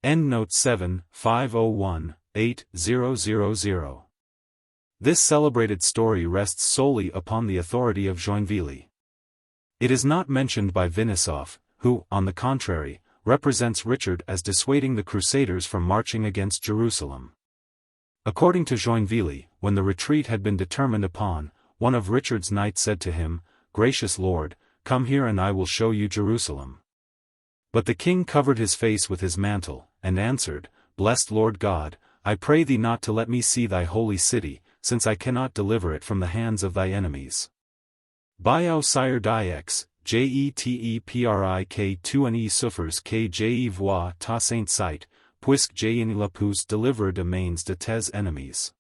Endnotes 7-501-8000. This celebrated story rests solely upon the authority of Joinville. It is not mentioned by Vinissov, who, on the contrary, represents Richard as dissuading the Crusaders from marching against Jerusalem. According to Joinville, when the retreat had been determined upon, one of Richard's knights said to him, "Gracious Lord, come here and I will show you Jerusalem." But the king covered his face with his mantle, and answered, "Blessed Lord God, I pray thee not to let me see thy holy city, since I cannot deliver it from the hands of thy enemies. Bio sire dix, jeteprik 2 suffers que je vois ta sainte site, puisque je ne la pousse deliver de mains de tes enemies."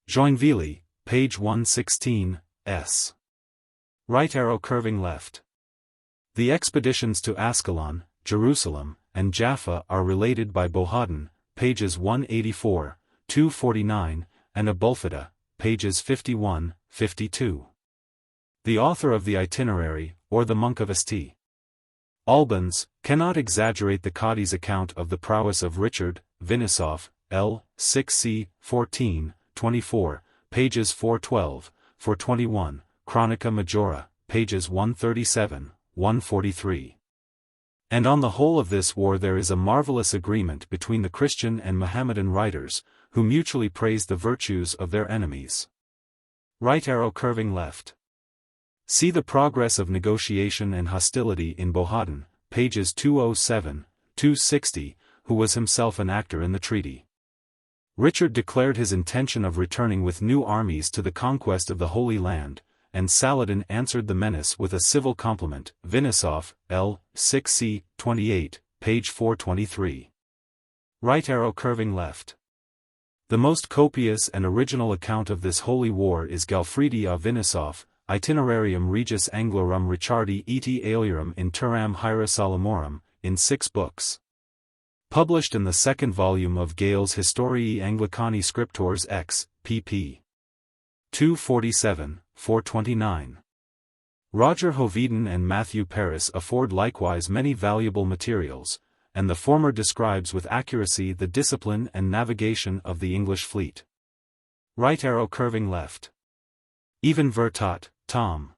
Joinville, page 116, s. Right arrow curving left. The expeditions to Ascalon, Jerusalem, and Jaffa are related by Bohadin, pages 184, 249, and Abulfeda, pages 51, 52. The author of the itinerary, or the monk of St. Albans, cannot exaggerate the Cadi's account of the prowess of Richard. Vinissov, L. 6c. 14, 24, pages 412, 421, Chronica Majora, pages 137, 143. And on the whole of this war there is a marvelous agreement between the Christian and Mohammedan writers, who mutually praise the virtues of their enemies. Right arrow curving left. See the progress of negotiation and hostility in Bohadin, pages 207, 260, who was himself an actor in the treaty. Richard declared his intention of returning with new armies to the conquest of the Holy Land, and Saladin answered the menace with a civil compliment. Vinissov, L. 6c. 28, page 423. Right arrow curving left. The most copious and original account of this holy war is Galfridi a Vinissov, Itinerarium Regis Anglorum Richardi et Aeliorum in Turam Hierosolomorum, in 6 books. Published in the second volume of Gale's Historiae Anglicani Scriptores X, pp. 247, 429. Roger Hoveden and Matthew Paris afford likewise many valuable materials, and the former describes with accuracy the discipline and navigation of the English fleet. Right arrow curving left. Even Vertot, Tom.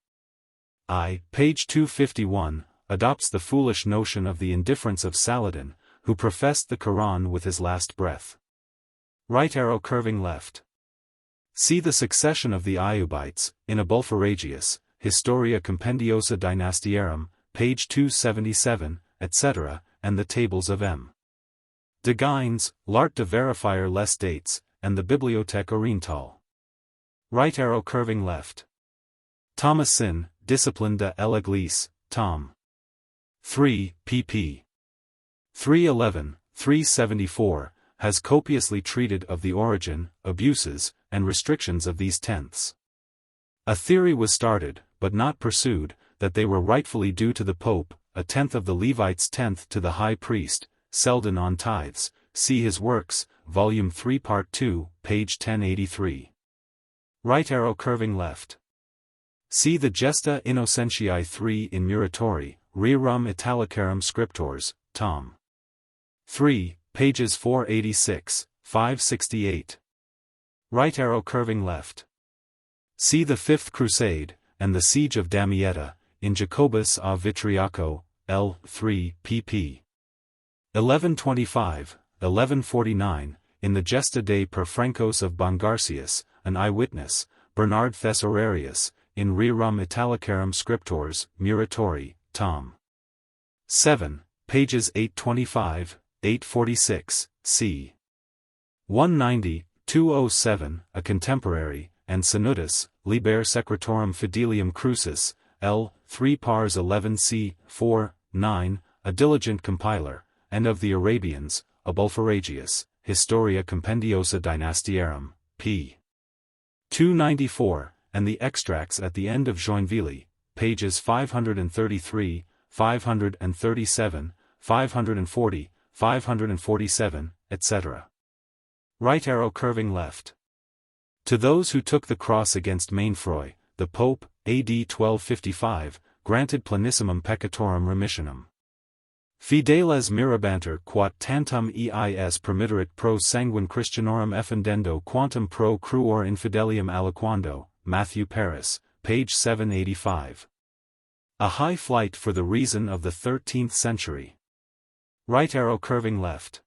I, page 251, adopts the foolish notion of the indifference of Saladin, who professed the Quran with his last breath. Right arrow curving left. See the succession of the Ayyubites, in Abulpharagius, Historia Compendiosa Dynastiarum, page 277, etc., and the tables of M. de Gines, L'Art de Verifier les Dates, and the Bibliothèque Orientale. Right arrow curving left. Thomasin, Discipline de l'Église, Tom. 3, pp. 311, 374, has copiously treated of the origin, abuses, and restrictions of these tenths. A theory was started, but not pursued, that they were rightfully due to the Pope, a tenth of the Levites' tenth to the High Priest, Selden on Tithes, see his works, Volume 3 Part 2, page 1083. Right arrow curving left. See the Gesta Innocentiae 3 in Muratori, Rerum Italicarum Scriptors, Tom. 3, pages 486, 568. Right arrow curving left. See the Fifth Crusade, and the Siege of Damietta, in Jacobus a Vitriaco, L. 3, pp. 1125, 1149, in the Gesta de Perfrancos of Bongarcius, an eyewitness, Bernard Thesaurarius, in Rerum Italicarum Scriptors, Muratori, Tom. 7, pages 825, 846, c. 190, 207, a contemporary, and Sanutus, Liber Secretorum Fidelium Crucis, L. 3 pars 11c. 4, 9, a diligent compiler, and of the Arabians, Abulpharagius, Historia Compendiosa Dynastiarum, p. 294, and the extracts at the end of Joinville, pages 533, 537, 540, 547, etc. Right arrow curving left. To those who took the cross against Mainfroy, the Pope, AD 1255, granted planissimum peccatorum remissionum. Fideles mirabanter quat tantum eis permitterit pro sanguine Christianorum effendendo quantum pro cruor infidelium aliquando, Matthew Paris, page 785. A high flight for the reason of the 13th century. Right arrow curving left.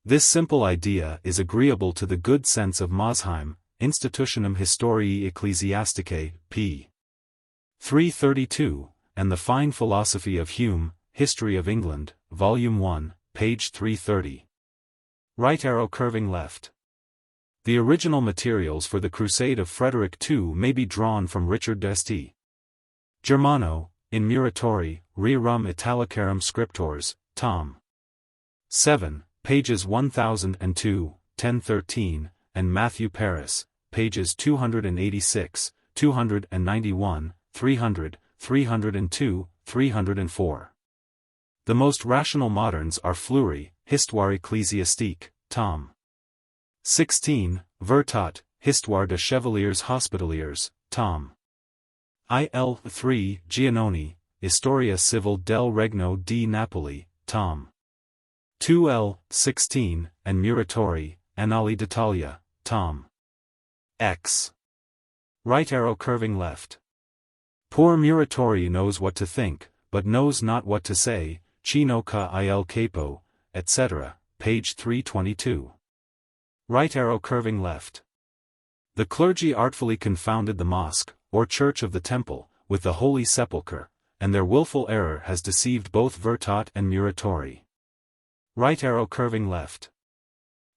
This simple idea is agreeable to the good sense of Mosheim, Institutionum Historiae Ecclesiasticae, p. 332, and the fine philosophy of Hume, History of England, Volume 1, page 330. Right arrow curving left. The original materials for the Crusade of Frederick II may be drawn from Richard d'Este. Germano, in Muratori, Rerum Italicarum Scriptors, Tom. 7, pages 1002, 1013, and Matthew Paris, pages 286, 291, 300, 302, 304. The most rational moderns are Fleury, Histoire ecclésiastique, Tom. 16, Vertot, Histoire des Chevaliers Hospitaliers, Tom. Il. 3, Giannoni, Historia Civil del Regno di Napoli, Tom. 2L. 16, and Muratori, Annali d'Italia, Tom. X. Right arrow curving left. Poor Muratori knows what to think, but knows not what to say, Chino ca il capo, etc., page 322. Right arrow curving left. The clergy artfully confounded the mosque, or church of the temple, with the Holy Sepulchre, and their willful error has deceived both Vertot and Muratori. Right arrow curving left.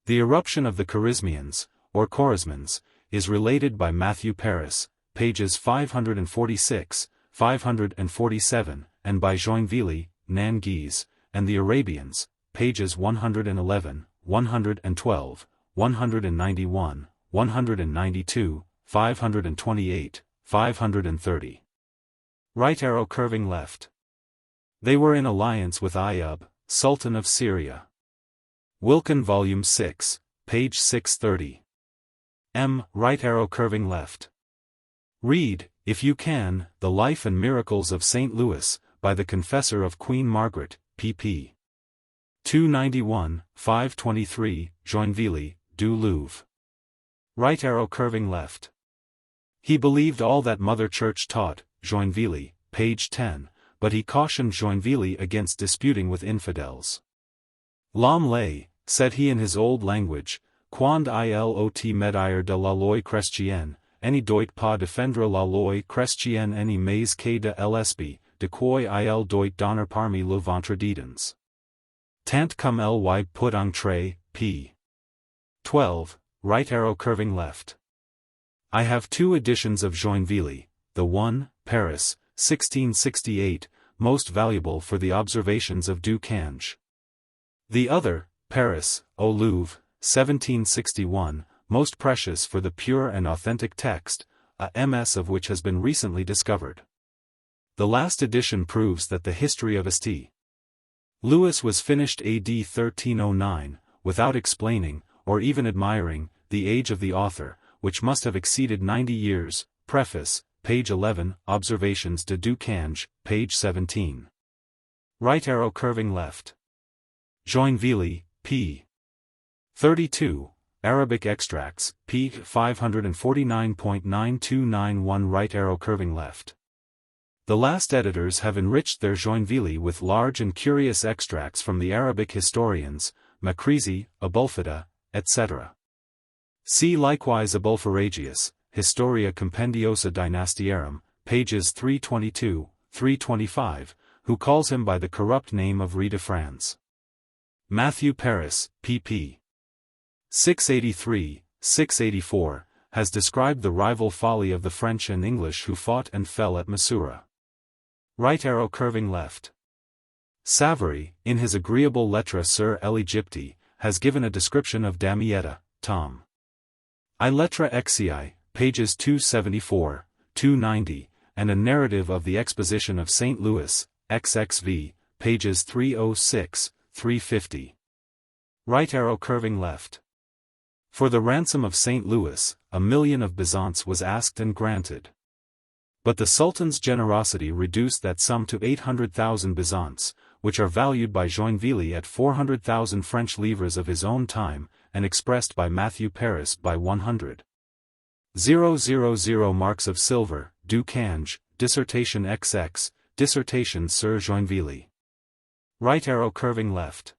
The eruption of the Charismians, or Chorismans, is related by Matthew Paris, pages 546, 547, and by Joinville, Nanguise, and the Arabians, pages 111, 112, 191, 192, 528, 530. Right arrow curving left. They were in alliance with Ayyub, Sultan of Syria. Wilkin Volume 6, page 630. M. Right arrow curving left. Read, if you can, The Life and Miracles of St. Louis, by the Confessor of Queen Margaret, pp. 291, 523, Joinville, du Louvre. Right arrow curving left. He believed all that Mother Church taught, Joinville, page 10, but he cautioned Joinville against disputing with infidels. L'homme lay, said he in his old language, quand ilot medire de la loi chrétienne, any doit pas défendre la loi chrétienne any mais que de l'esprit, de quoi il doit donner parmi le ventre d'Edens. Tant comme ly put entrer, p. 12, right arrow curving left. I have two editions of Joinville, the one, Paris, 1668, most valuable for the observations of Du Cange. The other, Paris, au Louvre, 1761, most precious for the pure and authentic text, a MS of which has been recently discovered. The last edition proves that the history of St. Louis was finished AD 1309, without explaining, or even admiring, the age of the author, which must have exceeded 90 years, preface, page 11, Observations de Du Cange, page 17. Right arrow curving left. Joinville, p. 32, Arabic Extracts, p. 549.9291 right arrow curving left. The last editors have enriched their Joinville with large and curious extracts from the Arabic historians, Makrizi, Abulfeda, etc. See likewise Abulfaragius, Historia Compendiosa Dynastiarum, pages 322, 325, who calls him by the corrupt name of Rue de France. Matthew Paris, pp. 683, 684, has described the rival folly of the French and English who fought and fell at Massoura. Right arrow curving left. Savary, in his agreeable Lettre sur l'Égypte, has given a description of Damietta, Tom. I Lettre Exii, pages 274, 290, and a narrative of the exposition of St. Louis, XXV, pages 306, 350. Right arrow curving left. For the ransom of St. Louis, 1,000,000 of Byzants was asked and granted. But the Sultan's generosity reduced that sum to 800,000 Byzants, which are valued by Joinville at 400,000 French livres of his own time, and expressed by Matthew Paris by 100,000 marks of silver, du cange, dissertation XX, dissertation sur Joinville. Right arrow curving left.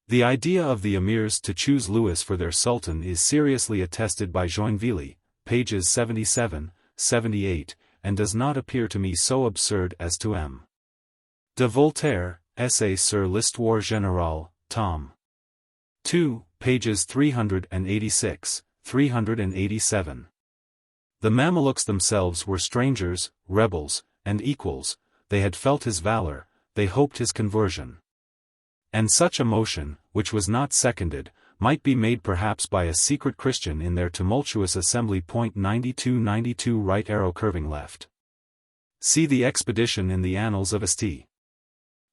The idea of the emirs to choose Louis for their sultan is seriously attested by Joinville, pages 77, 78, and does not appear to me so absurd as to M. de Voltaire, Essai sur l'histoire générale, tom. 2, pages 386, 387. The Mamelukes themselves were strangers, rebels, and equals, they had felt his valor, they hoped his conversion. And such a motion, which was not seconded, might be made perhaps by a secret Christian in their tumultuous assembly. 9292 right arrow curving left. See the expedition in the Annals of St.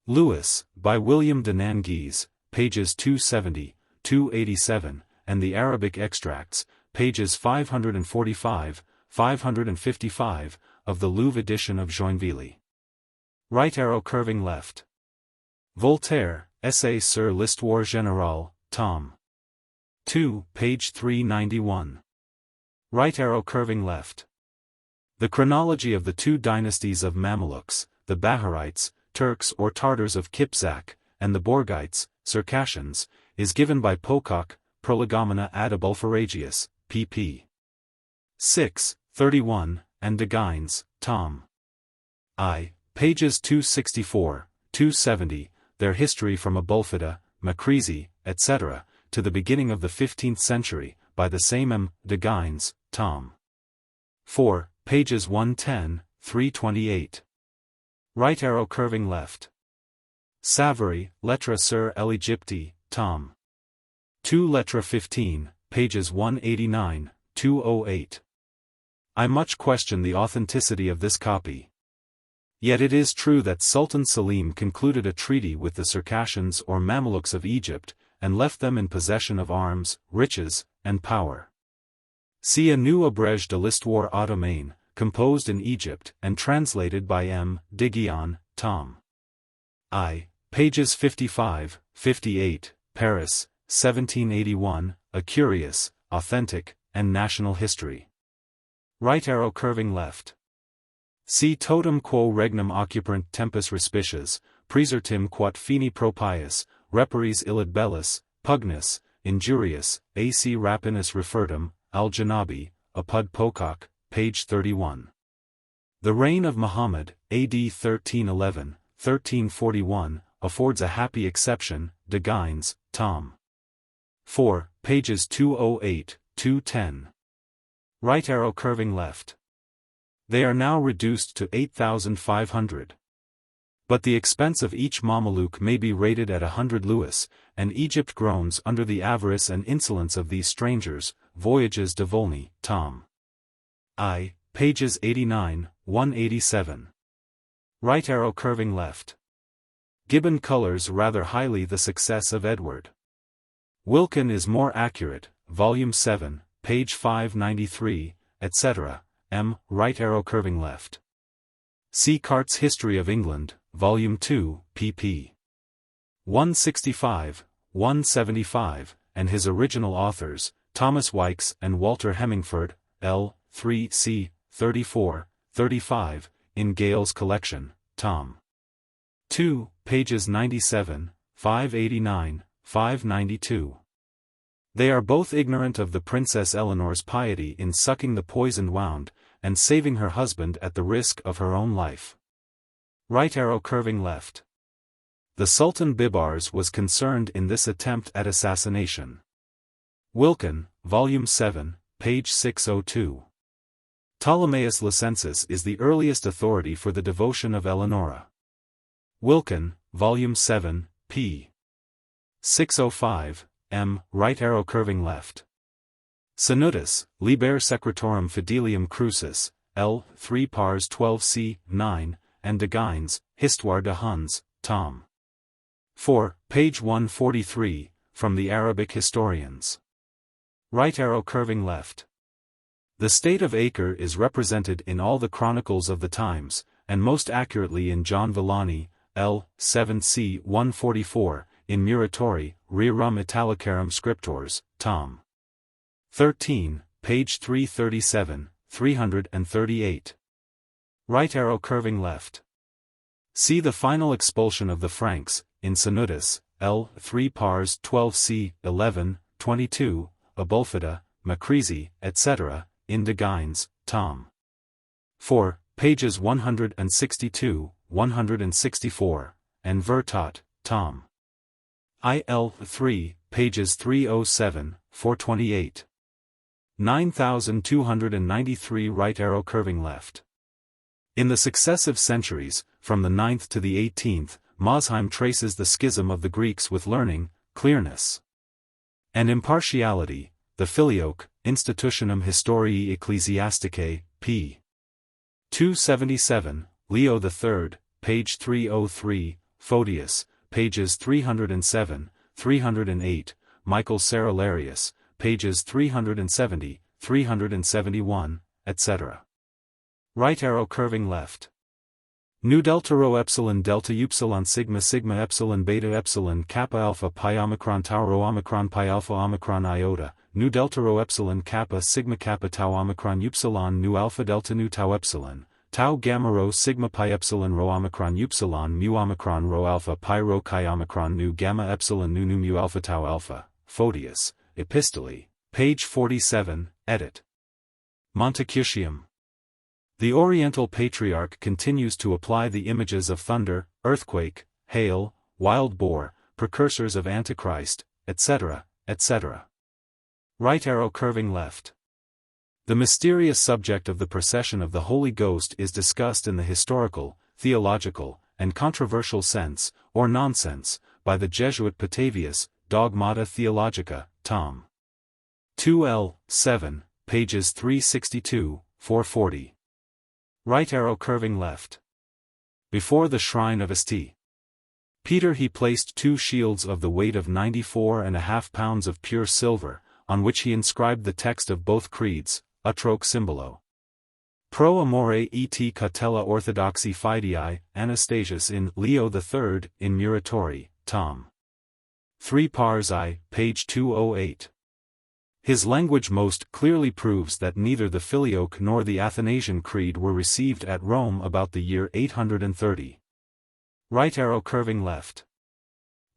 Louis, by William de Nanguise, pages 270, 287, and the Arabic extracts, pages 545, 555, of the Louvre edition of Joinville. Right arrow curving left. Voltaire, Essai sur l'histoire générale, tom. 2, page 391. Right arrow curving left. The chronology of the two dynasties of Mamelukes, the Baharites, Turks or Tartars of Kipzak, and the Borgites, Circassians, is given by Pocock, Prolegomena ad Abulpharagius, pp. 6, 31, and de Gines, tom. I, pages 264, 270, their history from Abulfeda, Makrizi, etc., to the beginning of the 15th century, by the same M. de Gines, tom. 4, pages 110, 328. Right arrow curving left. Savary, Lettres sur l'Égypte, tom. 2 Lettres 15, pages 189, 208. I much question the authenticity of this copy. Yet it is true that Sultan Selim concluded a treaty with the Circassians or Mamelukes of Egypt, and left them in possession of arms, riches, and power. See a new abrège de l'histoire ottomane, composed in Egypt and translated by M. de Guion, tom. I, pages 55, 58, Paris, 1781, a curious, authentic, and national history. Right arrow curving left. See totum quo regnum occuperant tempus respices, praesertim quat fini propius, reparis illud bellus, pugnus, injurious, ac rapinus refertum, al-Janabi, apud Pocock, page 31. The reign of Muhammad, AD 1311, 1341, affords a happy exception, de Gines, tom. 4, pages 208, 210. Right arrow curving left. They are now reduced to 8,500. But the expense of each Mameluke may be rated at 100 louis, and Egypt groans under the avarice and insolence of these strangers. Voyages de Volney, tom. I, pages 89, 187. Right arrow curving left. Gibbon colors rather highly the success of Edward. Wilkin is more accurate, volume 7, page 593, etc., M. Right arrow curving left. See Cart's History of England, volume 2, pp. 165, 175, and his original authors, Thomas Wykes and Walter Hemmingford, L. 3 c. 34, 35, in Gale's collection, tom. 2, pages 97, 589, 592. They are both ignorant of the Princess Eleanor's piety in sucking the poisoned wound, and saving her husband at the risk of her own life. Right arrow curving left. The Sultan Bibars was concerned in this attempt at assassination. Wilkin, volume 7, page 602. Ptolemaeus Licensis is the earliest authority for the devotion of Eleonora. Wilkin, volume 7, p. 605, M. Right arrow curving left. Sanutus, Liber Secretorum Fidelium Crucis, L. 3 pars 12 c. 9, and de Gines, Histoire de Huns, tom. 4, page 143, from the Arabic historians. Right arrow curving left. The state of Acre is represented in all the chronicles of the times, and most accurately in John Villani, L. 7c. 144, in Muratori, Rerum Italicarum Scriptors, Tom. 13, page 337, 338. Right arrow curving left. See the final expulsion of the Franks, in Sanutus, L. 3 pars 12c. 11, 22, Abulfeda, Macrezy, etc., in De Gines, Tom. 4, pages 162, 164, and Vertot, Tom. IL 3, pages 307, 428. 9293 right arrow curving left. In the successive centuries, from the 9th to the 18th, Mosheim traces the schism of the Greeks with learning, clearness, and impartiality. The Filioque, Institutionum Historiae Ecclesiasticae, p. 277, Leo III, page 303, Photius, pages 307, 308, Michael Cerularius, pages 370, 371, etc. Right arrow curving left. Nu delta rho epsilon delta upsilon sigma sigma epsilon beta epsilon kappa alpha pi omicron tau rho omicron pi alpha omicron iota, nu delta rho epsilon kappa sigma kappa tau omicron upsilon nu alpha delta nu tau epsilon, tau gamma rho sigma pi epsilon rho omicron upsilon mu omicron rho alpha pi rho chi omicron nu gamma epsilon nu mu alpha tau alpha. Photius, Epistolae, page 47, edit. Montecutium. The Oriental Patriarch continues to apply the images of thunder, earthquake, hail, wild boar, precursors of Antichrist, etc., etc. Right arrow curving left. The mysterious subject of the procession of the Holy Ghost is discussed in the historical, theological, and controversial sense, or nonsense, by the Jesuit Petavius, Dogmata Theologica, Tom. 2L. 7, pages 362, 440. Right arrow curving left. Before the shrine of St. Peter he placed 2 shields of the weight of 94.5 pounds of pure silver, on which he inscribed the text of both creeds, Utroque Symbolo. Pro amore et cautela orthodoxi fidei, Anastasius in Leo III, in Muratori, Tom. 3 pars I, page 208. His language most clearly proves that neither the Filioque nor the Athanasian Creed were received at Rome about the year 830. Right arrow curving left.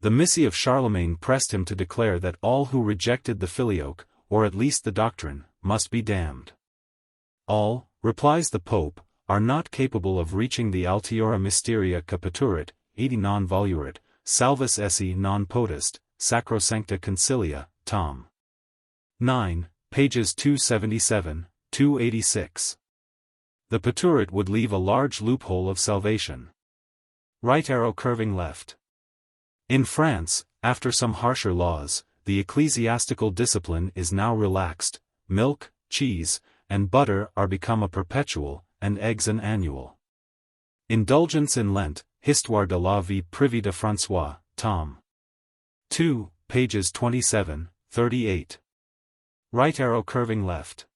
The Missi of Charlemagne pressed him to declare that all who rejected the Filioque, or at least the doctrine, must be damned. All, replies the Pope, are not capable of reaching the Altiora Mysteria Capiturit, 80 non volurit, salvus esse non potest, sacrosancta concilia, Tom. 9, pages 277, 286. The Paturit would leave a large loophole of salvation. Right arrow curving left. In France, after some harsher laws, the ecclesiastical discipline is now relaxed. Milk, cheese, and butter are become a perpetual, and eggs an annual. Indulgence in Lent, Histoire de la vie privée de François, Tom. 2, pages 27, 38. Right arrow curving left.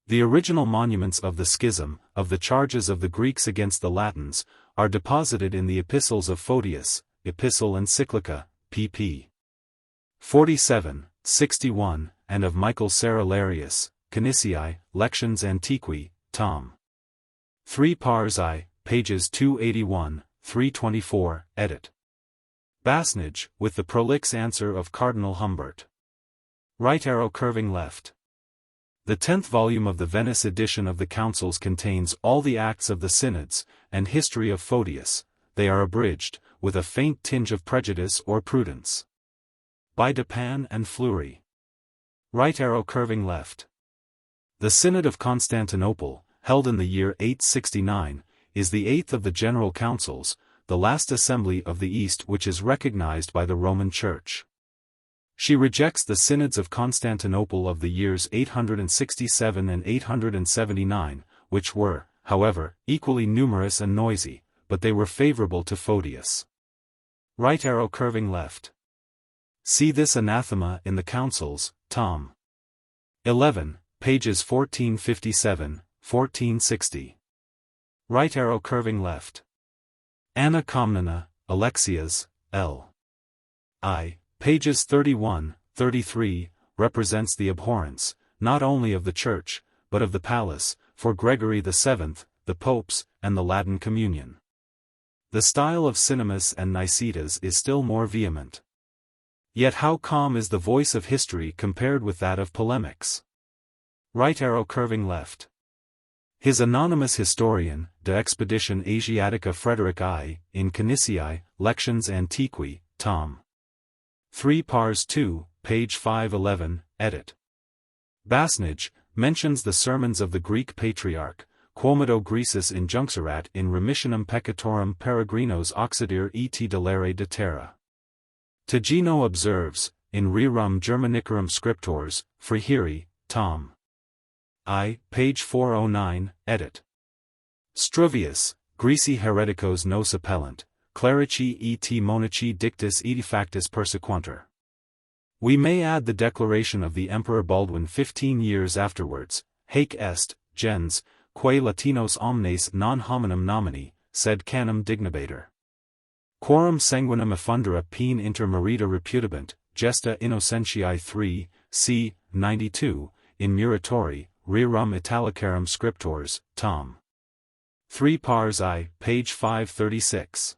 The original monuments of the schism, of the charges of the Greeks against the Latins, are deposited in the epistles of Photius, Epistle Encyclica, pp. 47, 61, and of Michael Cerularius, Canisiae, Lections Antiqui, Tom. 3 pars I, pages 281, 324, edit. Basnage, with the prolix answer of Cardinal Humbert. Right arrow curving left. The 10th volume of the Venice edition of the Councils contains all the acts of the synods, and history of Photius. They are abridged, with a faint tinge of prejudice or prudence. By Dupin and Fleury. Right arrow curving left. The Synod of Constantinople, held in the year 869, is the 8th of the General Councils, the last assembly of the East which is recognized by the Roman Church. She rejects the Synods of Constantinople of the years 867 and 879, which were, however, equally numerous and noisy, but they were favorable to Photius. Right arrow curving left. See this anathema in the Councils, Tom. 11, pages 1457, 1460. Right arrow curving left. Anna Komnena, Alexias, L. I. Pages 31, 33, represents the abhorrence, not only of the Church, but of the palace, for Gregory VII, the popes, and the Latin Communion. The style of Cinemas and Nicetas is still more vehement. Yet how calm is the voice of history compared with that of polemics. Right arrow curving left. His anonymous historian, De Expedition Asiatica Frederick I, in Canisiae, Lections Antiqui, Tom. 3 Pars 2, page 511, edit. Basnage, mentions the sermons of the Greek patriarch, Quomodo Grisus injunctarat in remissionem peccatorum peregrinos occidere et delere de terra. Tagino observes, in Rerum Germanicorum Scriptores, Friheri, Tom. I, page 409, edit. Struvius, Greci hereticos nos appellant, clerici et monaci dictus edifactus persequantur. We may add the declaration of the Emperor Baldwin 15 years afterwards, Haec est, gens, quae Latinos omnes non hominum nomini, sed canum dignabator. Quorum sanguinem effundera pene inter merita reputabant, gesta innocentiae 3, c. 92, in Muratori, Rerum Italicarum Scriptores, Tom. 3 Pars I, page 536.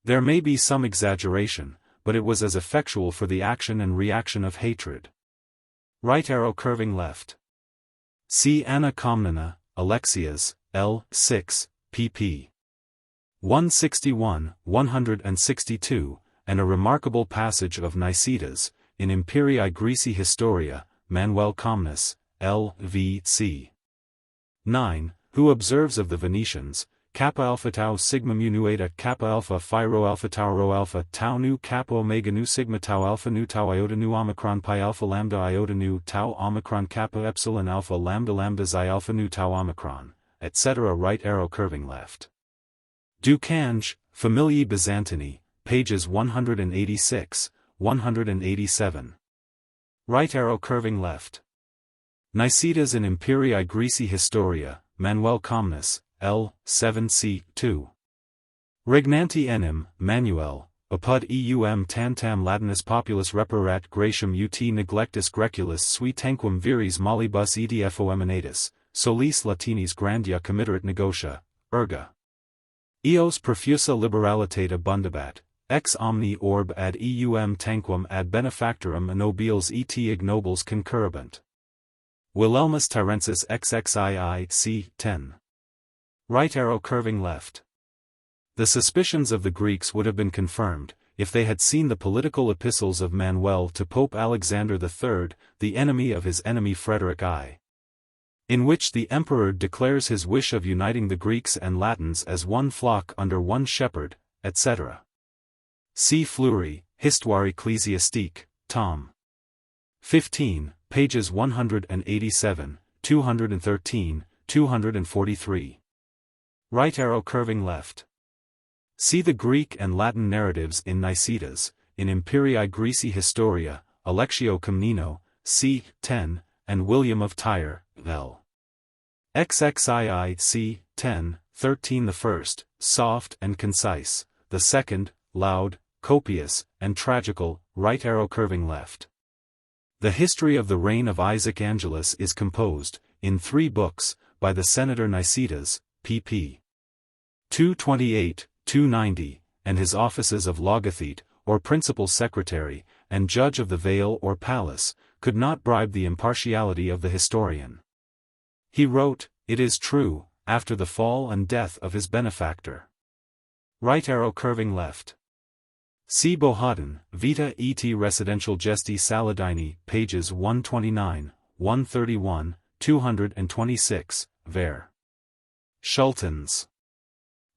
There may be some exaggeration, but it was as effectual for the action and reaction of hatred. Right arrow curving left. See Anna Komnena, Alexias, L. 6, pp. 161, 162, and a remarkable passage of Nicetas, in Imperii Graeci Historia, Manuel Comnenus, L. v. c. 9, who observes of the Venetians, Kappa alpha tau sigma mu nu eta kappa alpha phi rho alpha tau rho alpha tau nu kappa omega nu sigma tau alpha nu tau iota nu omicron pi alpha lambda iota nu tau omicron kappa epsilon alpha lambda xi alpha nu tau omicron, etc. Right arrow curving left. Ducange, Familiae Byzantini, pages 186, 187. Right arrow curving left. Nicetas in Imperii Graeci Historia, Manuel Comnenus, L. 7c. 2. Regnanti enim, Manuel, apud eum tantam Latinus populus reparat Gratium ut neglectus Greculus sui tanquam viris molibus edfo emanatus, solis Latinis grandia committerat negotia, erga. Eos profusa liberalitate abundabat, ex omni orb ad eum tanquam ad benefactorum nobiles et ignobles concurrebant. Wilhelmus Tyrensis XXII c. 10. Right arrow curving left. The suspicions of the Greeks would have been confirmed, if they had seen the political epistles of Manuel to Pope Alexander III, the enemy of his enemy Frederick I, in which the emperor declares his wish of uniting the Greeks and Latins as one flock under one shepherd, etc. See Fleury, Histoire ecclésiastique, tom. 15, pages 187, 213, 243. Right arrow curving left. See the Greek and Latin narratives in Nicetas, in Imperii Graeci Historia, Alexio Comneno, c. 10, and William of Tyre, L. XXII c. 10, 13. The first, soft and concise, the second, loud, copious, and tragical. Right arrow curving left. The history of the reign of Isaac Angelus is composed, in 3 books, by the Senator Nicetas, pp. 228, 290, and his offices of logothete, or principal secretary, and judge of the vale or palace, could not bribe the impartiality of the historian. He wrote, it is true, after the fall and death of his benefactor. Right arrow curving left. See Bohadan, Vita et Residential Gesti Saladini, pages 129, 131, 226, ver. Schultens.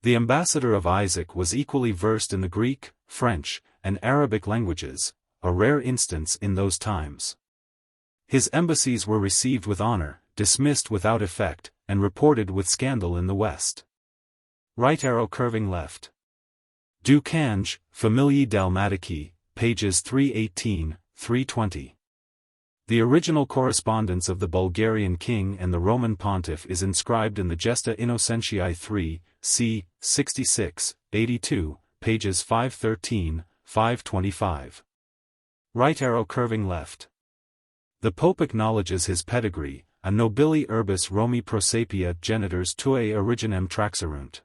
The ambassador of Isaac was equally versed in the Greek, French, and Arabic languages, a rare instance in those times. His embassies were received with honor, dismissed without effect, and reported with scandal in the West. Right arrow curving left. Ducange, Familiae Dalmatici, pages 318, 320. The original correspondence of the Bulgarian king and the Roman pontiff is inscribed in the Gesta Innocentiae 3, c. 66, 82, pages 513, 525. Right arrow curving left. The Pope acknowledges his pedigree, a nobili urbis Romi prosapia genitors tuae originem traxerunt.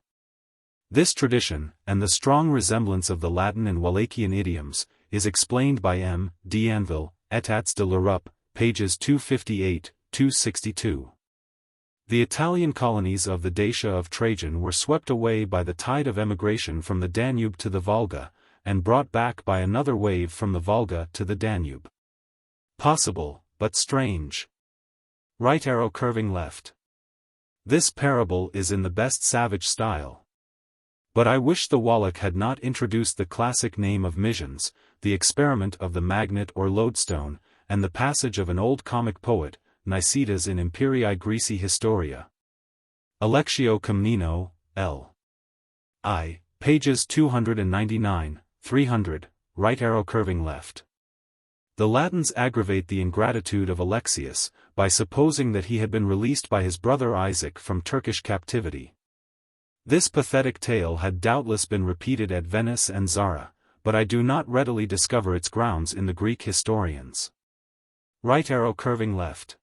This tradition, and the strong resemblance of the Latin and Wallachian idioms, is explained by M. d'Anville, Etats de l'Europe, pages 258-262. The Italian colonies of the Dacia of Trajan were swept away by the tide of emigration from the Danube to the Volga, and brought back by another wave from the Volga to the Danube. Possible, but strange. Right arrow curving left. This parable is in the best savage style. But I wish the Wallach had not introduced the classic name of missions, the experiment of the magnet or lodestone, and the passage of an old comic poet, Nicetas in Imperii Graeci Historia. Alexio Comneno, L. I, pages 299, 300, right arrow curving left. The Latins aggravate the ingratitude of Alexius, by supposing that he had been released by his brother Isaac from Turkish captivity. This pathetic tale had doubtless been repeated at Venice and Zara, but I do not readily discover its grounds in the Greek historians. Right arrow curving left.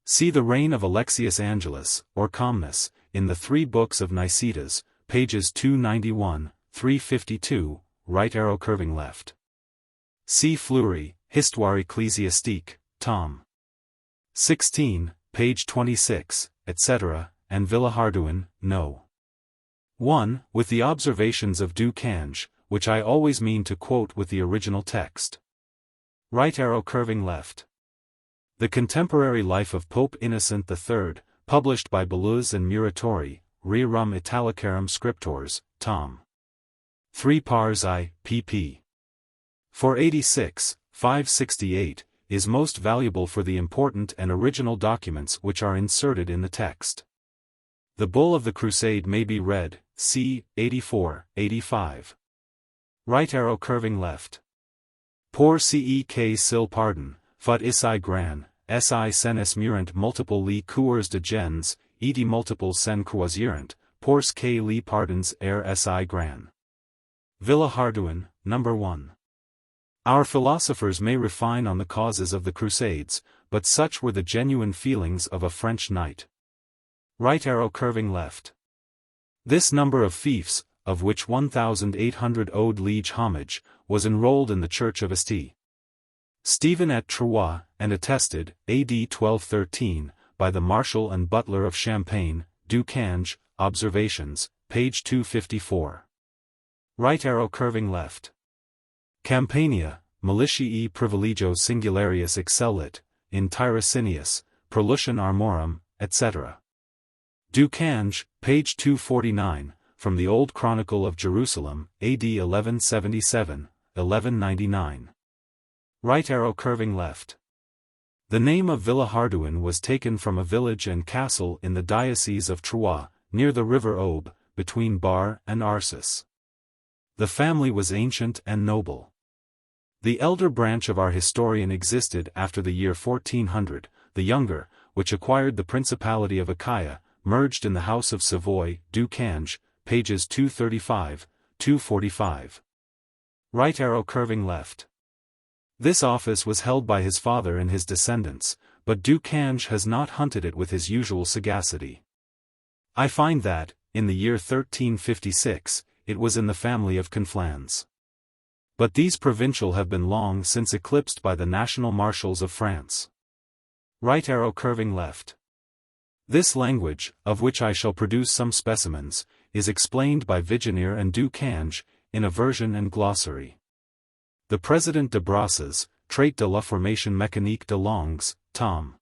See the reign of Alexius Angelus, or Comnus, in the 3 books of Nicetas, pages 291, 352, right arrow curving left. See Fleury, Histoire ecclésiastique, tom. 16, page 26, etc., and Villehardouin, no. 1, with the observations of Du Cange, which I always mean to quote with the original text. Right arrow curving left. The Contemporary Life of Pope Innocent III, published by Beluz and Muratori, Rerum Italicarum Scriptors, tom. 3 pars I, pp. 486, 568, is most valuable for the important and original documents which are inserted in the text. The Bull of the Crusade may be read, c. 84, 85. Right arrow curving left. Por cek sil pardon, fut isi gran, si senes murent multiple li cours de gens, edi multiple sen croisirent, pors que li pardons si gran. Villehardouin, No. 1. Our philosophers may refine on the causes of the Crusades, but such were the genuine feelings of a French knight. Right arrow curving left. This number of fiefs, of which 1,800 owed liege homage, was enrolled in the Church of St. Stephen at Troyes, and attested, A.D. 1213, by the Marshal and Butler of Champagne, Du Cange, Observations, page 254. Right arrow curving left. Campania, militiae privilegio singularius excellit, in Tiresineus, Perlution armorum, etc. Du Cange, page 249, from the Old Chronicle of Jerusalem, A.D. 1177, 1199. Right arrow curving left. The name of Villehardouin was taken from a village and castle in the diocese of Troyes, near the river Aube, between Bar and Arcis. The family was ancient and noble. The elder branch of our historian existed after the year 1400, the younger, which acquired the Principality of Achaia, merged in the House of Savoy, Du Cange, pages 235, 245. Right arrow curving left. This office was held by his father and his descendants, but Du Cange has not hunted it with his usual sagacity. I find that, in the year 1356, it was in the family of Conflans. But these provincial have been long since eclipsed by the national marshals of France. Right arrow curving left. This language, of which I shall produce some specimens, is explained by Vigenère and Du Cange, in a version and glossary. The President de Brosses, Trait de la formation mécanique de langues, tom.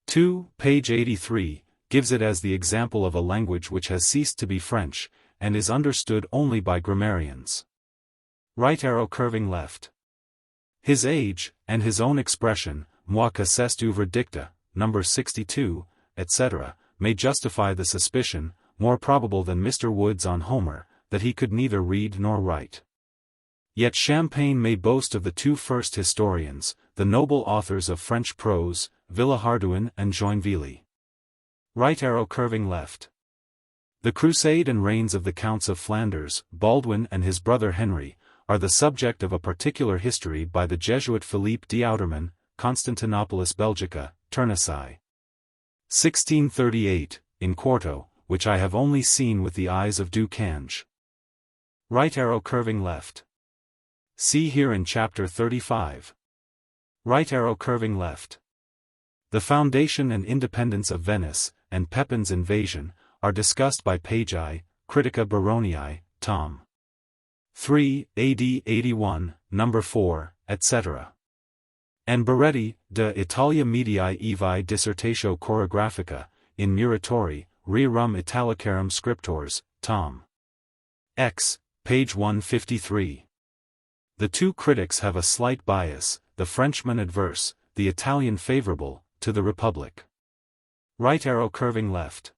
2, page 83, gives it as the example of a language which has ceased to be French, and is understood only by grammarians. Right arrow curving left. His age, and his own expression, moi que c'est ouvre dicta, number 62, etc., may justify the suspicion, more probable than Mr. Wood's on Homer, that he could neither read nor write. Yet Champagne may boast of the two first historians, the noble authors of French prose, Villehardouin and Joinville. Right arrow curving left. The crusade and reigns of the Counts of Flanders, Baldwin and his brother Henry, are the subject of a particular history by the Jesuit Philippe d'Outerman, Constantinopolis Belgica, Tournai. 1638, in quarto, which I have only seen with the eyes of Du Cange. Right arrow curving left. See here in chapter 35. Right arrow curving left. The foundation and independence of Venice, and Pepin's invasion, are discussed by page I, Critica Baronii, tom. 3, AD 81, number 4, etc. And Beretti, De Italia Medii Evi Dissertatio Chorographica, in Muratori, Rerum Italicarum Scriptors, tom. X, page 153. The two critics have a slight bias, the Frenchman adverse, the Italian favorable, to the Republic. Right arrow curving left.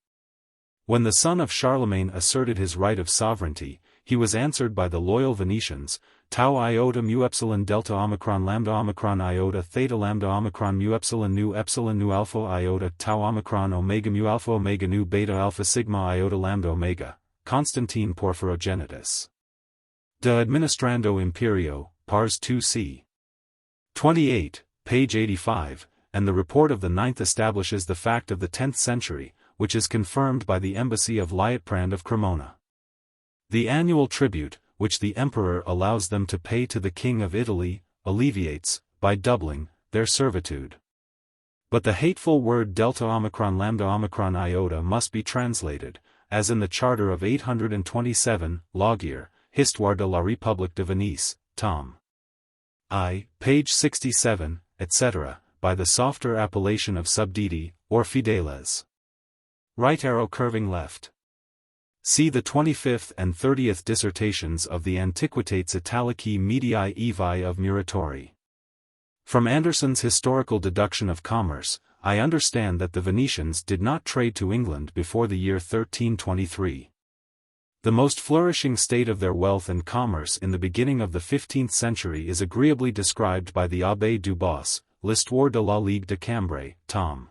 When the son of Charlemagne asserted his right of sovereignty, he was answered by the loyal Venetians, tau iota mu epsilon delta omicron lambda omicron iota theta lambda omicron mu epsilon nu alpha iota tau omicron omega mu nu beta alpha sigma iota lambda omega, Constantine Porphyrogenitus. De Administrando Imperio, Pars 2c. 28, page 85, and the report of the 9th establishes the fact of the 10th century, which is confirmed by the embassy of Liutprand of Cremona. The annual tribute, which the emperor allows them to pay to the king of Italy, alleviates, by doubling, their servitude. But the hateful word delta omicron lambda omicron iota must be translated, as in the charter of 827, Laguerre, Histoire de la République de Venise, tom. I, page 67, etc., by the softer appellation of subditi, or fideles. Right arrow curving left. See the 25th and 30th dissertations of the Antiquitates Italici Medii Evi of Muratori. From Anderson's historical deduction of commerce, I understand that the Venetians did not trade to England before the year 1323. The most flourishing state of their wealth and commerce in the beginning of the 15th century is agreeably described by the Abbé Dubos, L'Histoire de la Ligue de Cambrai, tom.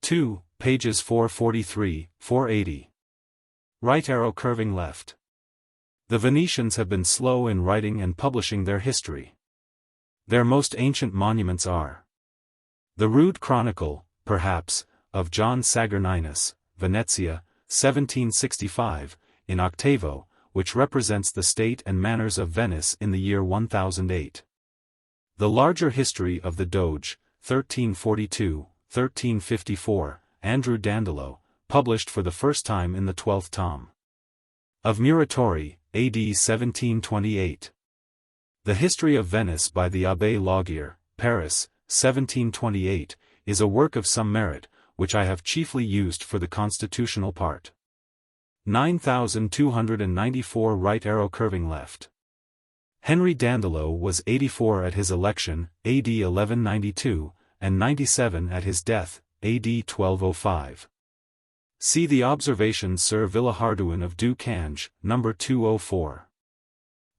2, pages 443, 480. Right arrow curving left. The Venetians have been slow in writing and publishing their history. Their most ancient monuments are the rude chronicle, perhaps, of John Saturninus, Venezia, 1765, in octavo, which represents the state and manners of Venice in the year 1008. The larger history of the Doge, 1342, 1354, Andrew Dandolo, published for the first time in the 12th tom. Of Muratori, AD 1728. The History of Venice by the Abbé Laguerre, Paris, 1728, is a work of some merit, which I have chiefly used for the constitutional part. 9294 right arrow curving left. Henry Dandolo was 84 at his election, AD 1192, and 97 at his death, AD 1205. See the Observations sur Villehardouin of Du Cange, number 204.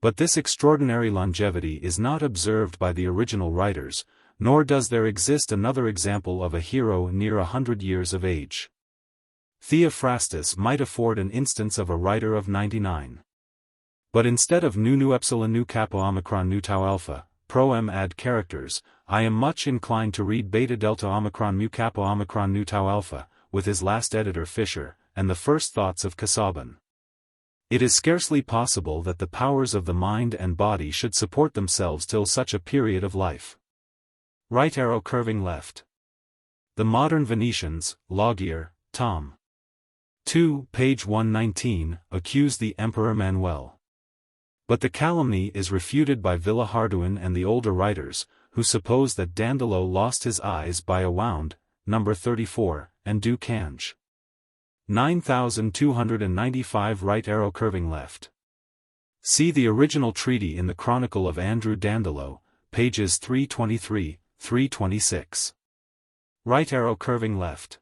But this extraordinary longevity is not observed by the original writers, nor does there exist another example of a hero near 100 years of age. Theophrastus might afford an instance of a writer of 99. But instead of nu epsilon nu kappa omicron nu tau alpha, pro m ad characters, I am much inclined to read beta delta omicron mu kappa omicron nu tau alpha, with his last editor Fischer, and the first thoughts of Casaubon. It is scarcely possible that the powers of the mind and body should support themselves till such a period of life. Right arrow curving left. The Modern Venetians, Laguerre, tom. 2, page 119, accuse the Emperor Manuel. But the calumny is refuted by Villehardouin and the older writers, who suppose that Dandolo lost his eyes by a wound, number 34, and Du Cange. 9295 right arrow curving left. See the original treaty in the Chronicle of Andrew Dandolo, pages 323, 326. Right arrow curving left.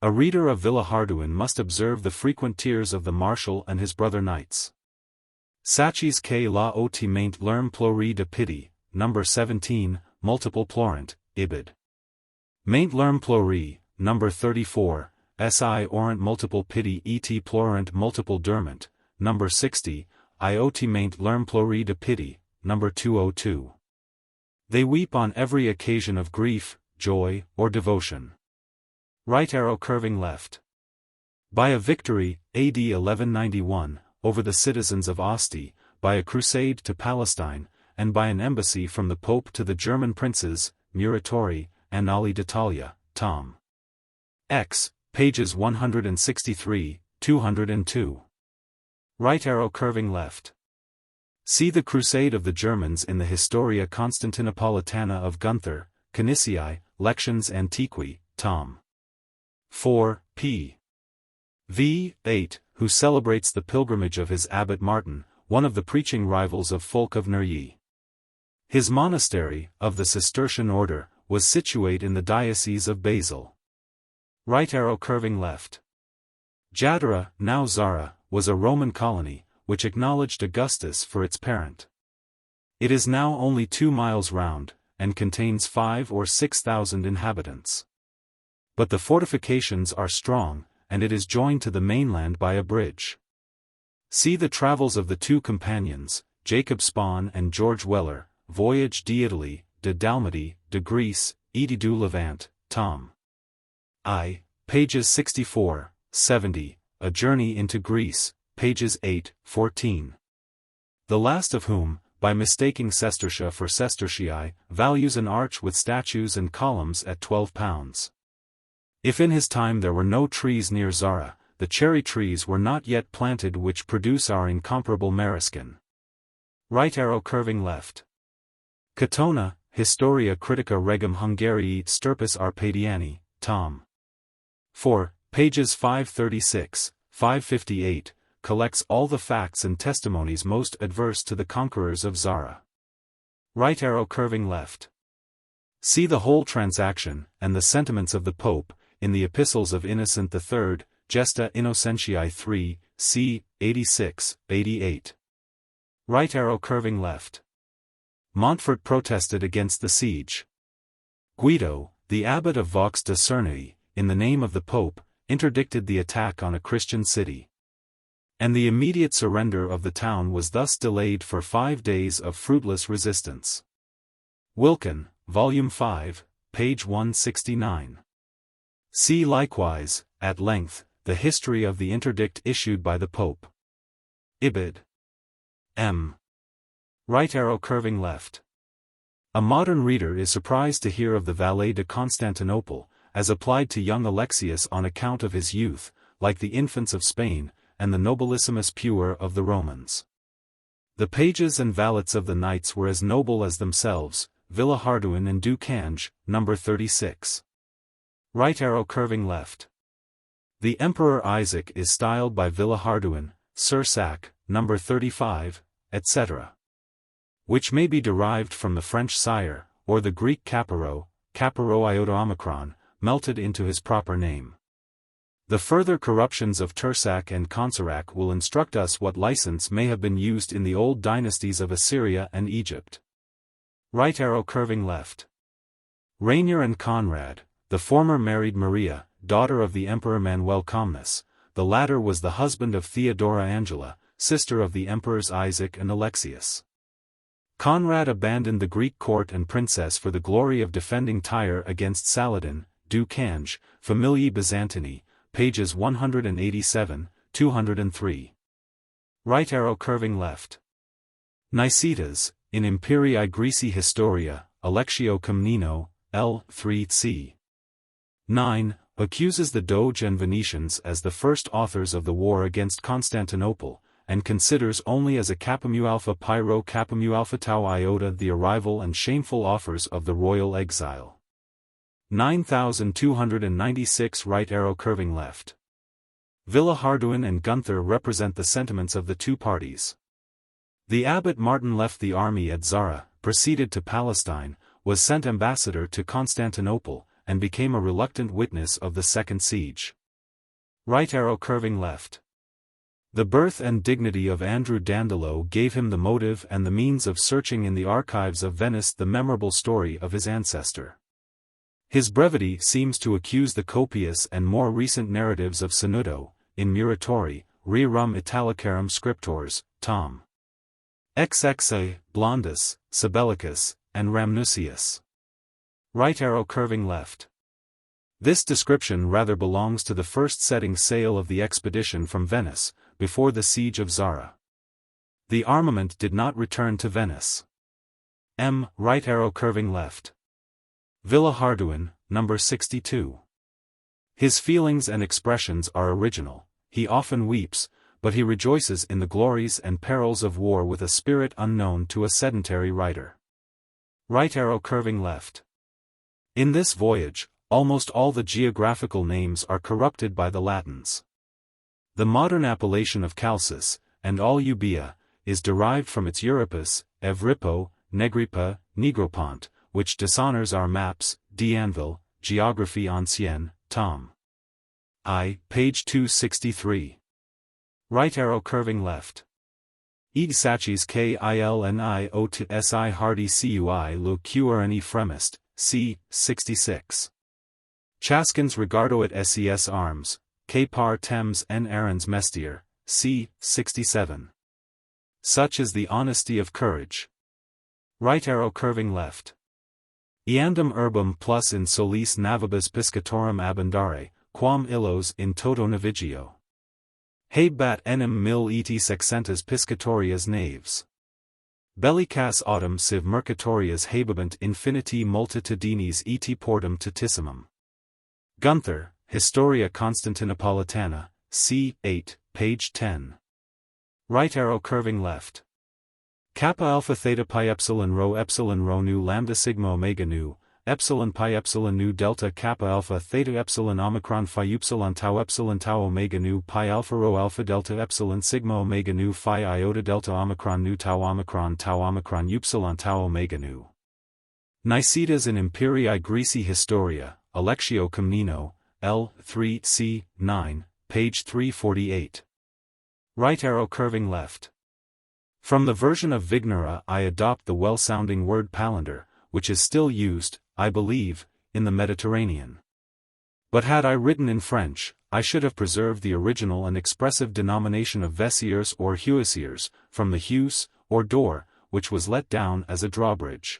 A reader of Villehardouin must observe the frequent tears of the Marshal and his brother knights. Sachis que la haute maint l'herme pleurie de pity, number 17, multiple pleurant, ibid. Maint l'herme pleurie, number 34, si orant multiple pity et pleurant multiple dermant, number 60, iot maint l'herme pleurie de pity, number 202. They weep on every occasion of grief, joy, or devotion. Right arrow curving left. By a victory, AD 1191, over the citizens of Asti, by a crusade to Palestine, and by an embassy from the Pope to the German princes, Muratori, Annali d'Italia, Tom. X, pages 163, 202. Right arrow curving left. See the Crusade of the Germans in the Historia Constantinopolitana of Gunther, Canisiae, Lections Antiqui, Tom. 4, p. v. 8, who celebrates the pilgrimage of his abbot Martin, one of the preaching rivals of Fulk of Neuilly. His monastery, of the Cistercian order, was situate in the diocese of Basel. Right arrow curving left. Jadara, now Zara, was a Roman colony, which acknowledged Augustus for its parent. It is now only 2 miles round, and contains 5,000 or 6,000 inhabitants. But the fortifications are strong, and it is joined to the mainland by a bridge. See the travels of the two companions, Jacob Spon and George Weller, Voyage d'Italie, de Dalmatie, de Greece, et du Levant, Tom. I, pages 64, 70, A Journey into Greece, pages 8, 14. The last of whom, by mistaking sestertia for sestertii, values an arch with statues and columns at £12. If in his time there were no trees near Zara, the cherry trees were not yet planted which produce our incomparable Mariskin. Right arrow curving left. Catona, Historia Critica Regum Hungarii Stirpus Arpadiani, Tom. 4, pages 536, 558, collects all the facts and testimonies most adverse to the conquerors of Zara. Right arrow curving left. See the whole transaction, and the sentiments of the Pope, in the Epistles of Innocent III, Gesta Innocentiae 3, c. 86, 88. Right arrow curving left. Montfort protested against the siege. Guido, the abbot of Vaux de Cernay, in the name of the Pope, interdicted the attack on a Christian city. And the immediate surrender of the town was thus delayed for 5 days of fruitless resistance. Wilkin, Volume 5, page 169. See likewise, at length, the history of the interdict issued by the Pope. Ibid. M. Right arrow curving left. A modern reader is surprised to hear of the Valet de Constantinople, as applied to young Alexius on account of his youth, like the infants of Spain, and the nobilissimus puer of the Romans. The pages and valets of the knights were as noble as themselves, Villehardouin and Du Cange, number 36. Right arrow curving left. The Emperor Isaac is styled by Villehardouin, Sir Sac, number 35, etc. Which may be derived from the French sire, or the Greek Caparo, Caparo iota omicron, melted into his proper name. The further corruptions of Tursac and Conserac will instruct us what license may have been used in the old dynasties of Assyria and Egypt. Right arrow curving left. Rainier and Conrad, the former married Maria, daughter of the Emperor Manuel Comnenus, the latter was the husband of Theodora Angela, sister of the Emperors Isaac and Alexius. Conrad abandoned the Greek court and princess for the glory of defending Tyre against Saladin, Du Cange, Familiae Byzantini, pages 187, 203. Right arrow curving left. Nicetas, in Imperii Graeci Historia, Alectio Comneno, L. 3c. 9, accuses the Doge and Venetians as the first authors of the war against Constantinople, and considers only as a capamualpha pyro capamualpha tau iota the arrival and shameful offers of the royal exile. 9296 Right arrow curving left. Villehardouin and Gunther represent the sentiments of the two parties. The abbot Martin left the army at Zara, proceeded to Palestine, was sent ambassador to Constantinople, and became a reluctant witness of the second siege. Right arrow curving left. The birth and dignity of Andrew Dandolo gave him the motive and the means of searching in the archives of Venice the memorable story of his ancestor. His brevity seems to accuse the copious and more recent narratives of Sanudo, in Muratori, Rerum Italicarum Scriptors, Tom. XXA, Blondus, Sabellicus, and Rhamnusius. Right arrow curving left. This description rather belongs to the first setting sail of the expedition from Venice, before the siege of Zara. The armament did not return to Venice. Right arrow curving left. Villehardouin, number 62. His feelings and expressions are original. He often weeps, but he rejoices in the glories and perils of war with a spirit unknown to a sedentary writer. Right arrow curving left. In this voyage, almost all the geographical names are corrupted by the Latins. The modern appellation of Chalcis, and all Euboea, is derived from its Euripus, Evrippo, Negripa, Negropont, which dishonors our maps, D'Anville, Geographie Ancienne, Tom. Page 263. Right arrow curving left. Sachis Kilni o to si hardy cui lo qrne fremist, c. 66. Chaskins regardoit ses arms, que par temps en arens mestier, c. 67. Such is the honesty of courage. Right arrow curving left. Eandem urbum plus in solis navibus piscatorum abundare, quam illos in toto navigio. Habebat enim mil et sexcentas piscatorias naves. Bellicas autumn siv mercatorias habebant infiniti multitudinis et portum tutissimum. Gunther, Historia Constantinopolitana, c. 8, page 10. Right arrow curving left. Kappa alpha theta pi epsilon rho nu lambda sigma omega nu, epsilon pi epsilon nu delta kappa alpha theta epsilon omicron phi upsilon tau omega nu pi alpha rho alpha delta epsilon sigma omega nu phi iota delta omicron nu tau omicron upsilon tau omega nu. Nicetas in Imperii Graeci Historia, Alexio Comneno, L. 3 c. 9, page 348. Right arrow curving left. From the version of Vignera I adopt the well-sounding word palander, which is still used, I believe, in the Mediterranean. But had I written in French, I should have preserved the original and expressive denomination of vessiers or huissiers, from the huis, or door, which was let down as a drawbridge.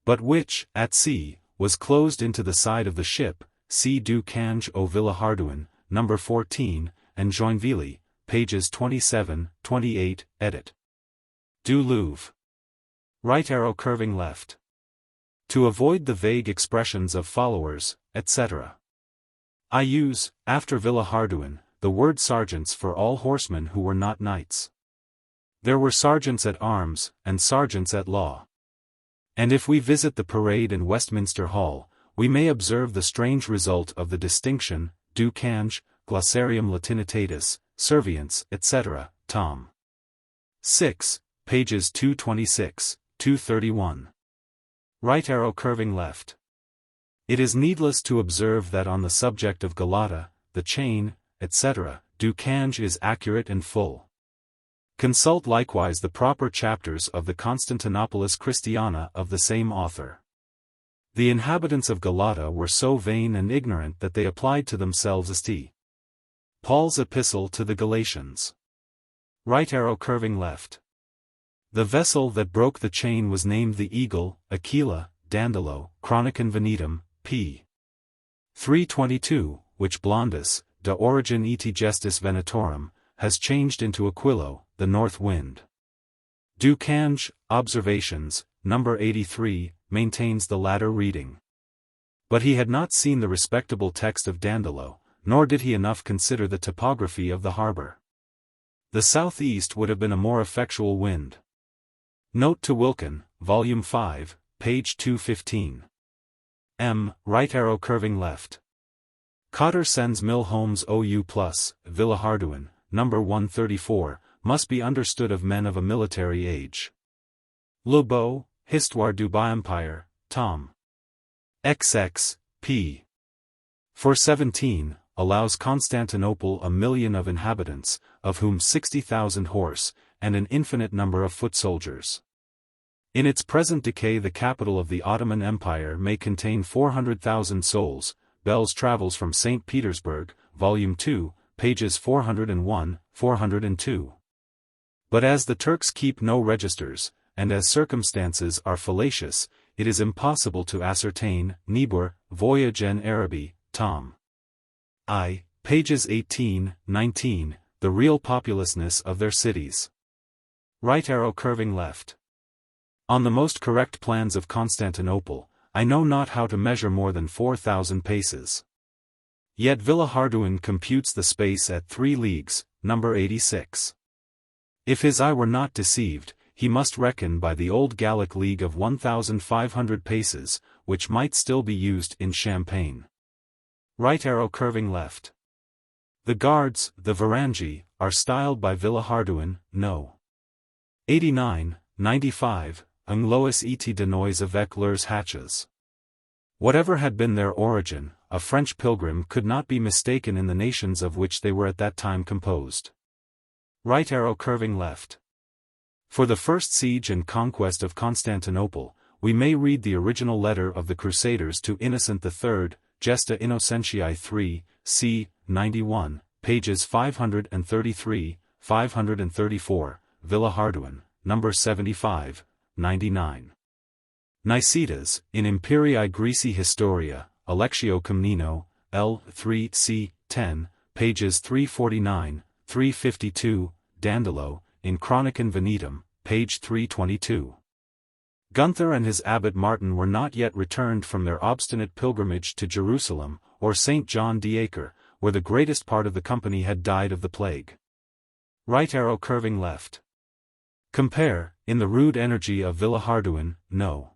But which, at sea, was closed into the side of the ship, C. du Cange au Villehardouin, number 14, and Joinville, pages 27, 28, edit. Du Louvre. Right arrow curving left. To avoid the vague expressions of followers, etc. I use, after Villehardouin, the word sergeants for all horsemen who were not knights. There were sergeants at arms, and sergeants at law. And if we visit the parade in Westminster Hall, we may observe the strange result of the distinction, du Cange, Glossarium Latinitatis, Servients, etc., Tom. 6, pages 226, 231. Right arrow curving left. It is needless to observe that on the subject of Galata, the chain, etc., du Cange is accurate and full. Consult likewise the proper chapters of the Constantinopolis Christiana of the same author. The inhabitants of Galata were so vain and ignorant that they applied to themselves St. Paul's epistle to the Galatians. Right arrow curving left. The vessel that broke the chain was named the Eagle, Aquila, Dandolo, Chronicon Venetum, p. 322, which Blondus, de origin et gestis Venetorum, has changed into Aquilo, the north wind. Du Cange, Observations, number 83, maintains the latter reading. But he had not seen the respectable text of Dandolo, nor did he enough consider the topography of the harbor. The southeast would have been a more effectual wind. Note to Wilkin, Volume 5, page 215. Right arrow curving left. Cotter sends Mill Holmes OU plus, Villehardouin, number 134, must be understood of men of a military age. Lebeau, Histoire du Bas-Empire, Tom. XX, p. 417, allows Constantinople 1,000,000 of inhabitants, of whom 60,000 horse, and an infinite number of foot soldiers. In its present decay the capital of the Ottoman Empire may contain 400,000 souls. Bell's Travels from St. Petersburg, Volume 2, pages 401, 402. But as the Turks keep no registers, and as circumstances are fallacious, it is impossible to ascertain. Niebuhr, Voyage en Arabie, Tom. I, pages 18, 19, the real populousness of their cities. Right arrow curving left. On the most correct plans of Constantinople, I know not how to measure more than 4,000 paces. Yet Villehardouin computes the space at 3 leagues, number 86. If his eye were not deceived, he must reckon by the old Gallic league of 1,500 paces, which might still be used in Champagne. Right arrow curving left. The guards, the Varangi, are styled by Villehardouin, no. 89, 95, un lois et de noise avec leurs hatches. Whatever had been their origin, a French pilgrim could not be mistaken in the nations of which they were at that time composed. Right arrow curving left. For the first siege and conquest of Constantinople, we may read the original letter of the Crusaders to Innocent III, Gesta Innocentiae 3, c. 91, pages 533, 534, Villehardouin, number 75, 99. Nicetas, in Imperii Graeci Historia, Alexio Comneno, L. 3 c. 10, pages 349, 352, Dandolo, in Chronicon Venetum, page 322. Gunther and his abbot Martin were not yet returned from their obstinate pilgrimage to Jerusalem, or St. John d'Acre, where the greatest part of the company had died of the plague. Right arrow curving left. Compare, in the rude energy of Villehardouin, no.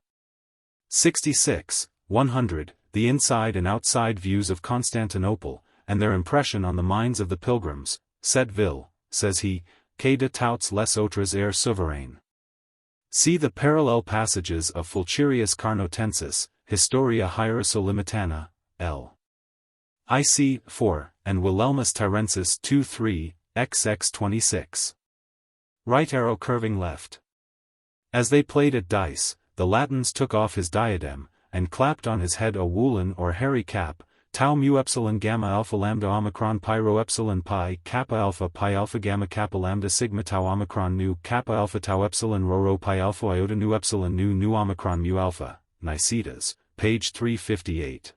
66, 100, the inside and outside views of Constantinople, and their impression on the minds of the pilgrims. Ville, says he, que de toutes les autres airs souverains. See the parallel passages of Fulcherius Carnotensis, Historia Hierosolimitana, L. IC 4, and Wilhelmus Tyrensis 2-3, XX 26. Right arrow curving left. As they played at dice, the Latins took off his diadem, and clapped on his head a woolen or hairy cap, tau mu epsilon gamma alpha lambda omicron pi rho epsilon pi kappa alpha gamma kappa lambda sigma tau omicron nu kappa alpha tau epsilon rho pi alpha iota nu epsilon nu omicron mu alpha. Nicetas, page 358.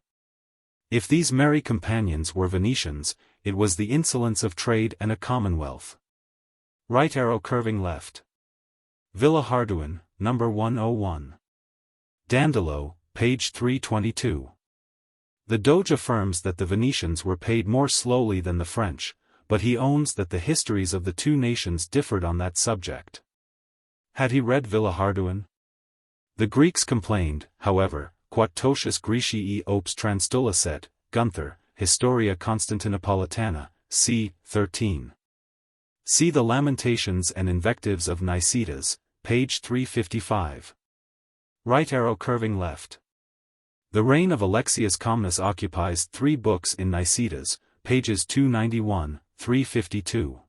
If these merry companions were Venetians, it was the insolence of trade and a commonwealth. Right arrow curving left. Villehardouin, number 101. Dandolo, page 322. The Doge affirms that the Venetians were paid more slowly than the French, but he owns that the histories of the two nations differed on that subject. Had he read Villehardouin? The Greeks complained, however, quod totius Graecii opes transdulicet, Gunther, Historia Constantinopolitana, c. 13. See the Lamentations and Invectives of Nicetas, page 355. Right arrow curving left. The reign of Alexius Comnenus occupies 3 books in Nicetas, pages 291, 352.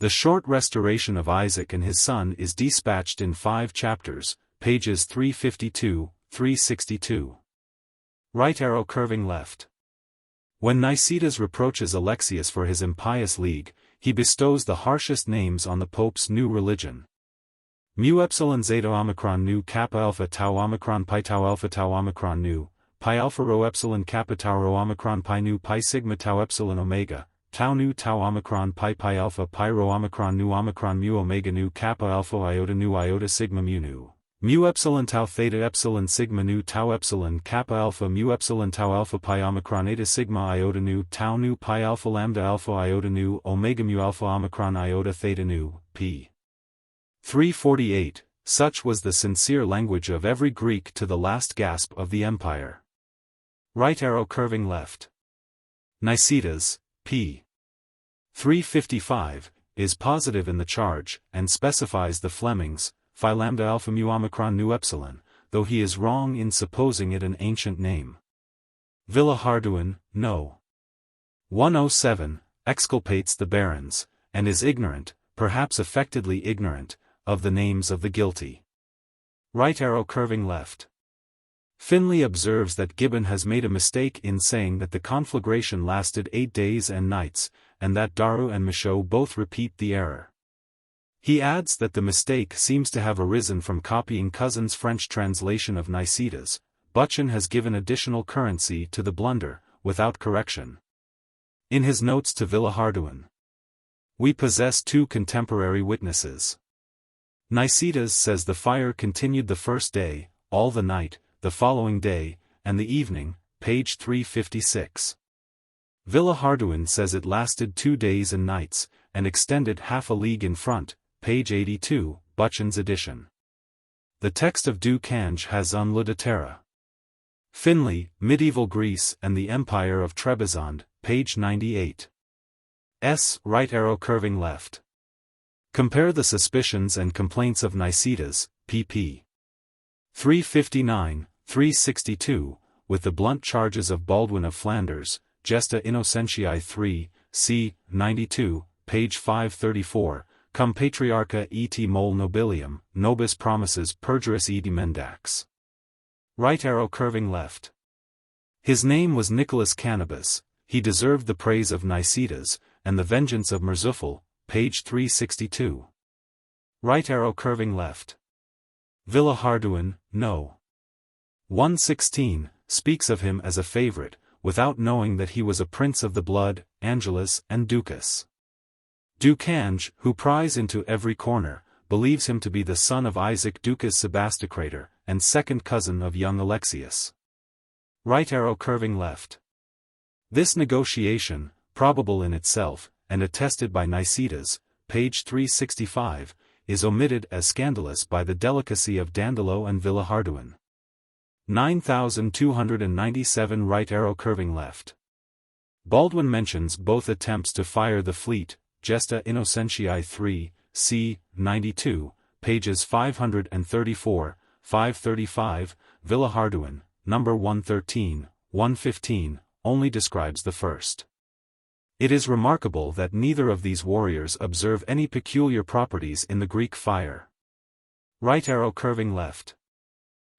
The short restoration of Isaac and his son is dispatched in 5 chapters, pages 352, 362. Right arrow curving left. When Nicetas reproaches Alexius for his impious league, he bestows the harshest names on the Pope's new religion. Mu epsilon zeta omicron nu kappa alpha tau omicron pi tau alpha tau omicron nu, pi alpha rho epsilon kappa tau rho omicron pi nu pi sigma tau epsilon omega, tau nu tau omicron pi alpha pi rho omicron mu omega nu kappa alpha iota sigma mu nu. Mu epsilon tau theta epsilon sigma nu tau epsilon kappa alpha mu epsilon tau alpha pi omicron eta sigma iota nu tau nu pi alpha lambda alpha iota nu omega mu alpha omicron iota theta nu, p. 348, such was the sincere language of every Greek to the last gasp of the empire. Right arrow curving left. Nicetas, p. 355, is positive in the charge, and specifies the Flemings, phi lambda alpha mu omicron nu epsilon, though he is wrong in supposing it an ancient name. Villehardouin, no. 107, exculpates the barons, and is ignorant, perhaps affectedly ignorant, of the names of the guilty. Right arrow curving left. Finlay observes that Gibbon has made a mistake in saying that the conflagration lasted 8 days and nights, and that Daru and Michaud both repeat the error. He adds that the mistake seems to have arisen from copying Cousin's French translation of Nicetas. Buchan has given additional currency to the blunder, without correction. In his notes to Villehardouin, we possess 2 contemporary witnesses. Nicetas says the fire continued the first day, all the night, the following day, and the evening, page 356. Villehardouin says it lasted 2 days and nights, and extended half a league in front, page 82, Buchan's edition. The text of Du Cange has un le de terre. Finlay, Medieval Greece and the Empire of Trebizond, page 98. Right arrow curving left. Compare the suspicions and complaints of Nicetas, pp. 359, 362, with the blunt charges of Baldwin of Flanders, Gesta Innocentiae 3, c. 92, page 534, cum patriarcha et mole nobilium, nobis promises perjuris edi mendax. Right arrow curving left. His name was Nicholas Cannabis, he deserved the praise of Nicetas, and the vengeance of Murzuphil, page 362. Right arrow curving left. Villehardouin, no. 116, speaks of him as a favorite, without knowing that he was a prince of the blood, Angelus and Ducas. Du Cange, who pries into every corner, believes him to be the son of Isaac Ducas Sebastocrator, and second cousin of young Alexius. Right arrow curving left. This negotiation, probable in itself, and attested by Nicetas, page 365, is omitted as scandalous by the delicacy of Dandelot and Villehardouin. 9297 Right arrow curving left. Baldwin mentions both attempts to fire the fleet, Gesta Innocentiae 3, c. 92, pages 534, 535, Villehardouin, number 113, 115, only describes the first. It is remarkable that neither of these warriors observe any peculiar properties in the Greek fire. Right arrow curving left.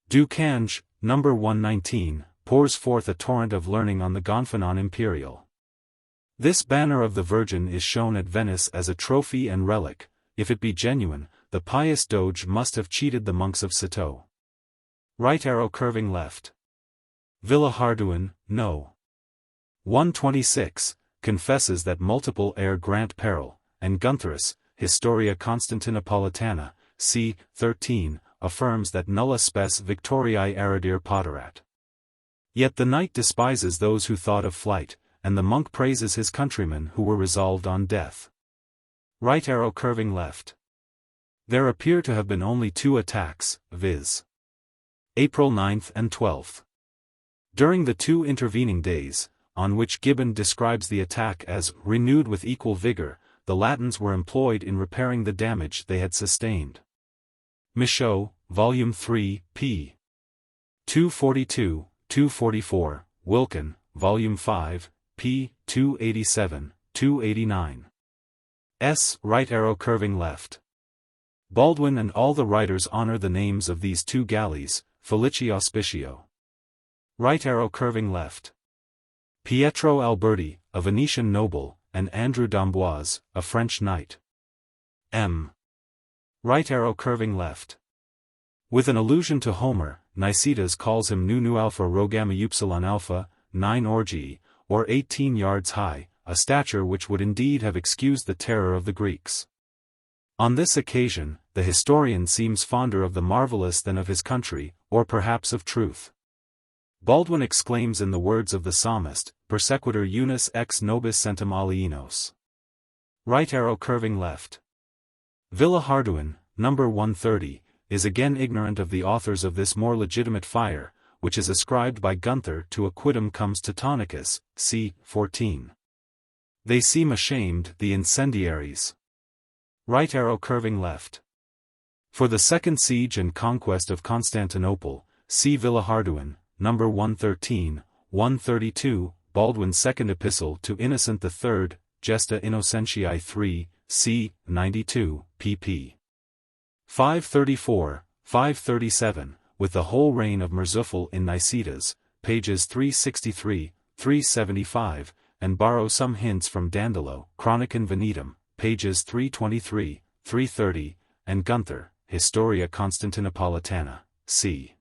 Du Cange, number 119, pours forth a torrent of learning on the Gonfanon Imperial. This banner of the Virgin is shown at Venice as a trophy and relic. If it be genuine, the pious Doge must have cheated the monks of Citeaux. Right arrow curving left. Villehardouin, no. 126, confesses that multiple heir grant peril, and Guntherus, Historia Constantinopolitana, c. 13, affirms that nulla spes victoriae eridir poterat. Yet the knight despises those who thought of flight, and the monk praises his countrymen who were resolved on death. Right arrow curving left. There appear to have been only 2 attacks, viz. April 9th and 12th. During the 2 intervening days, on which Gibbon describes the attack as renewed with equal vigor, the Latins were employed in repairing the damage they had sustained. Michaud, Volume 3, p. 242, 244, Wilkin, Volume 5, p. 287, 289. Right arrow curving left. Baldwin and all the writers honor the names of these 2 galleys, Felici Auspicio. Right arrow curving left. Pietro Alberti, a Venetian noble, and Andrew d'Amboise, a French knight. Right arrow curving left. With an allusion to Homer, Nicetas calls him Nu alpha rogami upsilon alpha, 9 orgi, or 18 yards high, a stature which would indeed have excused the terror of the Greeks. On this occasion, the historian seems fonder of the marvelous than of his country, or perhaps of truth. Baldwin exclaims in the words of the psalmist, Persequitur unus ex nobis centum alienos. Right arrow curving left. Villehardouin, number 130, is again ignorant of the authors of this more legitimate fire, which is ascribed by Gunther to Aquidum comes Teutonicus, c. 14. They seem ashamed, the incendiaries. Right arrow curving left. For the second siege and conquest of Constantinople, see Villehardouin, number 113, 132, Baldwin's second epistle to Innocent III, Gesta Innocentiae 3, c. 92, pp. 534, 537, with the whole reign of Mirzuffel in Nicetas, pages 363, 375, and borrow some hints from Dandolo, Chronicon Venetum, pages 323, 330, and Gunther, Historia Constantinopolitana, c.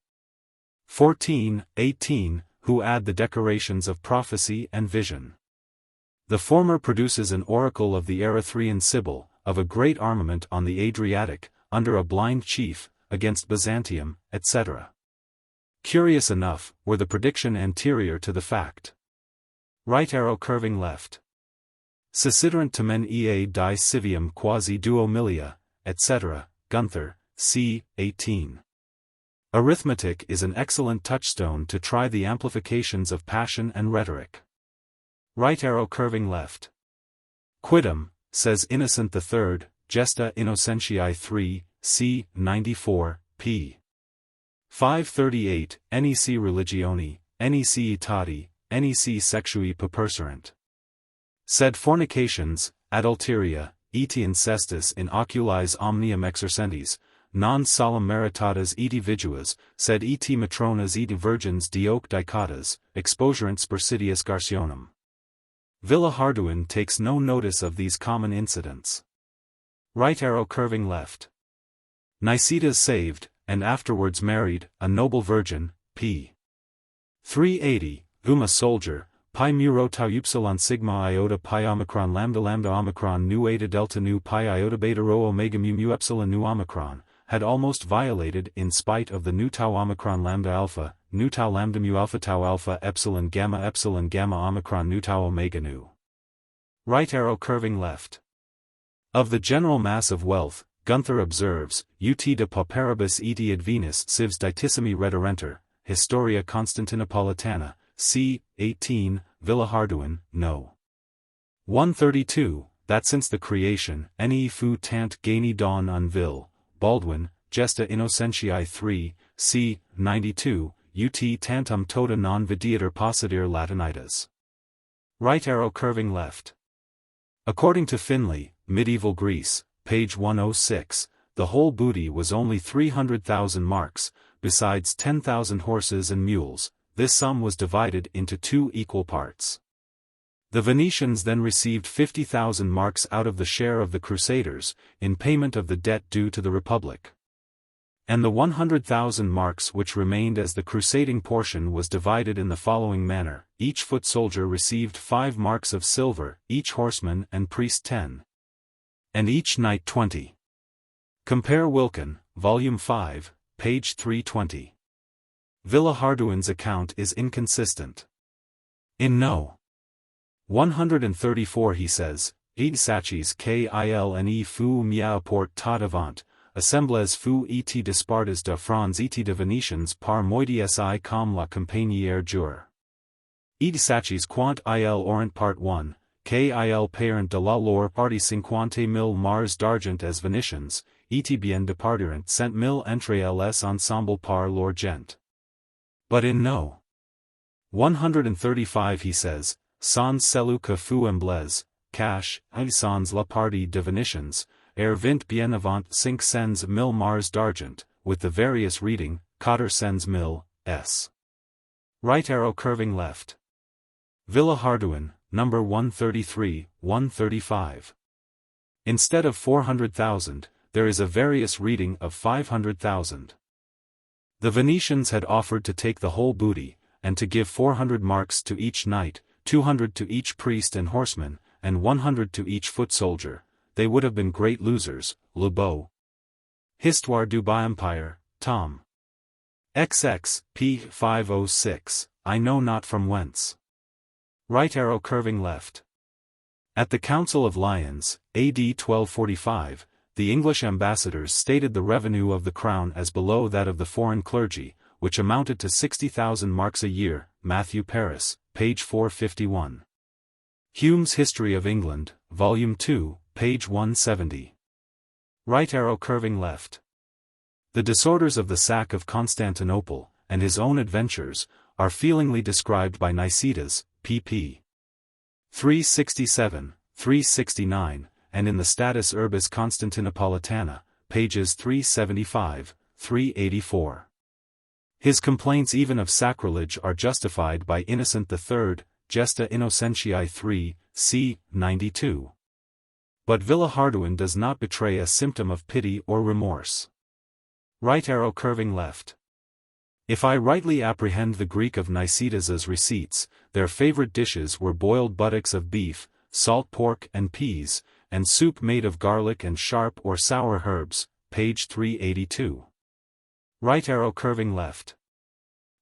14, 18, who add the decorations of prophecy and vision. The former produces an oracle of the Erythraean Sibyl, of a great armament on the Adriatic, under a blind chief, against Byzantium, etc. Curious enough, were the prediction anterior to the fact. Right arrow curving left. Cicidorant tamen ea die civium quasi duo milia, etc., Gunther, c. 18. Arithmetic is an excellent touchstone to try the amplifications of passion and rhetoric. Right arrow curving left. Quidem, says Innocent III, Gesta Innocentiae 3, c. 94, p. 538, nec religioni, nec aetati, nec sexui perperserent. Sed fornications, adulteria, et incestus in oculis omnium exercentis, non solum meritatas eti viduas, sed et matronas et virgins dioc dicatas, exposurant spersidius Garcionum. Villehardouin takes no notice of these common incidents. Right arrow curving left. Nicetas saved, and afterwards married, a noble virgin, p. 380, a soldier, pi mu tau upsilon sigma iota pi omicron lambda lambda omicron nu eta delta nu pi iota beta rho omega mu mu epsilon nu omicron, had almost violated in spite of the nu tau omicron lambda alpha, nu tau lambda mu alpha tau alpha epsilon gamma omicron nu tau omega nu. Right arrow curving left. Of the general mass of wealth, Gunther observes, ut de pauperibus eti ad Venus civs ditissimi rederenter, Historia Constantinopolitana, c. 18, Villehardouin, no. 132, that since the creation, ne fu tant geni don un vil, Baldwin, Gesta Innocentiae 3, c. 92, ut tantum tota non videatur possidir Latinitas. Right arrow curving left. According to Finlay, Medieval Greece, page 106, the whole booty was only 300,000 marks, besides 10,000 horses and mules. This sum was divided into 2 equal parts. The Venetians then received 50,000 marks out of the share of the Crusaders, in payment of the debt due to the Republic. And the 100,000 marks which remained as the crusading portion was divided in the following manner: each foot soldier received 5 marks of silver, each horseman and priest 10. And each knight 20. Compare Wilkin, Volume 5, page 320. Villehardouin's account is inconsistent. In no. 134 he says, Id sacis kilne fu mia port tot avant, assembles fu et dispartes de francs et de Venetians par moidies I com la compagnière jure. Id sacis quant il orant part 1, kil parent de la lore party 50,000 mars d'argent as Venetians, et bien departirent cent mille entre elles ensemble par leur gent. But in no. 135 he says, sans celu que fou emblez, cash, sans la partie de Venetians, vint bien avant 500,000 mars d'argent, with the various reading, 400,000 s. Right arrow curving left. Villehardouin, number 133, 135. Instead of 400,000, there is a various reading of 500,000. The Venetians had offered to take the whole booty, and to give 400 marks to each knight, 200 to each priest and horseman, and 100 to each foot soldier. They would have been great losers. Le Beau. Histoire du Bas Empire, Tom. XX, p. 506, I know not from whence. Right arrow curving left. At the Council of Lyons, AD 1245, the English ambassadors stated the revenue of the crown as below that of the foreign clergy, which amounted to 60,000 marks a year, Matthew Paris, page 451. Hume's History of England, Volume 2, page 170. Right arrow curving left. The disorders of the sack of Constantinople, and his own adventures, are feelingly described by Nicetas, pp. 367, 369, and in the Status Urbis Constantinopolitana, pages 375, 384. His complaints even of sacrilege are justified by Innocent III, Gesta Innocentiae 3, c. 92. But Villehardouin does not betray a symptom of pity or remorse. Right arrow curving left. If I rightly apprehend the Greek of Nicetas's receipts, their favorite dishes were boiled buttocks of beef, salt pork and peas, and soup made of garlic and sharp or sour herbs, page 382. Right arrow curving left.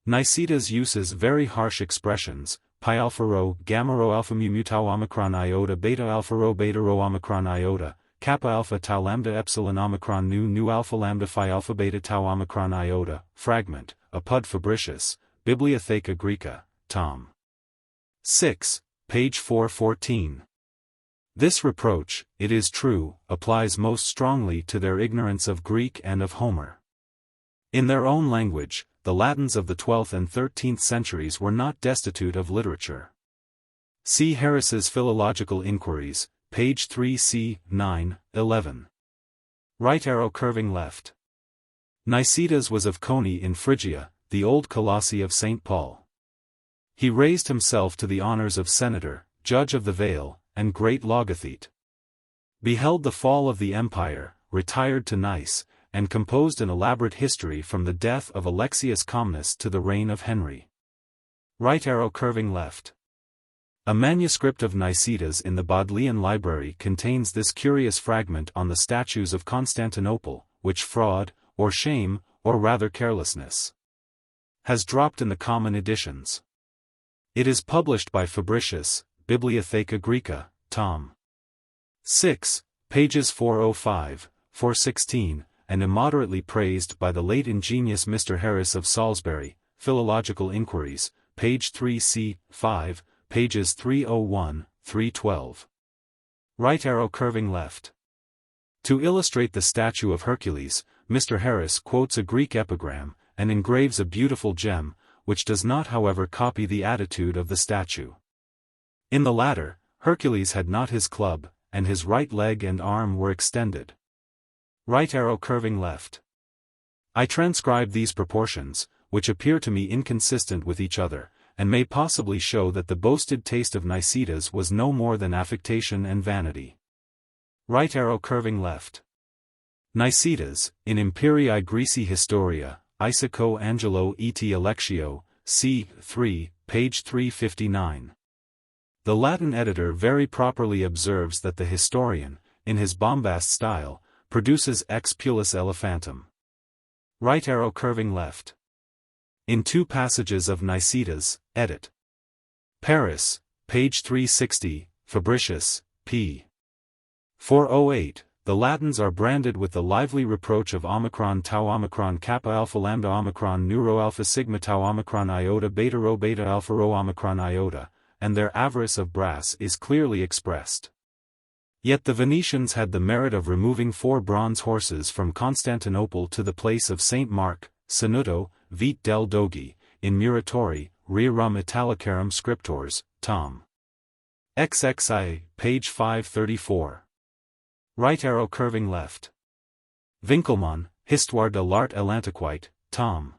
Nicetas uses very harsh expressions, pi alpha rho, gamma rho alpha mu mu tau omicron iota beta alpha rho beta rho omicron iota, kappa alpha tau lambda epsilon omicron nu alpha lambda phi alpha beta tau omicron iota, fragment, Apud Fabricius, Bibliotheca Graeca, tom. 6, page 414. This reproach, it is true, applies most strongly to their ignorance of Greek and of Homer. In their own language, the Latins of the 12th and 13th centuries were not destitute of literature. See Harris's Philological Inquiries, page 3 c. 9, 11. Right arrow curving left. Nicetas was of Coni in Phrygia, the old Colossae of St. Paul. He raised himself to the honors of senator, judge of the Vale, and great logothete. Beheld the fall of the empire, retired to Nice, and composed an elaborate history from the death of Alexius Comnenus to the reign of Henry. Right arrow curving left. A manuscript of Nicetas in the Bodleian Library contains this curious fragment on the statues of Constantinople, which fraud, or shame, or rather carelessness, has dropped in the common editions. It is published by Fabricius, Bibliotheca Graeca, tom. 6, pages 405, 416, and immoderately praised by the late ingenious Mr. Harris of Salisbury, Philological Inquiries, page 3 c. 5, pages 301, 312. Right arrow curving left. To illustrate the statue of Hercules, Mr. Harris quotes a Greek epigram, and engraves a beautiful gem, which does not however copy the attitude of the statue. In the latter, Hercules had not his club, and his right leg and arm were extended. Right arrow curving left. I transcribe these proportions, which appear to me inconsistent with each other, and may possibly show that the boasted taste of Nicetas was no more than affectation and vanity. Right arrow curving left. Nicetas, in Imperii Graeci Historia, Isaco Angelo et Alexio, c. 3, page 359. The Latin editor very properly observes that the historian, in his bombast style, produces ex pulis elephantum. Right arrow curving left. In two passages of Nicetas, edit. Paris, page 360, Fabricius, p. 408, the Latins are branded with the lively reproach of omicron tau omicron kappa alpha lambda omicron nu rho alpha sigma tau omicron iota beta rho beta alpha rho omicron iota, and their avarice of brass is clearly expressed. Yet the Venetians had the merit of removing 4 bronze horses from Constantinople to the place of St. Mark, Sanuto, Vite del Dogi, in Muratori, Rerum Italicarum Scriptors, tom. XXI, page 534. Right arrow curving left. Winkelmann, Histoire de l'art et l'antiquite, tom.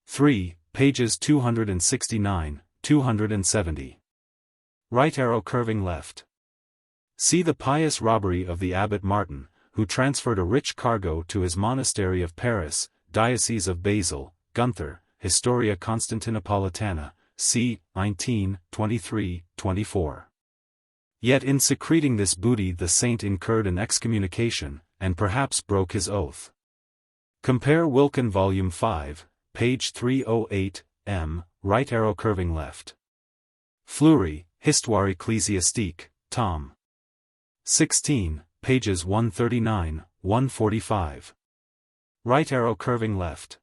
3, pages 269, 270. Right arrow curving left. See the pious robbery of the abbot Martin, who transferred a rich cargo to his monastery of Paris, Diocese of Basel, Gunther, Historia Constantinopolitana, c. 19, 23, 24. Yet in secreting this booty the saint incurred an excommunication, and perhaps broke his oath. Compare Wilkin Volume 5, page 308, m, right arrow curving left. Fleury, Histoire ecclésiastique, tom. 16, pages 139, 145. Right arrow curving left.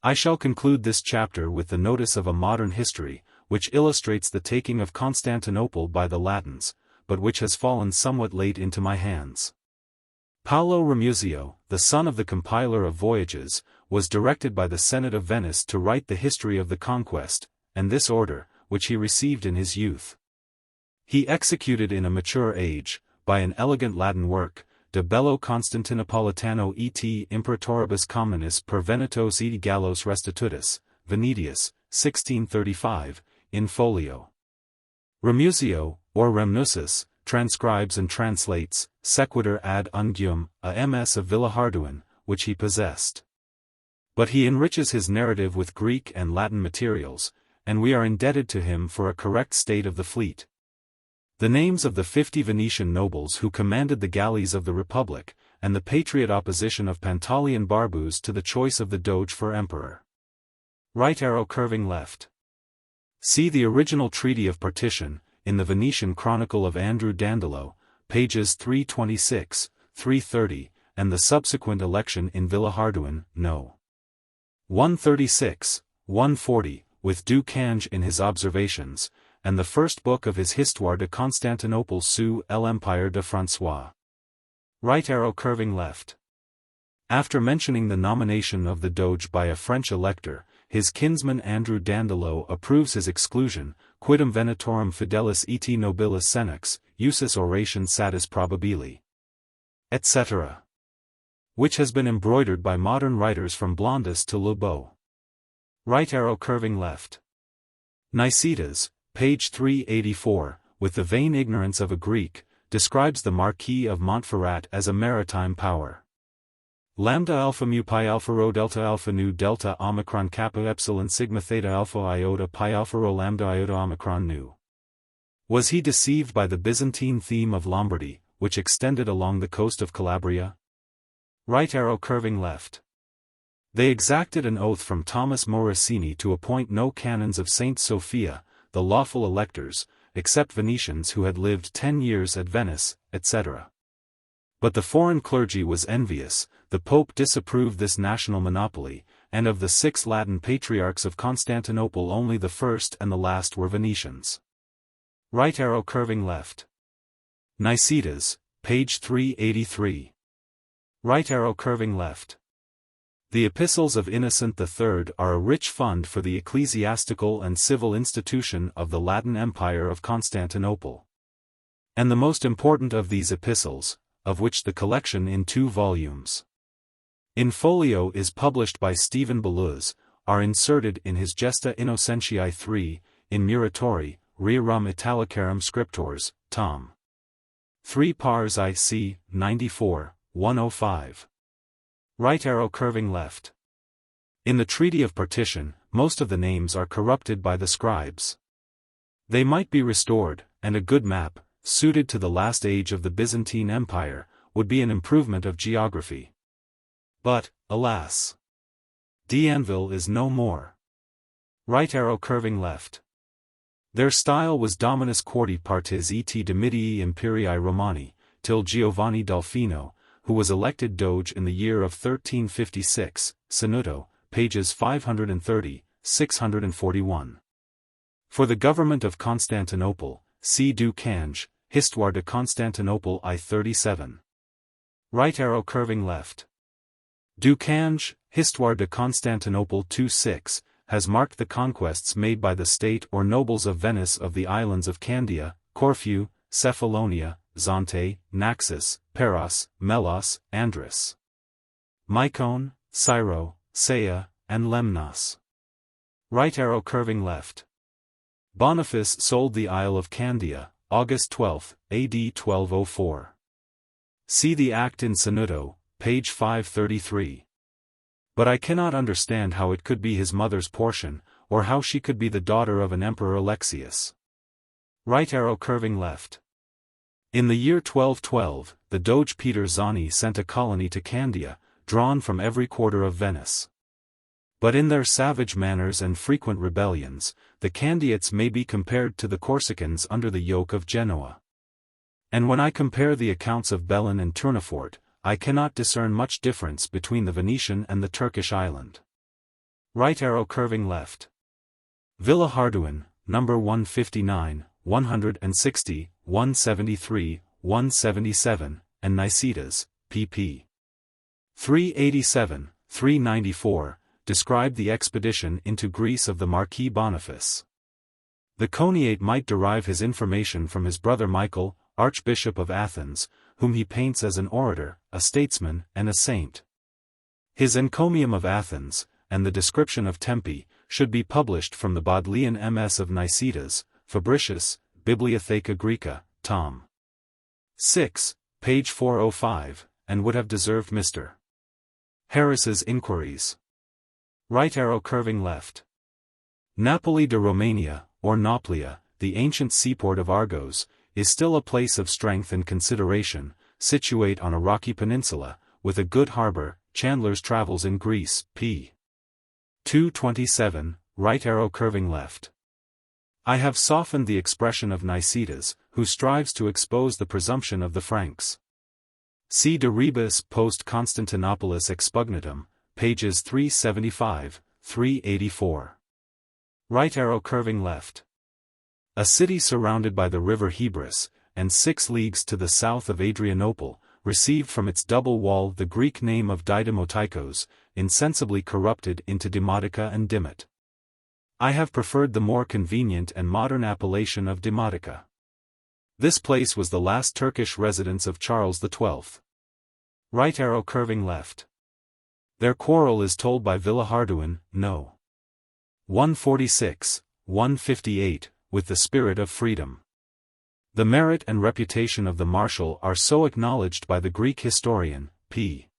I shall conclude this chapter with the notice of a modern history, which illustrates the taking of Constantinople by the Latins, but which has fallen somewhat late into my hands. Paolo Ramuzio, the son of the compiler of Voyages, was directed by the Senate of Venice to write the history of the conquest, and this order, which he received in his youth. He executed in a mature age, by an elegant Latin work, De bello Constantinopolitano et imperatoribus communis per Venetos et Gallos restitutus, Venetius, 1635, in folio. Remusio, or Remnusis, transcribes and translates, sequitur ad unguium, a ms of Villehardouin, which he possessed. But he enriches his narrative with Greek and Latin materials, and we are indebted to him for a correct state of the fleet. The names of the 50 Venetian nobles who commanded the galleys of the Republic, and the patriot opposition of Pantaleon Barbus to the choice of the Doge for emperor. Right arrow curving left. See the original Treaty of Partition, in the Venetian Chronicle of Andrew Dandolo, pages 326, 330, and the subsequent election in Villehardouin, no. 136, 140, with Du Cange in his Observations, and the first book of his Histoire de Constantinople sous l'Empire de François. Right arrow curving left. After mentioning the nomination of the Doge by a French elector, his kinsman Andrew Dandolo approves his exclusion, quidem venetorum fidelis et nobilis senex, usus oration satis probabili, etc., which has been embroidered by modern writers from Blondus to Lebeau. Right arrow curving left. Nicetas, page 384, with the vain ignorance of a Greek, describes the Marquis of Montferrat as a maritime power. Lambda alpha mu pi alpha rho delta alpha nu delta omicron kappa epsilon sigma theta alpha iota pi alpha rho lambda iota omicron nu. Was he deceived by the Byzantine theme of Lombardy, which extended along the coast of Calabria? Right arrow curving left. They exacted an oath from Thomas Morosini to appoint no canons of Saint Sophia, the lawful electors, except Venetians who had lived 10 years at Venice, etc. But the foreign clergy was envious, the Pope disapproved this national monopoly, and of the 6 Latin patriarchs of Constantinople only the first and the last were Venetians. Right arrow curving left. Nicetas, page 383. Right arrow curving left. The epistles of Innocent III are a rich fund for the ecclesiastical and civil institution of the Latin Empire of Constantinople. And the most important of these epistles, of which the collection in 2 volumes, in folio is published by Stephen Beluz, are inserted in his Gesta Innocentiae III, in Muratori, Rerum Italicarum Scriptores, Tom. 3 Pars IC, 94, 105. Right arrow curving left. In the Treaty of Partition, most of the names are corrupted by the scribes. They might be restored, and a good map, suited to the last age of the Byzantine Empire, would be an improvement of geography. But, alas! D'Anville is no more. Right arrow curving left. Their style was Dominus Quarti Partis et Domitii Imperii Romani, till Giovanni Dolfino, who was elected Doge in the year of 1356, Senuto, pages 530, 641. For the government of Constantinople, see Du Cange, Histoire de Constantinople I-37. Right arrow curving left. Du Cange, Histoire de Constantinople 2-6, has marked the conquests made by the state or nobles of Venice of the islands of Candia, Corfu, Cephalonia, Zante, Naxos, Paros, Melos, Andros, Mycone, Syro, Saya, and Lemnos. Right arrow curving left. Boniface sold the Isle of Candia, August 12, AD 1204. See the Act in Senuto, page 533. But I cannot understand how it could be his mother's portion, or how she could be the daughter of an Emperor Alexius. Right arrow curving left. In the year 1212, the Doge Peter Zani sent a colony to Candia, drawn from every quarter of Venice. But in their savage manners and frequent rebellions, the Candiates may be compared to the Corsicans under the yoke of Genoa. And when I compare the accounts of Bellin and Tournefort, I cannot discern much difference between the Venetian and the Turkish island. Right arrow curving left. Villehardouin, number 159, 160, 173, 177, and Nicetas, pp. 387, 394, describe the expedition into Greece of the Marquis Boniface. The Coniate might derive his information from his brother Michael, Archbishop of Athens, whom he paints as an orator, a statesman, and a saint. His Encomium of Athens, and the description of Tempe, should be published from the Bodleian MS of Nicetas, Fabricius, Bibliotheca Graeca, Tom. 6, page 405, and would have deserved Mr. Harris's Inquiries. Right arrow curving left. Napoli de Romania, or Nauplia, the ancient seaport of Argos, is still a place of strength and consideration, situate on a rocky peninsula, with a good harbor. Chandler's Travels in Greece, p. 227, right arrow curving left. I have softened the expression of Nicetas, who strives to expose the presumption of the Franks. See De Rebus post Constantinopolis expugnatum, pages 375, 384. Right arrow curving left. A city surrounded by the river Hebrus, and 6 leagues to the south of Adrianople, received from its double wall the Greek name of Didymotikos, insensibly corrupted into Demotica and Dimot. I have preferred the more convenient and modern appellation of Demotica. This place was the last Turkish residence of Charles XII. Right arrow curving left. Their quarrel is told by Villehardouin, no. 146, 158, with the spirit of freedom. The merit and reputation of the marshal are so acknowledged by the Greek historian, p.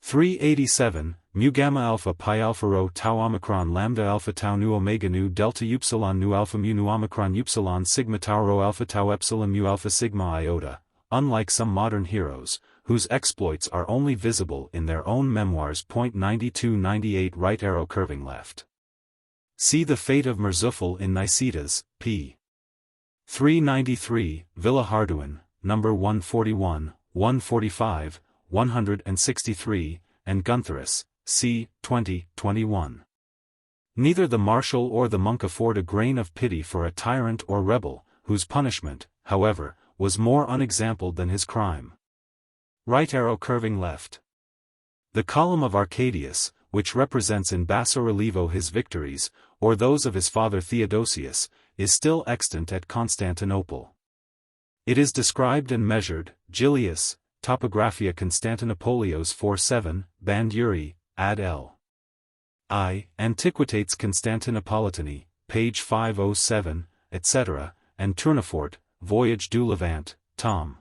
387, mu gamma alpha pi alpha rho tau omicron lambda alpha tau nu omega nu delta upsilon nu alpha mu nu omicron upsilon sigma tau rho alpha tau epsilon mu alpha sigma iota, unlike some modern heroes, whose exploits are only visible in their own memoirs. 92-98 right arrow curving left. See the fate of Mirzuffel in Nicetas, p. 393, Villehardouin, number 141, 145, 163, and Guntherus, c. 20-21. Neither the marshal or the monk afford a grain of pity for a tyrant or rebel, whose punishment, however, was more unexampled than his crime. Right arrow curving left. The column of Arcadius, which represents in basso relievo his victories, or those of his father Theodosius, is still extant at Constantinople. It is described and measured, Gillius, Topographia Constantinopolios 4-7, Banduri, ad L. I, Antiquitates Constantinopolitani, page 507, etc., and Tournefort, Voyage du Levant, tom.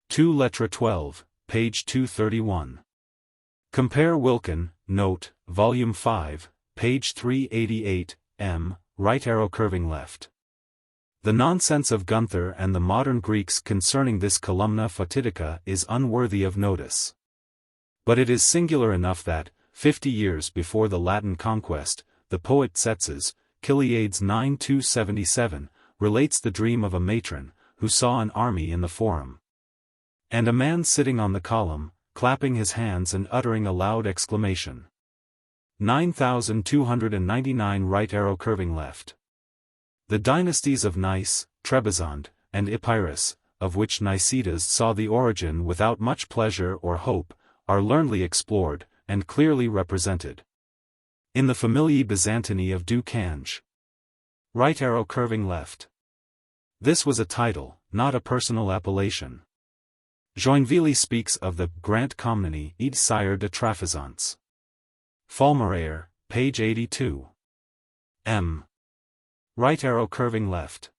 2 lettre 12, page 231. Compare Wilkin, note, volume 5, page 388, m. Right arrow curving left. The nonsense of Gunther and the modern Greeks concerning this columna fatidica is unworthy of notice. But it is singular enough that, 50 years before the Latin conquest, the poet Tzetzes, Chiliades 9-277, relates the dream of a matron, who saw an army in the forum. And a man sitting on the column, clapping his hands and uttering a loud exclamation. 9299 right arrow curving left. The dynasties of Nice, Trebizond, and Epirus, of which Nicetas saw the origin without much pleasure or hope, are learnedly explored, and clearly represented. In the Familiae Byzantinae of Du Cange. Right arrow curving left. This was a title, not a personal appellation. Joinville speaks of the Grant Comneni id Sire de Trapezonts. Falmerayer, page 82. M. Right arrow curving left.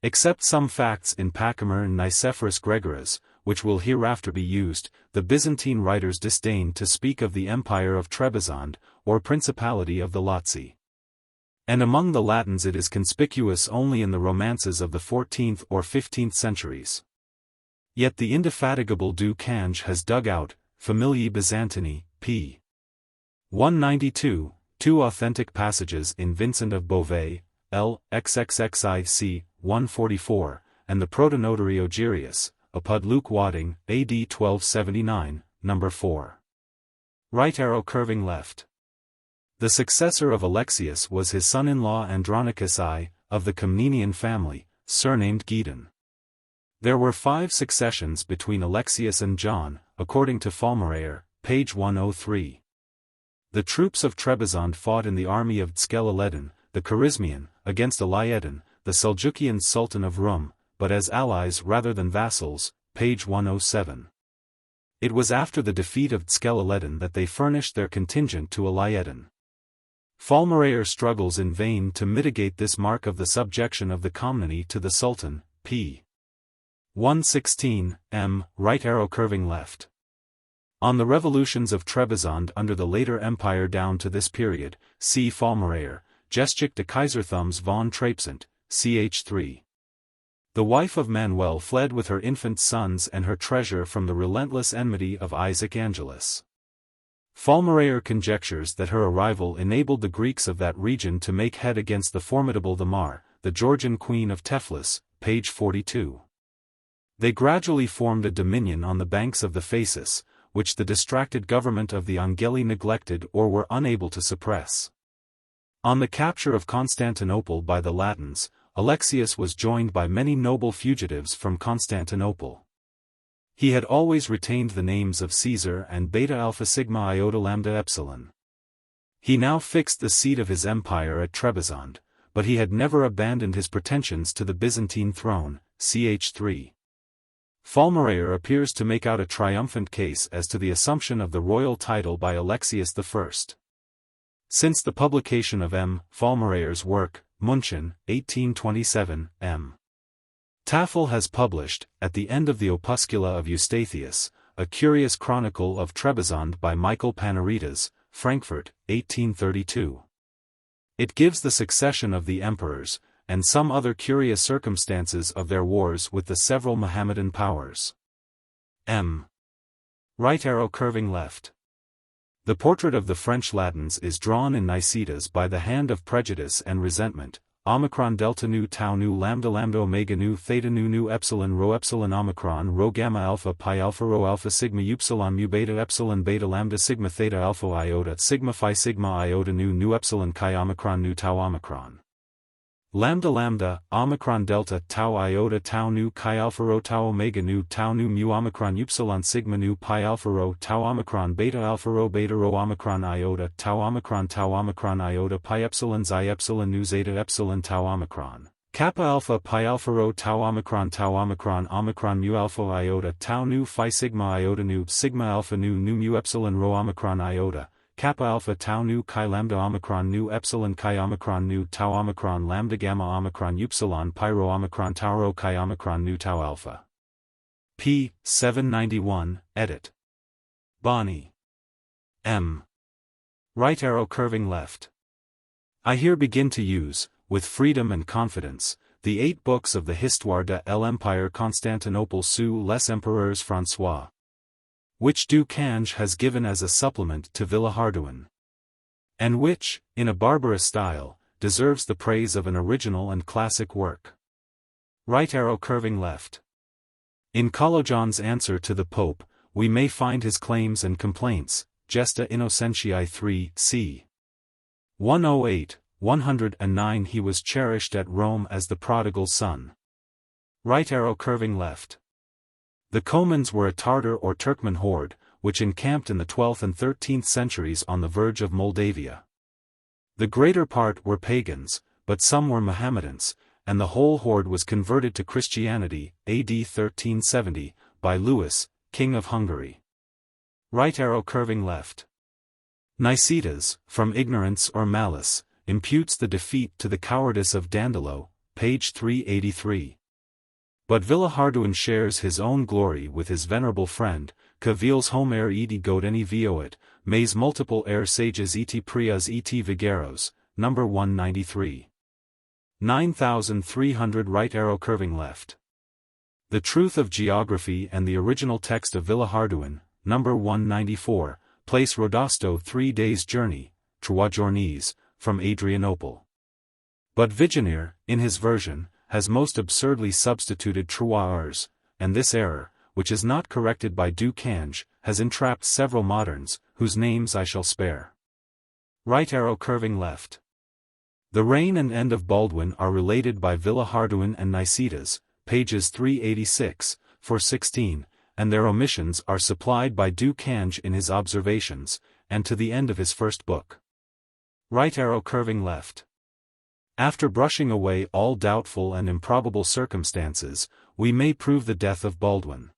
Except some facts in Pacimer and Nicephorus Gregoras, which will hereafter be used, the Byzantine writers disdain to speak of the empire of Trebizond, or principality of the Lazzi. And among the Latins it is conspicuous only in the romances of the 14th or 15th centuries. Yet the indefatigable Du Cange has dug out, Familiae Byzantinae, p. 192, 2 authentic passages in Vincent of Beauvais, L. XXXIC, 144, and the Protonotary Ogerius, apud Luke Wadding, AD 1279, number 4. Right arrow curving left. The successor of Alexius was his son-in-law Andronicus I, of the Comnenian family, surnamed Giedon. There were 5 successions between Alexius and John, according to Falmerayer, page 103. The troops of Trebizond fought in the army of Tzkeleledin, the Charismian, against Alaeddin, the Seljukian Sultan of Rum, but as allies rather than vassals, page 107. It was after the defeat of Tskeleddin that they furnished their contingent to Alaeddin. Falmerayer struggles in vain to mitigate this mark of the subjection of the Comneni to the Sultan, p. 116, m. Right arrow curving left. On the revolutions of Trebizond under the later empire down to this period, see Falmerayer, Geschichte des Kaisertums von Trapezunt, ch. 3. The wife of Manuel fled with her infant sons and her treasure from the relentless enmity of Isaac Angelus. Falmerayer conjectures that her arrival enabled the Greeks of that region to make head against the formidable Thamar, the Georgian queen of Tiflis, page 42. They gradually formed a dominion on the banks of the Phasis, which the distracted government of the Angeli neglected or were unable to suppress. On the capture of Constantinople by the Latins, Alexius was joined by many noble fugitives from Constantinople. He had always retained the names of Caesar and Beta Alpha Sigma Iota Lambda Epsilon. He now fixed the seat of his empire at Trebizond, but he had never abandoned his pretensions to the Byzantine throne, ch. 3. Falmerayer appears to make out a triumphant case as to the assumption of the royal title by Alexius I. Since the publication of M. Falmerayer's work, München, 1827, M. Tafel has published, at the end of the Opuscula of Eustathius, a curious chronicle of Trebizond by Michael Panaritas, Frankfurt, 1832. It gives the succession of the emperors, and some other curious circumstances of their wars with the several Mohammedan powers. M. Right arrow curving left. The portrait of the French Latins is drawn in Nicetas by the hand of prejudice and resentment. Omicron delta nu tau nu lambda lambda omega nu theta nu nu epsilon omicron rho gamma alpha pi alpha rho alpha sigma upsilon mu beta epsilon beta lambda sigma theta alpha iota sigma phi sigma iota nu epsilon chi omicron nu tau omicron. Lambda lambda, omicron delta tau iota tau nu chi alpha rho tau omega nu tau nu mu omicron upsilon sigma nu pi alpha rho tau omicron beta rho omicron iota tau omicron iota pi epsilon xi epsilon nu zeta epsilon tau omicron. Kappa alpha pi alpha rho tau omicron mu alpha iota tau nu phi sigma iota nu sigma alpha nu mu epsilon rho omicron iota. Kappa alpha tau nu chi lambda omicron nu epsilon chi omicron nu tau omicron lambda gamma omicron upsilon pi rho omicron tau rho chi omicron nu tau alpha. p. 791, edit. Bonney. M. Right arrow curving left. I here begin to use, with freedom and confidence, the 8 books of the Histoire de l'Empire Constantinople sous les Empereurs François, which Du Cange has given as a supplement to Villehardouin, and which, in a barbarous style, deserves the praise of an original and classic work. Right arrow curving left. In Kalojan's answer to the Pope, we may find his claims and complaints, Gesta Innocentiae 3, c. 108, 109. He was cherished at Rome as the prodigal son. Right arrow curving left. The Comans were a Tartar or Turkmen horde, which encamped in the 12th and 13th centuries on the verge of Moldavia. The greater part were pagans, but some were Mohammedans, and the whole horde was converted to Christianity, AD 1370, by Louis, King of Hungary. Right arrow curving left. Nicetas, from ignorance or malice, imputes the defeat to the cowardice of Dandolo, page 383. But Villehardouin shares his own glory with his venerable friend, que vils homer edi godeni vioit, mais multiple air sages et prias et vigeros, number 193. 9300. Right arrow curving left. The Truth of Geography and the original text of Villehardouin, number 194, place Rodosto 3 days' journey, 3 journeys, from Adrianople. But Vigenère, in his version, has most absurdly substituted 3 heures, and this error, which is not corrected by Du Cange, has entrapped several moderns, whose names I shall spare. Right arrow curving left. The reign and end of Baldwin are related by Villehardouin and Nicetas, pages 386, 416, and their omissions are supplied by Du Cange in his Observations, and to the end of his first book. Right arrow curving left. After brushing away all doubtful and improbable circumstances, we may prove the death of Baldwin.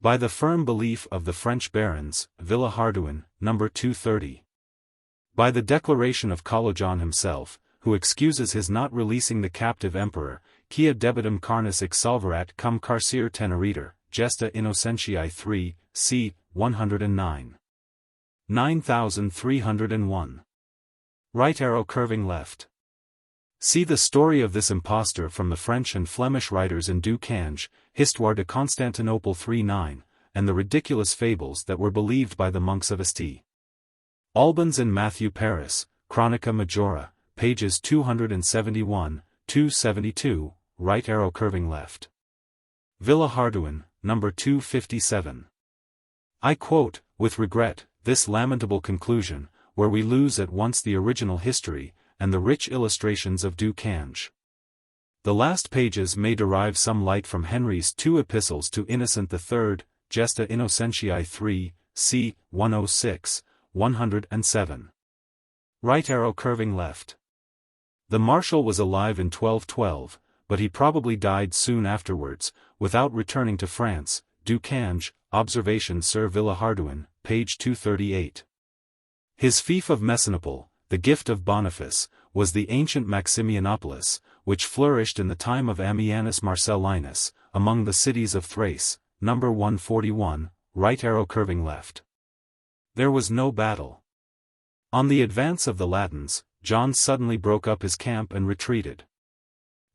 By the firm belief of the French barons, Villehardouin, No. 230. By the declaration of Kalojan himself, who excuses his not releasing the captive emperor, quia debitum carnis exsolverat cum carcere teneriter, gesta innocentiae 3, c. 109. 9301. Right arrow curving left. See the story of this impostor from the French and Flemish writers in Du Cange, Histoire de Constantinople 3-9, and the ridiculous fables that were believed by the monks of St. Albans and Matthew Paris, Chronica Majora, pages 271, 272, right arrow curving left. Villehardouin, No. 257. I quote, with regret, this lamentable conclusion, where we lose at once the original history, and the rich illustrations of Du Cange. The last pages may derive some light from Henry's two epistles to Innocent III, Gesta Innocentiae 3, c. 106, 107. Right arrow curving left. The Marshal was alive in 1212, but he probably died soon afterwards, without returning to France. Du Cange, Observation Sir Villehardouin, page 238. His fief of Messinople, the gift of Boniface, was the ancient Maximianopolis, which flourished in the time of Ammianus Marcellinus, among the cities of Thrace, No. 141, right arrow curving left. There was no battle. On the advance of the Latins, John suddenly broke up his camp and retreated.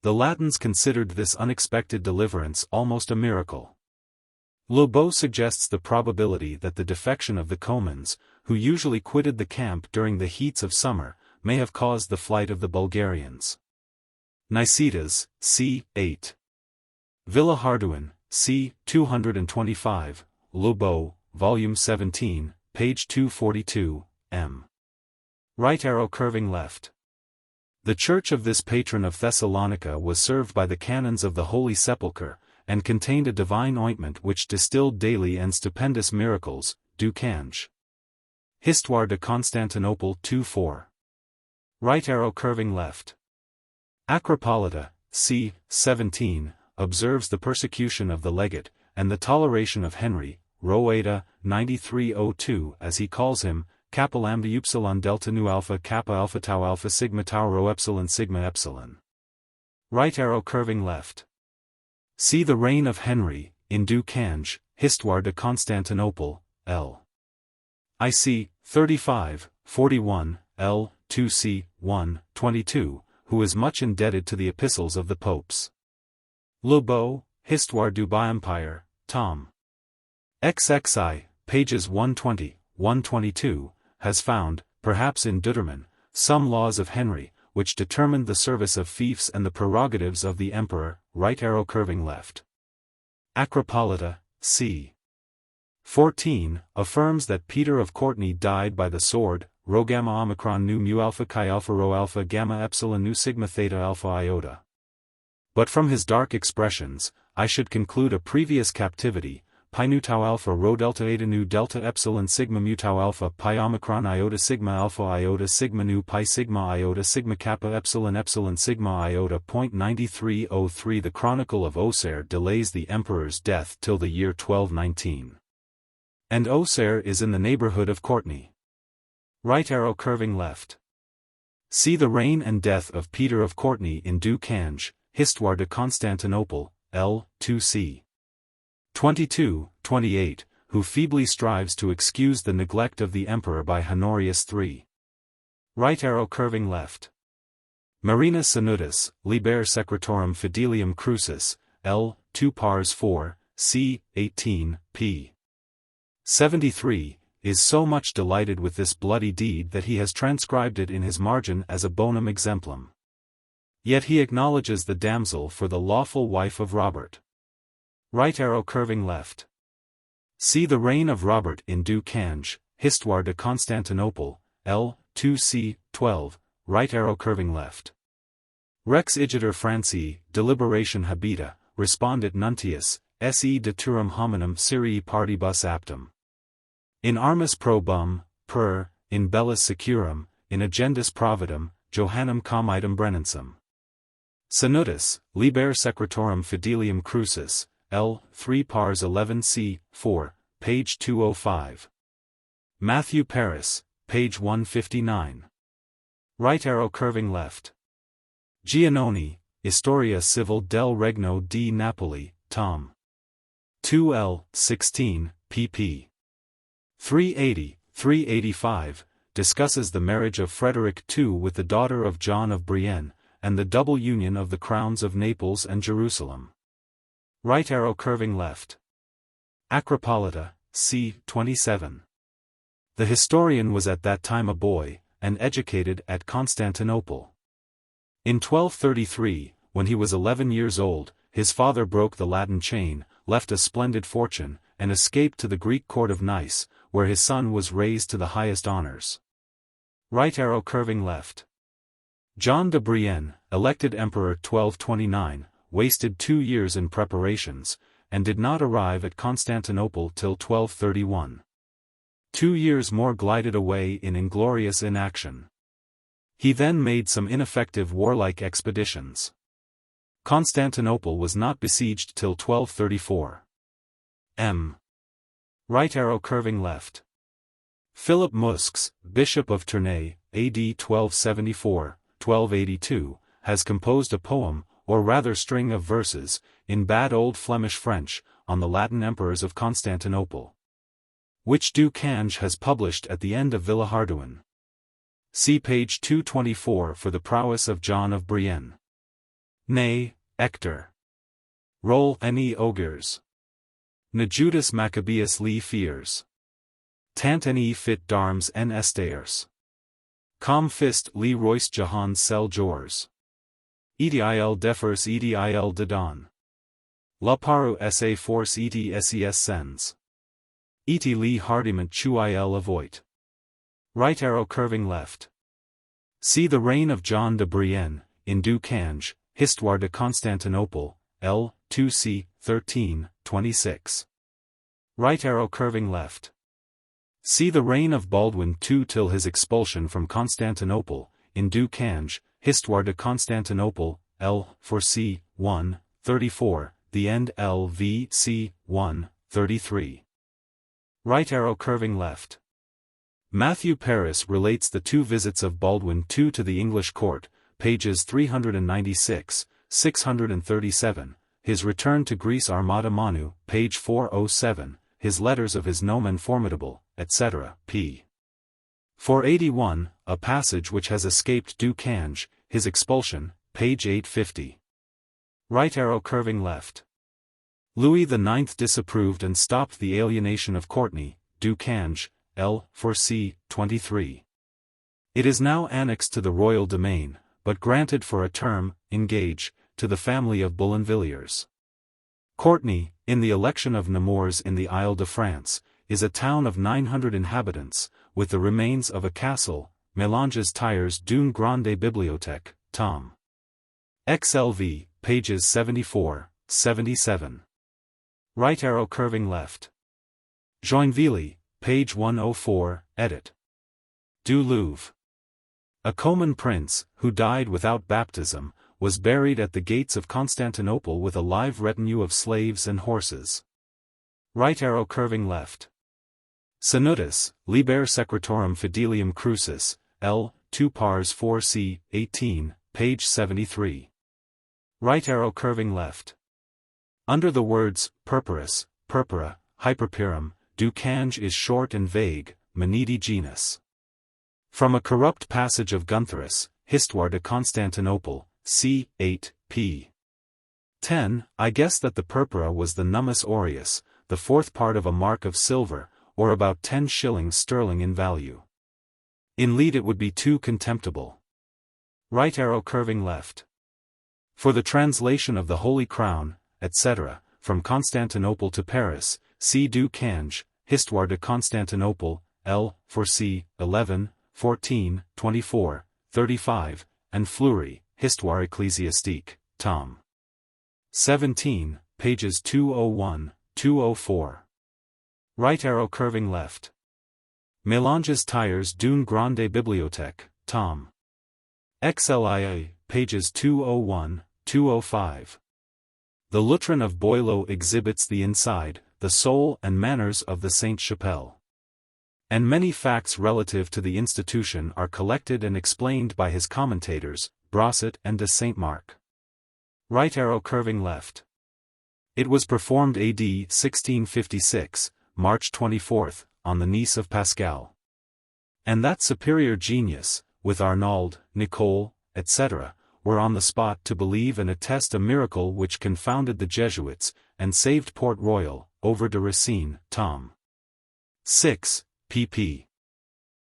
The Latins considered this unexpected deliverance almost a miracle. Lobau suggests the probability that the defection of the Comans, who usually quitted the camp during the heats of summer, may have caused the flight of the Bulgarians. Nicetas, c. 8. Villehardouin, c. 225, Lobau, volume 17, page 242, m. Right arrow curving left. The church of this patron of Thessalonica was served by the canons of the Holy Sepulchre, and contained a divine ointment which distilled daily and stupendous miracles. Du Cange. Histoire de Constantinople 2-4. Right arrow curving left. Acropolita, c. 17, observes the persecution of the legate, and the toleration of Henry, Roeda, 9302 as he calls him, kappa lambda upsilon delta nu alpha kappa alpha sigma tau rho epsilon sigma epsilon. Right arrow curving left. See the reign of Henry, in Du Cange, Histoire de Constantinople, L. IC, 35, 41, L. 2c. 1, 22, who is much indebted to the epistles of the popes. Lobau, Histoire du Bas-Empire, tom. XXI, pages 120, 122, has found, perhaps in Duterman, some laws of Henry, which determined the service of fiefs and the prerogatives of the emperor. Right arrow curving left. Acropolita, c. 14, affirms that Peter of Courtenay died by the sword, rho gamma omicron nu mu alpha chi alpha rho alpha gamma epsilon nu sigma theta alpha iota. But from his dark expressions, I should conclude a previous captivity, pi nu tau alpha rho delta eta nu delta epsilon sigma mu tau alpha pi omicron iota sigma nu pi sigma iota sigma kappa epsilon epsilon sigma iota. 9303. The Chronicle of Auxerre delays the emperor's death till the year 1219. And Auxerre is in the neighborhood of Courtenay. Right arrow curving left. See the reign and death of Peter of Courtenay in Du Cange, Histoire de Constantinople, L. 2c. 22, 28, who feebly strives to excuse the neglect of the emperor by Honorius III. Right arrow curving left. Marina Sanutis, Liber Secretorum Fidelium Crucis, L. 2 pars 4, c. 18, p. 73, is so much delighted with this bloody deed that he has transcribed it in his margin as a bonum exemplum. Yet he acknowledges the damsel for the lawful wife of Robert. Right arrow curving left. See the reign of Robert in Du Cange, Histoire de Constantinople, L. 2c. 12, right arrow curving left. Rex igitur Franci, deliberation habita, respondit nuntius, se de turum hominum Syrii partibus aptum. In armis probum, per, in bellis securum, in agendis providum, Johannem com item brennensum. Sanutus, liber secretorum fidelium crucis, L. 3 pars 11 c. 4, page 205. Matthew Paris, page 159. Right arrow curving left. Giannoni, Historia Civil del Regno di Napoli, tom. 2 16, pp. 380-385, discusses the marriage of Frederick II with the daughter of John of Brienne, and the double union of the crowns of Naples and Jerusalem. Right arrow curving left. Acropolita, c. 27. The historian was at that time a boy, and educated at Constantinople. In 1233, when he was 11 years old, his father broke the Latin chain, left a splendid fortune, and escaped to the Greek court of Nice, where his son was raised to the highest honors. Right arrow curving left. John de Brienne, elected emperor 1229, wasted 2 years in preparations, and did not arrive at Constantinople till 1231. 2 years more glided away in inglorious inaction. He then made some ineffective warlike expeditions. Constantinople was not besieged till 1234. M. Right arrow curving left. Philip Musques, Bishop of Tournai, AD 1274-1282, has composed a poem, or rather string of verses, in bad old Flemish French, on the Latin emperors of Constantinople, which Du Cange has published at the end of Villehardouin. See page 224 for the prowess of John of Brienne. Nay, Hector. Roll ne augurs. Ne Judas Maccabeus li fears. Tant ne fit d'armes en estaires. Com fist li roist Jahan sel jors. Edil defers edil dedon. La paru sa force ses sens. Et li hardiment chuil avoit. Right arrow curving left. See the reign of John de Brienne, in Du Cange, Histoire de Constantinople, L. 2c. 13, 26. Right arrow curving left. See the reign of Baldwin II till his expulsion from Constantinople, in Du Cange, Histoire de Constantinople, L. 4c. 1, 34, the end L.V. c. 1, 33. Right arrow curving left. Matthew Paris relates the 2 visits of Baldwin II to the English court, pages 396, 637, his return to Greece Armata Manu, page 407, his letters of his nomen formidable, etc., p. 481, a passage which has escaped Du Cange, his expulsion, page 850. Right arrow curving left. Louis IX disapproved and stopped the alienation of Courtenay, Du Cange, L. 4c. 23. It is now annexed to the royal domain, but granted for a term, engage, to the family of Boulainvilliers. Courtenay, in the election of Nemours in the Isle de France, is a town of 900 inhabitants, with the remains of a castle, Mélanges Tires d'une grande bibliothèque, tom. XLV, pages 74, 77. Right arrow curving left. Joinville, page 104, edit. Du Louvre. A Coman prince, who died without baptism, was buried at the gates of Constantinople with a live retinue of slaves and horses. Right arrow curving left. Sanutus, liber secretorum fidelium crucis, L. 2 pars 4 c. 18, page 73. Right arrow curving left. Under the words, purpurus, purpura, hyperpirum, Du Cange is short and vague, maniti genus. From a corrupt passage of Guntherus, Histoire de Constantinople, c. 8, p. 10, I guess that the purpura was the nummus aureus, the 4th part of a mark of silver, or about 10 shillings sterling in value. In lead it would be too contemptible. Right arrow curving left. For the translation of the Holy Crown, etc., from Constantinople to Paris, see Du Cange, Histoire de Constantinople, L. 4c. 11, 14, 24, 35, and Fleury, Histoire ecclésiastique, tom. 17, pages 201, 204. Right arrow curving left. Mélanges Tires d'une grande bibliothèque, tom. XLIA, pages 201-205. The Lutrin of Boileau exhibits the inside, the soul and manners of the Sainte-Chapelle. And many facts relative to the institution are collected and explained by his commentators, Brosset and de Saint-Marc. Right arrow curving left. It was performed AD 1656, March 24, on the niece of Pascal. And that superior genius, with Arnauld, Nicole, etc., were on the spot to believe and attest a miracle which confounded the Jesuits, and saved Port Royal, over de Racine, Tom. 6, pp.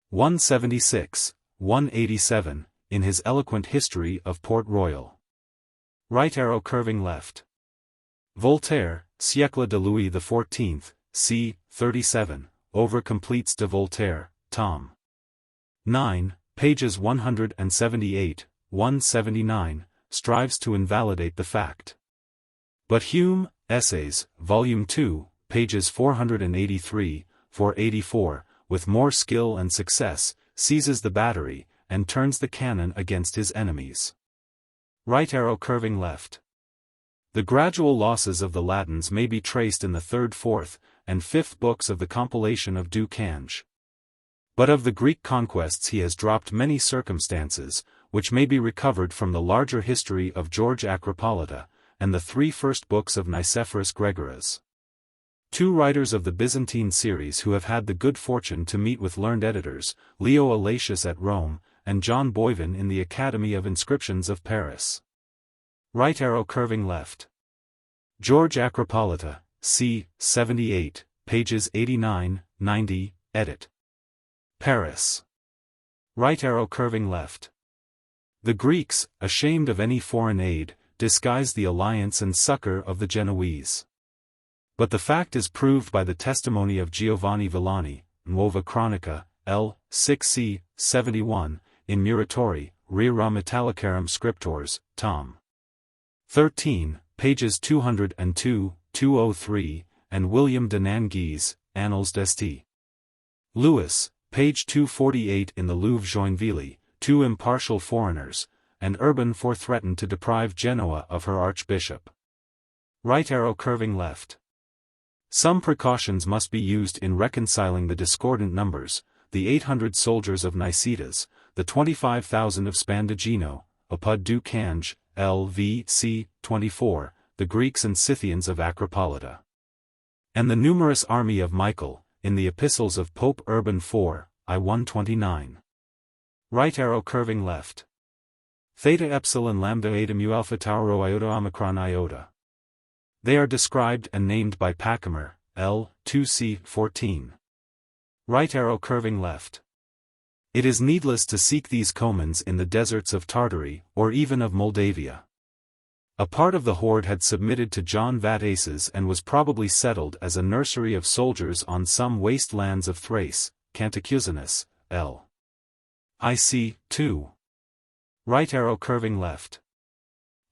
176, 187, in his eloquent history of Port Royal. Right arrow curving left. Voltaire, Siècle de Louis XIV, c. 37, over completes de Voltaire, Tom. 9, pages 178, 179, strives to invalidate the fact. But Hume, Essays, Volume 2, pages 483, 484, with more skill and success, seizes the battery, and turns the cannon against his enemies. Right arrow curving left. The gradual losses of the Latins may be traced in the 3rd, 4th, and 5th books of the compilation of Du Cange. But of the Greek conquests he has dropped many circumstances, which may be recovered from the larger history of George Acropolita, and the 3 first books of Nicephorus Gregoras. 2 writers of the Byzantine series who have had the good fortune to meet with learned editors, Leo Alatius at Rome, and John Boivin in the Academy of Inscriptions of Paris. Right arrow curving left. George Acropolita, c. 78, pages 89, 90, edit. Paris. Right arrow curving left. The Greeks, ashamed of any foreign aid, disguised the alliance and succor of the Genoese. But the fact is proved by the testimony of Giovanni Villani, Nuova Cronica, L. 6c. 71, in Muratori, Rerum Metallicarum Scriptors, Tom. 13, pages 202, 203, and William de Nanguise, Annals d'Est. Louis, page 248 in the Louvre Joinville, 2 impartial foreigners, and Urban IV threatened to deprive Genoa of her archbishop. Right arrow curving left. Some precautions must be used in reconciling the discordant numbers, the 800 soldiers of Nicetas, the 25,000 of Spandagino, Apud Du Cange, L.V.C. 24, the Greeks and Scythians of Acropolita. And the numerous army of Michael, in the epistles of Pope Urban IV, I 129. Right arrow curving left. Theta epsilon lambda eta mu alpha tau rho iota omicron iota. They are described and named by Pachymer, L. 2c. 14. Right arrow curving left. It is needless to seek these comans in the deserts of Tartary, or even of Moldavia. A part of the horde had submitted to John Vataces and was probably settled as a nursery of soldiers on some waste lands of Thrace, Cantacuzenus, L. IC. 2. Right arrow curving left.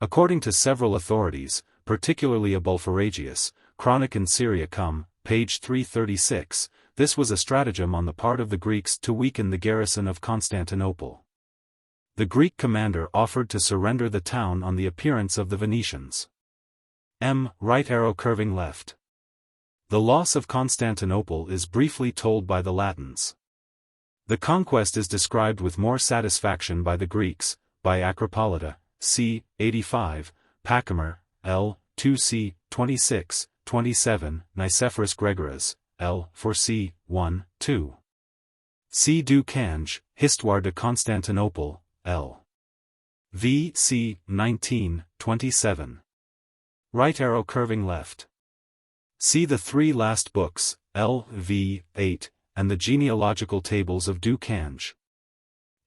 According to several authorities, particularly Abulpharagius, Chronic in Syria Cum, page 336, this was a stratagem on the part of the Greeks to weaken the garrison of Constantinople. The Greek commander offered to surrender the town on the appearance of the Venetians. Right arrow curving left. The loss of Constantinople is briefly told by the Latins. The conquest is described with more satisfaction by the Greeks, by Acropolita, c. 85, Pachymer, L. 2c. 26, 27, Nicephorus Gregoras, L. 4c. 1, 2. C. Du Cange, Histoire de Constantinople, L. V. c. 19, 27. Right arrow curving left. See the 3 last books, L. V. 8, and the genealogical tables of Du Cange.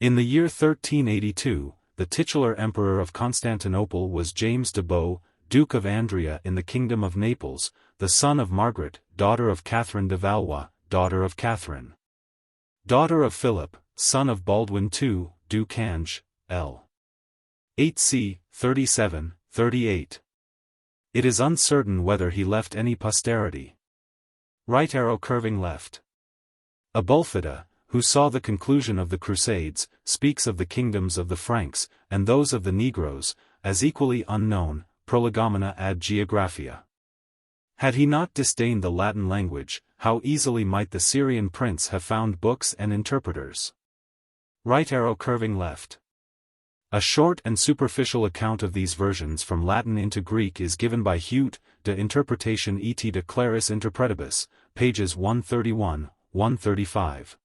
In the year 1382, the titular emperor of Constantinople was James de Beau, Duke of Andria in the Kingdom of Naples, the son of Margaret, daughter of Catherine de Valois, daughter of Catherine. Daughter of Philip, son of Baldwin II, Du Cange, L. 8c. 37, 38. It is uncertain whether he left any posterity. Right arrow curving left. Abulfeda, who saw the conclusion of the Crusades, speaks of the kingdoms of the Franks, and those of the Negroes, as equally unknown, prolegomena ad geographia. Had he not disdained the Latin language, how easily might the Syrian prince have found books and interpreters. Right arrow curving left. A short and superficial account of these versions from Latin into Greek is given by Hute, De Interpretation et de Claris Interpretibus, pages 131-135.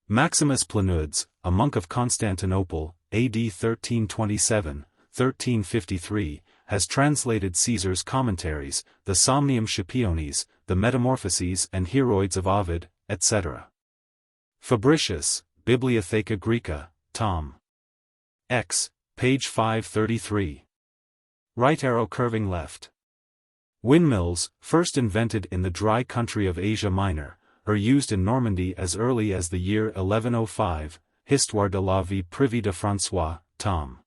Maximus Planudes, a monk of Constantinople, AD 1327-1353, has translated Caesar's commentaries, the Somnium Scipionis, the Metamorphoses and Heroids of Ovid, etc. Fabricius, Bibliotheca Graeca, Tom. X, page 533. Right arrow curving left. Windmills, first invented in the dry country of Asia Minor, are used in Normandy as early as the year 1105, Histoire de la vie privée de François, Tom.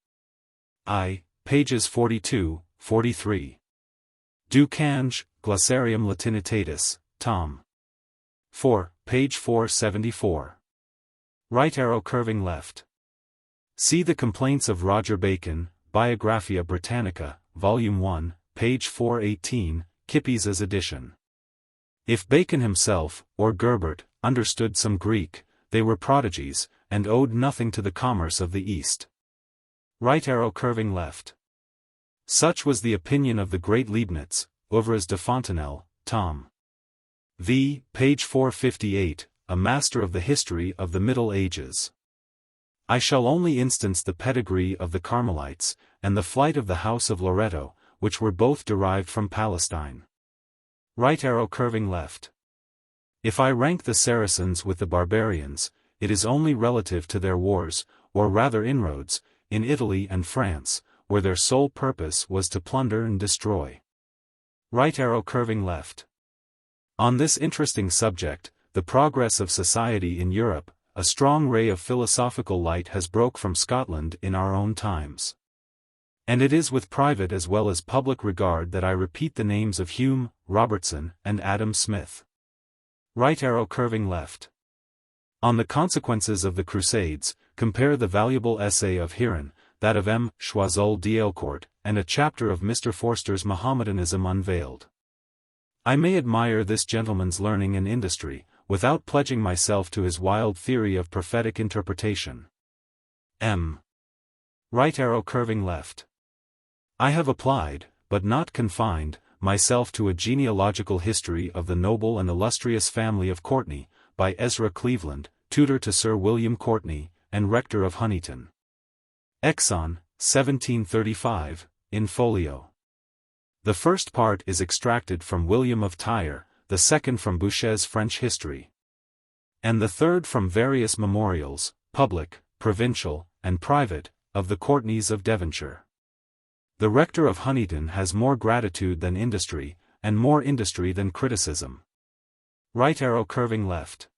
I, pages 42-43. Du Cange, Glossarium Latinitatis, Tom. 4, page 474. Right arrow curving left. See the Complaints of Roger Bacon, Biographia Britannica, Volume 1, page 418, Kippy's edition. If Bacon himself, or Gerbert, understood some Greek, they were prodigies, and owed nothing to the commerce of the East. Right arrow curving left. Such was the opinion of the great Leibniz, Ouvres de Fontenelle, Tom. V, page 458, a master of the history of the Middle Ages. I shall only instance the pedigree of the Carmelites, and the flight of the House of Loreto, which were both derived from Palestine. Right arrow curving left. If I rank the Saracens with the barbarians, it is only relative to their wars, or rather inroads, in Italy and France, where their sole purpose was to plunder and destroy. Right arrow curving left. On this interesting subject, the progress of society in Europe, a strong ray of philosophical light has broke from Scotland in our own times. And it is with private as well as public regard that I repeat the names of Hume, Robertson, and Adam Smith. Right arrow curving left. On the consequences of the Crusades, compare the valuable essay of Heron, that of M. Choiseul d'Elcourt, and a chapter of Mr. Forster's Mohammedanism Unveiled. I may admire this gentleman's learning and industry, without pledging myself to his wild theory of prophetic interpretation. M. Right arrow curving left. I have applied, but not confined, myself to a genealogical history of the noble and illustrious family of Courtenay, by Ezra Cleveland, tutor to Sir William Courtenay, and rector of Honiton. Exon, 1735, in folio. The first part is extracted from William of Tyre, the second from Boucher's French History, and the third from various memorials, public, provincial, and private, of the Courtenays of Devonshire. The rector of Honiton has more gratitude than industry, and more industry than criticism. Right arrow curving left.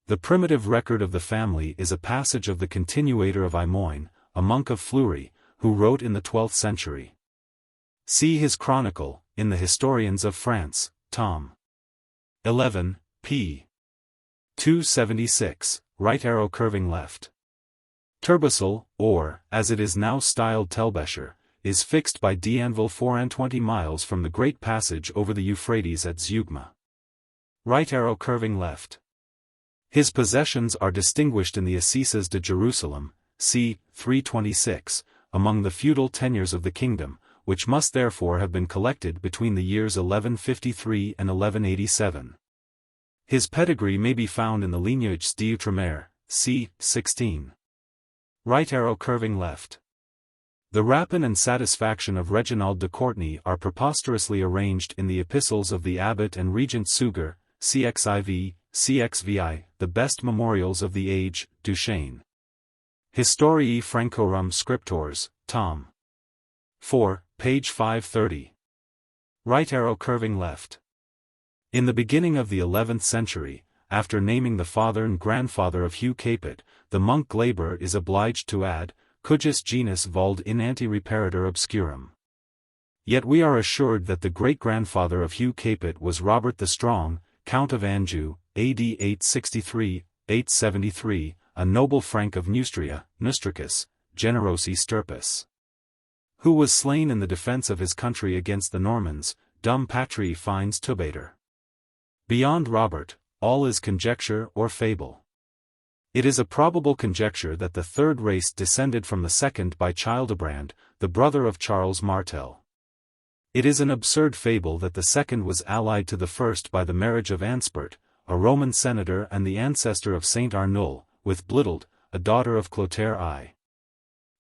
The primitive record of the family is a passage of the continuator of Aymoin, a monk of Fleury, who wrote in the 12th century. See his chronicle, in the Historians of France, Tom. 11, p. 276, right arrow curving left. Turbessel, or, as it is now styled Telbesher, is fixed by D'Anville 24 miles from the great passage over the Euphrates at Zeugma. Right arrow curving left. His possessions are distinguished in the Assises de Jerusalem, c. 326, among the feudal tenures of the kingdom, which must therefore have been collected between the years 1153 and 1187. His pedigree may be found in the Lignage d'Outremer, c. 16. Right arrow curving left. The rapine and satisfaction of Reginald de Courtenay are preposterously arranged in the epistles of the abbot and regent Suger, CXIV, CXVI, the best memorials of the age, Duchesne. Historiae Francorum Scriptores, Tom. 4, page 530. Right arrow curving left. In the beginning of the 11th century, after naming the father and grandfather of Hugh Capet, the monk Glaber is obliged to add, Cujus genus vald in ante reparator obscurum. Yet we are assured that the great-grandfather of Hugh Capet was Robert the Strong, Count of Anjou, AD 863, 873, a noble Frank of Neustria, Nustricus, generosi stirpus, who was slain in the defense of his country against the Normans, dum patrii fines tubator. Beyond Robert, all is conjecture or fable. It is a probable conjecture that the third race descended from the second by Childebrand, the brother of Charles Martel. It is an absurd fable that the second was allied to the first by the marriage of Anspert, a Roman senator and the ancestor of Saint Arnul, with Blitald, a daughter of Clotaire I.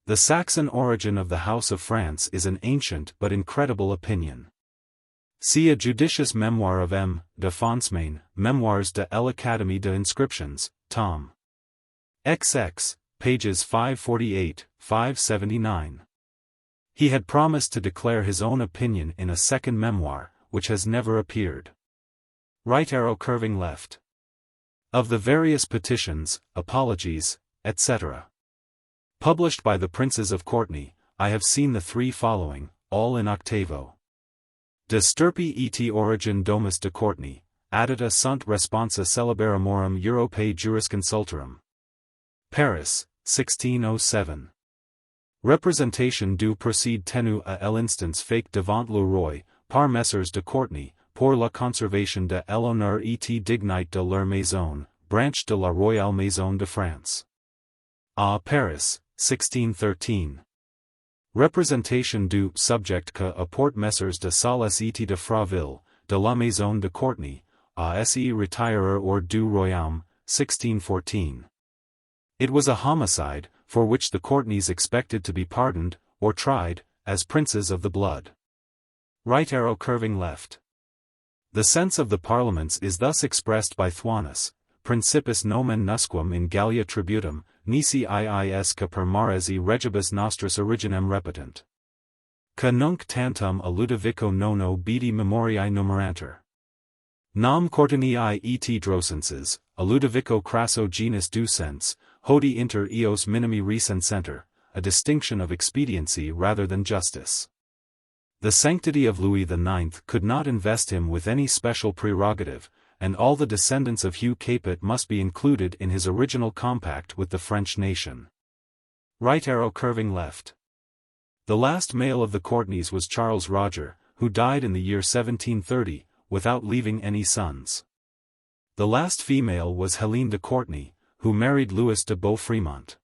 The Saxon origin of the House of France is an ancient but incredible opinion. See a judicious memoir of M. de Foncemain, Memoirs de l'Académie des Inscriptions, tom. XX, pages 548-579. He had promised to declare his own opinion in a second memoir, which has never appeared. Right arrow curving left. Of the various petitions, apologies, etc. published by the princes of Courtenay, I have seen the three following, all in octavo. De stirpi et origin domus de Courtenay, addita sunt responsa celeberrimorum Europae jurisconsultorum. Paris, 1607. Representation du procede tenu à l'instance fake devant le roi, par messrs de Courtenay, pour la conservation de l'honneur et dignité de leur maison, branche de la Royale Maison de France. À Paris, 1613. Representation du subject que apporte messrs de Sales et de Fraville, de la Maison de Courtenay, à se retirer hors du royaume, 1614. It was a homicide, for which the Courtenays expected to be pardoned, or tried, as princes of the blood. Right arrow curving left. The sense of the parliaments is thus expressed by Thuanus, Principis nomen nusquam in Gallia tributum, nisi iisque per maresi regibus nostris originem repetent. Ca nunc tantum a Ludovico nono bedi memoriae numerantur. Nam Courtenay et drocenses, a Ludovico crasso genus ducens, hodi inter eos minimi recensenter, a distinction of expediency rather than justice. The sanctity of Louis IX could not invest him with any special prerogative, and all the descendants of Hugh Capet must be included in his original compact with the French nation. Right arrow curving left. The last male of the Courtenays was Charles Roger, who died in the year 1730, without leaving any sons. The last female was Helene de Courtenay, who married Louis de Beaufremont.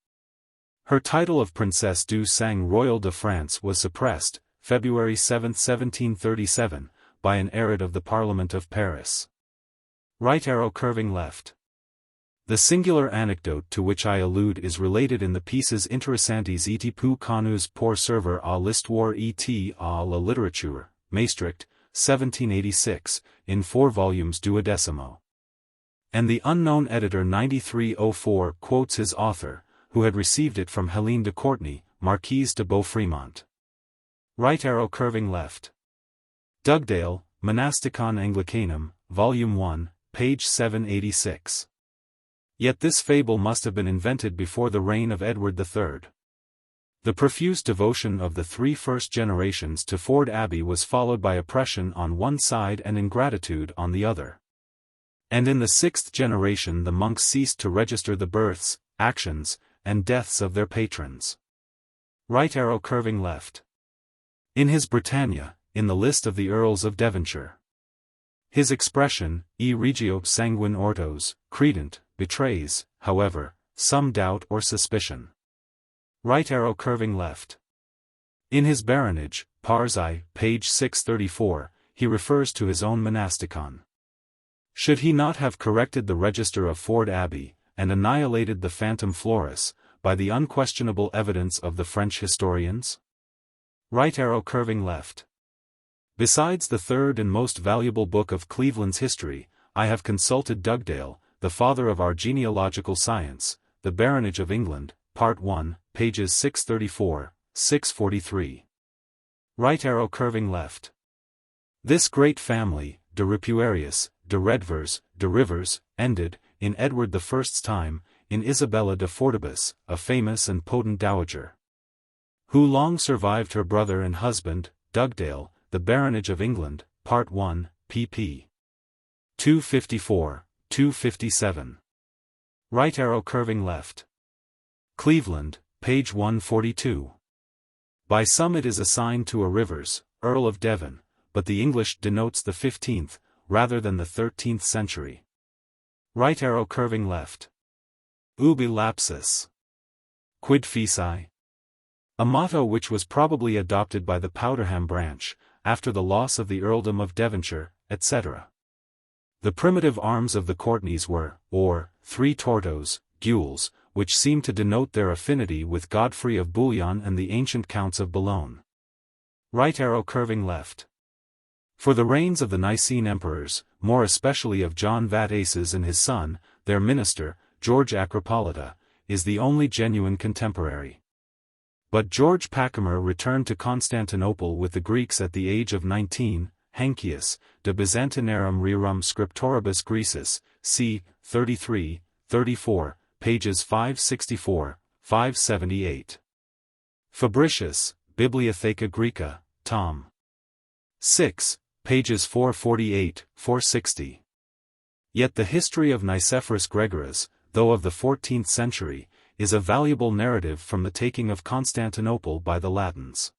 Her title of Princesse du Sang Royal de France was suppressed, February 7, 1737, by an arrêt of the Parliament of Paris. Right arrow curving left. The singular anecdote to which I allude is related in the pieces Interessantes et peu connues pour servir à l'histoire et à la littérature, Maastricht, 1786, in 4 volumes 12. And the unknown editor 9304 quotes his author, who had received it from Helene de Courtenay, Marquise de Beaufremont. Right arrow curving left. Dugdale, Monasticon Anglicanum, Volume 1, page 786. Yet this fable must have been invented before the reign of Edward III. The profuse devotion of the 3 first generations to Ford Abbey was followed by oppression on one side and ingratitude on the other. And in the 6th generation the monks ceased to register the births, actions, and deaths of their patrons. Right arrow curving left. In his Britannia, in the list of the Earls of Devonshire, his expression, e regio sanguine ortos, credent, betrays, however, some doubt or suspicion. Right arrow curving left. In his baronage, Parsai, page 634, he refers to his own monasticon. Should he not have corrected the register of Ford Abbey, and annihilated the phantom Floris, by the unquestionable evidence of the French historians? Right arrow curving left. Besides the third and most valuable book of Cleveland's history, I have consulted Dugdale, the father of our genealogical science, the Baronage of England, Part 1, pages 634, 643. Right arrow curving left. This great family, de Ripuarius, de Redvers, de Rivers, ended, in Edward I's time, in Isabella de Fortibus, a famous and potent dowager, who long survived her brother and husband, Dugdale, the Baronage of England, Part 1, pp. 254, 257. Right arrow curving left. Cleveland, page 142. By some it is assigned to a Rivers, Earl of Devon, but the English denotes the 15th, rather than the 13th century. Right arrow curving left. Ubi lapsus. Quid feci? A motto which was probably adopted by the Powderham branch, after the loss of the earldom of Devonshire, etc. The primitive arms of the Courtenays were, or, 3 tortos, gules, which seem to denote their affinity with Godfrey of Bouillon and the ancient counts of Boulogne. Right arrow curving left. For the reigns of the Nicene emperors, more especially of John Vataces and his son, their minister, George Acropolita, is the only genuine contemporary. But George Pachomer returned to Constantinople with the Greeks at the age of 19, Hencius, de Byzantinarum Rerum Scriptoribus Grecis, c. 33, 34, pages 564, 578. Fabricius, Bibliotheca Graeca, tom. 6, pages 448, 460. Yet the history of Nicephorus Gregoras, though of the 14th century, is a valuable narrative from the taking of Constantinople by the Latins.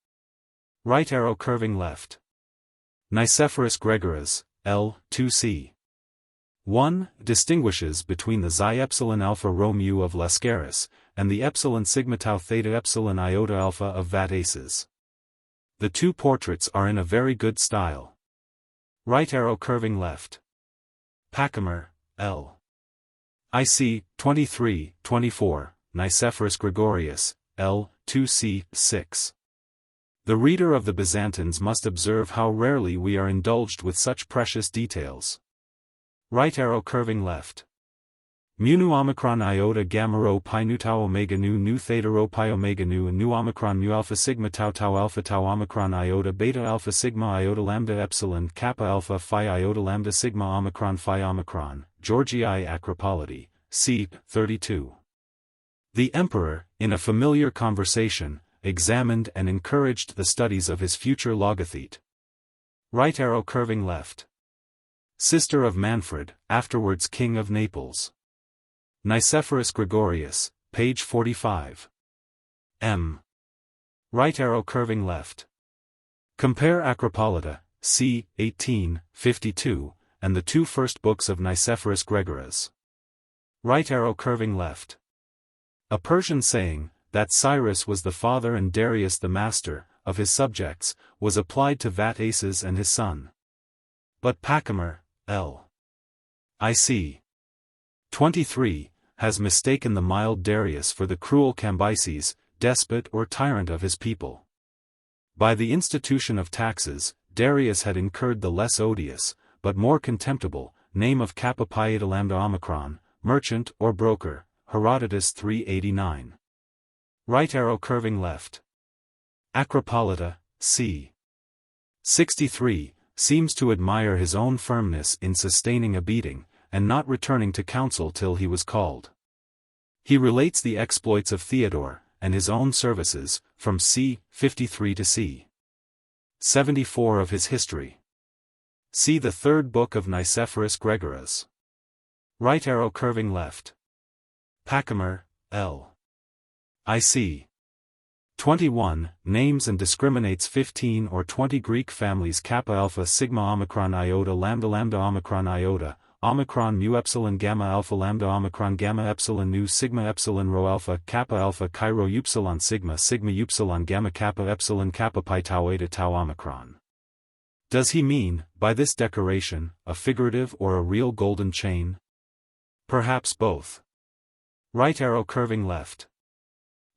Right arrow curving left. Nicephorus Gregoras, L. 2c. 1. Distinguishes between the xi epsilon alpha rho mu of Lascaris, and the epsilon sigma tau theta epsilon iota alpha of Vataces. The two portraits are in a very good style. Right arrow curving left. Pachomer, L. IC, 23, 24, Nicephorus Gregorius, L. 2c. 6. The reader of the Byzantines must observe how rarely we are indulged with such precious details. Right arrow curving left. Mu nu omicron iota gamma rho pi nu tau omega nu theta rho pi omega nu omicron mu alpha sigma tau alpha tau omicron iota beta alpha sigma iota lambda epsilon kappa alpha phi iota lambda sigma omicron phi omicron, Georgii Acropoliti, c. 32. The emperor, in a familiar conversation, examined and encouraged the studies of his future logothete. Right arrow curving left. Sister of Manfred, afterwards King of Naples. Nicephorus Gregorius, page 45. M. Right arrow curving left. Compare Acropolita, c. 18, 52, and the two first books of Nicephorus Gregoras. Right arrow curving left. A Persian saying, that Cyrus was the father and Darius the master, of his subjects, was applied to Vataces and his son. But Pachomer, L. IC. 23, has mistaken the mild Darius for the cruel Cambyses, despot or tyrant of his people. By the institution of taxes, Darius had incurred the less odious, but more contemptible, name of Kappa Pi Eta Lambda Omicron, merchant or broker, Herodotus 389. Right arrow curving left. Acropolita, c. 63, seems to admire his own firmness in sustaining a beating, and not returning to council till he was called. He relates the exploits of Theodore, and his own services, from c. 53 to c. 74 of his history. See the third book of Nicephorus Gregoras. Right arrow curving left. Pachomer, L. IC. 21, names and discriminates 15 or 20 Greek families Kappa Alpha Sigma Omicron Iota Lambda Lambda Omicron Iota, Omicron mu epsilon gamma alpha lambda omicron gamma epsilon nu sigma epsilon rho alpha kappa alpha chi rho upsilon sigma sigma upsilon gamma kappa epsilon kappa pi tau eta tau omicron. Does he mean, by this decoration, a figurative or a real golden chain? Perhaps both. Right arrow curving left.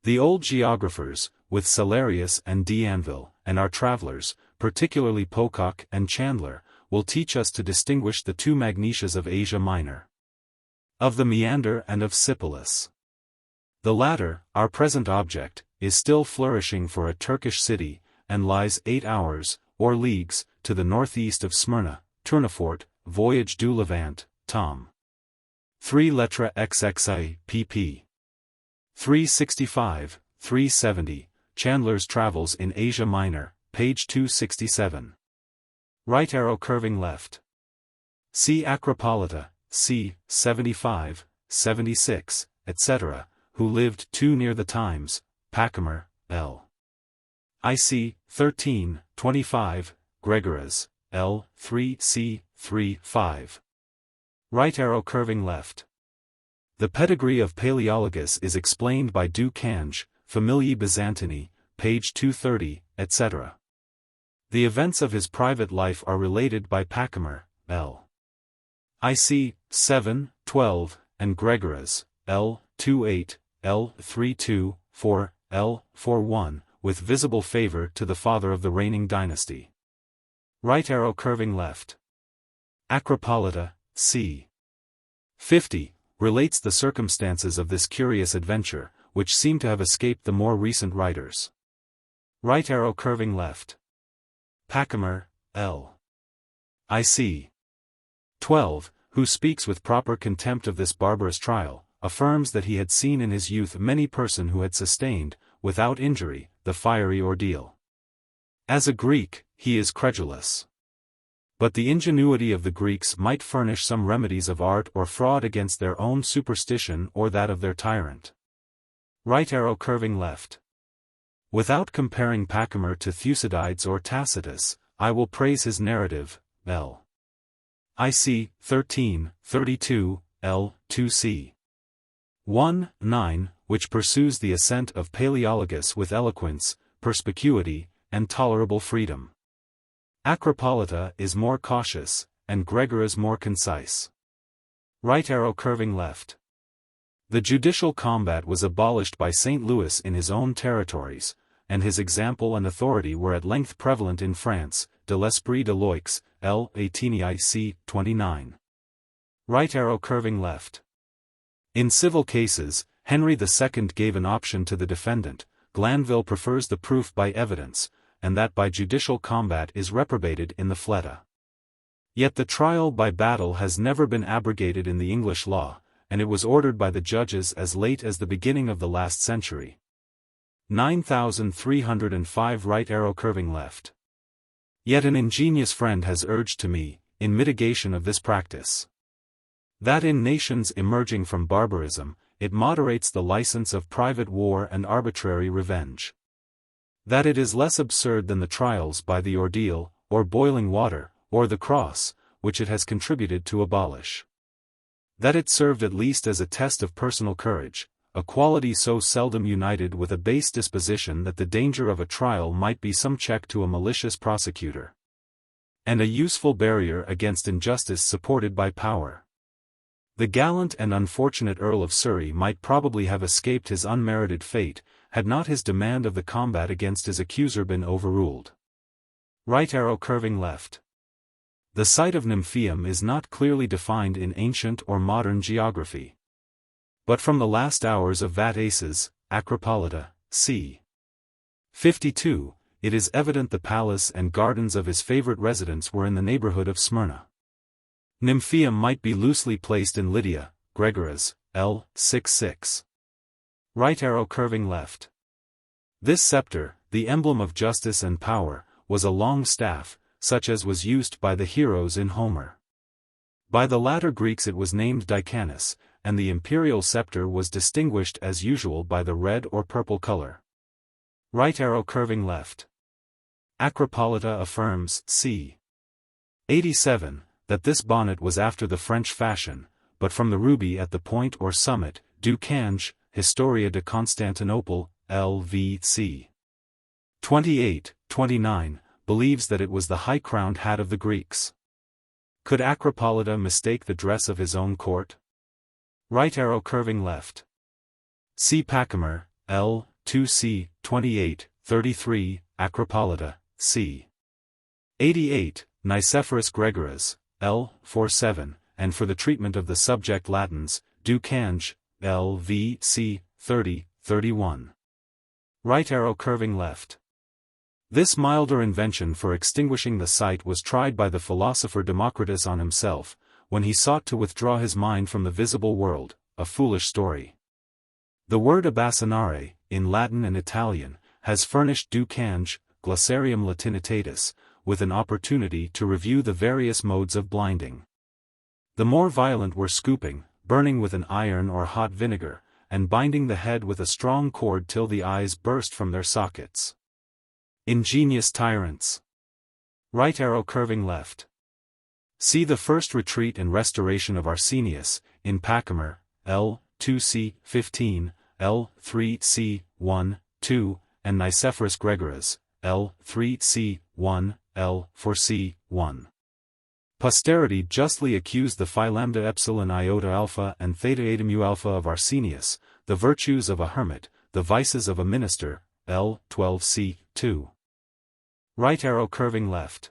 The old geographers, with Cellarius and D'Anville, and our travelers, particularly Pocock and Chandler, will teach us to distinguish the two Magnetias of Asia Minor. Of the Meander and of Sipylus. The latter, our present object, is still flourishing for a Turkish city, and lies 8 hours, or leagues, to the northeast of Smyrna, Tournefort, Voyage du Levant, tom. 3 lettre XXI, pp. 365, 370, Chandler's Travels in Asia Minor, page 267. Right arrow curving left. See Acropolita, c. 75, 76, etc., who lived too near the times, Pachymer, L. IC, 13, 25, Gregoras, L. 3 C. 3, 5. Right arrow curving left. The pedigree of Palaeologus is explained by Du Cange, Familiae Byzantini, page 230, etc. The events of his private life are related by Pachymer, L. IC, 7, 12, and Gregoras, L. 28, L. 32, 4, L. 41, with visible favor to the father of the reigning dynasty. Right arrow curving left. Acropolita, c. 50, relates the circumstances of this curious adventure, which seem to have escaped the more recent writers. Right arrow curving left. Pachymer, L. IC. 12, who speaks with proper contempt of this barbarous trial, affirms that he had seen in his youth many persons who had sustained, without injury, the fiery ordeal. As a Greek, he is credulous. But the ingenuity of the Greeks might furnish some remedies of art or fraud against their own superstition or that of their tyrant. Right arrow curving left. Without comparing Pachymer to Thucydides or Tacitus, I will praise his narrative, L. IC, 13, 32, L. 2c. 1, 9, which pursues the ascent of Palaeologus with eloquence, perspicuity, and tolerable freedom. Acropolita is more cautious, and Gregoras more concise. Right arrow curving left. The judicial combat was abolished by St. Louis in his own territories, and his example and authority were at length prevalent in France, de l'Esprit de Loix, L. 18 c. 29. Right arrow curving left. In civil cases, Henry II gave an option to the defendant. Glanville prefers the proof by evidence, and that by judicial combat is reprobated in the Fleta. Yet the trial by battle has never been abrogated in the English law, and it was ordered by the judges as late as the beginning of the last century. 9305 right arrow curving left. Yet an ingenious friend has urged to me, in mitigation of this practice, that in nations emerging from barbarism, it moderates the license of private war and arbitrary revenge. That it is less absurd than the trials by the ordeal, or boiling water, or the cross, which it has contributed to abolish. That it served at least as a test of personal courage, a quality so seldom united with a base disposition that the danger of a trial might be some check to a malicious prosecutor, and a useful barrier against injustice supported by power. The gallant and unfortunate Earl of Surrey might probably have escaped his unmerited fate, had not his demand of the combat against his accuser been overruled. Right arrow curving left. The site of Nymphaeum is not clearly defined in ancient or modern geography. But from the last hours of Vataces, Acropolita, c. 52, it is evident the palace and gardens of his favorite residence were in the neighborhood of Smyrna. Nymphaeum might be loosely placed in Lydia, Gregoras, L. 6-6. Right arrow curving left. This scepter, the emblem of justice and power, was a long staff, such as was used by the heroes in Homer. By the latter Greeks it was named Dicanus, and the imperial scepter was distinguished as usual by the red or purple color. Right arrow curving left. Acropolita affirms, c. 87, that this bonnet was after the French fashion, but from the ruby at the point or summit. Du Cange, Historia de Constantinople, LVC. 28, 29, believes that it was the high-crowned hat of the Greeks. Could Acropolita mistake the dress of his own court? Right arrow curving left. C. Pachymer, L. 2c. 28, 33, Acropolita, c. 88, Nicephorus Gregoras, L. 47, and for the treatment of the subject Latins, Du Cange, LVC, 30, 31. Right arrow curving left. This milder invention for extinguishing the sight was tried by the philosopher Democritus on himself, when he sought to withdraw his mind from the visible world, a foolish story. The word abbassinare, in Latin and Italian, has furnished Du Cange, Glossarium Latinitatis, with an opportunity to review the various modes of blinding. The more violent were scooping, burning with an iron or hot vinegar, and binding the head with a strong cord till the eyes burst from their sockets. Ingenious tyrants. Right arrow curving left. See the first retreat and restoration of Arsenius, in Pacomer, L. 2c. 15, L. 3c. 1, 2, and Nicephorus Gregoras, L. 3c. 1, L. 4c. 1. Posterity justly accused the phi lambda epsilon iota alpha and theta eta mu alpha of Arsenius, the virtues of a hermit, the vices of a minister, L. 12c. 2. Right arrow curving left.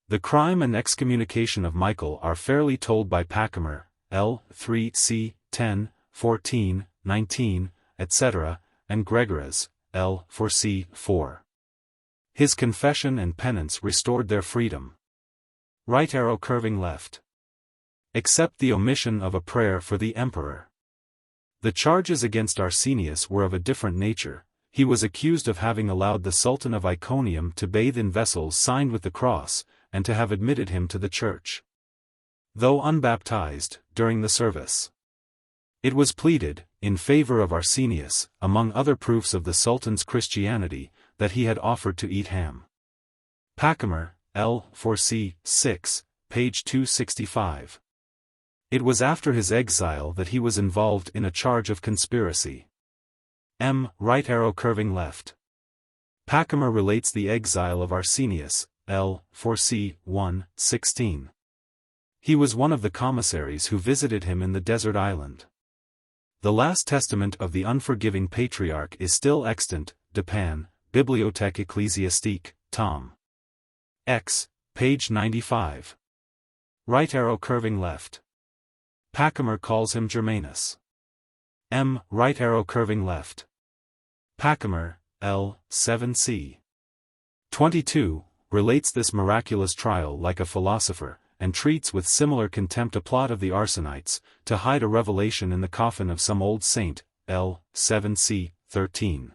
The crime and excommunication of Michael are fairly told by Pacomer, L. 3c. 10, 14, 19, etc., and Gregoras, L. 4c. 4. His confession and penance restored their freedom. Right arrow curving left. Except the omission of a prayer for the emperor. The charges against Arsenius were of a different nature. He was accused of having allowed the Sultan of Iconium to bathe in vessels signed with the cross, and to have admitted him to the church, though unbaptized, during the service. It was pleaded, in favor of Arsenius, among other proofs of the Sultan's Christianity, that he had offered to eat ham. Pacomer, L. 4c. 6, page 265. It was after his exile that he was involved in a charge of conspiracy. M. Right arrow curving left. Pacomer relates the exile of Arsenius, L. 4c. 1, 16. He was one of the commissaries who visited him in the desert island. The last testament of the unforgiving patriarch is still extant, Depan, Bibliothèque Ecclésiastique, Tom. X, page 95. Right arrow curving left. Pacomer calls him Germanus. M. Right arrow curving left. Pacomer, L. 7c. 22, relates this miraculous trial like a philosopher, and treats with similar contempt a plot of the Arsenites, to hide a revelation in the coffin of some old saint, L. 7c. 13.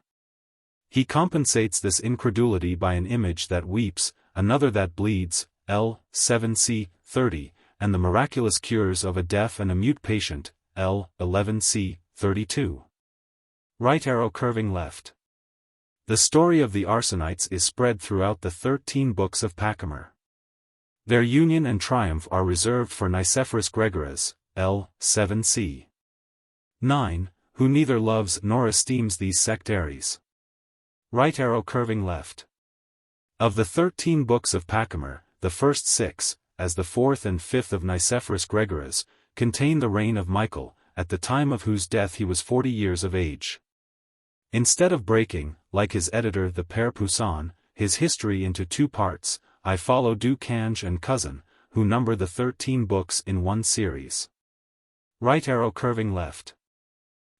He compensates this incredulity by an image that weeps, another that bleeds, L. 7c. 30, and the miraculous cures of a deaf and a mute patient, L. 11c. 32. Right arrow curving left. The story of the Arsenites is spread throughout the 13 books of Pacomer. Their union and triumph are reserved for Nicephorus Gregoras, L. 7c. 9, who neither loves nor esteems these sectaries. Right arrow curving left. Of the 13 books of Pacomer, the first 6, as the 4th and 5th of Nicephorus Gregoras, contain the reign of Michael, at the time of whose death he was 40 years of age. Instead of breaking, like his editor the Père Poussin, his history into 2 parts, I follow Du Cange and Cousin, who number the 13 books in one series. Right arrow curving left.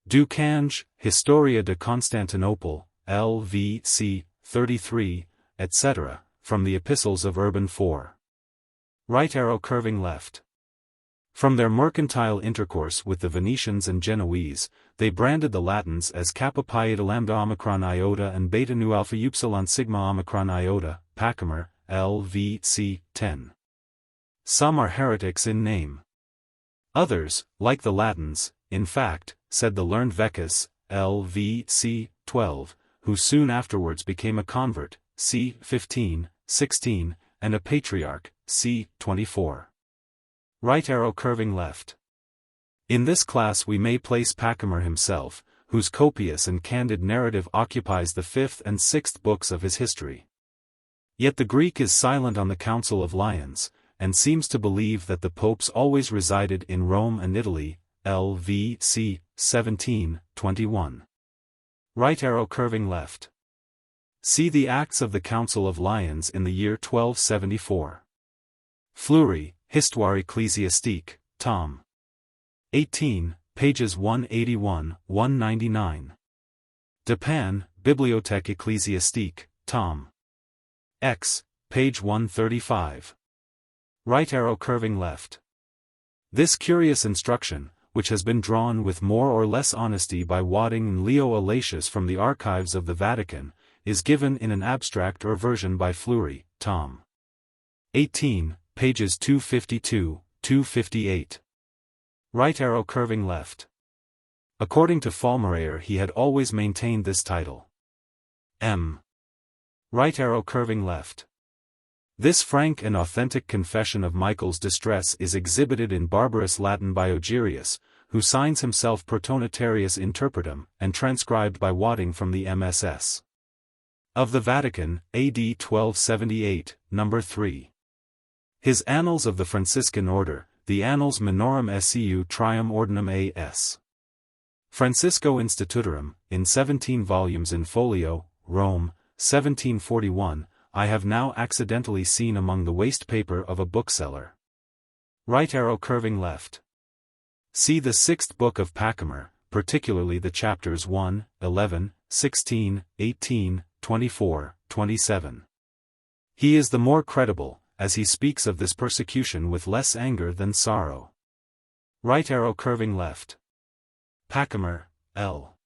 Du Cange, Historia de Constantinople, LV.C. 33, etc., from the Epistles of Urban IV. Right arrow curving left. From their mercantile intercourse with the Venetians and Genoese, they branded the Latins as Kappa Pi Eta Lambda Omicron Iota and Beta Nu Alpha Upsilon Sigma Omicron Iota, Pacomer, LV.C. 10. Some are heretics in name. Others, like the Latins, in fact, said the learned Veccus, LV.C. 12, who soon afterwards became a convert, c. 15, 16, and a patriarch, c. 24. Right arrow curving left. In this class we may place Pacomer himself, whose copious and candid narrative occupies the 5th and 6th books of his history. Yet the Greek is silent on the Council of Lyons, and seems to believe that the popes always resided in Rome and Italy, LV.C. 17, 21. Right arrow curving left. See the Acts of the Council of Lyons in the year 1274. Fleury, Histoire Ecclésiastique, Tom. 18, pages 181-199. Depan, Bibliothèque Ecclésiastique, Tom. X, page 135. Right arrow curving left. This curious instruction, which has been drawn with more or less honesty by Wadding and Leo Alatius from the archives of the Vatican, is given in an abstract or version by Fleury, Tom. 18, pages 252-258. Right arrow curving left. According to Fallmerayer, he had always maintained this title. M. Right arrow curving left. This frank and authentic confession of Michael's distress is exhibited in barbarous Latin by Ogerius, who signs himself Protonotarius Interpretum, and transcribed by Wadding from the MSS. of the Vatican, AD 1278, No. 3. His Annals of the Franciscan Order, the Annals Minorum Seu Trium Ordinum A.S. Francisco Institutorum, in 17 volumes in folio, Rome, 1741, I have now accidentally seen among the waste paper of a bookseller. Right arrow curving left. See the 6th book of Pachymer, particularly the chapters 1, 11, 16, 18, 24, 27. He is the more credible, as he speaks of this persecution with less anger than sorrow. Right arrow curving left. Pachymer, L.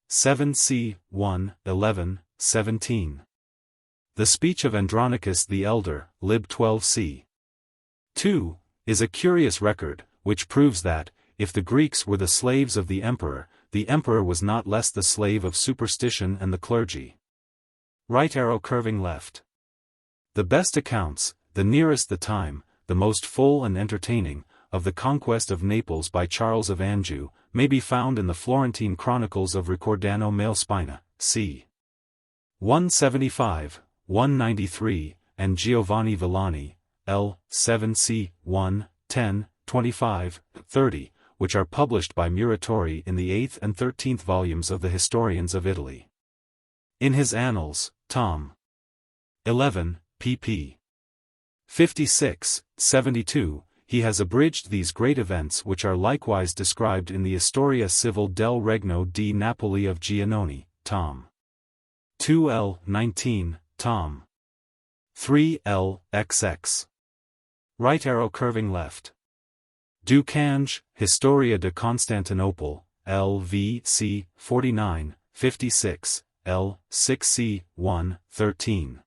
7c. 1, 11, 17. The speech of Andronicus the Elder, lib 12c. 2, is a curious record, which proves that, if the Greeks were the slaves of the emperor was not less the slave of superstition and the clergy. Right arrow curving left. The best accounts, the nearest the time, the most full and entertaining, of the conquest of Naples by Charles of Anjou, may be found in the Florentine Chronicles of Ricordano Malespina, c. 175, 193, and Giovanni Villani, L. 7c. 1, 10, 25, 30, which are published by Muratori in the 8th and 13th volumes of the Historians of Italy. In his Annals, Tom. 11, pp. 56, 72, he has abridged these great events, which are likewise described in the Storia Civil del Regno di Napoli of Giannone, Tom. 2l. 19, Tom. 3l. XX. Right arrow curving left. Ducange, Historia de Constantinople, L.V.C. 49, 56, L. 6c. 1, 13.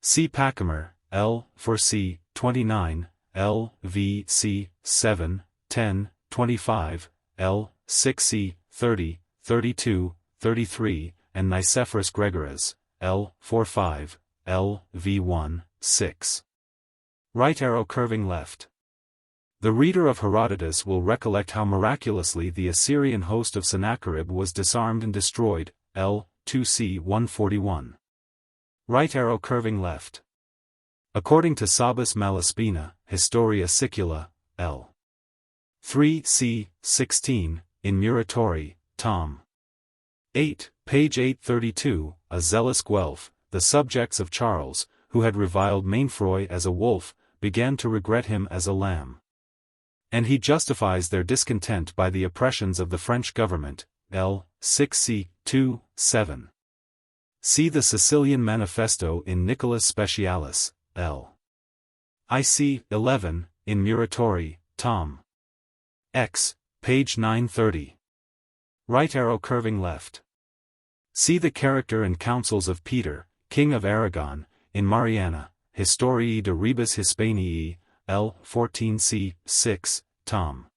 C. Pachymer, L. 4c. 29, L. V. C. 7, 10, 25, L. 6c. 30, 32, 33, and Nicephorus Gregoras, L. 45, L. V. 1, 6. Right arrow curving left. The reader of Herodotus will recollect how miraculously the Assyrian host of Sennacherib was disarmed and destroyed, L. 2c. 141. Right arrow curving left. According to Sabas Malespina, Historia Sicula, L. 3c. 16, in Muratori, Tom. 8, page 832, a zealous Guelph, the subjects of Charles, who had reviled Mainfroy as a wolf, began to regret him as a lamb. And he justifies their discontent by the oppressions of the French government, L. 6c. 2, 7. See the Sicilian Manifesto in Nicholas Specialis, L. IC. 11, in Muratori, Tom. X, page 930. Right arrow curving left. See the character and counsels of Peter, King of Aragon, in Mariana, Historiae de Rebus Hispaniae, L. 14c. 6, Tom.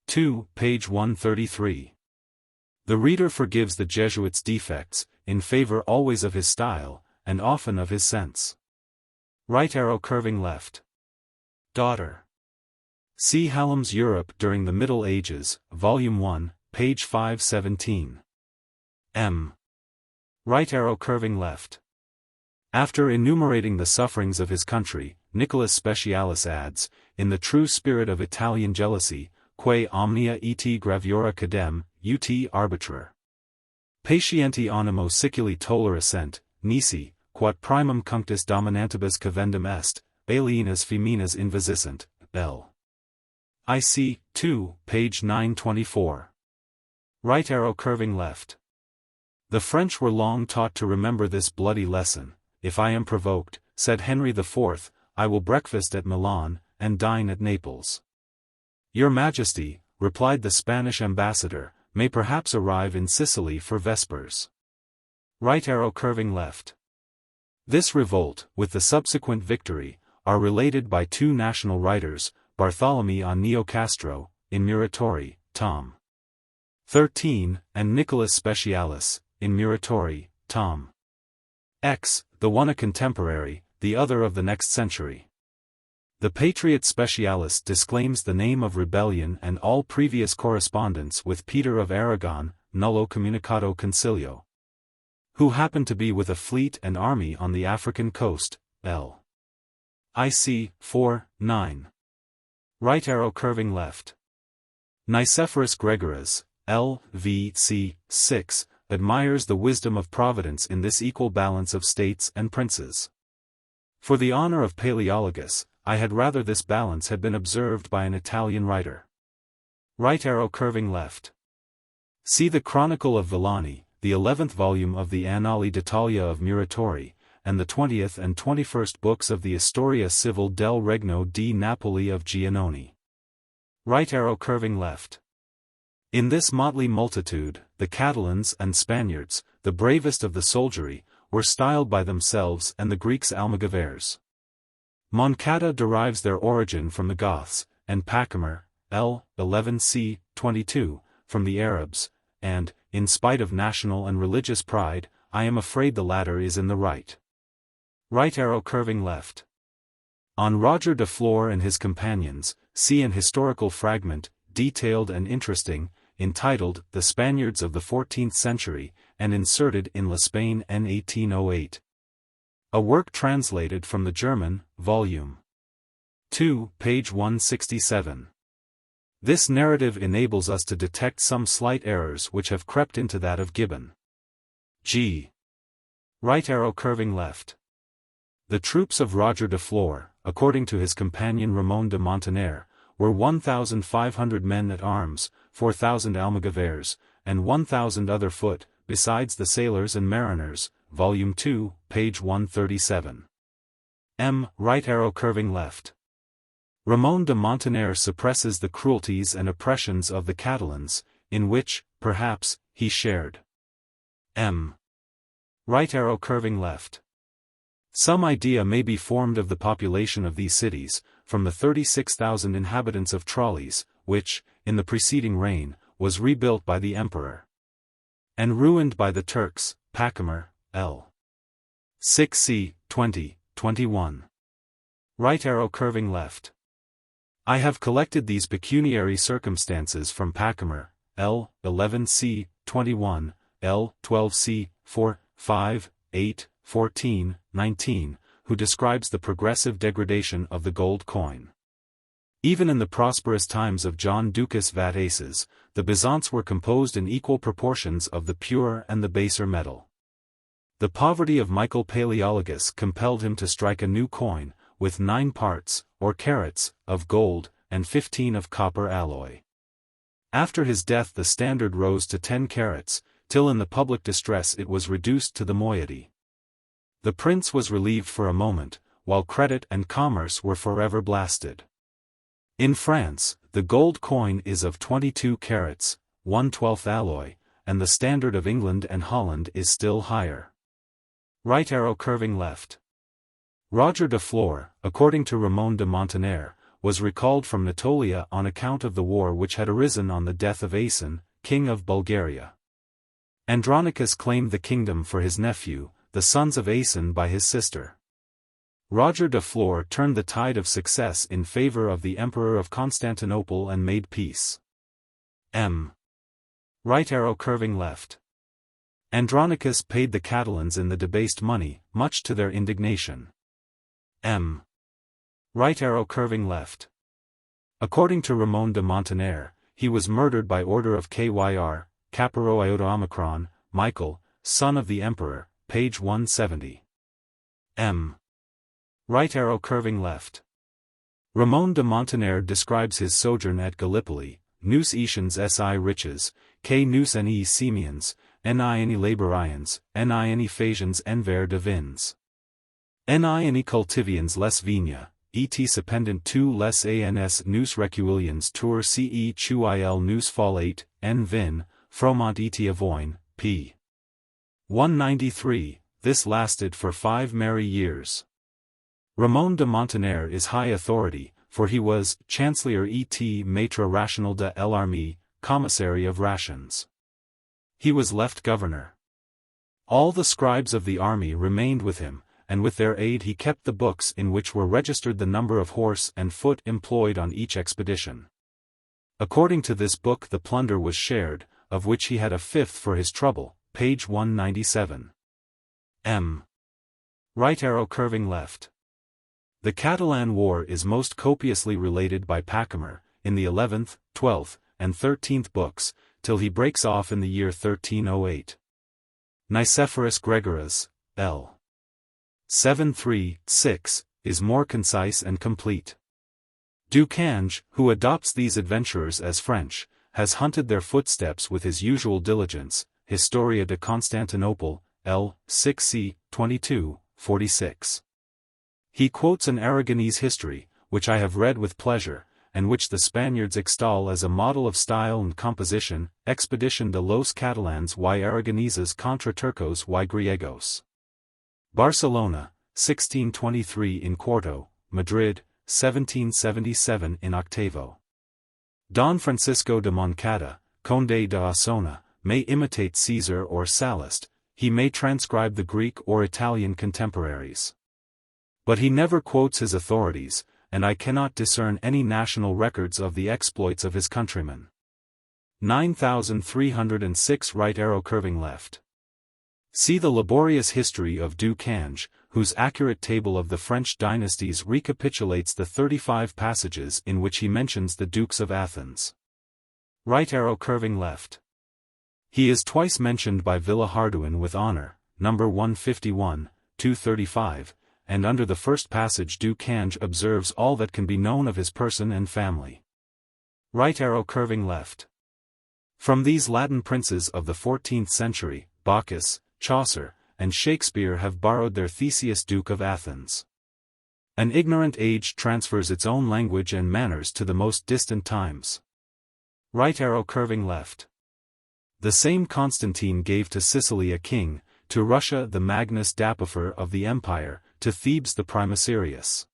2, page 133. The reader forgives the Jesuit's defects, in favor always of his style, and often of his sense. Right arrow curving left. Daughter. See Hallam's Europe during the Middle Ages, Volume 1, page 517. M. Right arrow curving left. After enumerating the sufferings of his country, Nicholas Specialis adds, in the true spirit of Italian jealousy, quae omnia et gravura cadem, ut arbitrar. Patienti animo siculi tolerascent, nisi, quod primum cunctus dominantibus cavendum est, alienas feminas invisissent, L. IC. 2, page 924. Right arrow curving left. The French were long taught to remember this bloody lesson. If I am provoked, said Henry IV, I will breakfast at Milan, and dine at Naples. Your Majesty, replied the Spanish ambassador, may perhaps arrive in Sicily for vespers. Right arrow curving left. This revolt, with the subsequent victory, are related by two national writers, Bartholomew on Nicastro, in Muratori, Tom. 13, and Nicholas Specialis, in Muratori, Tom. X, the one a contemporary, the other of the next century. The Patriot Specialis disclaims the name of rebellion and all previous correspondence with Peter of Aragon, nullo communicato concilio. Who happened to be with a fleet and army on the African coast, L. IC, 4, 9. Right arrow curving left. Nicephorus Gregoras, L. V. C. 6, admires the wisdom of Providence in this equal balance of states and princes. For the honor of Paleologus, I had rather this balance had been observed by an Italian writer. Right arrow curving left. See the Chronicle of Villani, the 11th volume of the Annali d'Italia of Muratori, and the 20th and 21st books of the Storia Civil del Regno di Napoli of Giannoni. Right arrow curving left. In this motley multitude, the Catalans and Spaniards, the bravest of the soldiery, were styled by themselves and the Greeks Almogaveres. Moncada derives their origin from the Goths, and Pacimer, L. 11c. 22, from the Arabs, and, in spite of national and religious pride, I am afraid the latter is in the right. Right arrow curving left. On Roger de Flor and his companions, see an historical fragment, detailed and interesting, entitled The Spaniards of the 14th Century, and inserted in La Spain en 1808. A work translated from the German, Volume 2, page 167. This narrative enables us to detect some slight errors which have crept into that of Gibbon. G. Right arrow curving left. The troops of Roger de Flor, according to his companion Ramon de Montaner, were 1,500 men at arms, 4,000 Almogaveres, and 1,000 other foot, besides the sailors and mariners, Volume 2, page 137. M. Right arrow curving left. Ramon de Montaner suppresses the cruelties and oppressions of the Catalans, in which, perhaps, he shared. M. Right arrow curving left. Some idea may be formed of the population of these cities, from the 36,000 inhabitants of Tralles, which, in the preceding reign, was rebuilt by the emperor. And ruined by the Turks, Pacimer, L. 6c. 20, 21. Right arrow curving left. I have collected these pecuniary circumstances from Pacimer, L. 11c. 21, L. 12c. 4, 5, 8, 14, 19, who describes the progressive degradation of the gold coin. Even in the prosperous times of John Ducas Vataces, the Byzants were composed in equal proportions of the pure and the baser metal. The poverty of Michael Paleologus compelled him to strike a new coin, with 9 parts, or carats, of gold, and 15 of copper alloy. After his death the standard rose to 10 carats, till in the public distress it was reduced to the moiety. The prince was relieved for a moment, while credit and commerce were forever blasted. In France, the gold coin is of 22 carats, 1/12 alloy, and the standard of England and Holland is still higher. Right arrow curving left. Roger de Flor, according to Ramon de Montaner, was recalled from Natolia on account of the war which had arisen on the death of Asen, king of Bulgaria. Andronicus claimed the kingdom for his nephew, the sons of Asen by his sister. Roger de Flor turned the tide of success in favor of the Emperor of Constantinople and made peace. M. Right arrow curving left. Andronicus paid the Catalans in the debased money, much to their indignation. M. Right arrow curving left. According to Ramon de Montaner, he was murdered by order of Kyr, Caparo Iota Omicron, Michael, son of the Emperor, page 170. M. Right arrow curving left. Ramon de Montaner describes his sojourn at Gallipoli, nous Etians si riches, que nous ni Simeons, ni Laborians, ni Phasians envers de vins. Ni cultivians les vignes, et sependent tous les ans nous recuilians tour ce chuil nous folate, en vin, fromant et avoine, p. 193, this lasted for 5 merry years. Ramon de Montaner is high authority, for he was Chancellor et Maître Rational de l'Armée, Commissary of Rations. He was left governor. All the scribes of the army remained with him, and with their aid he kept the books in which were registered the number of horse and foot employed on each expedition. According to this book the plunder was shared, of which he had a fifth for his trouble, page 197. M. Right arrow curving left. The Catalan War is most copiously related by Pacomer, in the 11th, 12th, and 13th books, till he breaks off in the year 1308. Nicephorus Gregoras, L. 736, is more concise and complete. Ducange, who adopts these adventurers as French, has hunted their footsteps with his usual diligence, Historia de Constantinople, L. 6c. 22, 46. He quotes an Aragonese history, which I have read with pleasure, and which the Spaniards extol as a model of style and composition, Expedition de los Catalans y Aragoneses contra Turcos y Griegos. Barcelona, 1623 in quarto, Madrid, 1777 in octavo. Don Francisco de Moncada, Conde de Osona, may imitate Caesar or Sallust, he may transcribe the Greek or Italian contemporaries. But he never quotes his authorities, and I cannot discern any national records of the exploits of his countrymen. 9306 right arrow curving left. See the laborious history of Ducange, whose accurate table of the French dynasties recapitulates the 35 passages in which he mentions the Dukes of Athens. Right arrow curving left. He is twice mentioned by Villehardouin with honor, number 151, 235, and under the first passage Ducange observes all that can be known of his person and family. Right arrow curving left. From these Latin princes of the 14th century, Bacchus, Chaucer, and Shakespeare have borrowed their Theseus Duke of Athens. An ignorant age transfers its own language and manners to the most distant times. Right arrow curving left. The same Constantine gave to Sicily a king, to Russia the Magnus Dapifer of the empire, to Thebes the Primicerius.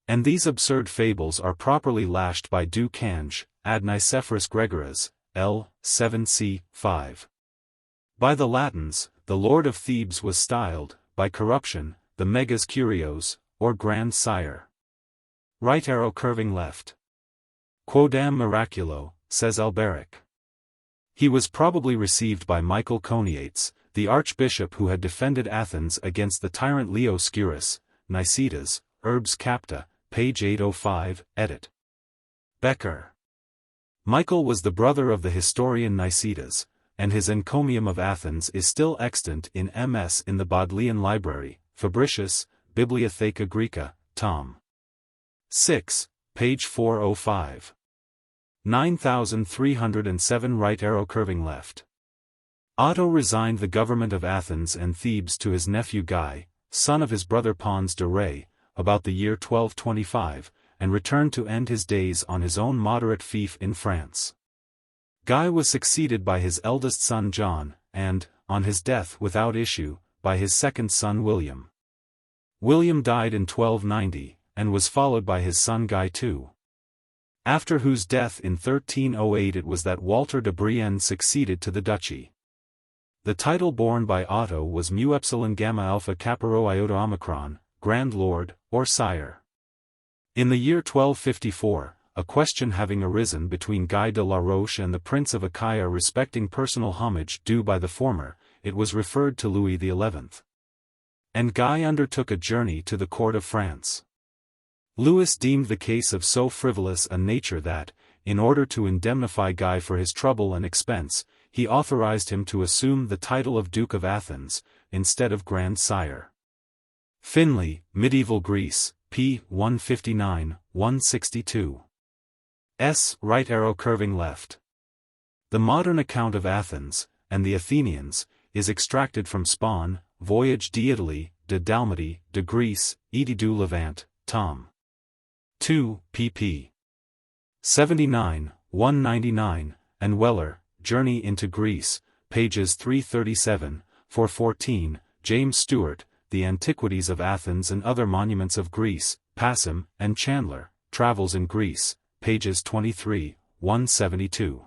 And these absurd fables are properly lashed by Ducange, ad Nicephorus Gregoras, L. 7c. 5. By the Latins, the Lord of Thebes was styled, by corruption, the Megas Curios, or Grand Sire. Right arrow curving left. Quodam miraculo, says Alberic. He was probably received by Michael Coniates, the archbishop who had defended Athens against the tyrant Leo Sciurus, Nicetas, Urbs Capta, page 805, edit. Becker. Michael was the brother of the historian Nicetas, and his encomium of Athens is still extant in MS in the Bodleian Library, Fabricius, Bibliotheca Graeca, tom. 6, page 405. 9307 right arrow curving left. Otto resigned the government of Athens and Thebes to his nephew Guy, son of his brother Pons de Rey, about the year 1225, and returned to end his days on his own moderate fief in France. Guy was succeeded by his eldest son John, and, on his death without issue, by his second son William. William died in 1290, and was followed by his son Guy II. After whose death in 1308 it was that Walter de Brienne succeeded to the duchy. The title borne by Otto was Mu Epsilon Gamma Alpha Kappa Rho Iota Omicron, Grand Lord, or Sire. In the year 1254, a question having arisen between Guy de la Roche and the Prince of Achaia respecting personal homage due by the former, it was referred to Louis XI. And Guy undertook a journey to the court of France. Louis deemed the case of so frivolous a nature that, in order to indemnify Guy for his trouble and expense, he authorized him to assume the title of Duke of Athens, instead of Grand Sire. Finlay, Medieval Greece, p. 159, 162. S. Right arrow curving left. The modern account of Athens, and the Athenians, is extracted from Spon, Voyage d'Italie, de Dalmatie, de Greece, Edie du Levant, tom. 2, pp. 79, 199, and Weller, Journey into Greece, pages 337, 414, James Stewart, The Antiquities of Athens and Other Monuments of Greece, Passam, and Chandler, Travels in Greece, pages 23, 172.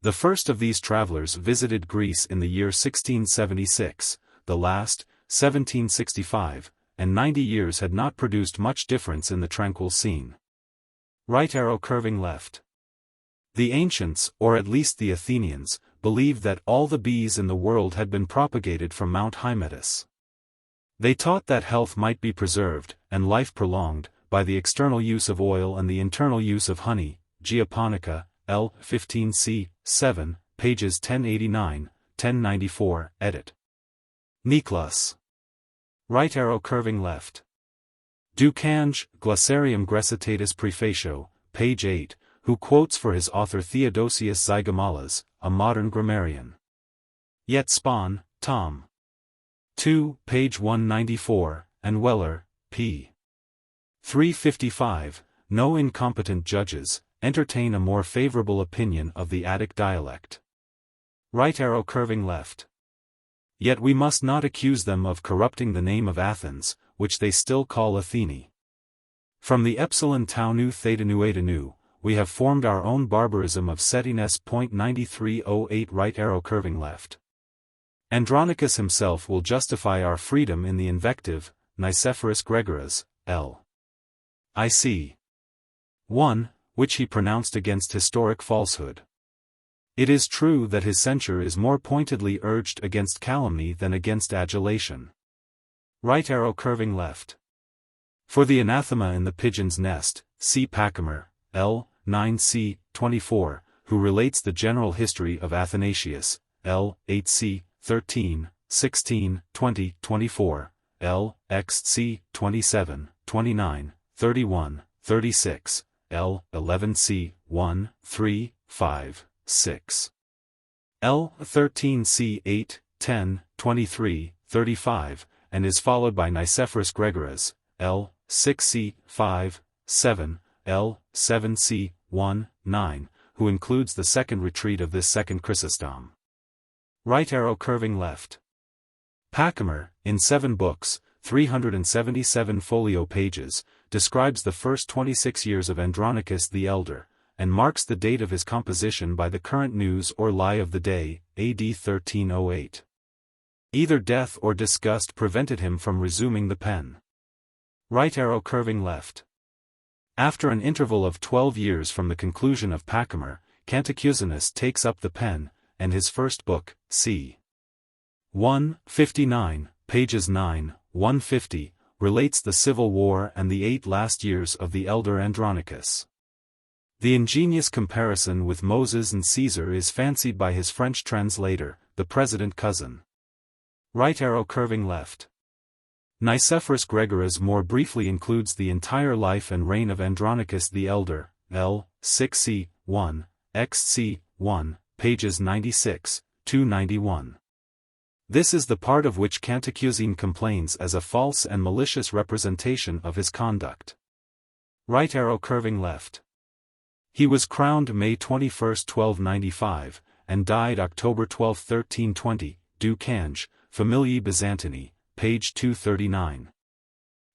The first of these travelers visited Greece in the year 1676, the last, 1765, and 90 years had not produced much difference in the tranquil scene. Right arrow curving left. The ancients, or at least the Athenians, believed that all the bees in the world had been propagated from Mount Hymettus. They taught that health might be preserved, and life prolonged, by the external use of oil and the internal use of honey. Geoponica, L. 15c. 7, pages 1089, 1094, edit. Niklas. Right arrow curving left. Ducange, Glossarium Grecitatis Prefatio, page 8, who quotes for his author Theodosius Zygomalas, a modern grammarian. Yet Spahn, Tom. 2, page 194, and Weller, p. 355, no incompetent judges entertain a more favorable opinion of the Attic dialect. Right arrow curving left. Yet we must not accuse them of corrupting the name of Athens, which they still call Athene. From the epsilon tau nu theta nu eta nu, we have formed our own barbarism of setines. 9308 right arrow curving left. Andronicus himself will justify our freedom in the invective, Nicephorus Gregoras, L. IC. 1, which he pronounced against historic falsehood. It is true that his censure is more pointedly urged against calumny than against adulation. Right arrow curving left. For the anathema in the pigeon's nest, see Pachymer, L. 9c. 24, who relates the general history of Athanasius, L. 8c. 13, 16, 20, 24, L. xc. 27, 29, 31, 36, L. 11c. 1, 3, 5, 6. L. 13c. 8, 10, 23, 35, and is followed by Nicephorus Gregoras, L. 6c. 5, 7, L. 7c. 1, 9, who includes the second retreat of this second Chrysostom. Right arrow curving left. Pachymer, in 7 books, 377 folio pages, describes the first 26 years of Andronicus the Elder, and marks the date of his composition by the current news or lie of the day, AD 1308. Either death or disgust prevented him from resuming the pen. Right arrow curving left. After an interval of 12 years from the conclusion of Pachymer, Cantacuzene takes up the pen, and his first book, c. 159, pages 9, 150, relates the civil war and the 8 last years of the elder Andronicus. The ingenious comparison with Moses and Caesar is fancied by his French translator, the President Cousin. Right arrow curving left. Nicephorus Gregoras more briefly includes the entire life and reign of Andronicus the Elder, L. 6c. 1, xc. 1, pages 96, 291. This is the part of which Cantacuzene complains as a false and malicious representation of his conduct. Right arrow curving left. He was crowned May 21, 1295, and died October 12, 1320, Ducange, Familiae Byzantini, page 239.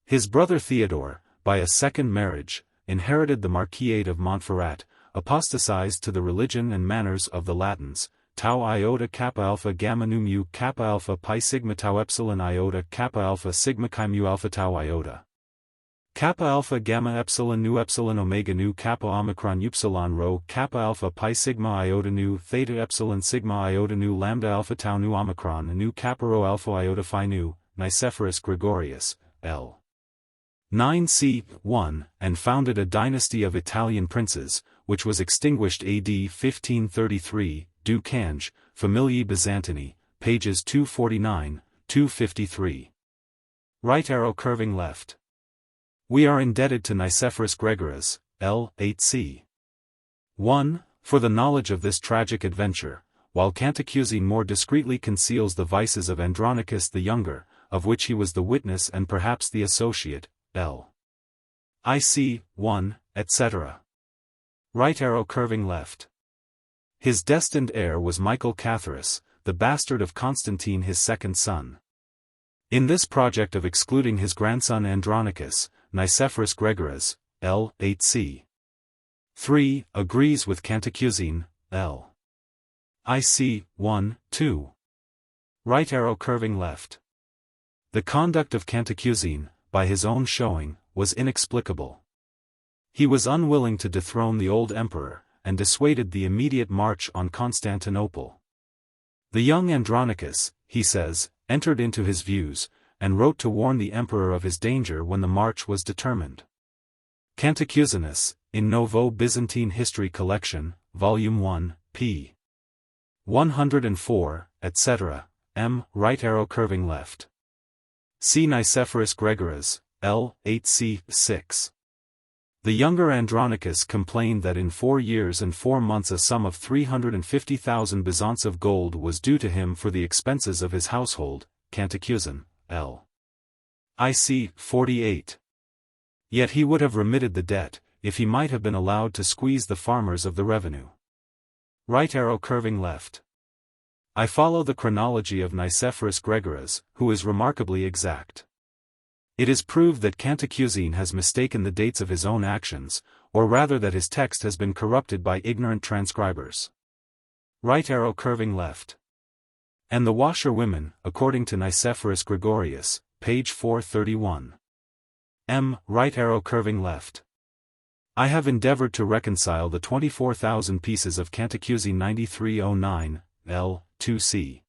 His brother Theodore, by a second marriage, inherited the Marquisate of Montferrat, apostatized to the religion and manners of the Latins, tau iota kappa alpha gamma nu mu kappa alpha pi sigma tau epsilon iota kappa alpha sigma chi mu alpha tau iota. Kappa alpha gamma epsilon nu epsilon omega nu kappa omicron upsilon rho kappa alpha pi sigma iota nu theta epsilon sigma iota nu lambda alpha tau nu omicron nu kappa rho alpha iota phi nu, Nicephorus Gregorius, L. 9c. 1, and founded a dynasty of Italian princes, which was extinguished AD 1533, Ducange, Familiae Byzantini, pages 249, 253. Right arrow curving left. We are indebted to Nicephorus Gregoras, L. 8c. 1, for the knowledge of this tragic adventure, while Cantacuzene more discreetly conceals the vices of Andronicus the Younger, of which he was the witness and perhaps the associate, L. IC. 1, etc. Right arrow curving left. His destined heir was Michael Catharus, the bastard of Constantine his second son. In this project of excluding his grandson Andronicus, Nicephorus Gregoras, L. 8c. 3. Agrees with Cantacuzene, L. IC. 1, 2. Right arrow curving left. The conduct of Cantacuzene, by his own showing, was inexplicable. He was unwilling to dethrone the old emperor, and dissuaded the immediate march on Constantinople. The young Andronicus, he says, entered into his views, and wrote to warn the emperor of his danger when the march was determined. Cantacuzenus, in Novo Byzantine History Collection, Volume 1, p. 104, etc., m. Right arrow curving left. See Nicephorus Gregoras, L. 8c. 6. The younger Andronicus complained that in 4 years and 4 months a sum of 350,000 byzants of gold was due to him for the expenses of his household, Cantacuzene, L. IC. 48. Yet he would have remitted the debt, if he might have been allowed to squeeze the farmers of the revenue. Right arrow curving left. I follow the chronology of Nicephorus Gregoras, who is remarkably exact. It is proved that Cantacuzene has mistaken the dates of his own actions, or rather that his text has been corrupted by ignorant transcribers. Right arrow curving left. And the washerwomen, according to Nicephorus Gregorius, page 431. M. Right arrow curving left. I have endeavored to reconcile the 24,000 pieces of Cantacuzene 9309, L. 2c.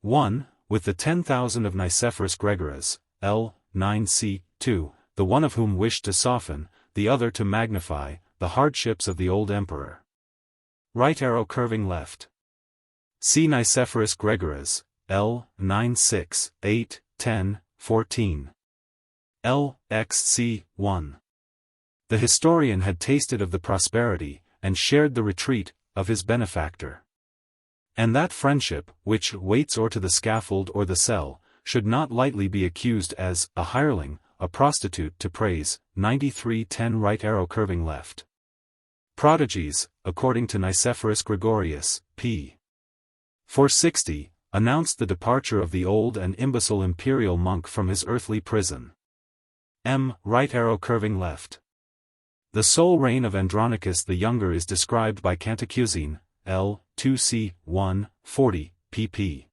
1, with the 10,000 of Nicephorus Gregoras, L. 9c. 2, the one of whom wished to soften, the other to magnify, the hardships of the old emperor. Right arrow curving left. See Nicephorus Gregoras, L. 9 6, 8, 10, 14. L. XC. 1. The historian had tasted of the prosperity, and shared the retreat, of his benefactor. And that friendship, which waits or to the scaffold or the cell, should not lightly be accused as a hireling, a prostitute to praise. 93:10 Right arrow curving left. Prodigies, according to Nicephorus Gregorius, p. 460, announced the departure of the old and imbecile imperial monk from his earthly prison. M. Right arrow curving left. The sole reign of Andronicus the Younger is described by Cantacuzene, L. 2c. 1, 40, pp.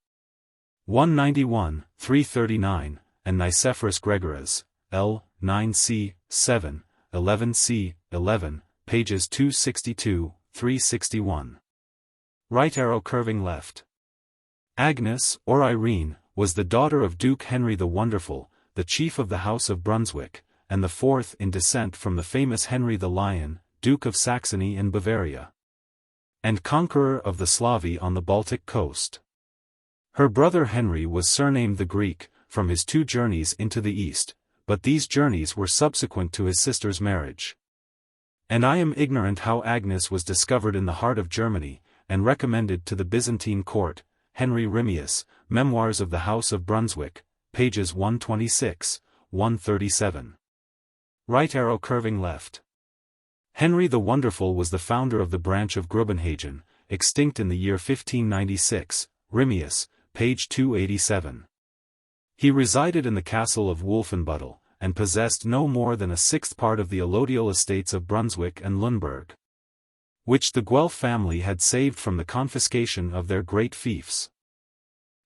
191, 339, and Nicephorus Gregoras, L. 9c. 7, 11c. 11, pages 262, 361. Right arrow curving left. Agnes, or Irene, was the daughter of Duke Henry the Wonderful, the chief of the House of Brunswick, and the fourth in descent from the famous Henry the Lion, Duke of Saxony and Bavaria, and conqueror of the Slavi on the Baltic coast. Her brother Henry was surnamed the Greek, from his 2 journeys into the east, but these journeys were subsequent to his sister's marriage. And I am ignorant how Agnes was discovered in the heart of Germany, and recommended to the Byzantine court. Henry Rimius, Memoirs of the House of Brunswick, pages 126, 137. Right arrow curving left. Henry the Wonderful was the founder of the branch of Grubenhagen, extinct in the year 1596, Rimius, page 287. He resided in the castle of Wolfenbüttel, and possessed no more than a 1/6 part of the allodial estates of Brunswick and Lundberg, which the Guelph family had saved from the confiscation of their great fiefs.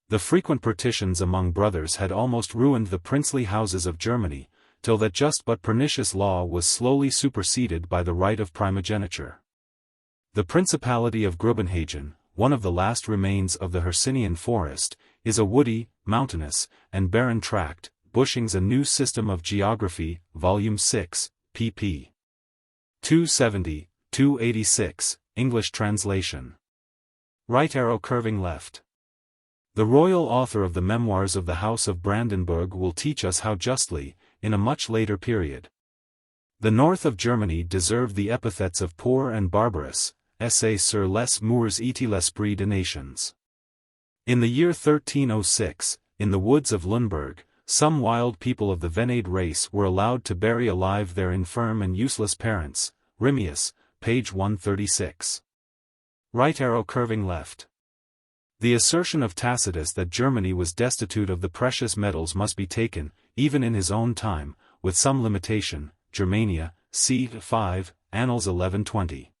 The frequent partitions among brothers had almost ruined the princely houses of Germany, till that just but pernicious law was slowly superseded by the right of primogeniture. The Principality of Grubenhagen, one of the last remains of the Hercynian forest, is a woody, mountainous, and barren tract. Bushing's A New System of Geography, Volume 6, pp. 270, 286, English translation. Right arrow curving left. The royal author of the Memoirs of the House of Brandenburg will teach us how justly, in a much later period, the north of Germany deserved the epithets of poor and barbarous. Essay sur les moeurs et l'esprit des nations. In the year 1306, in the woods of Lundberg, some wild people of the Venade race were allowed to bury alive their infirm and useless parents. Rimius, page 136. Right arrow curving left. The assertion of Tacitus that Germany was destitute of the precious metals must be taken, even in his own time, with some limitation. Germania, c. 5, Annals 1120.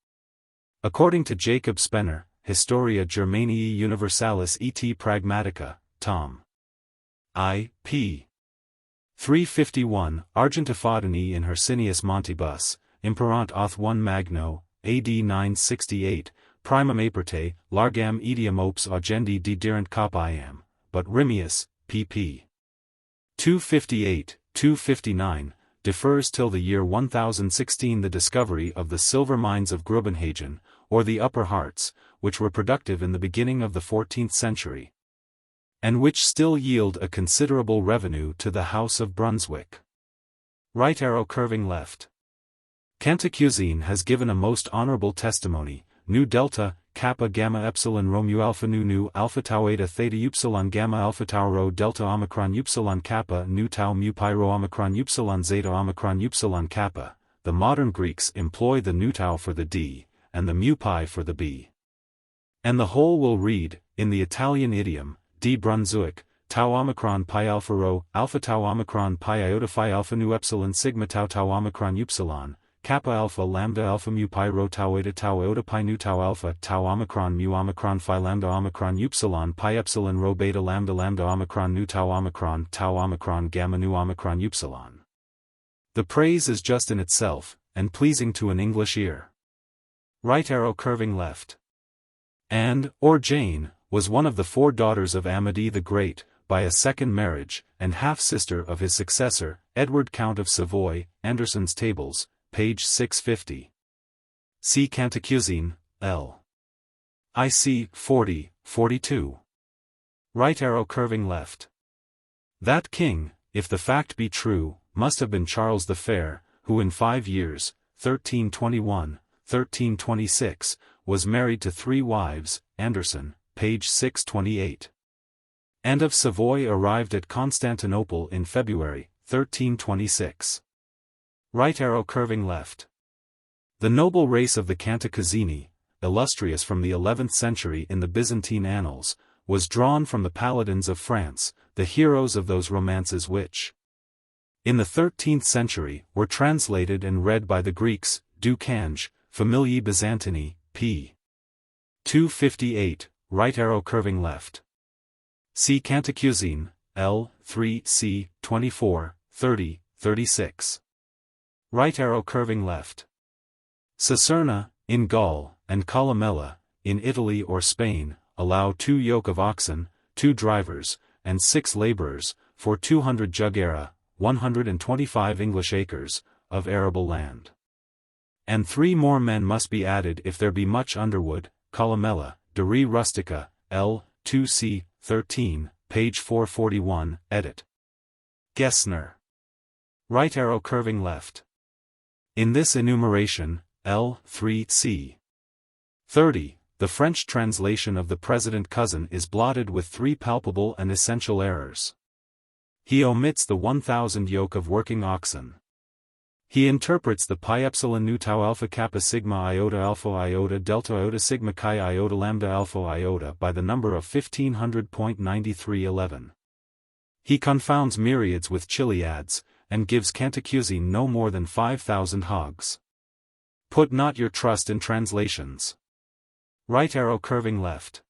According to Jacob Spener, Historia Germaniae Universalis et Pragmatica, Tom. I. p. 351, Argentifadini in Hercinius Montibus, Imperant auth 1 Magno, AD 968, primum aperte, largam etiam opes augendi dederent copiam, but Rimius, pp. 258-259, defers till the year 1016 the discovery of the silver mines of Grubenhagen, or the Upper Harz, which were productive in the beginning of the 14th century, and which still yield a considerable revenue to the House of Brunswick. Right arrow curving left. Cantacuzene has given a most honorable testimony, nu delta, kappa gamma epsilon Romu alpha nu alpha tau eta theta upsilon gamma alpha tau rho delta omicron upsilon kappa nu tau mu pi rho omicron upsilon zeta omicron upsilon kappa. The modern Greeks employ the nu tau for the d, and the mu pi for the b. And the whole will read, in the Italian idiom, d Brunswick, tau omicron pi alpha rho, alpha tau omicron pi iota phi alpha nu epsilon sigma tau tau omicron upsilon, kappa alpha lambda alpha mu pi rho tau iota pi nu tau alpha tau omicron mu omicron phi lambda omicron upsilon pi epsilon rho beta lambda omicron nu tau omicron gamma nu omicron upsilon. The praise is just in itself, and pleasing to an English ear. Right arrow curving left. And, or Jane, was one of the 4 daughters of Amadis the Great, by a second marriage, and half-sister of his successor, Edward Count of Savoy, Anderson's Tables, page 650. See Cantacuzene, L. IC 40, 42. Right arrow curving left. That king, if the fact be true, must have been Charles the Fair, who in 5 years, 1321, 1326, was married to 3 wives, Anderson, page 628. And of Savoy arrived at Constantinople in February, 1326. Right arrow curving left. The noble race of the Cantacuzeni, illustrious from the 11th century in the Byzantine annals, was drawn from the paladins of France, the heroes of those romances which, in the 13th century, were translated and read by the Greeks, du Cange, Familiae Byzantini, p. 258, right arrow curving left. See Cantacuzene, L. 3 c. 24, 30, 36. Right arrow curving left. Cicerna, in Gaul, and Columella, in Italy or Spain, allow 2 yoke of oxen, 2 drivers, and 6 laborers, for 200 jugera, 125 English acres, of arable land. And 3 more men must be added if there be much underwood, Columella, de re rustica, L. 2 c. 13, page 441, edit. Gessner. Right arrow curving left. In this enumeration, L. 3 c. 30, the French translation of the President Cousin is blotted with 3 palpable and essential errors. He omits the 1,000 yoke of working oxen. He interprets the pi epsilon nu tau alpha kappa sigma iota delta iota sigma chi iota lambda alpha iota by the number of 1500.9311. He confounds myriads with chiliads, and gives Cantacuzene no more than 5,000 hogs. Put not your trust in translations. Right arrow curving left.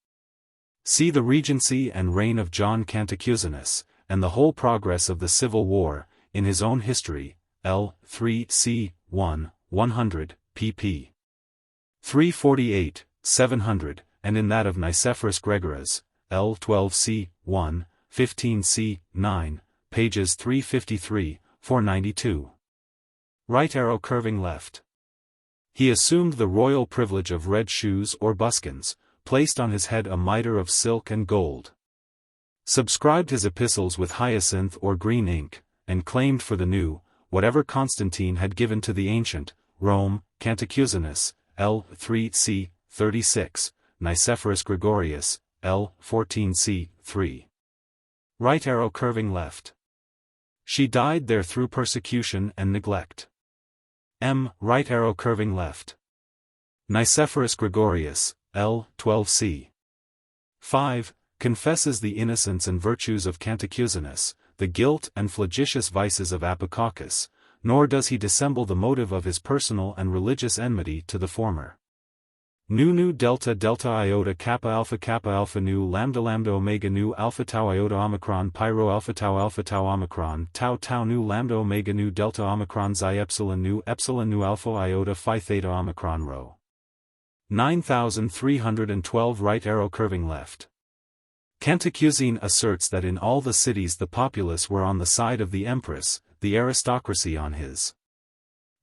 See the regency and reign of John Cantacuzenus, and the whole progress of the Civil War, in his own history, L. 3 c. 1, 100, pp. 348, 700, and in that of Nicephorus Gregoras, L. 12 c. 1, 15 c. 9, pages 353, 492. Right arrow curving left. He assumed the royal privilege of red shoes or buskins, placed on his head a mitre of silk and gold. Subscribed his epistles with hyacinth or green ink, and claimed for the new, whatever Constantine had given to the ancient, Rome, Cantacuzenus, L. 3 c. 36, Nicephorus Gregorius, L. 14 c. 3. Right arrow curving left. She died there through persecution and neglect. M. Right arrow curving left. Nicephorus Gregorius, L. 12 c. 5, confesses the innocence and virtues of Cantacuzenus, the guilt and flagitious vices of Apococcus, nor does he dissemble the motive of his personal and religious enmity to the former. Nu delta delta iota kappa alpha nu lambda omega nu alpha tau iota omicron pyro alpha tau omicron tau nu lambda omega nu delta omicron xi epsilon nu alpha iota phi theta omicron rho. 9312 right arrow curving left. Cantacuzene asserts that in all the cities the populace were on the side of the empress, the aristocracy on his.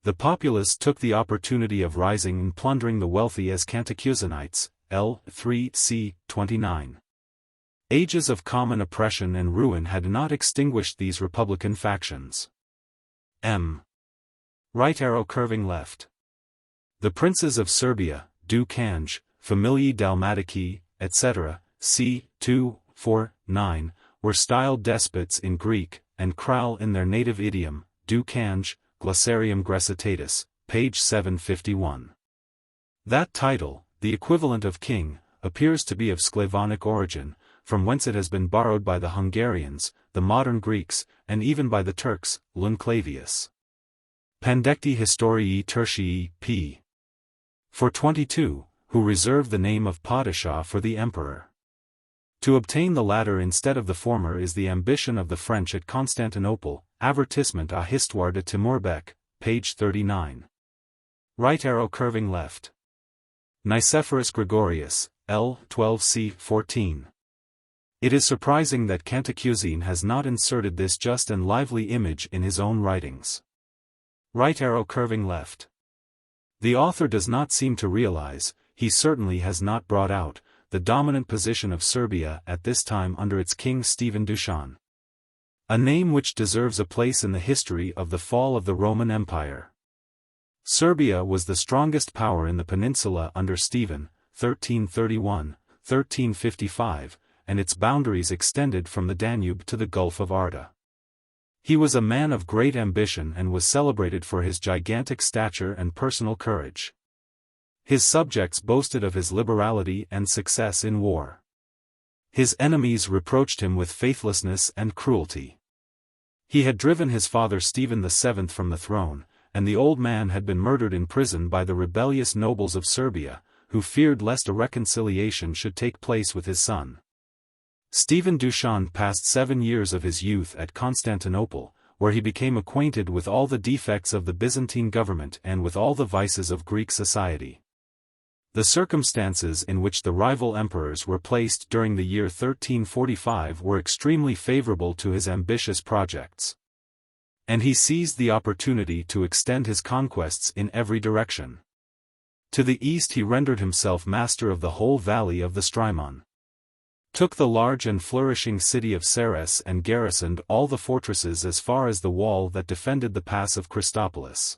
The populace took the opportunity of rising and plundering the wealthy as Cantacuzenites, L. 3 c. 29. Ages of common oppression and ruin had not extinguished these republican factions. M. Right arrow curving left. The princes of Serbia, Dukanj, Familii Dalmatici, etc., c. 2, 4, 9, were styled despots in Greek, and Kral in their native idiom, Dukanj, Glossarium Grecitatis, page 751. That title, the equivalent of king, appears to be of Sclavonic origin, from whence it has been borrowed by the Hungarians, the modern Greeks, and even by the Turks, Lunclavius. Pandecti Historiae Tertii, p. 422, who reserve the name of Padishah for the emperor. To obtain the latter instead of the former is the ambition of the French at Constantinople, Avertissement à Histoire de Timurbeck, page 39. Right arrow curving left. Nicephorus Gregorius, L. 12 c. 14. It is surprising that Cantacuzene has not inserted this just and lively image in his own writings. Right arrow curving left. The author does not seem to realize, he certainly has not brought out, the dominant position of Serbia at this time under its king Stephen Dušan. A name which deserves a place in the history of the fall of the Roman Empire. Serbia was the strongest power in the peninsula under Stephen, 1331-1355, and its boundaries extended from the Danube to the Gulf of Arda. He was a man of great ambition and was celebrated for his gigantic stature and personal courage. His subjects boasted of his liberality and success in war. His enemies reproached him with faithlessness and cruelty. He had driven his father Stephen VII from the throne, and the old man had been murdered in prison by the rebellious nobles of Serbia, who feared lest a reconciliation should take place with his son. Stephen Dušan passed 7 years of his youth at Constantinople, where he became acquainted with all the defects of the Byzantine government and with all the vices of Greek society. The circumstances in which the rival emperors were placed during the year 1345 were extremely favorable to his ambitious projects. And he seized the opportunity to extend his conquests in every direction. To the east he rendered himself master of the whole valley of the Strymon. Took the large and flourishing city of Sarras and garrisoned all the fortresses as far as the wall that defended the pass of Christopolis.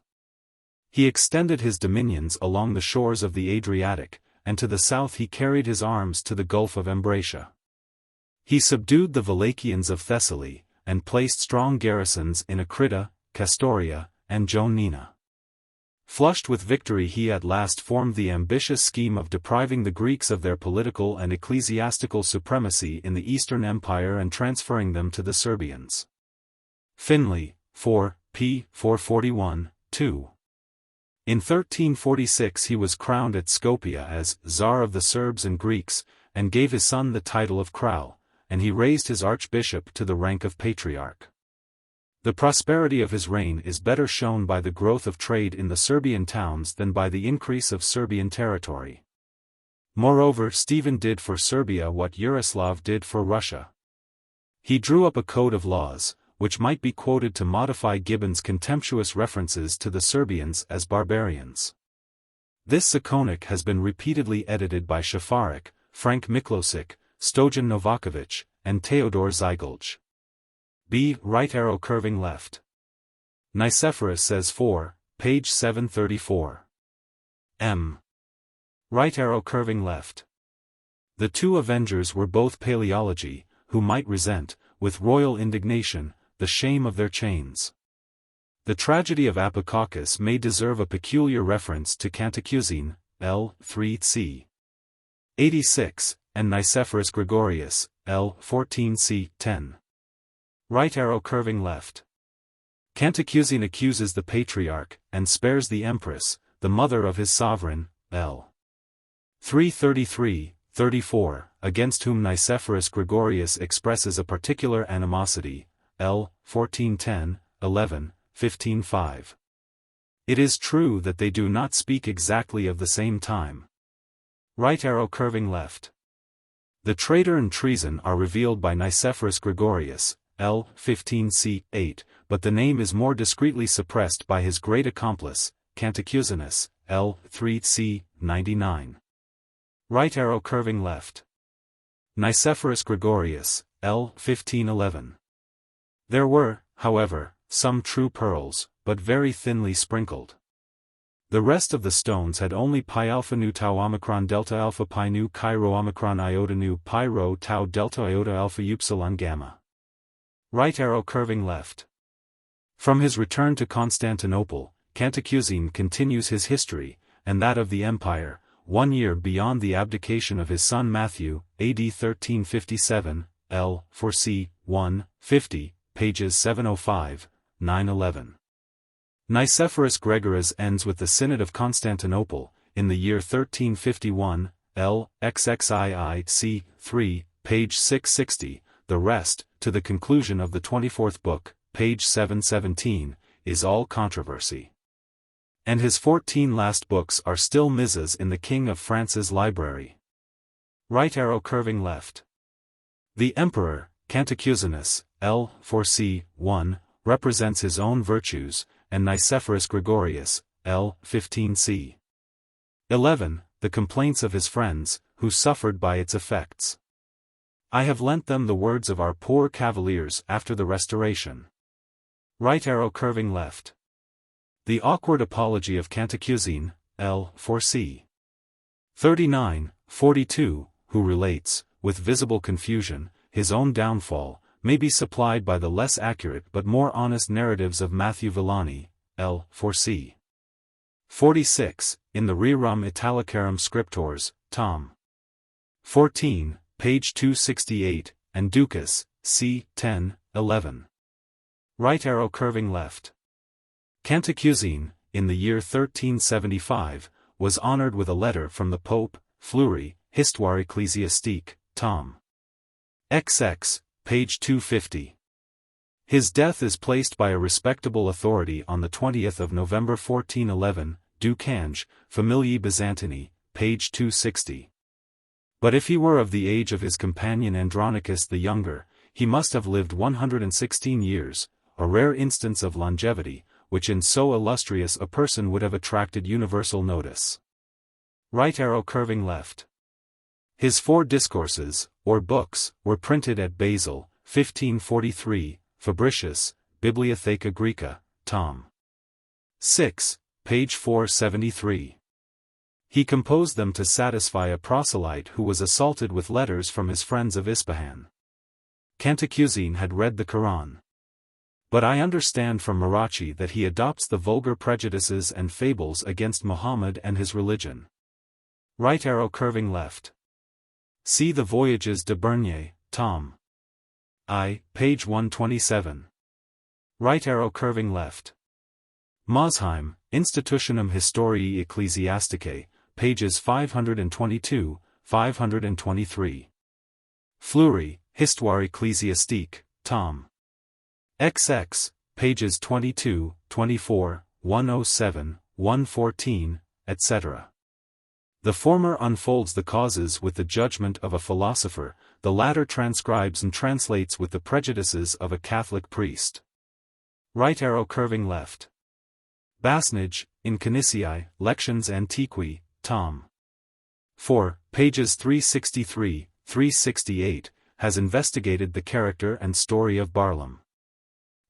He extended his dominions along the shores of the Adriatic, and to the south he carried his arms to the Gulf of Ambracia. He subdued the Wallachians of Thessaly, and placed strong garrisons in Acrita, Castoria, and Ioannina. Flushed with victory he at last formed the ambitious scheme of depriving the Greeks of their political and ecclesiastical supremacy in the Eastern Empire and transferring them to the Serbians. Finlay, 4, p. 441, 2. In 1346 he was crowned at Skopje as Tsar of the Serbs and Greeks, and gave his son the title of Kral, and he raised his archbishop to the rank of patriarch. The prosperity of his reign is better shown by the growth of trade in the Serbian towns than by the increase of Serbian territory. Moreover, Stephen did for Serbia what Yaroslav did for Russia. He drew up a code of laws, which might be quoted to modify Gibbon's contemptuous references to the Serbians as barbarians. This Zakonic has been repeatedly edited by Šafarić, Frank Miklosic, Stojan Novaković, and Teodor Zygalj. B. Right arrow curving left. Nicephorus says 4, page 734. M. Right arrow curving left. The two avengers were both Paleology, who might resent, with royal indignation, the shame of their chains. The tragedy of Apocaucus may deserve a peculiar reference to Cantacuzene, L. 3 c. 86, and Nicephorus Gregorius, L. 14 c. 10. Right arrow curving left. Cantacuzene accuses the patriarch, and spares the empress, the mother of his sovereign, L. 333-34, against whom Nicephorus Gregorius expresses a particular animosity, L. 1410, 11, 15-5. It is true that they do not speak exactly of the same time. Right arrow curving left. The traitor and treason are revealed by Nicephorus Gregorius, L. 15c. 8, but the name is more discreetly suppressed by his great accomplice, Cantacuzenus, L. 3c. 99. Right arrow curving left. Nicephorus Gregorius, L. 1511. There were, however, some true pearls, but very thinly sprinkled. The rest of the stones had only pi alpha nu tau omicron delta alpha pi nu chi rho omicron iota nu pi rho tau delta iota alpha upsilon gamma. Right arrow curving left. From his return to Constantinople, Cantacuzene continues his history, and that of the empire, 1 year beyond the abdication of his son Matthew, AD 1357, L. 4c. 1, 50, pages 705, 911. Nicephorus Gregoras ends with the Synod of Constantinople, in the year 1351, L. XXII c. 3, page 660, the rest, to the conclusion of the 24th book, page 717, is all controversy. And his 14 last books are still misses in the King of France's library. Right arrow curving left. The Emperor, Cantacuzenus, L. 4c. 1, represents his own virtues, and Nicephorus Gregorius, L. 15c. 11, the complaints of his friends, who suffered by its effects. I have lent them the words of our poor cavaliers after the Restoration. Right arrow curving left. The awkward apology of Cantacuzene, L. 4c. 39, 42, who relates, with visible confusion, his own downfall, may be supplied by the less accurate but more honest narratives of Matthew Villani, L. 4c. 46, in the Rerum Italicarum Scriptors, Tom. 14, page 268, and Ducas, c. 10, 11. Right arrow curving left. Cantacuzene, in the year 1375, was honored with a letter from the Pope, Fleury, Histoire ecclésiastique, Tom. XX, page 250. His death is placed by a respectable authority on the 20th of November 1411, Du Cange, Familiae Byzantini, page 260. But if he were of the age of his companion Andronicus the Younger, he must have lived 116 years, a rare instance of longevity, which in so illustrious a person would have attracted universal notice. Right arrow curving left. His 4 discourses, or books, were printed at Basel, 1543, Fabricius, Bibliotheca Graeca, Tom. 6, page 473. He composed them to satisfy a proselyte who was assaulted with letters from his friends of Ispahan. Cantacuzene had read the Quran. But I understand from Marachi that he adopts the vulgar prejudices and fables against Muhammad and his religion. Right arrow curving left. See the Voyages de Bernier, Tom. I, page 127. Right arrow curving left. Mosheim, Institutionum Historiae Ecclesiasticae, pages 522, 523. Fleury, Histoire ecclésiastique, Tom. XX, pages 22, 24, 107, 114, etc. The former unfolds the causes with the judgment of a philosopher, the latter transcribes and translates with the prejudices of a Catholic priest. Right arrow curving left. Basnage, in Canisiae, Lections Antiqui, Tom. 4, pages 363, 368, has investigated the character and story of Barlaam.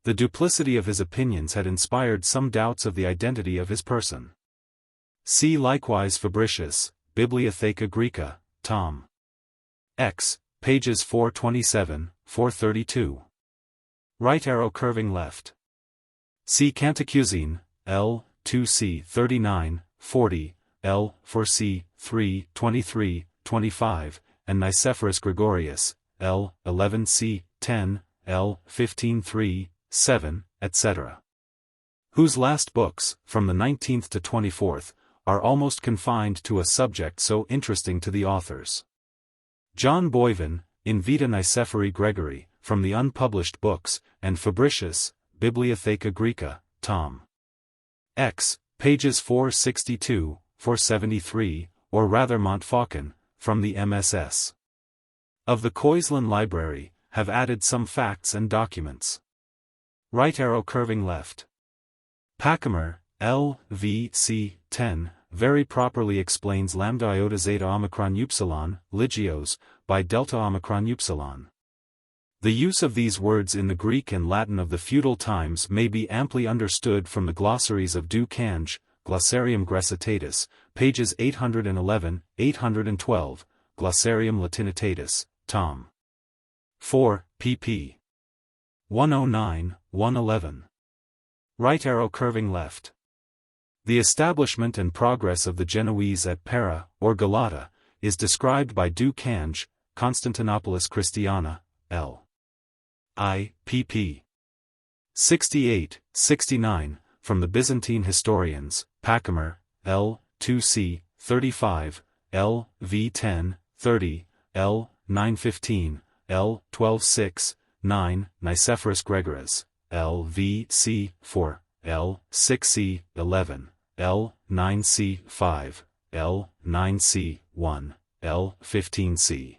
The duplicity of his opinions had inspired some doubts of the identity of his person. See likewise Fabricius, Bibliotheca Graeca, Tom. X, pages 427, 432. Right arrow curving left. See Cantacuzene, L. 2c. 39, 40, L. 4c. 3, 23, 25, and Nicephorus Gregorius, L. 11c. 10, L. 15.3, 7, etc. whose last books, from the 19th to 24th, are almost confined to a subject so interesting to the authors. John Boyven, In Vita Nicephori Gregorii, from the unpublished books, and Fabricius, Bibliotheca Graeca, Tom. X, pages 462, 473, or rather Montfaucon, from the MSS. Of the Coislin Library, have added some facts and documents. Right arrow curving left. Pachymer, L. V. C. 10, very properly explains lambda iota zeta omicron upsilon, Ligios, by delta omicron upsilon. The use of these words in the Greek and Latin of the feudal times may be amply understood from the glossaries of Du Cange, Glossarium Grecitatis, pages 811, 812, Glossarium Latinitatis, Tom. 4, pp. 109, 111. Right arrow curving left. The establishment and progress of the Genoese at Pera, or Galata, is described by Du Cange, Constantinopolis Christiana, L. I, pp. 68, 69, from the Byzantine historians, Pachymer, L. 2c. 35, L. v. 10, 30, L. 915, L. 12.6, 9, Nicephorus Gregoras, L. v. c. 4, L. 6c. 11, L. 9c. 5, L. 9c. 1, L. 15c.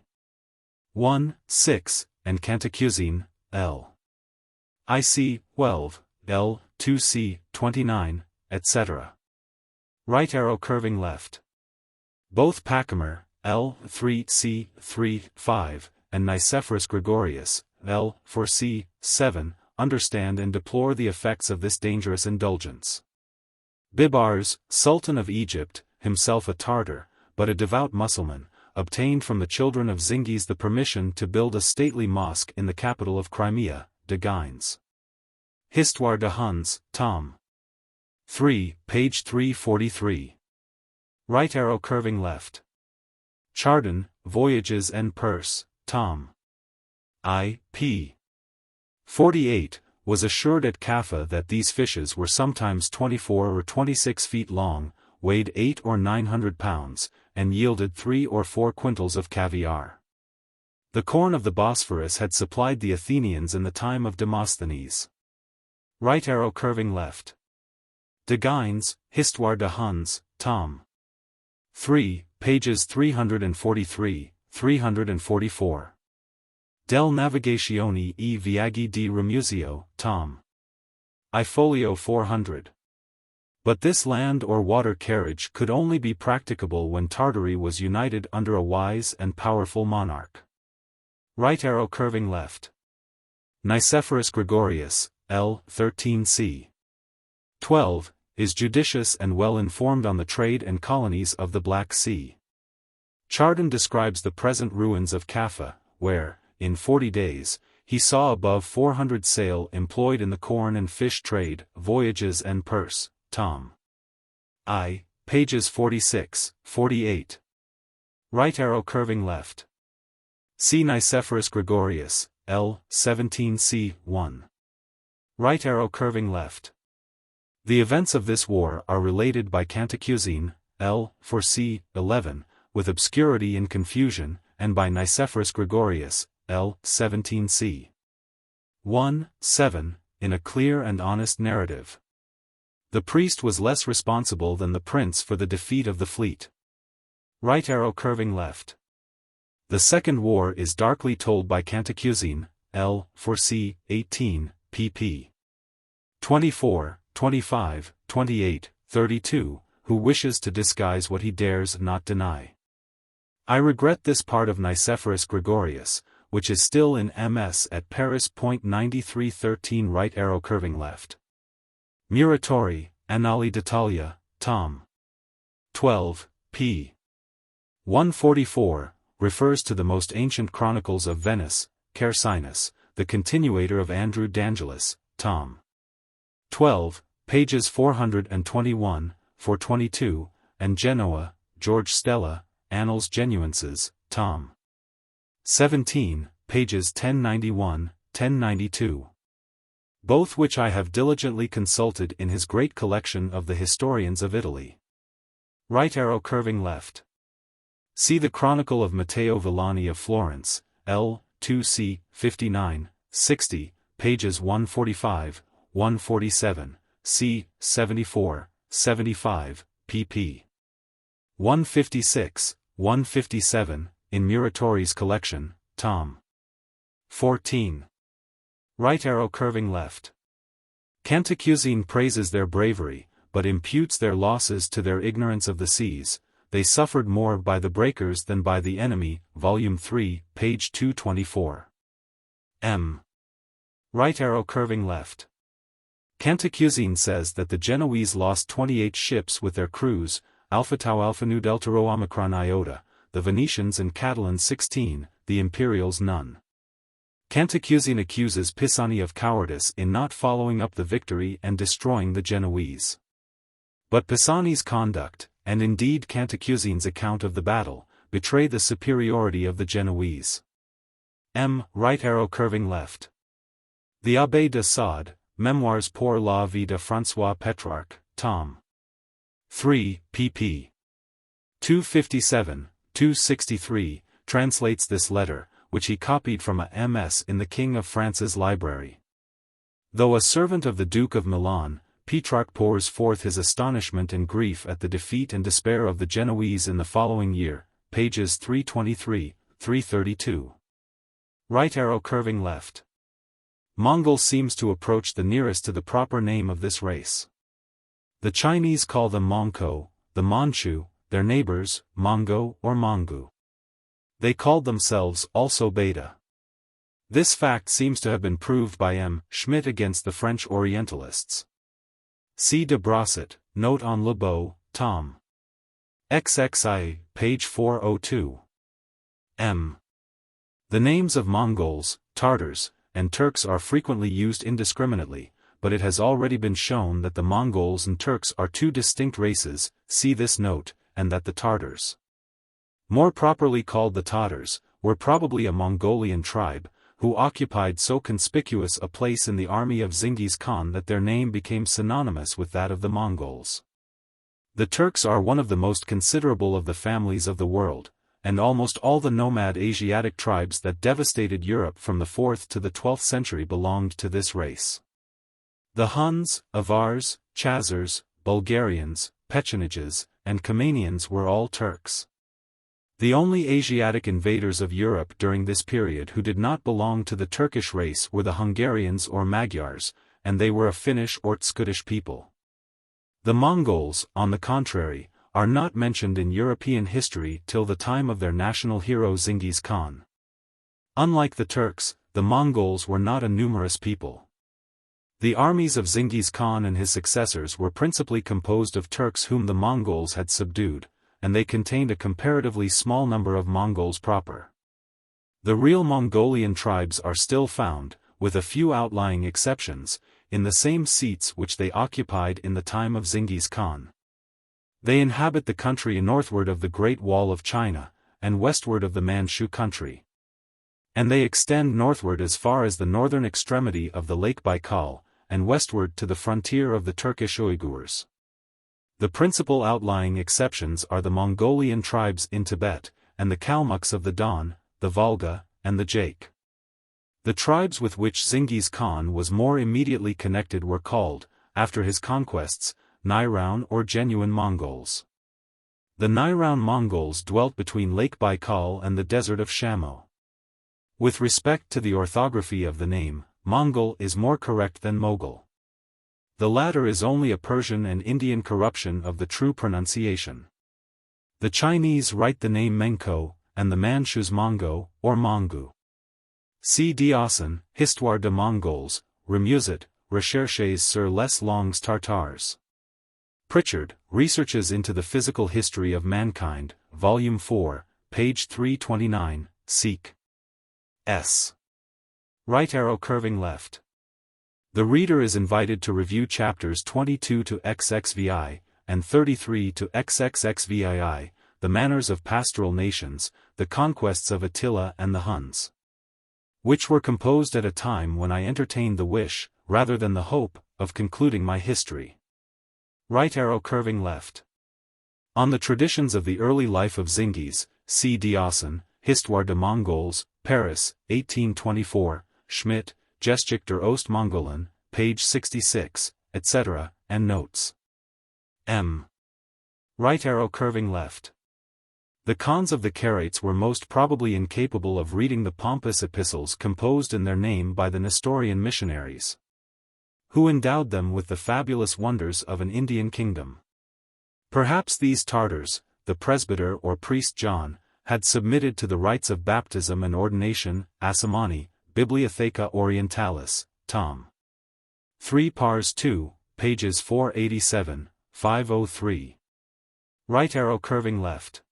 1, 6, and Cantacuzene, L. IC. 12, L. 2c. 29, etc. Right arrow curving left. Both Pachymer, L. 3c. 3, 5, and Nicephorus Gregorius, L. 4c. 7, understand and deplore the effects of this dangerous indulgence. Bibars, Sultan of Egypt, himself a Tartar, but a devout Mussulman, obtained from the children of Zingis the permission to build a stately mosque in the capital of Crimea, de Guines. Histoire de Huns, Tom. 3, page 343. Right arrow curving left. Chardin, Voyages and Purse, Tom. I. p. 48, was assured at Kaffa that these fishes were sometimes 24 or 26 feet long, weighed 8 or 900 pounds, and yielded 3 or 4 quintals of caviar. The corn of the Bosphorus had supplied the Athenians in the time of Demosthenes. Right arrow curving left. De Guines, Histoire de Huns, Tom. 3, pages 343, 344. Del Navigatione e Viaggi di Ramusio, Tom. I folio 400. But this land or water carriage could only be practicable when Tartary was united under a wise and powerful monarch. Right arrow curving left. Nicephorus Gregorius, L. 13c. 12, is judicious and well informed on the trade and colonies of the Black Sea. Chardin describes the present ruins of Kaffa, where, in 40 days, he saw above 400 sail employed in the corn and fish trade, Voyages and Purse, Tom. I, pages 46, 48. Right arrow curving left. See Nicephorus Gregorius, L. 17c. 1. Right arrow curving left. The events of this war are related by Cantacuzene, L. 4c. 11, with obscurity and confusion, and by Nicephorus Gregorius, L. 17c. 1, 7, in a clear and honest narrative. The priest was less responsible than the prince for the defeat of the fleet. Right arrow curving left. The Second War is darkly told by Cantacuzene, L. 4c. 18, pp. 24, 25, 28, 32, who wishes to disguise what he dares not deny. I regret this part of Nicephorus Gregorius, which is still in MS at Paris. 9313 right arrow curving left. Muratori, Annali d'Italia, Tom. 12, p. 144, refers to the most ancient chronicles of Venice, Cercinus, the continuator of Andrew d'Angelis, Tom. 12, pages 421, 422, and Genoa, George Stella, Annals Genuinenses, Tom. 17, pages 1091, 1092. both which I have diligently consulted in his great collection of the historians of Italy. Right arrow curving left. See the Chronicle of Matteo Villani of Florence, L. 2c. 59, 60, pages 145, 147, c. 74, 75, pp. 156, 157, in Muratori's collection, tom. 14. Right arrow curving left. Cantacuzene praises their bravery, but imputes their losses to their ignorance of the seas. They suffered more by the breakers than by the enemy, Volume 3, page 224. M. Right arrow curving left. Cantacuzene says that the Genoese lost 28 ships with their crews, Alpha Tau Alpha Nu Delta Rho Omicron Iota, the Venetians and Catalans 16, the Imperials none. Cantacuzene accuses Pisani of cowardice in not following up the victory and destroying the Genoese. But Pisani's conduct, and indeed Cantacuzene's account of the battle, betray the superiority of the Genoese. M. Right arrow curving left. The Abbé de Sade, Memoirs pour la vie de François Petrarch, tom. 3, pp. 257, 263, translates this letter, which he copied from a MS in the King of France's library. Though a servant of the Duke of Milan, Petrarch pours forth his astonishment and grief at the defeat and despair of the Genoese in the following year, pages 323, 332. Right arrow curving left. Mongol seems to approach the nearest to the proper name of this race. The Chinese call them Mongko, the Manchu, their neighbors, Mongo or Mongu. They called themselves also Beta. This fact seems to have been proved by M. Schmidt against the French Orientalists. C. de Brosset, Note on Le Beau, tom. XXI, page 402. M. The names of Mongols, Tartars, and Turks are frequently used indiscriminately, but it has already been shown that the Mongols and Turks are two distinct races, see this note, and that the Tartars, more properly called the Tatars, were probably a Mongolian tribe, who occupied so conspicuous a place in the army of Genghis Khan that their name became synonymous with that of the Mongols. The Turks are one of the most considerable of the families of the world, and almost all the nomad Asiatic tribes that devastated Europe from the 4th to the 12th century belonged to this race. The Huns, Avars, Chazars, Bulgarians, Pechenegs, and Comanians were all Turks. The only Asiatic invaders of Europe during this period who did not belong to the Turkish race were the Hungarians or Magyars, and they were a Finnish or Tskutish people. The Mongols, on the contrary, are not mentioned in European history till the time of their national hero Genghis Khan. Unlike the Turks, the Mongols were not a numerous people. The armies of Genghis Khan and his successors were principally composed of Turks whom the Mongols had subdued, and they contained a comparatively small number of Mongols proper. The real Mongolian tribes are still found, with a few outlying exceptions, in the same seats which they occupied in the time of Genghis Khan. They inhabit the country northward of the Great Wall of China, and westward of the Manchu country. And they extend northward as far as the northern extremity of the Lake Baikal, and westward to the frontier of the Turkish Uyghurs. The principal outlying exceptions are the Mongolian tribes in Tibet, and the Kalmucks of the Don, the Volga, and the Jake. The tribes with which Genghis Khan was more immediately connected were called, after his conquests, Nairoun or genuine Mongols. The Nairoun Mongols dwelt between Lake Baikal and the desert of Shamo. With respect to the orthography of the name, Mongol is more correct than Mogul. The latter is only a Persian and Indian corruption of the true pronunciation. The Chinese write the name Menko, and the Manchus Mongo, or Mongu. C. Diossen, Histoire de Mongols, Remusat, Recherches sur les langues tartares. Pritchard, Researches into the Physical History of Mankind, Volume 4, page 329, Seek. S. Right arrow curving left. The reader is invited to review chapters 22 to XXVI, and 33 to XXXVII, The Manners of Pastoral Nations, The Conquests of Attila and the Huns, which were composed at a time when I entertained the wish, rather than the hope, of concluding my history. Right arrow curving left. On the traditions of the early life of Genghis, C. Diossen, Histoire de Mongols, Paris, 1824, Schmidt, Geschichte der Ostmongolen, page 66, etc., and notes. M. Right arrow curving left. The Khans of the Karaits were most probably incapable of reading the pompous epistles composed in their name by the Nestorian missionaries, who endowed them with the fabulous wonders of an Indian kingdom. Perhaps these Tartars, the presbyter or priest John, had submitted to the rites of baptism and ordination, Assamani, Bibliotheca Orientalis, Tom. 3 Pars 2, pages 487, 503. Right arrow curving left.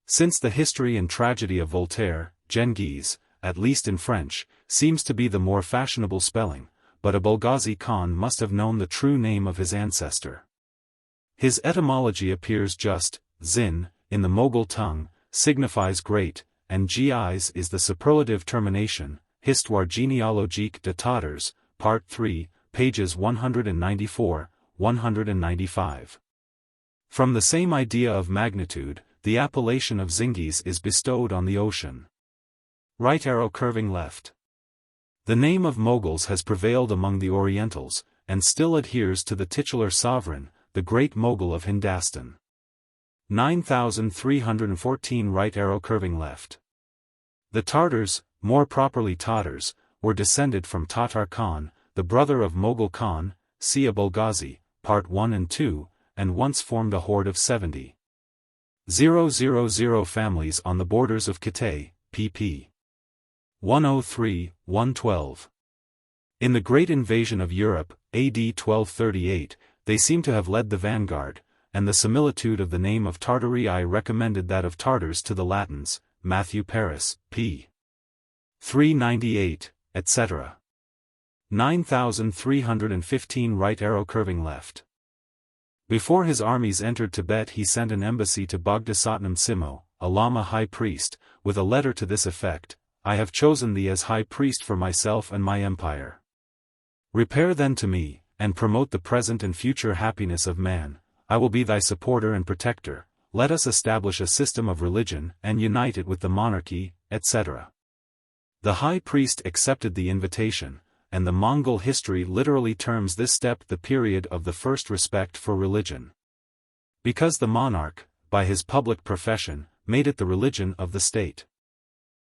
Since the history and tragedy of Voltaire, Genghis, at least in French, seems to be the more fashionable spelling, but Abulghazi Khan must have known the true name of his ancestor. His etymology appears just, Zin, in the Mughal tongue, signifies great, and Giz is the superlative termination, Histoire généalogique des Tatars, Part 3, pages 194, 195. From the same idea of magnitude, the appellation of Genghis is bestowed on the ocean. Right arrow curving left. The name of Moguls has prevailed among the Orientals, and still adheres to the titular sovereign, the Great Mogul of Hindustan. 9314 Right arrow curving left. The Tartars, more properly Tatars, were descended from Tatar Khan, the brother of Mughal Khan, see Abulghazi, Part 1 and 2, and once formed a horde of 70,000 families on the borders of Kitay, pp. 103-112. In the Great Invasion of Europe, AD 1238, they seem to have led the vanguard, and the similitude of the name of Tartarii recommended that of Tartars to the Latins, Matthew Paris, p. 398, etc. 9315 Right arrow curving left. Before his armies entered Tibet he sent an embassy to Bogdasatnam Simo, a Lama high priest, with a letter to this effect: I have chosen thee as high priest for myself and my empire. Repair then to me, and promote the present and future happiness of man. I will be thy supporter and protector. Let us establish a system of religion and unite it with the monarchy, etc. The high priest accepted the invitation, and the Mongol history literally terms this step the period of the first respect for religion. Because the monarch, by his public profession, made it the religion of the state.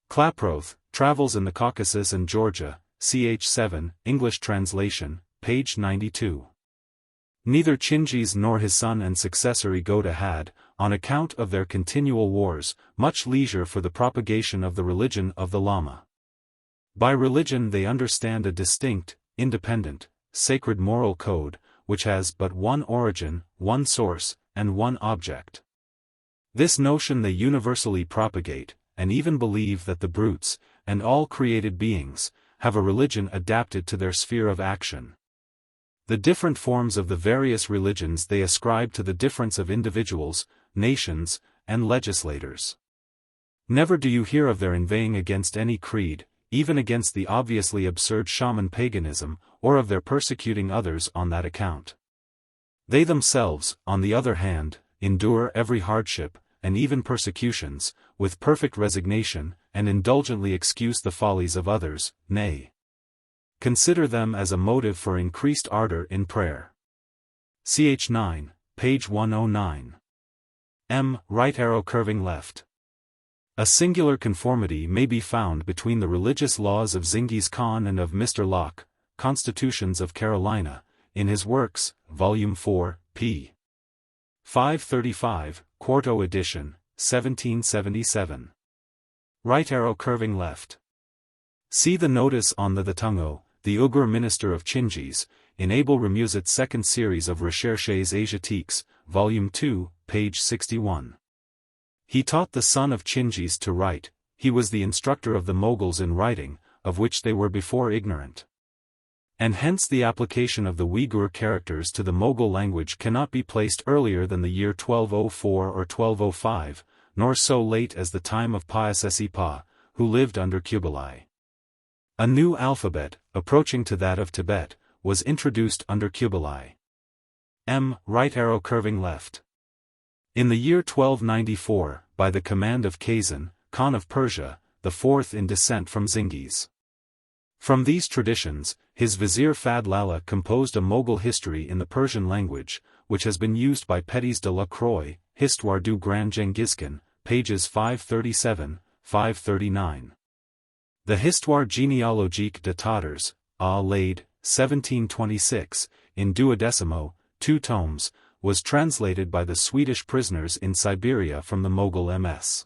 Klaproth, Travels in the Caucasus and Georgia, ch. 7, English translation, page 92. Neither Chinggis nor his son and successor Igoda had, on account of their continual wars, much leisure for the propagation of the religion of the Lama. By religion they understand a distinct, independent, sacred moral code, which has but one origin, one source, and one object. This notion they universally propagate, and even believe that the brutes, and all created beings, have a religion adapted to their sphere of action. The different forms of the various religions they ascribe to the difference of individuals, nations, and legislators. Never do you hear of their inveighing against any creed, even against the obviously absurd shaman paganism, or of their persecuting others on that account. They themselves, on the other hand, endure every hardship, and even persecutions, with perfect resignation, and indulgently excuse the follies of others, nay, consider them as a motive for increased ardor in prayer. Ch. 9, page 109. M. Right arrow curving left. A singular conformity may be found between the religious laws of Genghis Khan and of Mr. Locke, Constitutions of Carolina, in his works, Volume 4, p. 535, quarto edition, 1777. Right arrow curving left. See the notice on the Tungo, the Uyghur minister of Chinggis, in Abel Remusat's second series of Recherches Asiatiques, Volume 2, page 61. He taught the son of Chinggis to write. He was the instructor of the Moguls in writing, of which they were before ignorant. And hence the application of the Uyghur characters to the Mogul language cannot be placed earlier than the year 1204 or 1205, nor so late as the time of Pa-Sesi Pa, who lived under Kublai. A new alphabet, approaching to that of Tibet, was introduced under Kublai. Right arrow curving left. In the year 1294, by the command of Kazan, Khan of Persia, the fourth in descent from Zingis. From these traditions, his vizier Fad Lala composed a Mughal history in the Persian language, which has been used by Pétis de la Croix, Histoire du Grand Genghis Khan, pages 537-539. The Histoire généalogique des Tatars, Laid, 1726, in 12, 2 tomes, was translated by the Swedish prisoners in Siberia from the Mughal MS.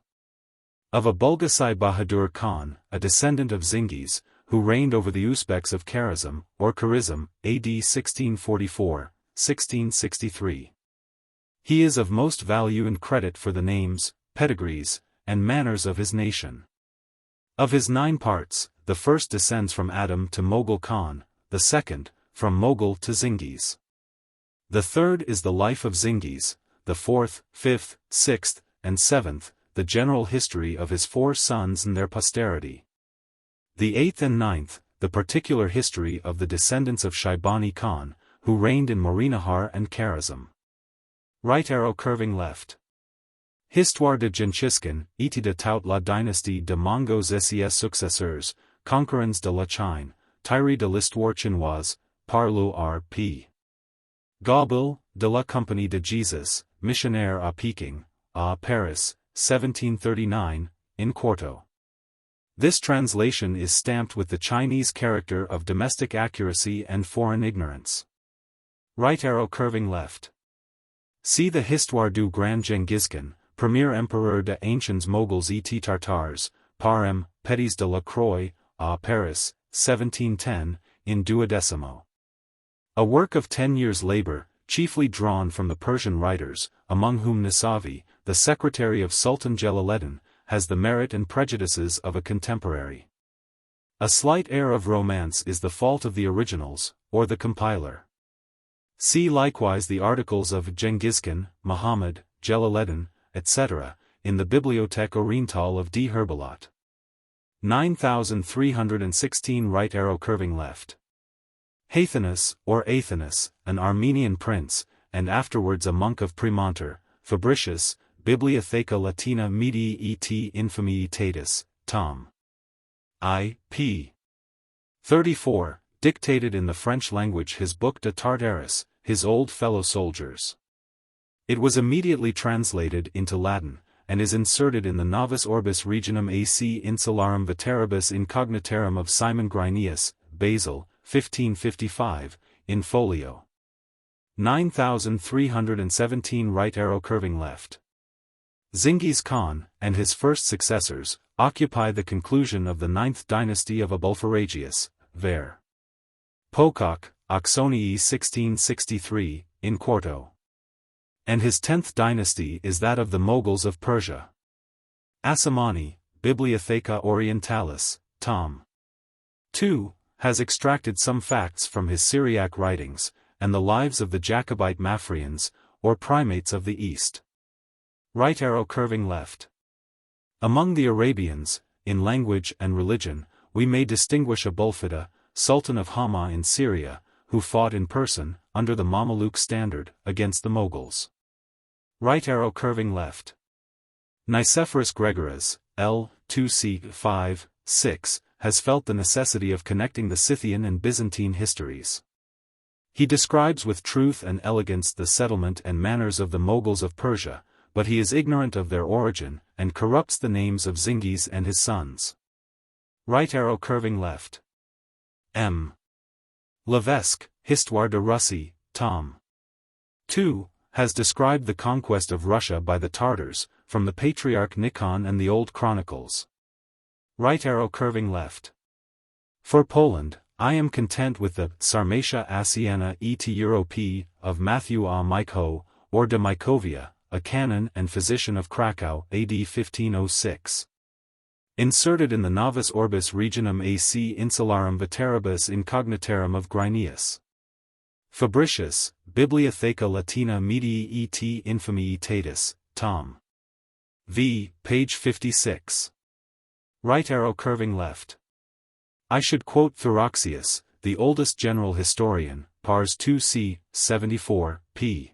Of a Bulgasai Bahadur Khan, a descendant of Zingis, who reigned over the Uzbeks of Kharazm, or Kharizm, AD 1644-1663. He is of most value and credit for the names, pedigrees, and manners of his nation. Of his 9 parts, the first descends from Adam to Mughal Khan, the second, from Mughal to Zingis. The third is the life of Zingis, the fourth, fifth, sixth, and seventh, the general history of his 4 sons and their posterity. The 8th and 9th, the particular history of the descendants of Shaibani Khan, who reigned in Maurennahar and Kharazm. Right arrow curving left. Histoire de Genghis Khan, et de toute la dynastie de Mongos et ses successeurs, conquérants de la Chine, tiré de l'histoire chinoise, par le R.P. Gobel, de la Compagnie de Jesus, missionnaire à Peking, à Paris, 1739, in quarto. This translation is stamped with the Chinese character of domestic accuracy and foreign ignorance. Right arrow curving left. See the Histoire du Grand Genghis Khan, premier empereur des anciens Moguls et Tartars, par M. Pétis de la Croix, à Paris, 1710, in 12. A work of 10 years' labor, chiefly drawn from the Persian writers, among whom Nasavi, the secretary of Sultan Jalaluddin, has the merit and prejudices of a contemporary. A slight air of romance is the fault of the originals, or the compiler. See likewise the articles of Genghis Khan, Muhammad, Jalaluddin, etc., in the Bibliothèque Orientale of D. Herbelat. 9316 right arrow curving left. Hathanus, or Athanus, an Armenian prince, and afterwards a monk of Premontre, Fabricius, Bibliotheca Latina Medii et Infamitatis, Tom. I. p. 34, dictated in the French language his book de Tartaris, his old fellow soldiers. It was immediately translated into Latin, and is inserted in the Novus Orbis Regionum AC Insularum Veteribus Incognitarum of Simon Grynæus, Basel, 1555, in folio. 9317 right arrow curving left. Zingis Khan, and his first successors, occupy the conclusion of the 9th dynasty of Abulpharagius, ver. Pocock, Oxonii 1663, in quarto. And his 10th dynasty is that of the Moguls of Persia. Assamani, Bibliotheca Orientalis, Tom. 2, has extracted some facts from his Syriac writings, and the lives of the Jacobite Maphrians, or primates of the East. Right arrow curving left. Among the Arabians, in language and religion, we may distinguish Abulfida, Sultan of Hama in Syria, who fought in person, under the Mameluke standard, against the Moguls. Right arrow curving left. Nicephorus Gregoras, L. 2c. 5, 6, has felt the necessity of connecting the Scythian and Byzantine histories. He describes with truth and elegance the settlement and manners of the Moguls of Persia, but he is ignorant of their origin, and corrupts the names of Zingis and his sons. Right arrow curving left. M. Levesque, Histoire de Russie, Tom. 2, has described the conquest of Russia by the Tartars, from the Patriarch Nikon and the Old Chronicles. Right arrow curving left. For Poland, I am content with the Sarmatia Asiana et Europe of Matthew A. Myko, or de Mykovia, a canon and physician of Krakow, AD 1506. Inserted in the Novus Orbis Regionum AC Insularum Veteribus Incognitarum of Grynæus. Fabricius, Bibliotheca Latina Medii et Infamitatis, Tom. V, page 56. Right arrow curving left. I should quote Thuraxius, the oldest general historian, Pars 2c. 74, p.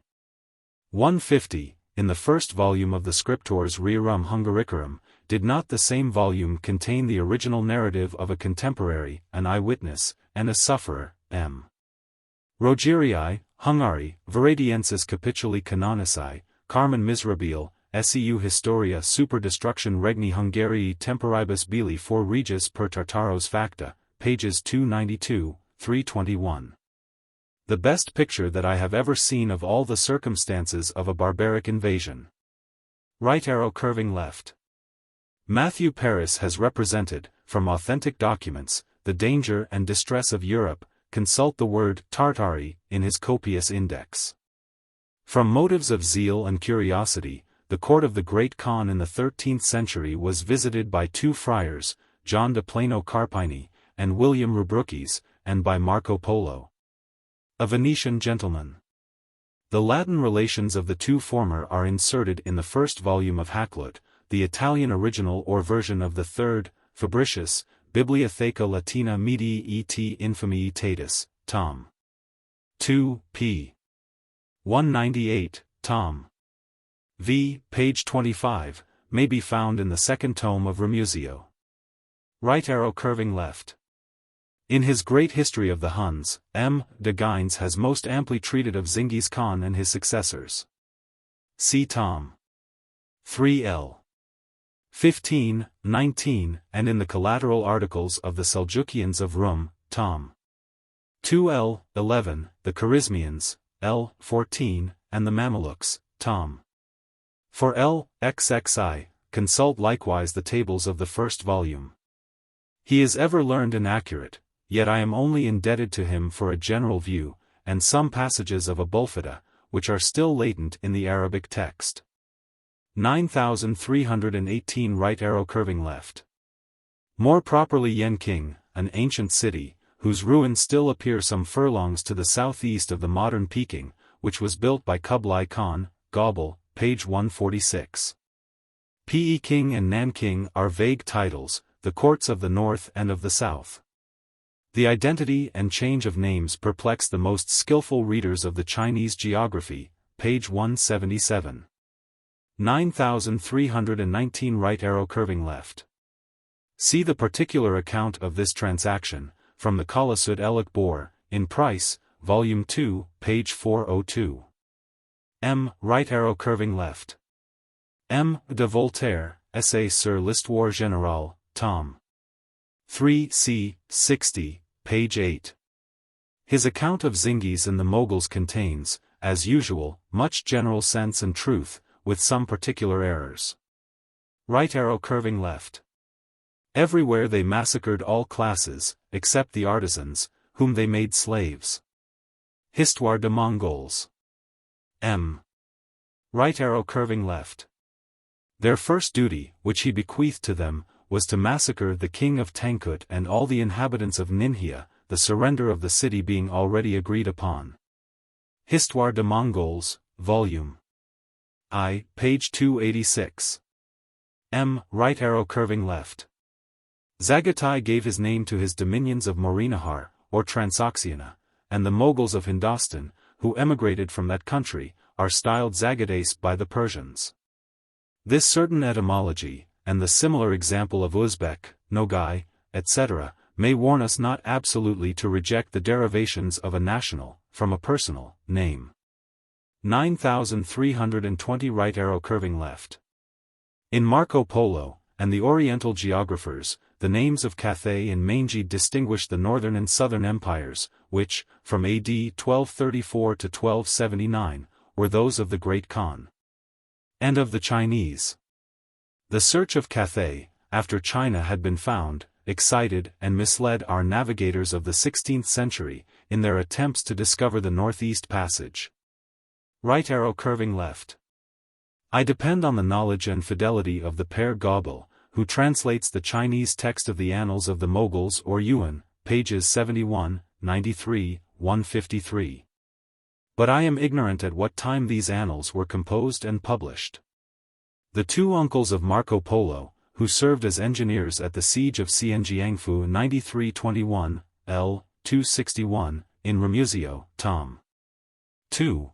150, in the first volume of the Scriptores Rerum Hungaricarum. Did not the same volume contain the original narrative of a contemporary, an eyewitness, and a sufferer, M. Rogerii, Hungari, Veradiensis Capituli Canonici, Carmen Miserabile, Seu Historia Super Destruction Regni Hungarii Temporibus Bili for Regis per Tartaros Facta, pages 292, 321. The best picture that I have ever seen of all the circumstances of a barbaric invasion. Right arrow curving left. Matthew Paris has represented, from authentic documents, the danger and distress of Europe. Consult the word Tartari in his copious index. From motives of zeal and curiosity, the court of the great Khan in the 13th century was visited by two friars, John de Plano Carpini, and William Rubruckis, and by Marco Polo, a Venetian gentleman. The Latin relations of the two former are inserted in the first volume of Hakluyt, the Italian original or version of the third, Fabricius, Bibliotheca Latina Medii et Infamii Tatus, Tom. 2, p. 198, Tom. v. page 25, may be found in the second tome of Ramusio. Right arrow curving left. In his great history of the Huns, M. de Gines has most amply treated of Genghis Khan and his successors. See Tom. 3l. 15, 19, and in the collateral articles of the Seljukians of Rum, Tom. 2l. 11, the Kharizmians, l. 14, and the Mamelukes, Tom. 4l. XXI, consult likewise the tables of the first volume. He is ever learned and accurate, yet I am only indebted to him for a general view, and some passages of Abulfeda, which are still latent in the Arabic text. 9318 right arrow curving left. More properly Yenking, an ancient city, whose ruins still appear some furlongs to the southeast of the modern Peking, which was built by Kublai Khan, Gobel, page 146. Peking and Nanking are vague titles, the courts of the north and of the south. The identity and change of names perplex the most skillful readers of the Chinese geography, page 177. 9319 right arrow curving left. See the particular account of this transaction, from the Qalasud Elik Bor, in Price, Volume 2, page 402. M. Right arrow curving left. M. de Voltaire, Essai sur l'Histoire Générale, Tom. 3 c. 60, page 8. His account of Zingis and the Moguls contains, as usual, much general sense and truth, with some particular errors. Right arrow curving left. Everywhere they massacred all classes, except the artisans, whom they made slaves. Histoire de Mongols. M. Right arrow curving left. Their first duty, which he bequeathed to them, was to massacre the king of Tankut and all the inhabitants of Ninhia, the surrender of the city being already agreed upon. Histoire de Mongols, Volume I, page 286. M. Right arrow curving left. Zagatai gave his name to his dominions of Morinahar, or Transoxiana, and the Moguls of Hindostan, who emigrated from that country, are styled Zagadais by the Persians. This certain etymology, and the similar example of Uzbek, Nogai, etc., may warn us not absolutely to reject the derivations of a national, from a personal, name. 9320 right arrow curving left. In Marco Polo, and the Oriental geographers, the names of Cathay and Mangi distinguish the northern and southern empires, which, from AD 1234 to 1279, were those of the Great Khan. And of the Chinese. The search of Cathay, after China had been found, excited and misled our navigators of the 16th century, in their attempts to discover the Northeast Passage. Right arrow curving left. I depend on the knowledge and fidelity of the Père Gobel, who translates the Chinese text of the Annals of the Moguls or Yuan, pages 71, 93, 153. But I am ignorant at what time these annals were composed and published. The two uncles of Marco Polo, who served as engineers at the siege of Cienjiangfu 9321, L. 261, in Ramusio, Tom. 2.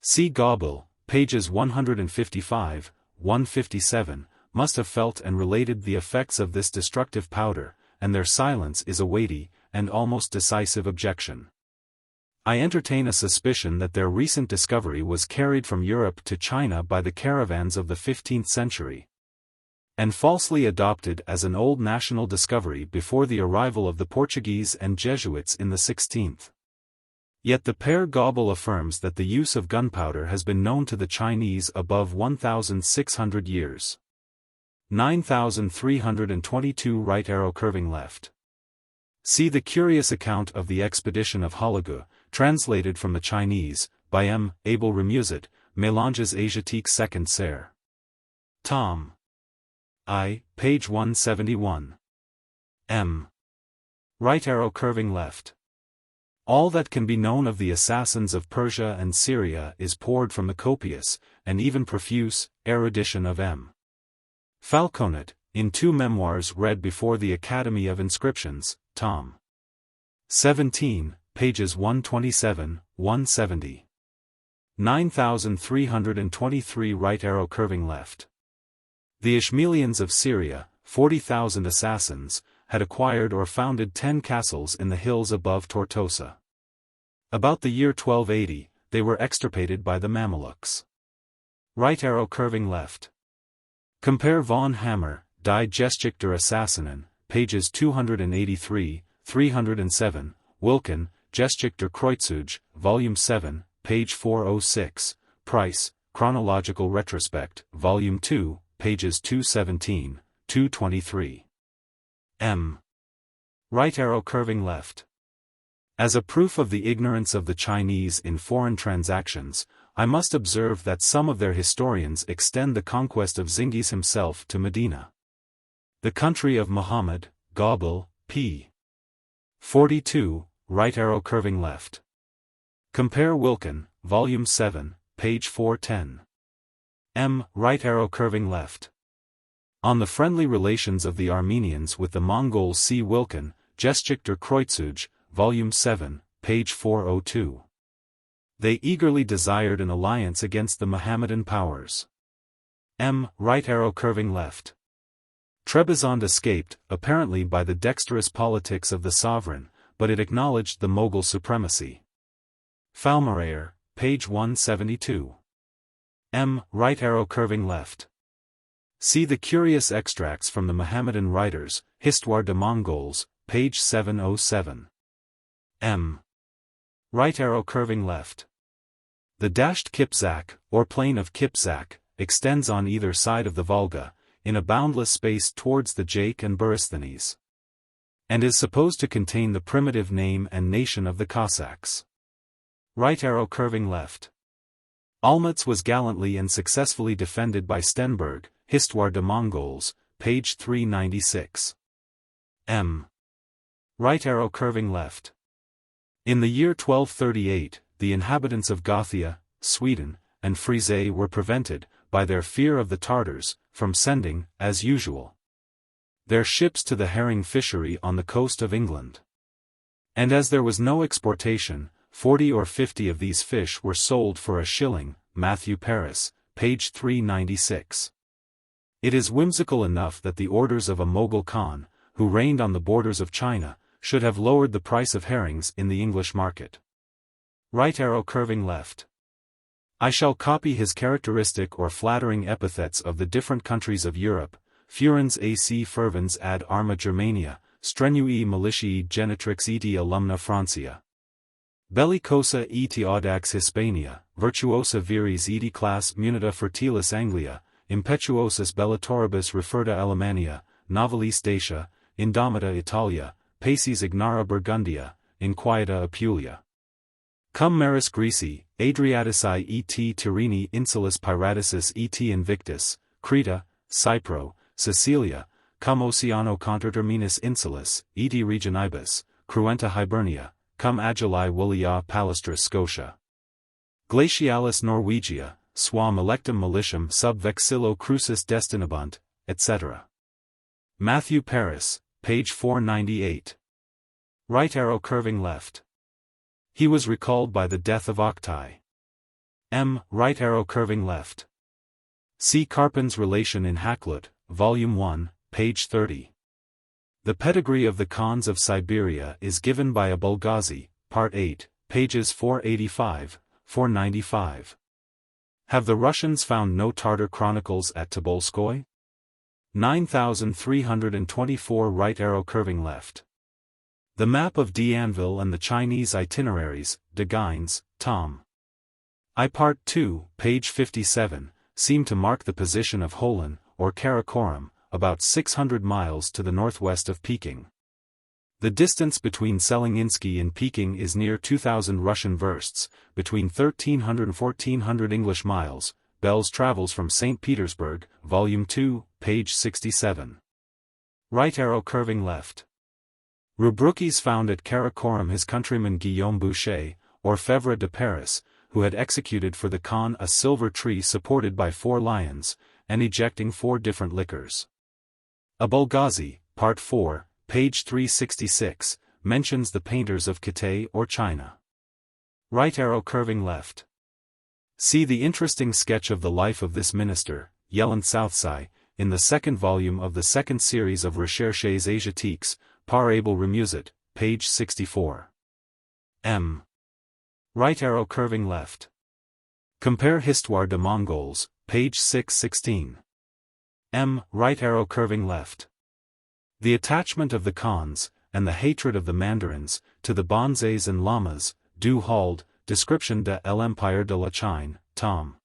C. Goebel, pages 155, 157, must have felt and related the effects of this destructive powder, and their silence is a weighty, and almost decisive objection. I entertain a suspicion that their recent discovery was carried from Europe to China by the caravans of the 15th century, and falsely adopted as an old national discovery before the arrival of the Portuguese and Jesuits in the 16th. Yet the Père Goebel affirms that the use of gunpowder has been known to the Chinese above 1,600 years. 9322 right arrow curving left. See the curious account of the expedition of Holagu, translated from the Chinese, by M. Abel Remusat, Mélanges Asiatiques 2nd Ser. Tom. I, page 171. M. Right arrow curving left. All that can be known of the assassins of Persia and Syria is poured from the copious, and even profuse, erudition of M. Falconet, in 2 memoirs read before the Academy of Inscriptions, Tom. 17, pages 127, 170. 9323 right arrow curving left. The Ishmaelians of Syria, 40,000 assassins, had acquired or founded 10 castles in the hills above Tortosa. About the year 1280, they were extirpated by the Mamelukes. Right arrow curving left. Compare von Hammer, Die Geschichte der Assassinen, pages 283, 307, Wilken, Geschichte der Kreuzzüge, volume 7, page 406, Price, Chronological Retrospect, volume 2, pages 217, 223. M. Right arrow curving left. As a proof of the ignorance of the Chinese in foreign transactions, I must observe that some of their historians extend the conquest of Zingis himself to Medina. The country of Muhammad, Goebel, p. 42, right arrow curving left. Compare Wilken, volume 7, page 410. M. Right arrow curving left. On the friendly relations of the Armenians with the Mongols, see Wilken, Geschichte der Kreuzzüge, volume 7, page 402. They eagerly desired an alliance against the Mohammedan powers. M. Right arrow curving left. Trebizond escaped, apparently by the dexterous politics of the sovereign, but it acknowledged the Mughal supremacy. Falmerayer, page 172. M. Right arrow curving left. See the curious extracts from the Mohammedan writers, Histoire des Mongols, page 707. M. Right arrow curving left. The dashed Kipzak, or plain of Kipzak, extends on either side of the Volga, in a boundless space towards the Jake and Buristhanes, and is supposed to contain the primitive name and nation of the Cossacks. Right arrow curving left. Olmütz was gallantly and successfully defended by Stenberg, Histoire des Mongols, page 396. M. Right arrow curving left. In the year 1238, the inhabitants of Gothia, Sweden, and Frisia were prevented, by their fear of the Tartars, from sending, as usual, their ships to the herring fishery on the coast of England. And as there was no exportation, 40 or 50 of these fish were sold for a shilling, Matthew Paris, page 396. It is whimsical enough that the orders of a Mughal Khan, who reigned on the borders of China, should have lowered the price of herrings in the English market. Right arrow curving left. I shall copy his characteristic or flattering epithets of the different countries of Europe, furens ac fervens ad arma Germania, strenui militiae genitrix et alumna Francia. Bellicosa et audax Hispania, virtuosa viris et class munita fertilis Anglia, impetuosus bellatoribus referta Alemannia, novalis Dacia, indomita Italia, paces ignara Burgundia, inquieta Apulia. Cum maris Greci, Adriatici et Tyrini insulis Piraticis et Invictus, Creta, Cypro, Sicilia, cum Oceano conterterminus insulis, et regionibus, cruenta Hibernia, cum Agili Wulia palestris Scotia. Glacialis Norwegia, suam electum militiam sub vexillo crucis destinabunt, etc. Matthew Paris, page 498. Right arrow curving left. He was recalled by the death of Octai. M. Right arrow curving left. See Carpin's Relation in Hakluyt, Volume 1, page 30. The pedigree of the Khans of Siberia is given by Abulghazi, Part 8, pages 485, 495. Have the Russians found no Tartar chronicles at Tobolskoy? 9324 Right arrow curving left. The map of D'Anville and the Chinese itineraries, De Gines, Tom. I Part 2, page 57, seem to mark the position of Holen, or Karakorum, about 600 miles to the northwest of Peking. The distance between Selinsky and Peking is near 2,000 Russian versts, between 1,300 and 1,400 English miles. Bells travels from St. Petersburg, Volume 2, page 67. Right arrow curving left. Rubruquis found at Karakorum his countryman Guillaume Boucher, or Fevre de Paris, who had executed for the Khan a silver tree supported by 4 lions, and ejecting 4 different liquors. Abulghazi, Part 4, page 366, mentions the painters of Kitay or China. Right arrow curving left. See the interesting sketch of the life of this minister, Yelland Southside, in the 2nd volume of the 2nd series of Recherches Asiatiques, par Abel Remusat, page 64. M. Right arrow curving left. Compare Histoire de Mongols, page 616. M. Right arrow curving left. The attachment of the Khans, and the hatred of the Mandarins, to the Bonzes and Lamas, Du Halde, Description de l'Empire de la Chine, Tom.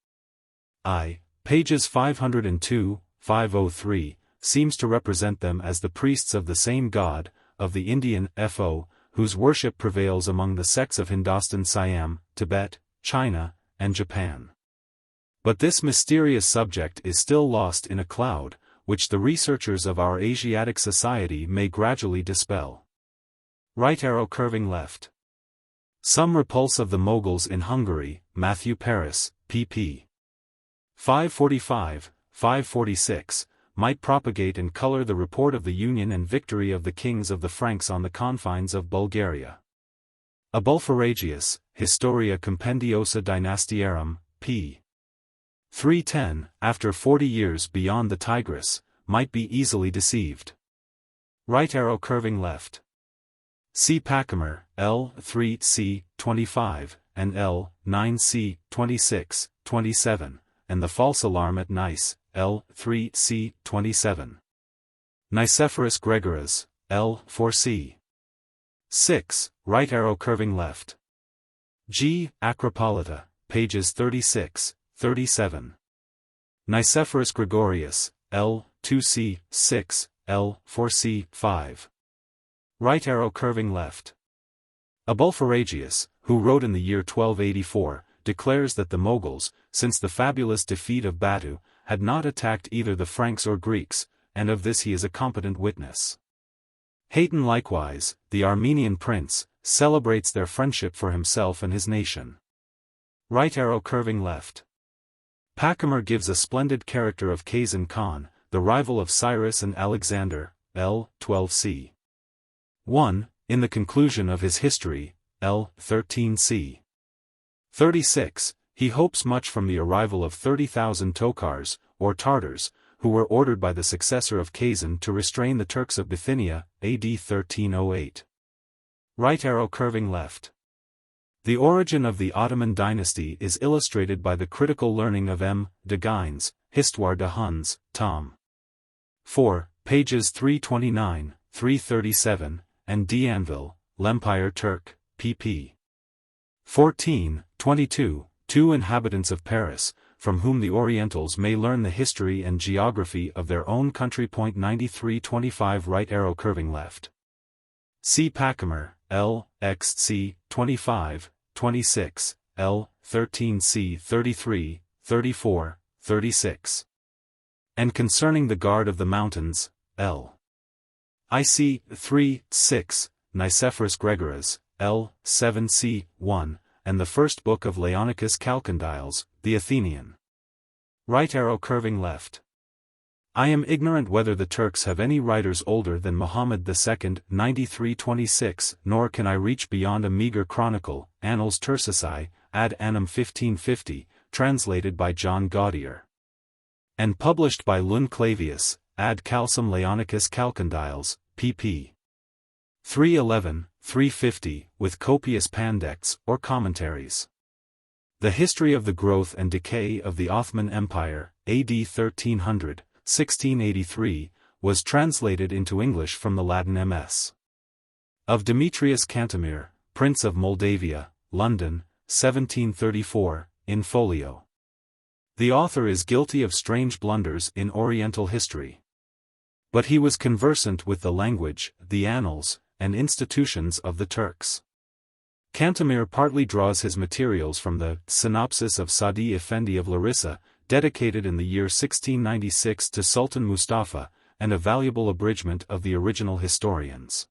I. Pages 502, 503, seems to represent them as the priests of the same god, of the Indian, Fo, whose worship prevails among the sects of Hindostan Siam, Tibet, China, and Japan. But this mysterious subject is still lost in a cloud, which the researchers of our Asiatic Society may gradually dispel. Right arrow curving left. Some repulse of the Moguls in Hungary, Matthew Paris, pp. 545, 546, might propagate and color the report of the union and victory of the kings of the Franks on the confines of Bulgaria. Abulpharagius, Historia Compendiosa Dynastiarum, p. 310, after 40 years beyond the Tigris, might be easily deceived. Right arrow curving left. See Packemer, L. 3c. 25, and L. 9c. 26, 27, and the false alarm at Nice, L. 3c. 27. Nicephorus Gregoras, L. 4c. 6, right arrow curving left. G. Acropolita, pages 36, 37. Nicephorus Gregorius, L. 2c. 6, L. 4c. 5. Right arrow curving left. Abulpharagius, who wrote in the year 1284, declares that the Moguls, since the fabulous defeat of Batu, had not attacked either the Franks or Greeks, and of this he is a competent witness. Hayton likewise, the Armenian prince, celebrates their friendship for himself and his nation. Right arrow curving left. Packemer gives a splendid character of Kazan Khan, the rival of Cyrus and Alexander, L. 12c. 1, in the conclusion of his history, L. 13c. 36, he hopes much from the arrival of 30,000 Tokars, or Tartars, who were ordered by the successor of Kazan to restrain the Turks of Bithynia, AD 1308. Right arrow curving left. The origin of the Ottoman dynasty is illustrated by the critical learning of M. De Gines, Histoire de Huns, Tom. 4, pages 329, 337, and D'Anville, L'Empire Turc, pp. 14, 22, 2 inhabitants of Paris, from whom the Orientals may learn the history and geography of their own country. 9325 Right arrow curving left. See Packemer, L. XC, 25, 26, L. 13C 33, 34, 36. And concerning the guard of the mountains, L. IC 3, 6, Nicephorus Gregoras, L. 7c. 1, and the first book of Leonicus Chalcondyles, the Athenian. Right arrow curving left. I am ignorant whether the Turks have any writers older than Muhammad II 9326, nor can I reach beyond a meager chronicle, Annals Turcici, ad annum 1550, translated by John Gaudier, and published by Lund Clavius, ad Calcem Leonicus Calcondyles, pp. 311, 350, with copious pandects, or commentaries. The History of the Growth and Decay of the Ottoman Empire, AD 1300, 1683, was translated into English from the Latin MS. Of Demetrius Cantemir, Prince of Moldavia, London, 1734, in folio. The author is guilty of strange blunders in Oriental history. But he was conversant with the language, the annals, and institutions of the Turks. Cantemir partly draws his materials from the Synopsis of Sadi Effendi of Larissa, dedicated in the year 1696 to Sultan Mustafa, and a valuable abridgment of the original historians.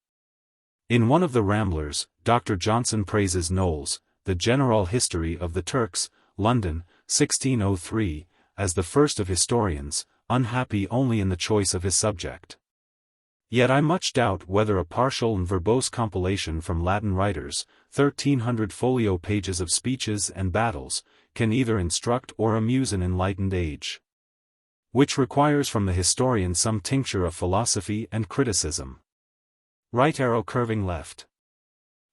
In one of the Ramblers, Dr. Johnson praises Knowles, The General History of the Turks, London, 1603, as the first of historians, unhappy only in the choice of his subject. Yet I much doubt whether a partial and verbose compilation from Latin writers, 1300 folio pages of speeches and battles, can either instruct or amuse an enlightened age, which requires from the historian some tincture of philosophy and criticism. Right arrow curving left.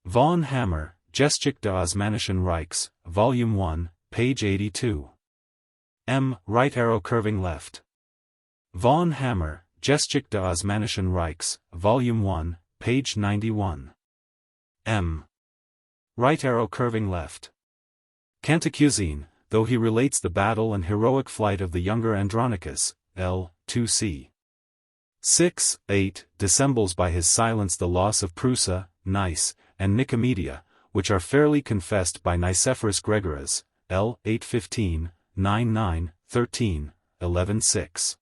Von Hammer, Geschichte des Osmanischen Reichs, Volume 1, page 82. M. Right arrow curving left. Von Hammer, Geschichte des Osmanischen Reichs, Volume 1, page 91. M. Right arrow curving left. Cantacuzene, though he relates the battle and heroic flight of the younger Andronicus, L. 2c. 6, 8, dissembles by his silence the loss of Prusa, Nice, and Nicomedia, which are fairly confessed by Nicephorus Gregoras, L. 815, 99, 13, 11, 6.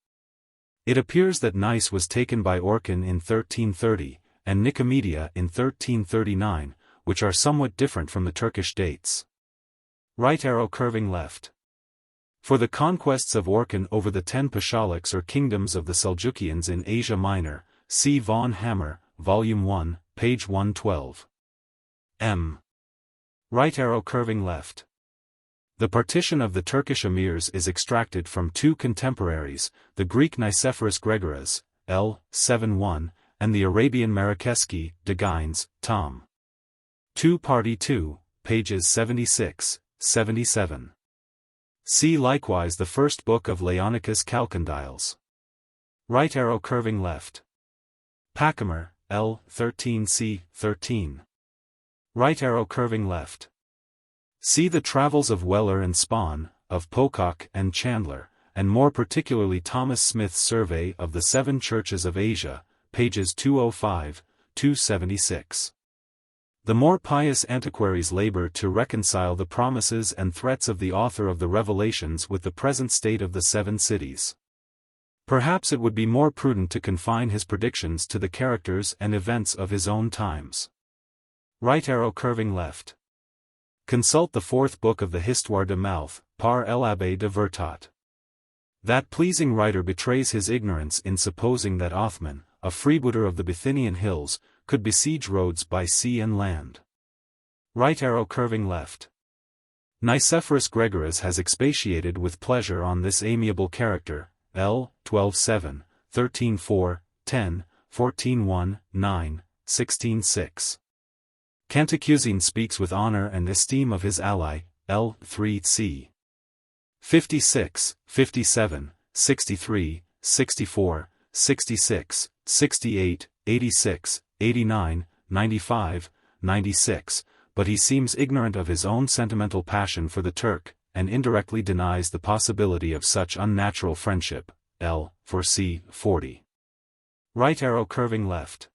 It appears that Nice was taken by Orchan in 1330, and Nicomedia in 1339, which are somewhat different from the Turkish dates. Right arrow curving left. For the conquests of Orchan over the 10 Pashaliks or kingdoms of the Seljukians in Asia Minor, see von Hammer, Volume 1, page 112. M. Right arrow curving left. The partition of the Turkish emirs is extracted from two contemporaries, the Greek Nicephorus Gregoras, L. 71, and the Arabian Marrakeski, de Gines, Tom. 2 Party 2, pages 76, 77. See likewise the first book of Leonicus Calcondyles. Right arrow curving left. Pachymer, L. 13c. 13. Right arrow curving left. See the Travels of Weller and Spon, of Pocock and Chandler, and more particularly Thomas Smith's Survey of the 7 Churches of Asia, pages 205, 276. The more pious antiquaries labor to reconcile the promises and threats of the author of the Revelations with the present state of the 7 cities. Perhaps it would be more prudent to confine his predictions to the characters and events of his own times. Right arrow curving left. Consult the 4th book of the Histoire de Malthe, par l'Abbé de Vertot. That pleasing writer betrays his ignorance in supposing that Othman, a freebooter of the Bithynian hills, could besiege Rhodes by sea and land. Right arrow curving left. Nicephorus Gregoras has expatiated with pleasure on this amiable character, L. 12:7, 13:4, 10, 14:1, 9, 16:6. Cantacuzene speaks with honor and esteem of his ally, L. 3c. 56, 57, 63, 64, 66, 68, 86, 89, 95, 96, but he seems ignorant of his own sentimental passion for the Turk, and indirectly denies the possibility of such unnatural friendship, L. 4c. 40. Right arrow curving left.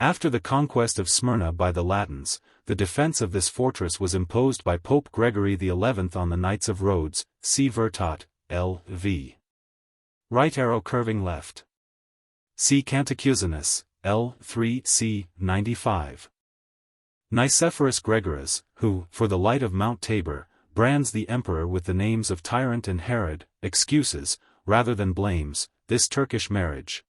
After the conquest of Smyrna by the Latins, the defense of this fortress was imposed by Pope Gregory XI on the Knights of Rhodes, see Vertot, L. v. Right arrow curving left. See Cantacuzenus, L. 3c. 95. Nicephorus Gregoras, who, for the light of Mount Tabor, brands the emperor with the names of tyrant and Herod, excuses, rather than blames, this Turkish marriage.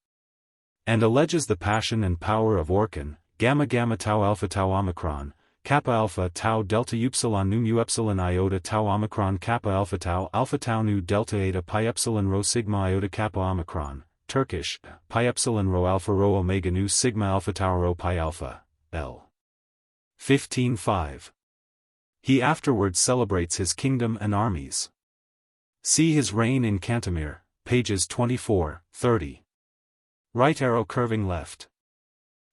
And alleges the passion and power of Orkan, gamma gamma tau alpha tau omicron, kappa alpha tau delta upsilon nu mu epsilon iota tau omicron kappa alpha tau nu delta eta pi epsilon rho sigma iota kappa omicron, Turkish, pi epsilon rho alpha rho omega nu sigma alpha tau rho pi alpha, L. 15.5. He afterwards celebrates his kingdom and armies. See his reign in Cantemir, pages 24, 30. Right arrow curving left.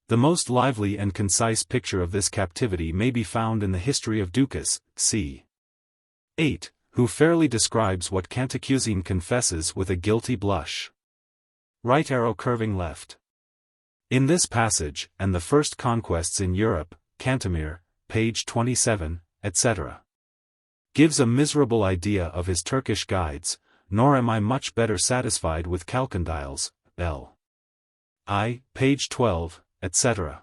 The most lively and concise picture of this captivity may be found in the History of Ducas, c. 8, who fairly describes what Cantacuzene confesses with a guilty blush. Right arrow curving left. In this passage, and the first conquests in Europe, Cantemir, page 27, etc. gives a miserable idea of his Turkish guides, nor am I much better satisfied with Calcondyle's, L. I, page 12, etc.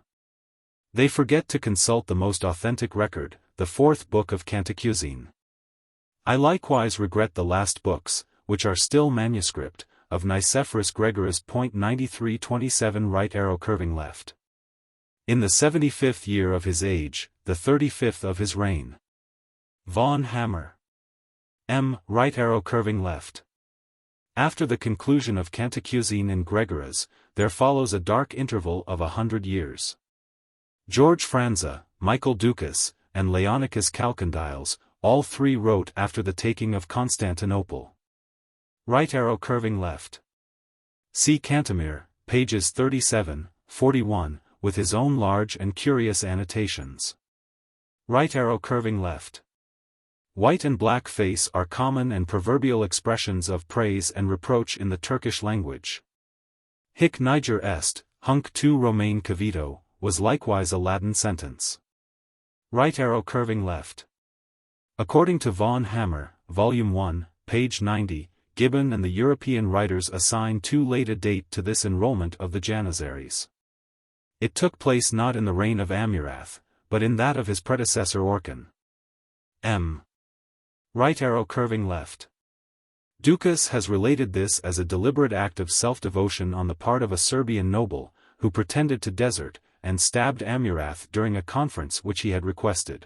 They forget to consult the most authentic record, the fourth book of Cantacuzene. I likewise regret the last books, which are still manuscript, of Nicephorus Gregoras. 9327 right arrow curving left. In the 75th year of his age, the 35th of his reign. Von Hammer. M. Right arrow curving left. After the conclusion of Cantacuzene and Gregoras, there follows a dark interval of 100 years. George Franza, Michael Ducas, and Leonicus Calcondyles, all three wrote after the taking of Constantinople. Right arrow curving left. See Cantemir, pages 37, 41, with his own large and curious annotations. Right arrow curving left. White and black face are common and proverbial expressions of praise and reproach in the Turkish language. Hic niger est, hunc tu Romain cavito, was likewise a Latin sentence. Right arrow curving left. According to von Hammer, Volume 1, page 90, Gibbon and the European writers assign too late a date to this enrollment of the Janissaries. It took place not in the reign of Amurath, but in that of his predecessor Orkan. M. Right arrow curving left. Ducas has related this as a deliberate act of self-devotion on the part of a Serbian noble, who pretended to desert, and stabbed Amurath during a conference which he had requested.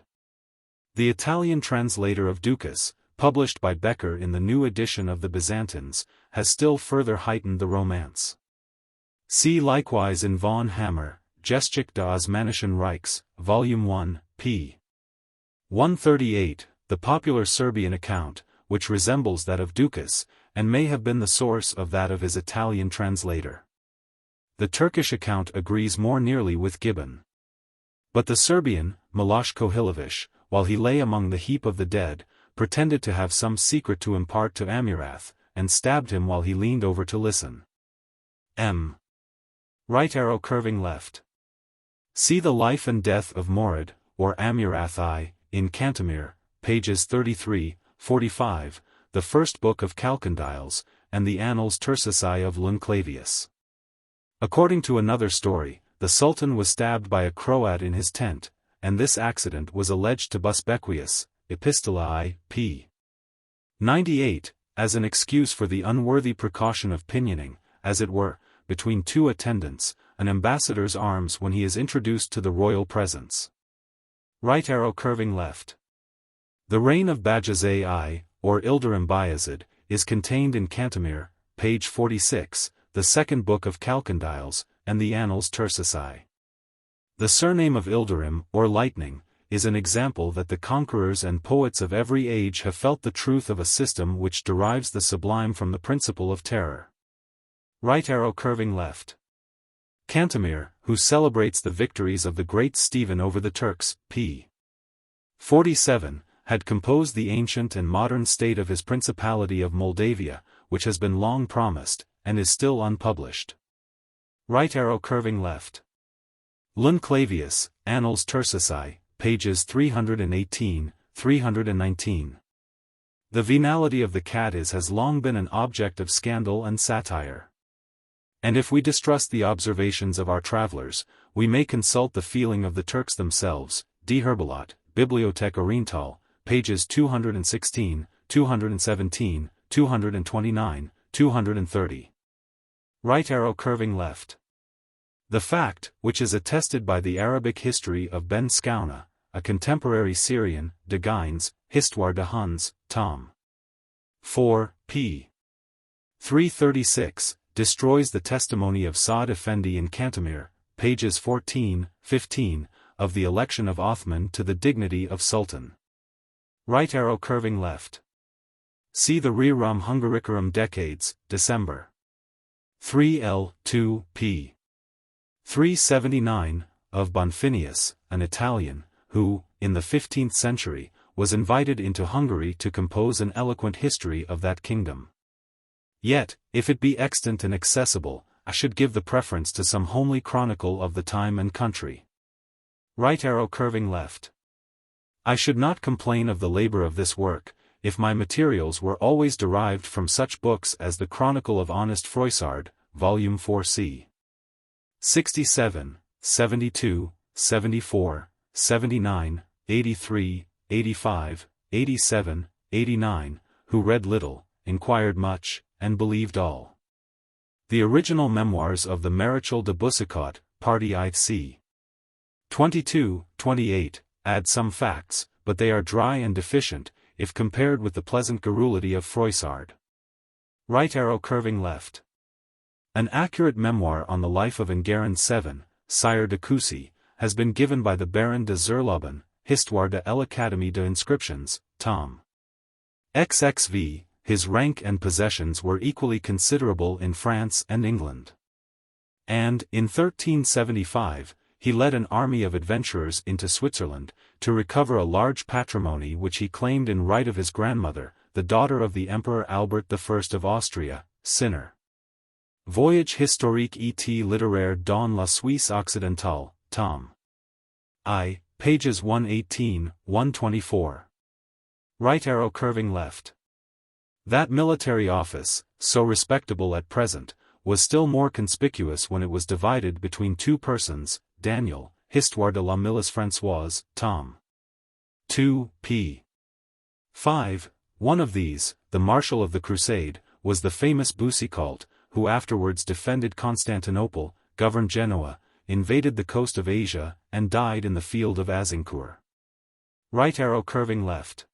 The Italian translator of Ducas, published by Becker in the new edition of the Byzantines, has still further heightened the romance. See likewise in von Hammer, Geschichte des Osmanischen Reichs, Volume 1, p. 138, the popular Serbian account, which resembles that of Ducas, and may have been the source of that of his Italian translator. The Turkish account agrees more nearly with Gibbon. But the Serbian, Miloš Kohilović, while he lay among the heap of the dead, pretended to have some secret to impart to Amurath, and stabbed him while he leaned over to listen. M. Right arrow curving left. See the life and death of Morid, or Amurath I, in Cantemir, pages 33, 45, the first book of Calcondyles, and the Annals Turcici of Leunclavius. According to another story, the Sultan was stabbed by a Croat in his tent, and this accident was alleged to Busbequius, Epistola I, p. 98, as an excuse for the unworthy precaution of pinioning, as it were, between two attendants, an ambassador's arms when he is introduced to the royal presence. Right arrow curving left. The reign of Bajazet I, or Ilderim Bayezid, is contained in Cantemir, page 46, the second book of Calcondyles, and the Annals Turcici. The surname of Ilderim, or Lightning, is an example that the conquerors and poets of every age have felt the truth of a system which derives the sublime from the principle of terror. Right arrow curving left. Cantemir, who celebrates the victories of the great Stephen over the Turks, p. 47, had composed the ancient and modern state of his Principality of Moldavia, which has been long promised, and is still unpublished. Right arrow curving left. Leunclavius, Annals Turcici, pages 318, 319. The venality of the Cadiz has long been an object of scandal and satire. And if we distrust the observations of our travelers, we may consult the feeling of the Turks themselves. D. Herbelat, Bibliothèque Orientale, pages 216, 217, 229, 230. Right arrow curving left. The fact, which is attested by the Arabic history of Ben Skouna, a contemporary Syrian, de Guynes, Histoire de Huns, tom. 4, p. 336, destroys the testimony of Saad Effendi in Cantemir, pages 14, 15, of the election of Othman to the dignity of Sultan. Right arrow curving left. See the Rerum Hungaricarum Decades, December. 3l, 2, p. 379, of Bonfinius, an Italian, who, in the 15th century, was invited into Hungary to compose an eloquent history of that kingdom. Yet, if it be extant and accessible, I should give the preference to some homely chronicle of the time and country. Right arrow curving left. I should not complain of the labor of this work, if my materials were always derived from such books as the Chronicle of Honest Froissart, Volume 4c. 67, 72, 74, 79, 83, 85, 87, 89, who read little, inquired much, and believed all. The original Memoirs of the Maréchal de Boucicaut, Party IC. 22, 28, add some facts, but they are dry and deficient, if compared with the pleasant garrulity of Froissart. Right arrow curving left. An accurate memoir on the life of Enguerrand VII, Sire de Coucy, has been given by the Baron de Zurlauben, Histoire de l'Académie de Inscriptions, tom. XXV, his rank and possessions were equally considerable in France and England. And, in 1375, he led an army of adventurers into Switzerland, to recover a large patrimony which he claimed in right of his grandmother, the daughter of the Emperor Albert I of Austria, Sinner. Voyage historique et littéraire dans la Suisse occidentale, tom. I, pages 118, 124. Right arrow curving left. That military office, so respectable at present, was still more conspicuous when it was divided between two persons, Daniel, Histoire de la Milice Françoise, tom. 2, p. 5. One of these, the Marshal of the Crusade, was the famous Boucicaut, who afterwards defended Constantinople, governed Genoa, invaded the coast of Asia, and died in the field of Azincourt. Right arrow curving left.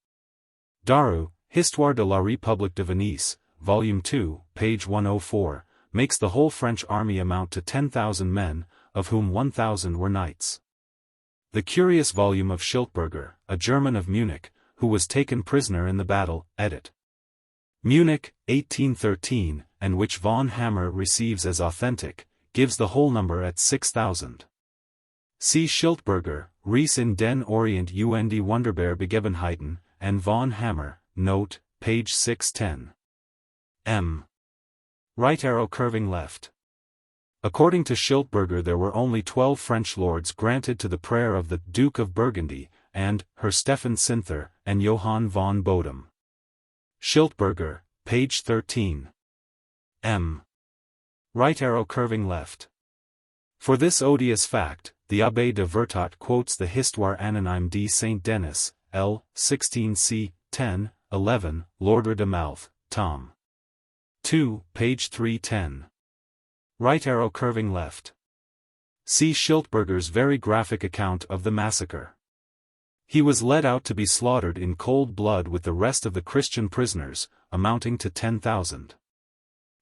Daru, Histoire de la République de Venise, Volume 2, page 104, makes the whole French army amount to 10,000 men, of whom 1,000 were knights. The curious volume of Schiltberger, a German of Munich, who was taken prisoner in the battle, edit. Munich, 1813, and which von Hammer receives as authentic, gives the whole number at 6,000. See Schiltberger, Ries in den Orient und Wunderbare Begebenheiten, and von Hammer, note, page 610. M. Right arrow curving left. According to Schiltberger there were only 12 French lords granted to the prayer of the Duke of Burgundy, and Herr Stephan Sinther, and Johann von Bodum. Schiltberger, page 13. M. Right arrow curving left. For this odious fact, the Abbé de Vertot quotes the Histoire anonyme de Saint-Denis, L. 16c. 10, 11, L'Ordre de Malthe, tom. 2, page 310. Right arrow curving left. See Schiltberger's very graphic account of the massacre. He was led out to be slaughtered in cold blood with the rest of the Christian prisoners, amounting to 10,000.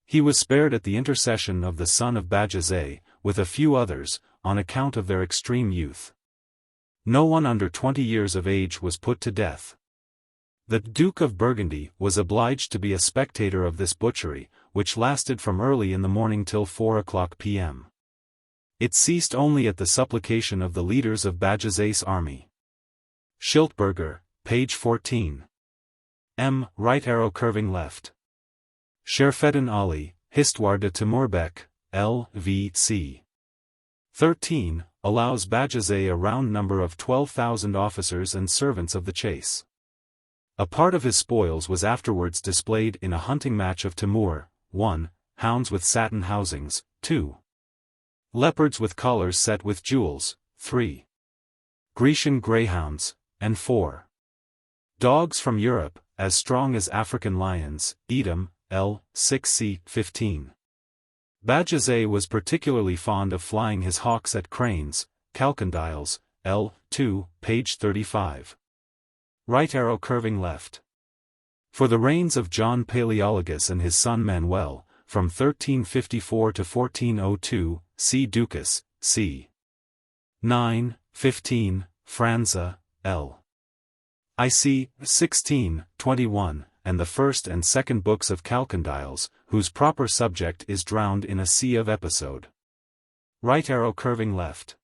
He was spared at the intercession of the son of Bajazet, with a few others, on account of their extreme youth. No one under 20 years of age was put to death. The Duke of Burgundy was obliged to be a spectator of this butchery, which lasted from early in the morning till 4 o'clock p.m. It ceased only at the supplication of the leaders of Bajazet's army. Schiltberger, page 14. M. Right arrow curving left. Sherfeddin Ali, Histoire de Timurbeck, L.V.C. 13, allows Bajazet a round number of 12,000 officers and servants of the chase. A part of his spoils was afterwards displayed in a hunting match of Timur, 1. Hounds with satin housings, 2. Leopards with collars set with jewels, 3. Grecian greyhounds, and 4. Dogs from Europe, as strong as African lions, Edom, L. 6c. 15. Bajazet was particularly fond of flying his hawks at cranes, calcondyles, L2, page 35. Right arrow curving left. For the reigns of John Palaeologus and his son Manuel, from 1354 to 1402, see Ducas, c. 9, 15, Franza, L. IC, 16, 21, and the first and second books of Calcondyles, whose proper subject is drowned in a sea of episode. Right arrow curving left.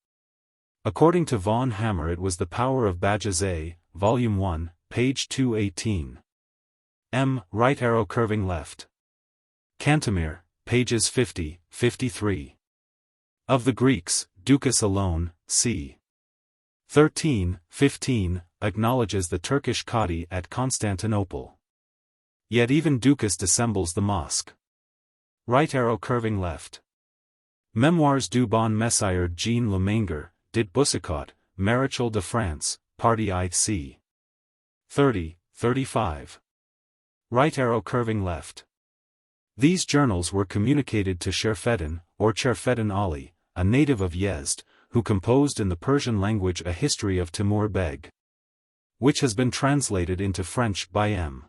According to von Hammer, it was the power of Bajazet, Volume 1, page 218. M. Right arrow curving left. Cantemir, pages 50, 53. Of the Greeks, Ducas alone, c. 13, 15, acknowledges the Turkish Qadi at Constantinople. Yet even Ducas dissembles the mosque. Right arrow curving left. Memoirs du bon Messire Jean Lemanger, dit Boucicaut, Maréchal de France, Party I c. 30, 35. Right arrow curving left. These journals were communicated to Sherfeddin, or Cherfeddin Ali, a native of Yezd, who composed in the Persian language a history of Timur Beg, which has been translated into French by M.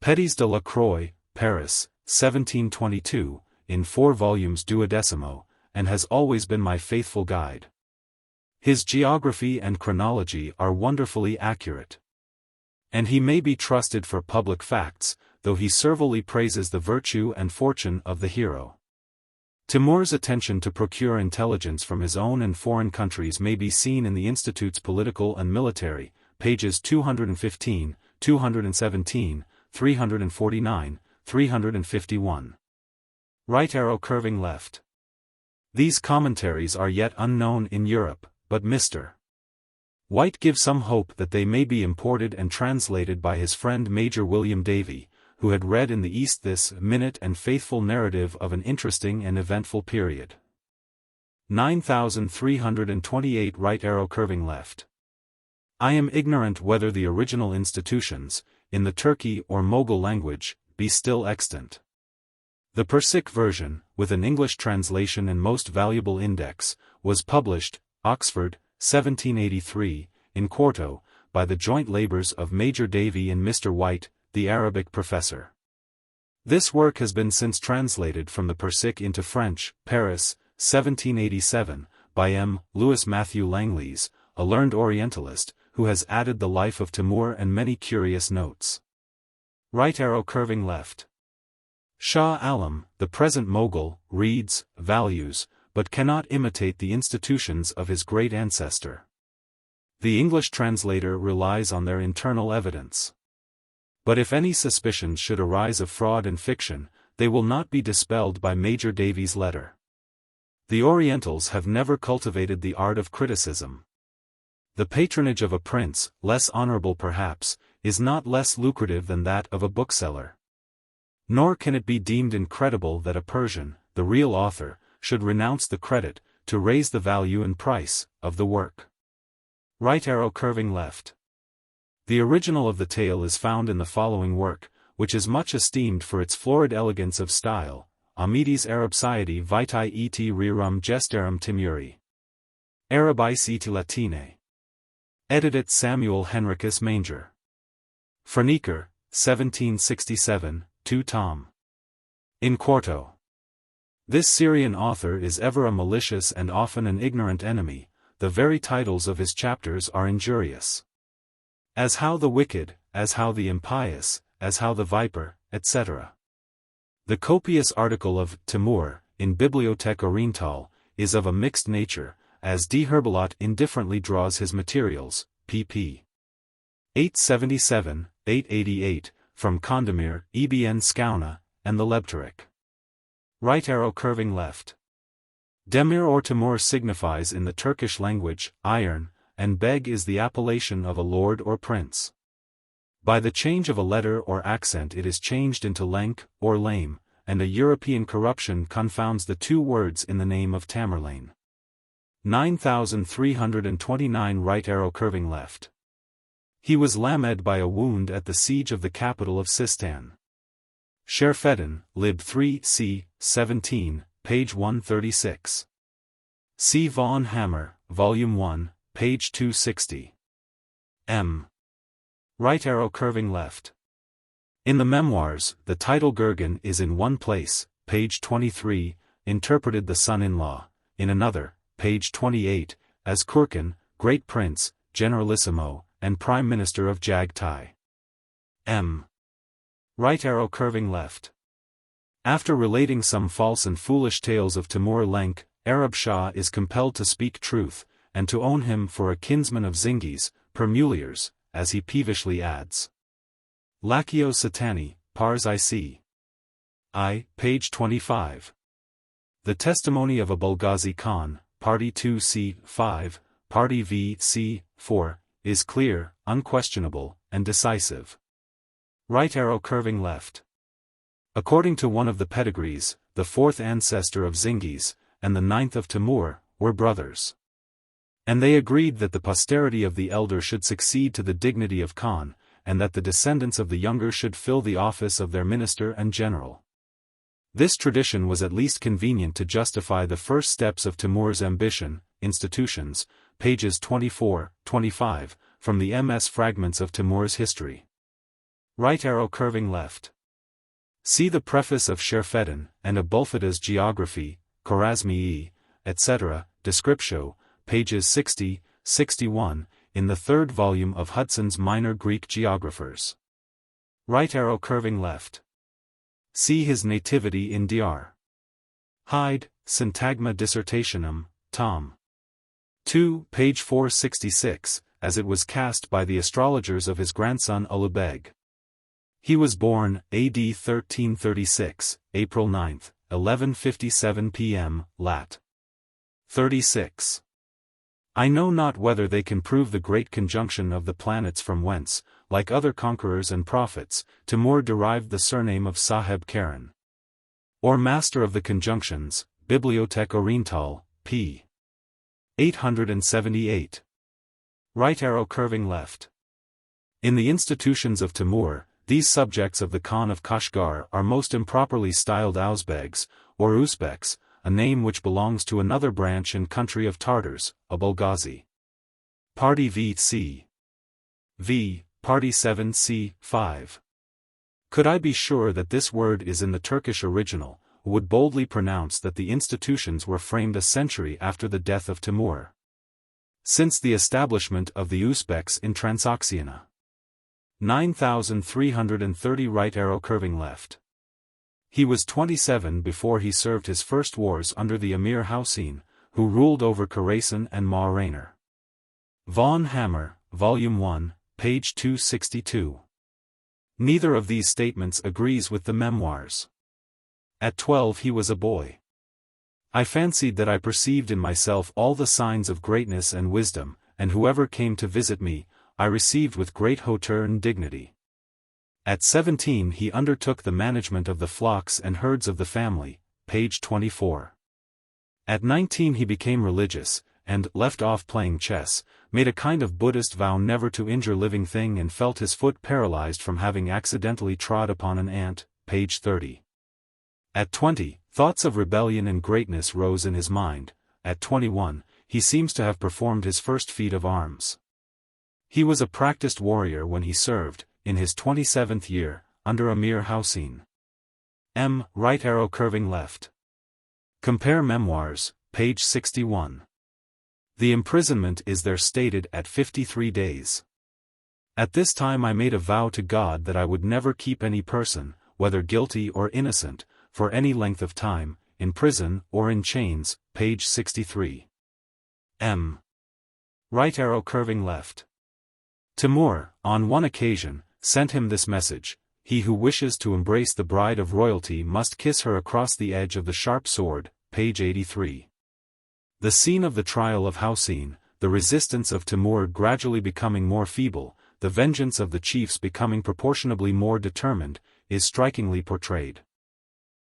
Pétis de la Croix, Paris, 1722, in 4 volumes 12, and has always been my faithful guide. His geography and chronology are wonderfully accurate. And he may be trusted for public facts, though he servilely praises the virtue and fortune of the hero. Timur's attention to procure intelligence from his own and foreign countries may be seen in the Institute's Political and Military, pages 215, 217, 349, 351. Right arrow curving left. These commentaries are yet unknown in Europe, but Mr. White gives some hope that they may be imported and translated by his friend Major William Davy, who had read in the East this minute and faithful narrative of an interesting and eventful period. 9328 Right arrow curving left. I am ignorant whether the original institutions, in the Turkey or Mogul language, be still extant. The Persic version, with an English translation and most valuable index, was published, Oxford, 1783, in quarto, by the joint labors of Major Davy and Mr. White, the Arabic professor. This work has been since translated from the Persic into French, Paris, 1787, by M. Louis Matthew Langleys, a learned Orientalist, who has added the life of Timur and many curious notes. Right arrow curving left. Shah Alam, the present Mogul, reads, values, but cannot imitate the institutions of his great ancestor. The English translator relies on their internal evidence. But if any suspicions should arise of fraud and fiction, they will not be dispelled by Major Davy's letter. The Orientals have never cultivated the art of criticism. The patronage of a prince, less honorable perhaps, is not less lucrative than that of a bookseller. Nor can it be deemed incredible that a Persian, the real author, should renounce the credit, to raise the value and price, of the work. Right arrow curving left. The original of the tale is found in the following work, which is much esteemed for its florid elegance of style, Amides Arabsiati Vitae et Rerum Gestarum Timuri. Arabice et Latine. Edited Samuel Henricus Manger. Franeker, 1767, 2 tom. In quarto. This Syrian author is ever a malicious and often an ignorant enemy, the very titles of his chapters are injurious. As how the wicked, as how the impious, as how the viper, etc. The copious article of Timur, in Bibliothèque Orientale, is of a mixed nature, as D. Herbelot indifferently draws his materials, pp. 877, 888, from Condamir, Ebn Scouna, and the Lebteric. Right arrow curving left. Demir or Timur signifies in the Turkish language, iron, and beg is the appellation of a lord or prince. By the change of a letter or accent it is changed into lenk, or lame, and a European corruption confounds the two words in the name of Tamerlane. 9329 Right arrow curving left. He was lamed by a wound at the siege of the capital of Sistan. Sherfeddin, lib 3 c. 17, page 136. C. Vaughan Hammer, Volume 1, page 260. M. Right arrow curving left. In the Memoirs, the title Gurgen is in one place, page 23, interpreted the son-in-law, in another, page 28, as Kurkan, Great Prince, Generalissimo, and Prime Minister of Jagtai. M. Right arrow curving left. After relating some false and foolish tales of Timur Lenk, Arab Shah is compelled to speak truth, and to own him for a kinsman of Zingis, per muliers, as he peevishly adds. Lakio Satani, Pars I, page 25. The testimony of a Bulghazi Khan, Party 2 c. 5, Party v. c. 4, is clear, unquestionable, and decisive. Right arrow curving left. According to one of the pedigrees, the fourth ancestor of Zingis, and the ninth of Timur, were brothers. And they agreed that the posterity of the elder should succeed to the dignity of Khan, and that the descendants of the younger should fill the office of their minister and general. This tradition was at least convenient to justify the first steps of Timur's ambition, Institutions, pages 24, 25, from the MS Fragments of Timur's History. Right arrow curving left. See the preface of Sherfeddin, and Abulfada's Geography, Khwarazmi, etc., Descriptio, pages 60, 61, in the third volume of Hudson's Minor Greek Geographers. Right arrow curving left. See his nativity in Dr. Hyde, Syntagma Dissertationum, Tom. 2, page 466, as it was cast by the astrologers of his grandson Ulugh. He was born, A.D. 1336, April 9, 11:57 p.m., lat. 36. I know not whether they can prove the great conjunction of the planets from whence, like other conquerors and prophets, Timur derived the surname of Saheb Karen. Or Master of the Conjunctions, Bibliothèque Orientale, p. 878. Right arrow curving left. In the Institutions of Timur, these subjects of the Khan of Kashgar are most improperly styled Uzbegs, or Uzbeks, a name which belongs to another branch and country of Tartars, a Bulgazi. Party v. c. v. Party 7 c. 5. Could I be sure that this word is in the Turkish original, would boldly pronounce that the institutions were framed a century after the death of Timur. Since the establishment of the Uzbeks in Transoxiana. 9330 right arrow curving left. He was 27 before he served his first wars under the Emir Hussein, who ruled over Khorasan and Maurraner. Vaughan Hammer, Volume 1, page 262. Neither of these statements agrees with the Memoirs. At 12 he was a boy. I fancied that I perceived in myself all the signs of greatness and wisdom, and whoever came to visit me, I received with great hauteur and dignity. At 17 he undertook the management of the flocks and herds of the family, page 24. At 19 he became religious, and, left off playing chess, made a kind of Buddhist vow never to injure living thing and felt his foot paralyzed from having accidentally trod upon an ant, page 30. At 20, thoughts of rebellion and greatness rose in his mind. At 21, he seems to have performed his first feat of arms. He was a practiced warrior when he served, in his 27th year, under Emir Hussein. M. Right arrow curving left. Compare Memoirs, page 61. The imprisonment is there stated at 53 days. At this time I made a vow to God that I would never keep any person, whether guilty or innocent, for any length of time, in prison or in chains, page 63. M. Right arrow curving left. Timur, on one occasion, sent him this message: he who wishes to embrace the bride of royalty must kiss her across the edge of the sharp sword, page 83. The scene of the trial of Hussein, the resistance of Timur gradually becoming more feeble, the vengeance of the chiefs becoming proportionably more determined, is strikingly portrayed.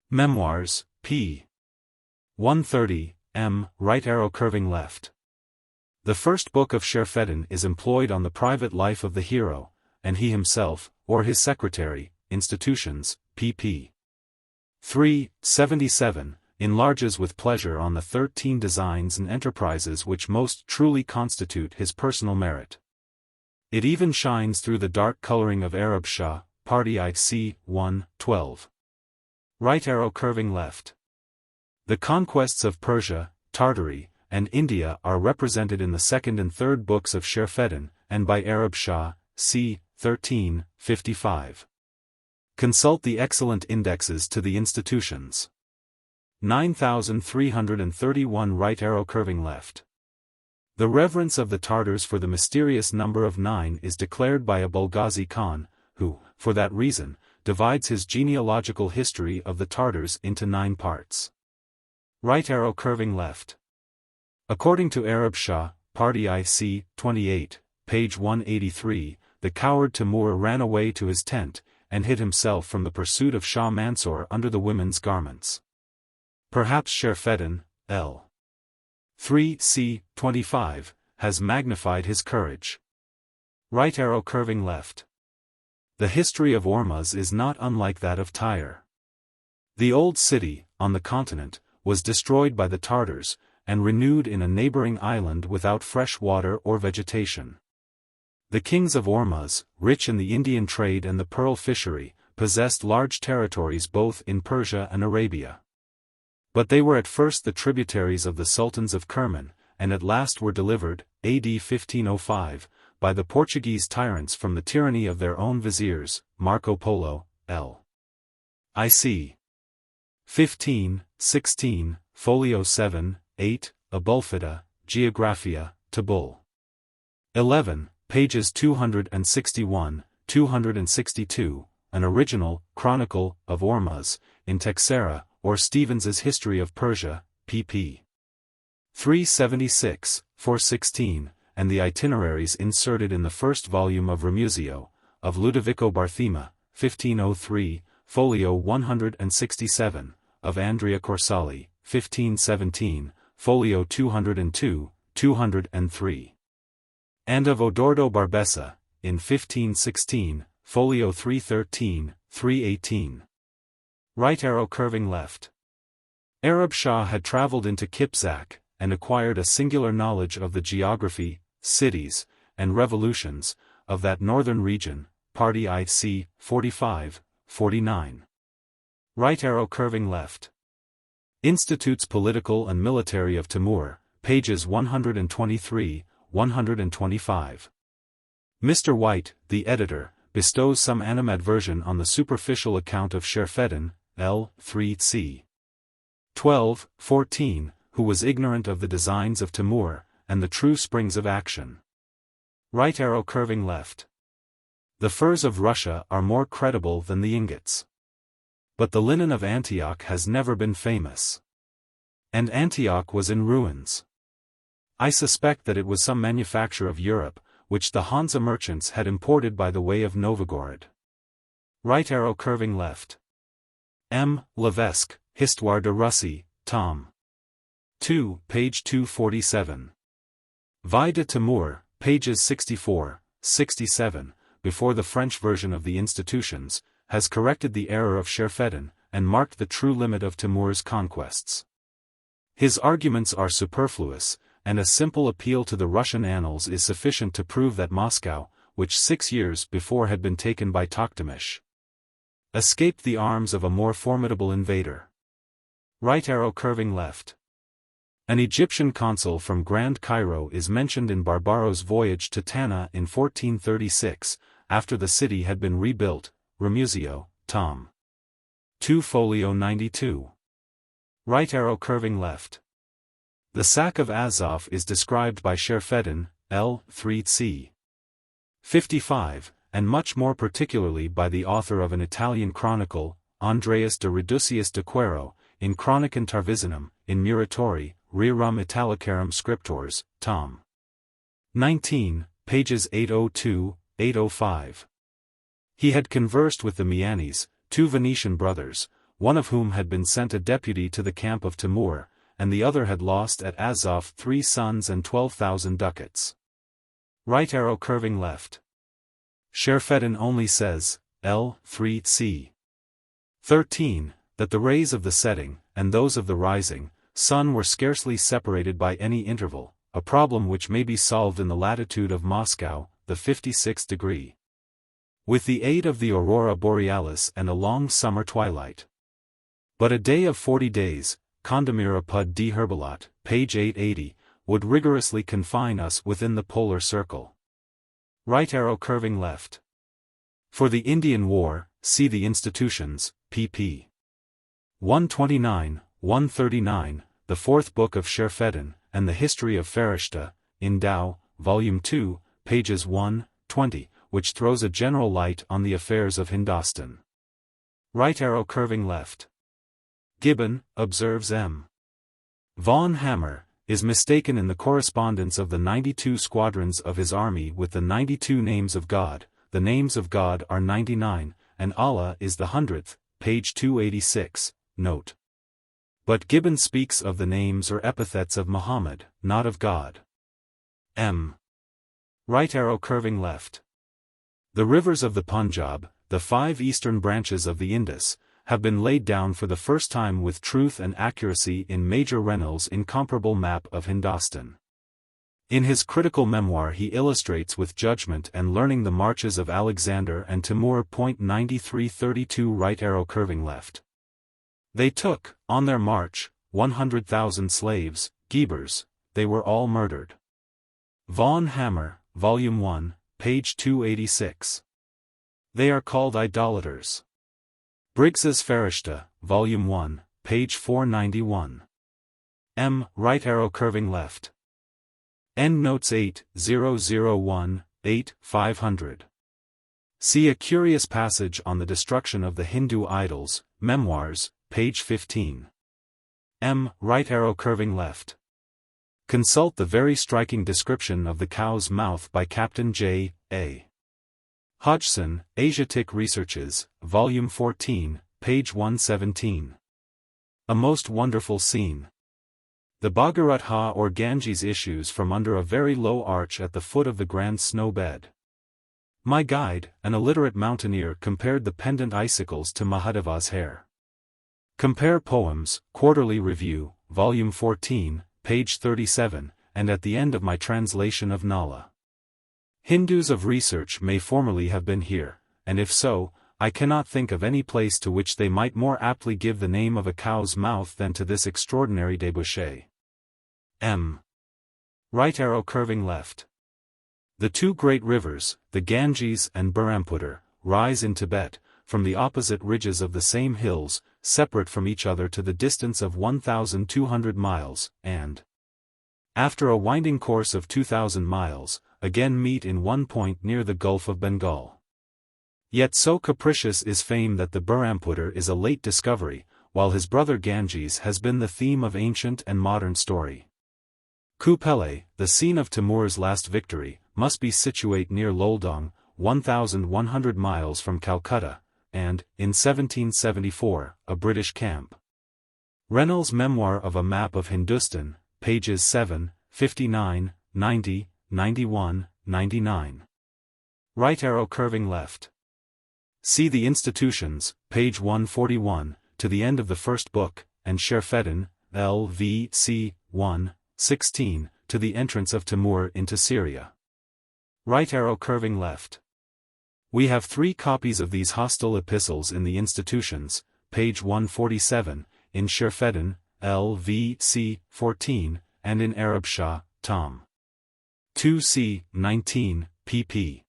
Memoirs, p. 130, M. Right arrow curving left. The first book of Sherfeddin is employed on the private life of the hero, and he himself, or his secretary, Institutions, pp. 377, enlarges with pleasure on the 13 designs and enterprises which most truly constitute his personal merit. It even shines through the dark coloring of Arab Shah, Party I c. 1, 12. Right arrow curving left. The conquests of Persia, Tartary, and India are represented in the second and third books of Sherfedin, and by Arab Shah, c. 13, 55. Consult the excellent indexes to the institutions. 9331 right arrow curving left. The reverence of the Tartars for the mysterious number of 9 is declared by Abulghazi Khan, who, for that reason, divides his genealogical history of the Tartars into 9 parts. Right arrow curving left. According to Arab Shah, Party I c. 28, page 183, the coward Timur ran away to his tent, and hid himself from the pursuit of Shah Mansur under the women's garments. Perhaps Sherfedin, L. 3 c. 25, has magnified his courage. Right arrow curving left. The history of Ormuz is not unlike that of Tyre. The old city, on the continent, was destroyed by the Tartars, and renewed in a neighboring island without fresh water or vegetation. The kings of Ormuz, rich in the Indian trade and the pearl fishery, possessed large territories both in Persia and Arabia. But they were at first the tributaries of the sultans of Kerman, and at last were delivered, AD 1505, by the Portuguese tyrants from the tyranny of their own viziers, Marco Polo, L. IC. 15, 16, folio 7, 8, Abulfida, Geographia, Tabul. 11, pages 261, 262, an original, Chronicle, of Ormuz, in Texera, or Stevens's History of Persia, pp. 376, 416, and the itineraries inserted in the first volume of Remusio, of Ludovico Barthema, 1503, folio 167, of Andrea Corsali, 1517, folio 202, 203. And of Odordo Barbessa, in 1516, folio 313, 318. Right arrow curving left. Arab Shah had traveled into Kipzak, and acquired a singular knowledge of the geography, cities, and revolutions, of that northern region, Party I c. 45, 49. Right arrow curving left. Institutes Political and Military of Timur, pages 123, 125. Mr. White, the editor, bestows some animadversion on the superficial account of Sherfedin, L. 3 c. 12, 14, who was ignorant of the designs of Timur, and the true springs of action. Right arrow curving left. The furs of Russia are more credible than the ingots. But the linen of Antioch has never been famous. And Antioch was in ruins. I suspect that it was some manufacture of Europe, which the Hansa merchants had imported by the way of Novgorod. Right arrow curving left. M. Levesque, Histoire de Russie, tom. 2, page 247. Vie de Timur, pages 64, 67, before the French version of the Institutions, has corrected the error of Sherfedin, and marked the true limit of Timur's conquests. His arguments are superfluous, and a simple appeal to the Russian annals is sufficient to prove that Moscow, which 6 years before had been taken by Toktamish, escaped the arms of a more formidable invader. Right arrow curving left. An Egyptian consul from Grand Cairo is mentioned in Barbaro's voyage to Tana in 1436, after the city had been rebuilt, Remusio, tom. 2 folio 92. Right arrow curving left. The sack of Azov is described by Sherfedin, L. 3 c. 55, and much more particularly by the author of an Italian chronicle, Andreas de Reducius de Quero, in Chronicon Tarvisinum, in Muratori, Rerum Italicarum Scriptors, tom. 19, pages 802, 805. He had conversed with the Mianis, 2 Venetian brothers, one of whom had been sent a deputy to the camp of Timur, and the other had lost at Azov 3 sons and 12,000 ducats. Right arrow curving left. Sherfedin only says, L. 3 c. 13, that the rays of the setting, and those of the rising, sun were scarcely separated by any interval, a problem which may be solved in the latitude of Moscow, the 56th degree. With the aid of the aurora borealis and a long summer twilight. But a day of 40 days, Kandemira Pud D. Herbalat, page 880, would rigorously confine us within the polar circle. Right arrow curving left. For the Indian War, see the Institutions, pp. 129, 139, the Fourth Book of Sherfedin, and the History of Farishta, in Tao, Volume 2, pages 1, 20, which throws a general light on the affairs of Hindostan. Right arrow curving left. Gibbon, observes M. Von Hammer, is mistaken in the correspondence of the 92 squadrons of his army with the 92 names of God. The names of God are 99, and Allah is the 100th, page 286, note. But Gibbon speaks of the names or epithets of Muhammad, not of God. M. Right arrow curving left. The rivers of the Punjab, the 5 eastern branches of the Indus, have been laid down for the first time with truth and accuracy in Major Reynolds' incomparable map of Hindostan. In his critical memoir he illustrates with judgment and learning the marches of Alexander and Timur. 9332 right arrow curving left. They took, on their march, 100,000 slaves, Ghebers, they were all murdered. Von Hammer, Volume 1, page 286. They are called idolaters. Briggs's Farishta, Volume 1, page 491. M. Right arrow curving left. Endnotes 8001, 500. See a curious passage on the destruction of the Hindu idols, Memoirs, page 15. M. Right arrow curving left. Consult the very striking description of the cow's mouth by Captain J. A. Hodgson, Asiatic Researches, Volume 14, page 117. A most wonderful scene. The Bhagirath or Ganges issues from under a very low arch at the foot of the grand snow bed. My guide, an illiterate mountaineer, compared the pendant icicles to Mahadeva's hair. Compare Poems, Quarterly Review, Volume 14, page 37, and at the end of my translation of Nala. Hindus of research may formerly have been here, and if so, I cannot think of any place to which they might more aptly give the name of a cow's mouth than to this extraordinary debauchee. M. Right arrow curving left. The 2 great rivers, the Ganges and Burrampooter, rise in Tibet, from the opposite ridges of the same hills, separate from each other to the distance of 1,200 miles, and, after a winding course of 2,000 miles, again meet in one point near the Gulf of Bengal. Yet so capricious is fame that the Burrampooter is a late discovery, while his brother Ganges has been the theme of ancient and modern story. Kupele, the scene of Timur's last victory, must be situate near Loldong, 1,100 miles from Calcutta, and, in 1774, a British camp. Reynolds' Memoir of a Map of Hindustan, pages 7, 59, 90, 91, 99. Right arrow curving left. See the Institutions, page 141, to the end of the first book, and Sherfedin, L.V.C. 1, 16, to the entrance of Timur into Syria. Right arrow curving left. We have 3 copies of these hostile epistles in the Institutions, page 147, in Sherfedin, L.V.C. 14, and in Arab Shah, Tom. 2c. 19, pp.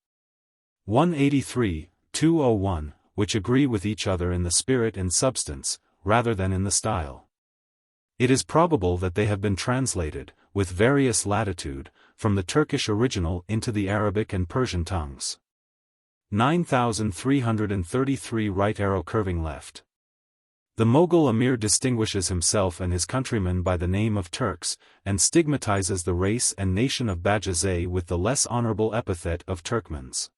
183, 201, which agree with each other in the spirit and substance, rather than in the style. It is probable that they have been translated, with various latitude, from the Turkish original into the Arabic and Persian tongues. 9333 right arrow curving left. The Mughal Emir distinguishes himself and his countrymen by the name of Turks, and stigmatizes the race and nation of Bajazet with the less honorable epithet of Turkmens.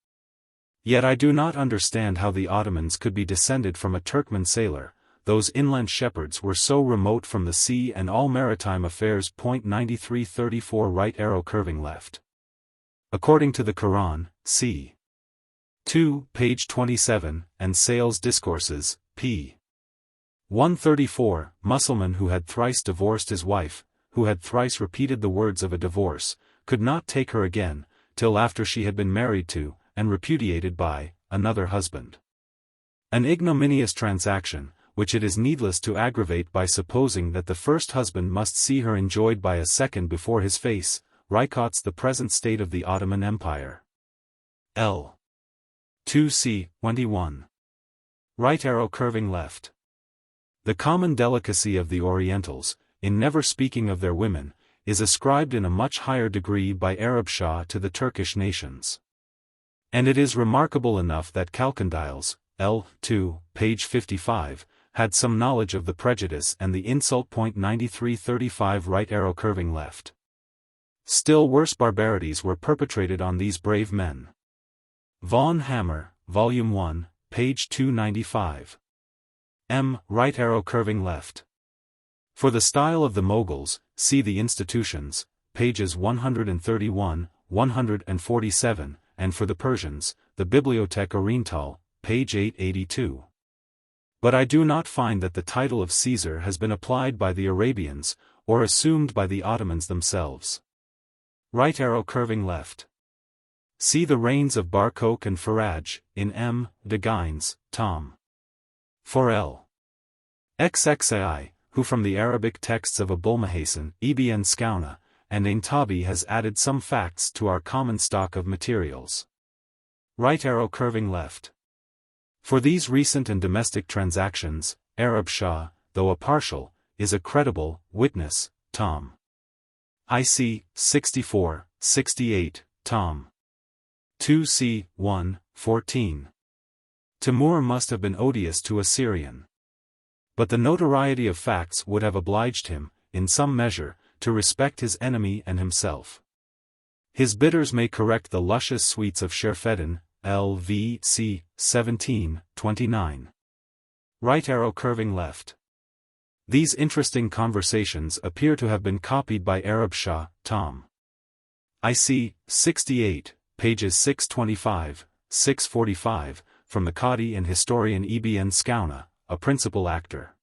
Yet I do not understand how the Ottomans could be descended from a Turkmen sailor. Those inland shepherds were so remote from the sea and all maritime affairs. 9334 right arrow curving left. According to the Quran, c. 2, page 27, and Sales Discourses, p. 134, Mussulman who had thrice divorced his wife, who had thrice repeated the words of a divorce, could not take her again, till after she had been married to, and repudiated by, another husband. An ignominious transaction, which it is needless to aggravate by supposing that the first husband must see her enjoyed by a second before his face, records the present state of the Ottoman Empire. L. 2c. 21. Right arrow curving left. The common delicacy of the Orientals, in never speaking of their women, is ascribed in a much higher degree by Arab Shah to the Turkish nations. And it is remarkable enough that Kalkandiles, L. 2, page 55, had some knowledge of the prejudice and the insult. 9335 Right arrow curving left. Still worse barbarities were perpetrated on these brave men. Von Hammer, Volume 1, page 295. M. Right arrow curving left. For the style of the Moguls, see the Institutions, pages 131, 147, and for the Persians, the Bibliothèque Orientale, page 882. But I do not find that the title of Caesar has been applied by the Arabians, or assumed by the Ottomans themselves. Right arrow curving left. See the reigns of Barkok and Faraj, in M. de Guynes, Tom. 4L. XXAI, who from the Arabic texts of Abulmahasan, Ibn Scouna, and Aintabi has added some facts to our common stock of materials. Right arrow curving left. For these recent and domestic transactions, Arab Shah, though a partial, is a credible witness, Tom. IC, 64, 68, Tom. 2c. 1, 14. Timur must have been odious to a Syrian. But the notoriety of facts would have obliged him, in some measure, to respect his enemy and himself. His bitters may correct the luscious sweets of Sherfedin, LVC, 17, 29. Right arrow curving left. These interesting conversations appear to have been copied by Arab Shah, Tom. IC, 68, pages 625, 645, from the Qadi and historian Ibn Scouna, a principal actor.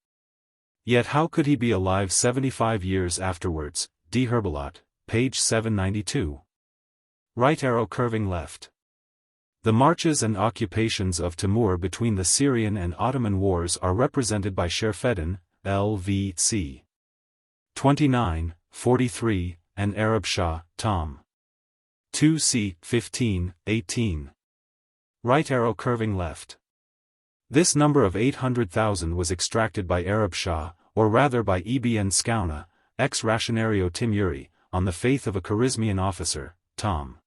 Yet how could he be alive 75 years afterwards? D. Herbalot, page 792. Right arrow curving left. The marches and occupations of Timur between the Syrian and Ottoman wars are represented by Sherfedin, LVC. 29, 43, and Arab Shah, Tom. 2c. 15, 18. Right arrow curving left. This number of 800,000 was extracted by Arab Shah, or rather by Ibn Scouna, ex-Rationario Timuri, on the faith of a Kharizmian officer, Tom.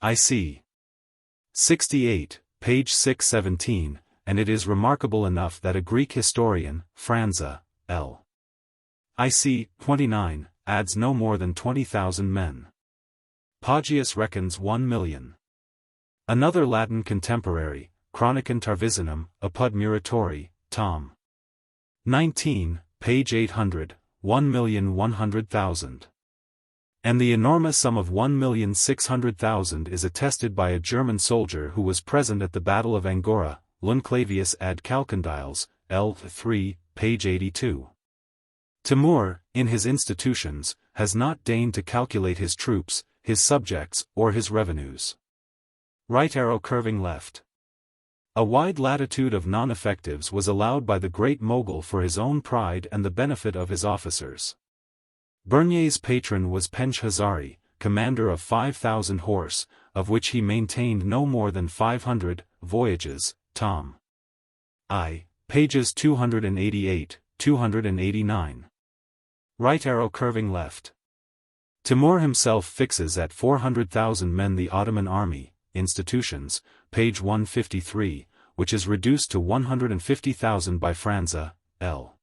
IC. 68, page 617, and it is remarkable enough that a Greek historian, Franza, L. IC. 29, adds no more than 20,000 men. Poggius reckons 1 million. Another Latin contemporary, Chronicon Tarvisinum, apud Muratori, Tom. 19, page 800, 1,100,000. And the enormous sum of 1,600,000 is attested by a German soldier who was present at the Battle of Angora, Lunclavius ad Kalkandiles, L. 3, page 82. Timur, in his Institutions, has not deigned to calculate his troops, his subjects, or his revenues. Right arrow curving left. A wide latitude of non-effectives was allowed by the great Mogul for his own pride and the benefit of his officers. Bernier's patron was Penj Hazari, commander of 5,000 horse, of which he maintained no more than 500, voyages, Tom. I. Pages 288, 289. Right arrow curving left. Timur himself fixes at 400,000 men the Ottoman army, Institutions, page 153, which is reduced to 150,000 by Franza, L.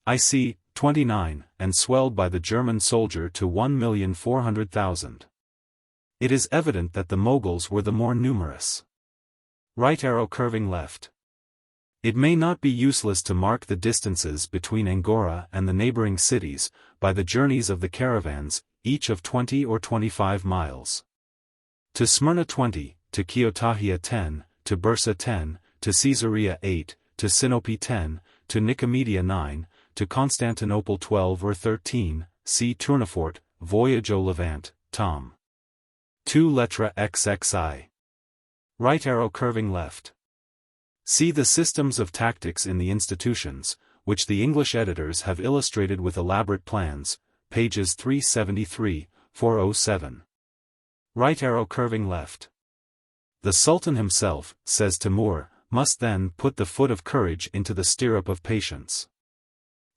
IC. 29, and swelled by the German soldier to 1,400,000. It is evident that the Moguls were the more numerous. Right arrow curving left. It may not be useless to mark the distances between Angora and the neighboring cities, by the journeys of the caravans, each of 20 or 25 miles. To Smyrna 20, to Kiothahia 10, to Bursa 10, to Caesarea 8, to Sinope 10, to Nicomedia 9, to Constantinople 12 or 13, see Tournefort, Voyage au Levant, Tom. 2 lettre XXI. Right arrow curving left. See the systems of tactics in the institutions, which the English editors have illustrated with elaborate plans, pages 373, 407. Right arrow curving left. The Sultan himself, says Timur, must then put the foot of courage into the stirrup of patience.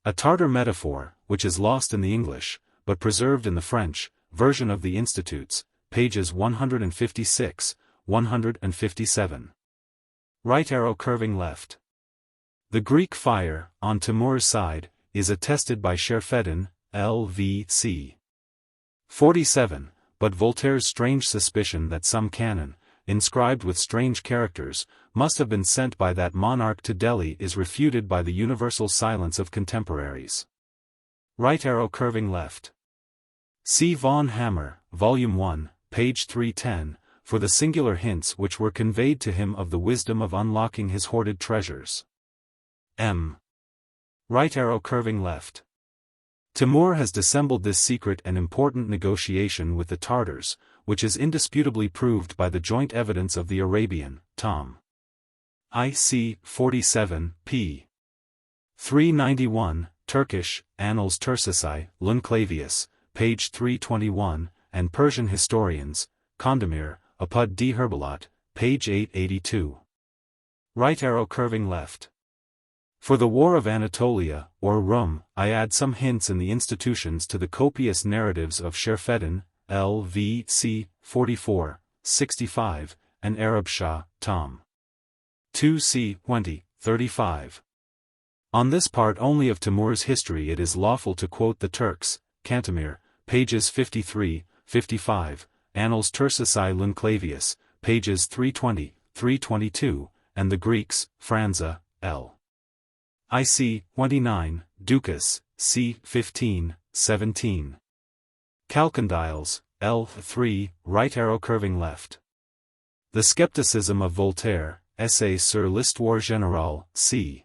A Tartar metaphor, which is lost in the English, but preserved in the French, version of the Institutes, pages 156, 157. Right arrow curving left. The Greek fire, on Timur's side, is attested by Sherfedin, LV.C. 47, but Voltaire's strange suspicion that some cannon, inscribed with strange characters, must have been sent by that monarch to Delhi is refuted by the universal silence of contemporaries. Right arrow curving left. See von Hammer, Volume 1, page 310, for the singular hints which were conveyed to him of the wisdom of unlocking his hoarded treasures. M. Right arrow curving left. Timur has dissembled this secret and important negotiation with the Tartars, which is indisputably proved by the joint evidence of the Arabian, Tom. IC 47, p. 391, Turkish, Annals Tursicai, Lunclavius, page 321, and Persian historians, Kandemir, Apud D. Herbalat, page 882. Right arrow curving left. For the War of Anatolia, or Rum, I add some hints in the institutions to the copious narratives of Sherfedin, L.V.C. 44, 65, and Arab Shah, Tom. 2c. 20, 35. On this part only of Timur's history it is lawful to quote the Turks, Cantemir, pages 53, 55, Annals Tursicai Lunclavius, pages 320, 322, and the Greeks, Franza, L. IC 29, Ducas, C 15, 17. Calcondyles, L 3, right arrow curving left. The Skepticism of Voltaire, Essay sur l'Histoire Générale, c.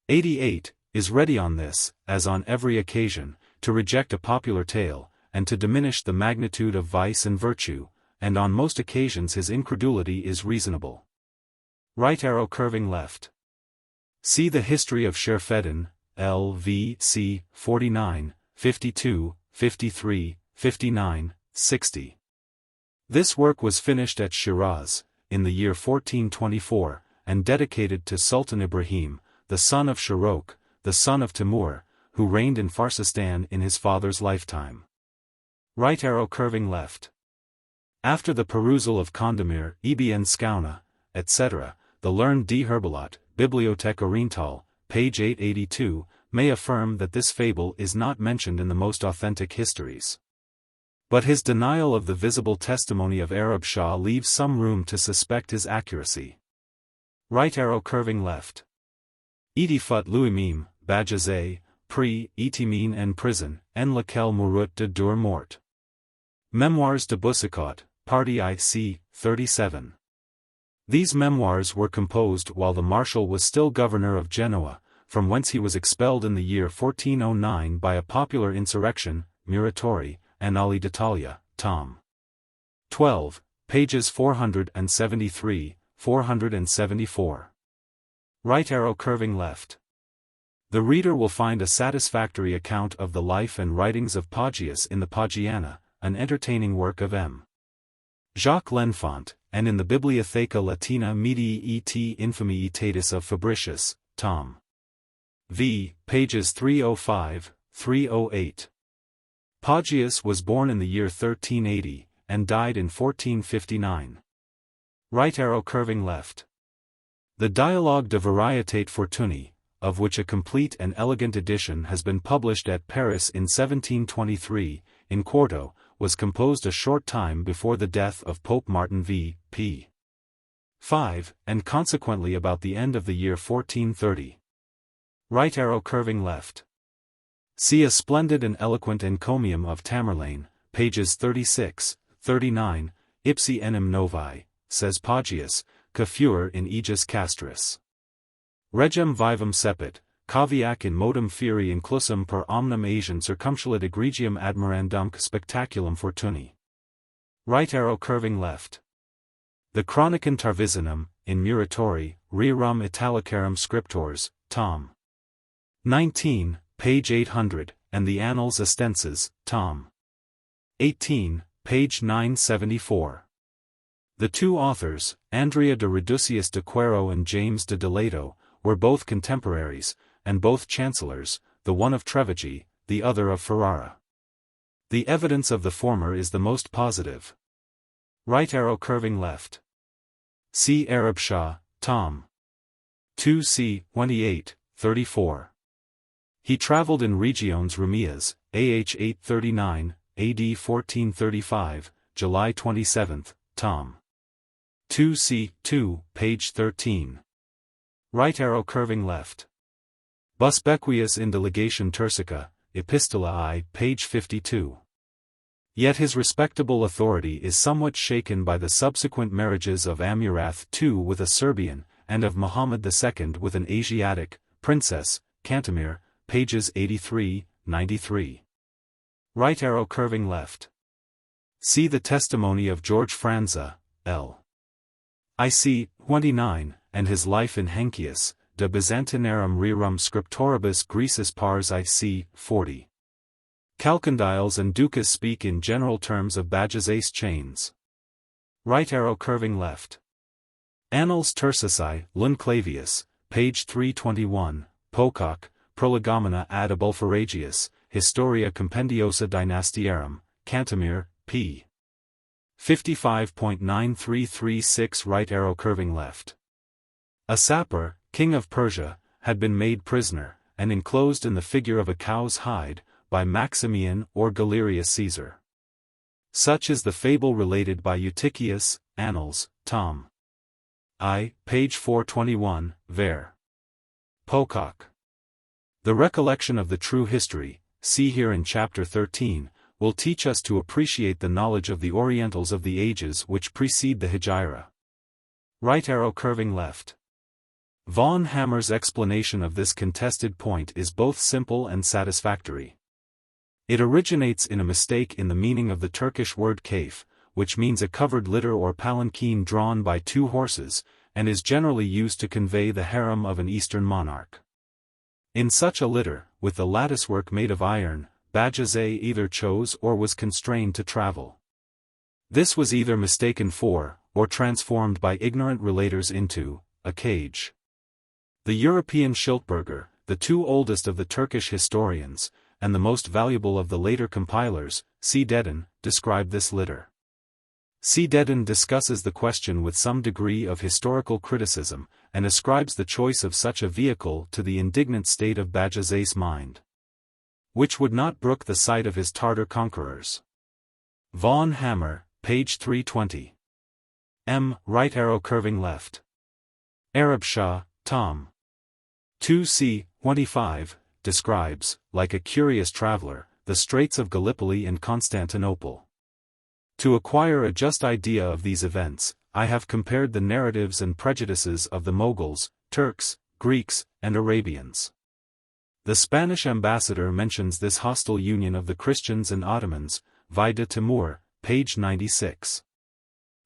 88, is ready on this, as on every occasion, to reject a popular tale, and to diminish the magnitude of vice and virtue, and on most occasions his incredulity is reasonable. Right arrow curving left. See the History of Sherfedin, L.V.C. 49, 52, 53, 59, 60. This work was finished at Shiraz, in the year 1424, and dedicated to Sultan Ibrahim, the son of Shirokh, the son of Timur, who reigned in Farsistan in his father's lifetime. Right arrow curving left. After the perusal of Kandemir, Ibn Skauna, etc., the learned D. Herbalat, Bibliothèque Orientale, page 882, may affirm that this fable is not mentioned in the most authentic histories. But his denial of the visible testimony of Arab Shah leaves some room to suspect his accuracy. Right arrow curving left. Idifut Louimim, Bajazet, Pri, Itimin en prison, en laquelle mourut de dur mort. Memoirs de Boucicaut, Party IC, 37. These memoirs were composed while the Marshal was still governor of Genoa, from whence he was expelled in the year 1409 by a popular insurrection, Muratori, and Ali d'Italia, Tom. 12, pages 473, 474. Right arrow curving left. The reader will find a satisfactory account of the life and writings of Poggius in the Poggiana, an entertaining work of M. Jacques L'Enfant, and in the Bibliotheca Latina Medii et Infamiitatis of Fabricius, Tom. V, pages 305, 308. Poggius was born in the year 1380, and died in 1459. Right arrow curving left. The Dialogue de Varietate Fortuny, of which a complete and elegant edition has been published at Paris in 1723, in quarto, was composed a short time before the death of Pope Martin v. p. 5, and consequently about the end of the year 1430. Right arrow curving left. See a splendid and eloquent encomium of Tamerlane, pages 36, 39, Ipsi enim novi, says Poggius, que furor in aegis castris. Regem vivum cepit, caveat in modum feri inclusum per omnem Asian circumscilit egregium admirandum spectaculum fortunae. Right arrow curving left. The Chronicon Tarvisinum, in Muratori, rerum Italicarum Scriptors, tom. 19, page 800, and the Annals Estenses, tom. 18, page 974. The two authors, Andrea de Reducius de Quero and James de Delato, were both contemporaries, and both chancellors, the one of Trevigi, the other of Ferrara. The evidence of the former is the most positive. Right arrow curving left. See Arab Shah, tom. 2c. 28, 34. He travelled in Regiones Rumias, AH 839, AD 1435, July 27, tom. 2c. 2, page 13. Right arrow curving left. Busbequius in Delegation Turcica, Epistola I, page 52. Yet his respectable authority is somewhat shaken by the subsequent marriages of Amurath II with a Serbian, and of Muhammad II with an Asiatic, princess, Cantemir, pages 83, 93. Right arrow curving left. See the testimony of George Franza, L. IC. 29, and his life in Hencius, de Byzantinarum rerum scriptoribus Grecis pars IC. 40. Calcondyles and Ducas speak in general terms of Bajazes chains. Right arrow curving left. Annals Turcici, Lund Clavius, page 321, Pocock, Prolegomena ad Abulpharagius, Historia Compendiosa Dynastiarum, Cantemir, p. 55.9336. Right arrow curving left. Asapor, king of Persia, had been made prisoner, and enclosed in the figure of a cow's hide, by Maximian or Galerius Caesar. Such is the fable related by Eutychius, Annals, tom. I, page 421, ver. Pocock. The recollection of the true history, see here in chapter 13, will teach us to appreciate the knowledge of the Orientals of the ages which precede the Hegira. Right arrow curving left. Von Hammer's explanation of this contested point is both simple and satisfactory. It originates in a mistake in the meaning of the Turkish word kayf, which means a covered litter or palanquin drawn by two horses, and is generally used to convey the harem of an Eastern monarch. In such a litter, with the latticework made of iron, Bajazet either chose or was constrained to travel. This was either mistaken for, or transformed by ignorant relators into, a cage. The European Schiltberger, the two oldest of the Turkish historians, and the most valuable of the later compilers, C. Dedin, describe this litter. C. Dedin discusses the question with some degree of historical criticism, and ascribes the choice of such a vehicle to the indignant state of Bajazet's mind, which would not brook the sight of his Tartar conquerors. Von Hammer, page 320. M. Right arrow curving left. Arab Shah, tom. 2c. 25, describes, like a curious traveler, the Straits of Gallipoli and Constantinople. To acquire a just idea of these events, I have compared the narratives and prejudices of the Moguls, Turks, Greeks, and Arabians. The Spanish ambassador mentions this hostile union of the Christians and Ottomans, Vie de Timur, page 96.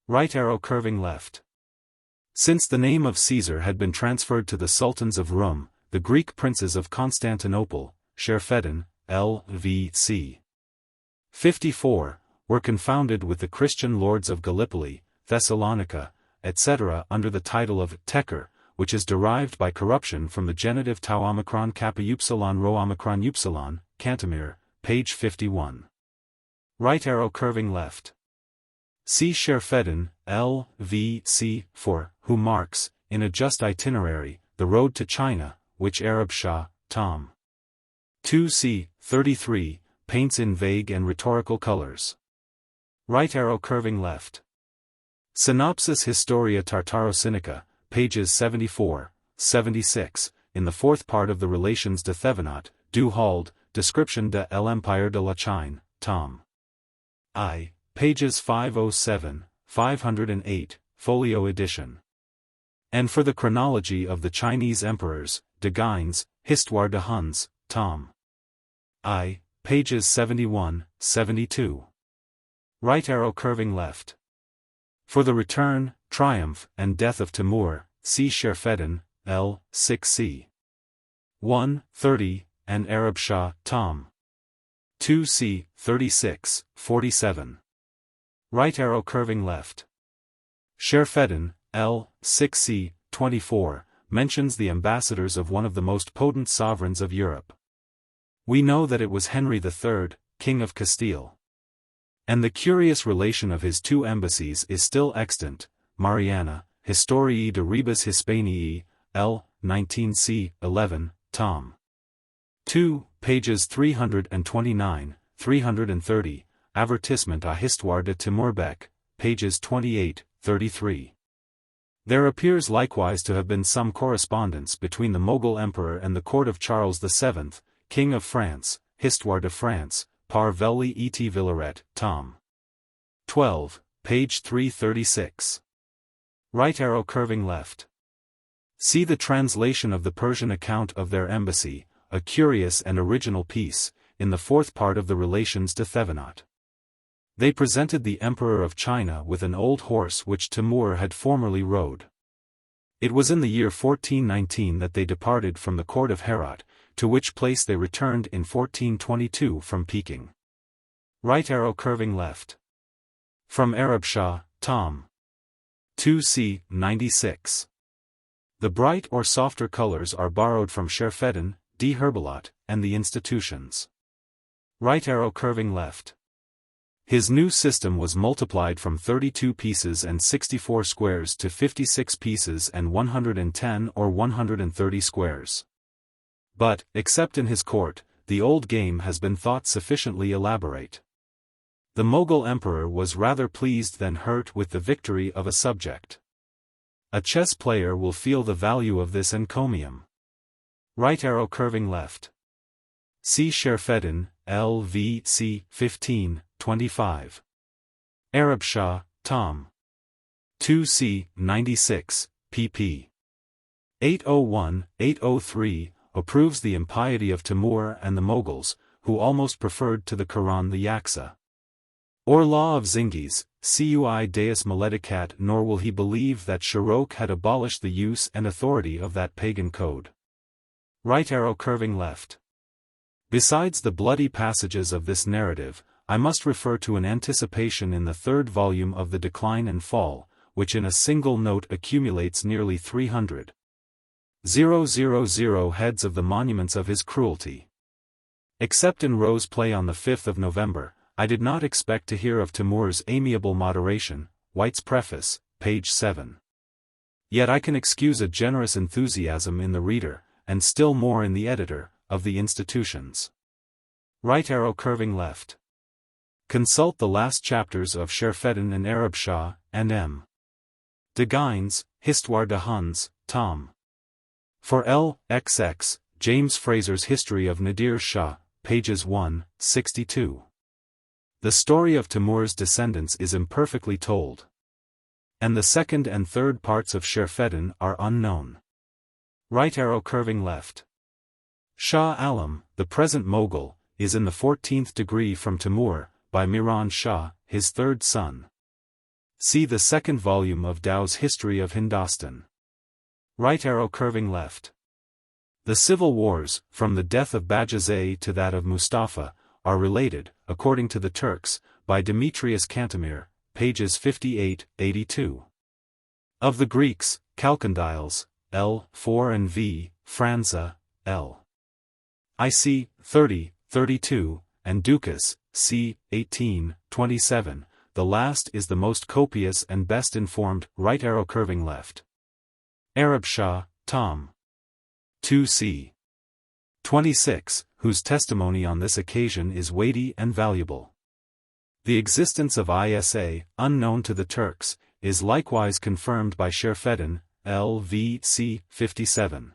Right arrow curving left. Since the name of Caesar had been transferred to the sultans of Rum, the Greek princes of Constantinople, Sherfedin, L.V.C. 54, were confounded with the Christian lords of Gallipoli, Thessalonica, etc. under the title of Teker, which is derived by corruption from the genitive tau omicron kappa upsilon rho omicron upsilon, Cantemir, page 51. Right arrow curving left. See Sherfedin, L.V.C. for, who marks, in a just itinerary, the road to China, which Arab Shah, tom. 2c. 33, paints in vague and rhetorical colors. Right arrow curving left. Synopsis Historia Tartaro-Sinica, pages 74, 76, in the fourth part of the Relations de Thevenot, du Halde, Description de l'Empire de la Chine, tom. I, pages 507, 508, folio edition. And for the chronology of the Chinese emperors, de Gines, Histoire de Huns, Tom. I, pages 71, 72. Right arrow curving left. For the return, triumph, and death of Timur, see Sherfedin, L. 6c. 1, 30, and Arab Shah, Tom. 2c. 36, 47. Right arrow curving left. Sherfedin, L. 6c. 24, mentions the ambassadors of one of the most potent sovereigns of Europe. We know that it was Henry III, King of Castile. And the curious relation of his two embassies is still extant. Mariana, Historiae de Rebus Hispaniae, L. 19c. 11, Tom. 2, pages 329, 330, Avertissement à Histoire de Timurbeck, pages 28, 33. There appears likewise to have been some correspondence between the Mughal emperor and the court of Charles VII, King of France, Histoire de France, par Velly et Villaret, Tom. 12, page 336. Right arrow curving left. See the translation of the Persian account of their embassy, a curious and original piece, in the fourth part of the Relations de Thevenot. They presented the Emperor of China with an old horse which Timur had formerly rode. It was in the year 1419 that they departed from the court of Herat, to which place they returned in 1422 from Peking. Right arrow curving left. From Arab Shah, Tom. 2c. 96. The bright or softer colors are borrowed from Sherfedin, D. Herbalot, and the institutions. Right arrow curving left. His new system was multiplied from 32 pieces and 64 squares to 56 pieces and 110 or 130 squares. But, except in his court, the old game has been thought sufficiently elaborate. The Mughal emperor was rather pleased than hurt with the victory of a subject. A chess player will feel the value of this encomium. Right arrow curving left. See Sherfedin, L.V.C. 15, 25. Arab Shah, Tom. 2c. 96, pp. 801, 803, approves the impiety of Timur and the Mughals, who almost preferred to the Quran the Yaksa. Or law of Zingis, Cui Deus maledicat, nor will he believe that Shirok had abolished the use and authority of that pagan code. Right arrow curving left. Besides the bloody passages of this narrative, I must refer to an anticipation in the third volume of The Decline and Fall, which in a single note accumulates nearly 300,000 heads of the monuments of his cruelty. Except in Rowe's play on the 5th of November, I did not expect to hear of Timur's amiable moderation, White's preface, page 7. Yet I can excuse a generous enthusiasm in the reader, and still more in the editor, of the institutions. Right arrow curving left. Consult the last chapters of Sherfedin and Arab Shah, and M. de Guines, Histoire de Huns, Tom. For L.XX, James Fraser's History of Nadir Shah, pages 1, 62. The story of Timur's descendants is imperfectly told. And the second and third parts of Sherfedin are unknown. Right arrow curving left. Shah Alam, the present Mughal, is in the 14th degree from Timur, by Miran Shah, his third son. See the second volume of Dow's History of Hindostan. Right arrow curving left. The civil wars, from the death of Bajazet to that of Mustafa, are related, according to the Turks, by Demetrius Cantemir, pages 58, 82. Of the Greeks, Chalcondyles, L. 4 and V. Franza, L. IC. 30, 32, and Ducas, c. 18, 27, the last is the most copious and best informed. Right arrow curving left. Arab Shah, Tom. 2c. 26, whose testimony on this occasion is weighty and valuable. The existence of Isa, unknown to the Turks, is likewise confirmed by Sherfedin, L.V.C. 57.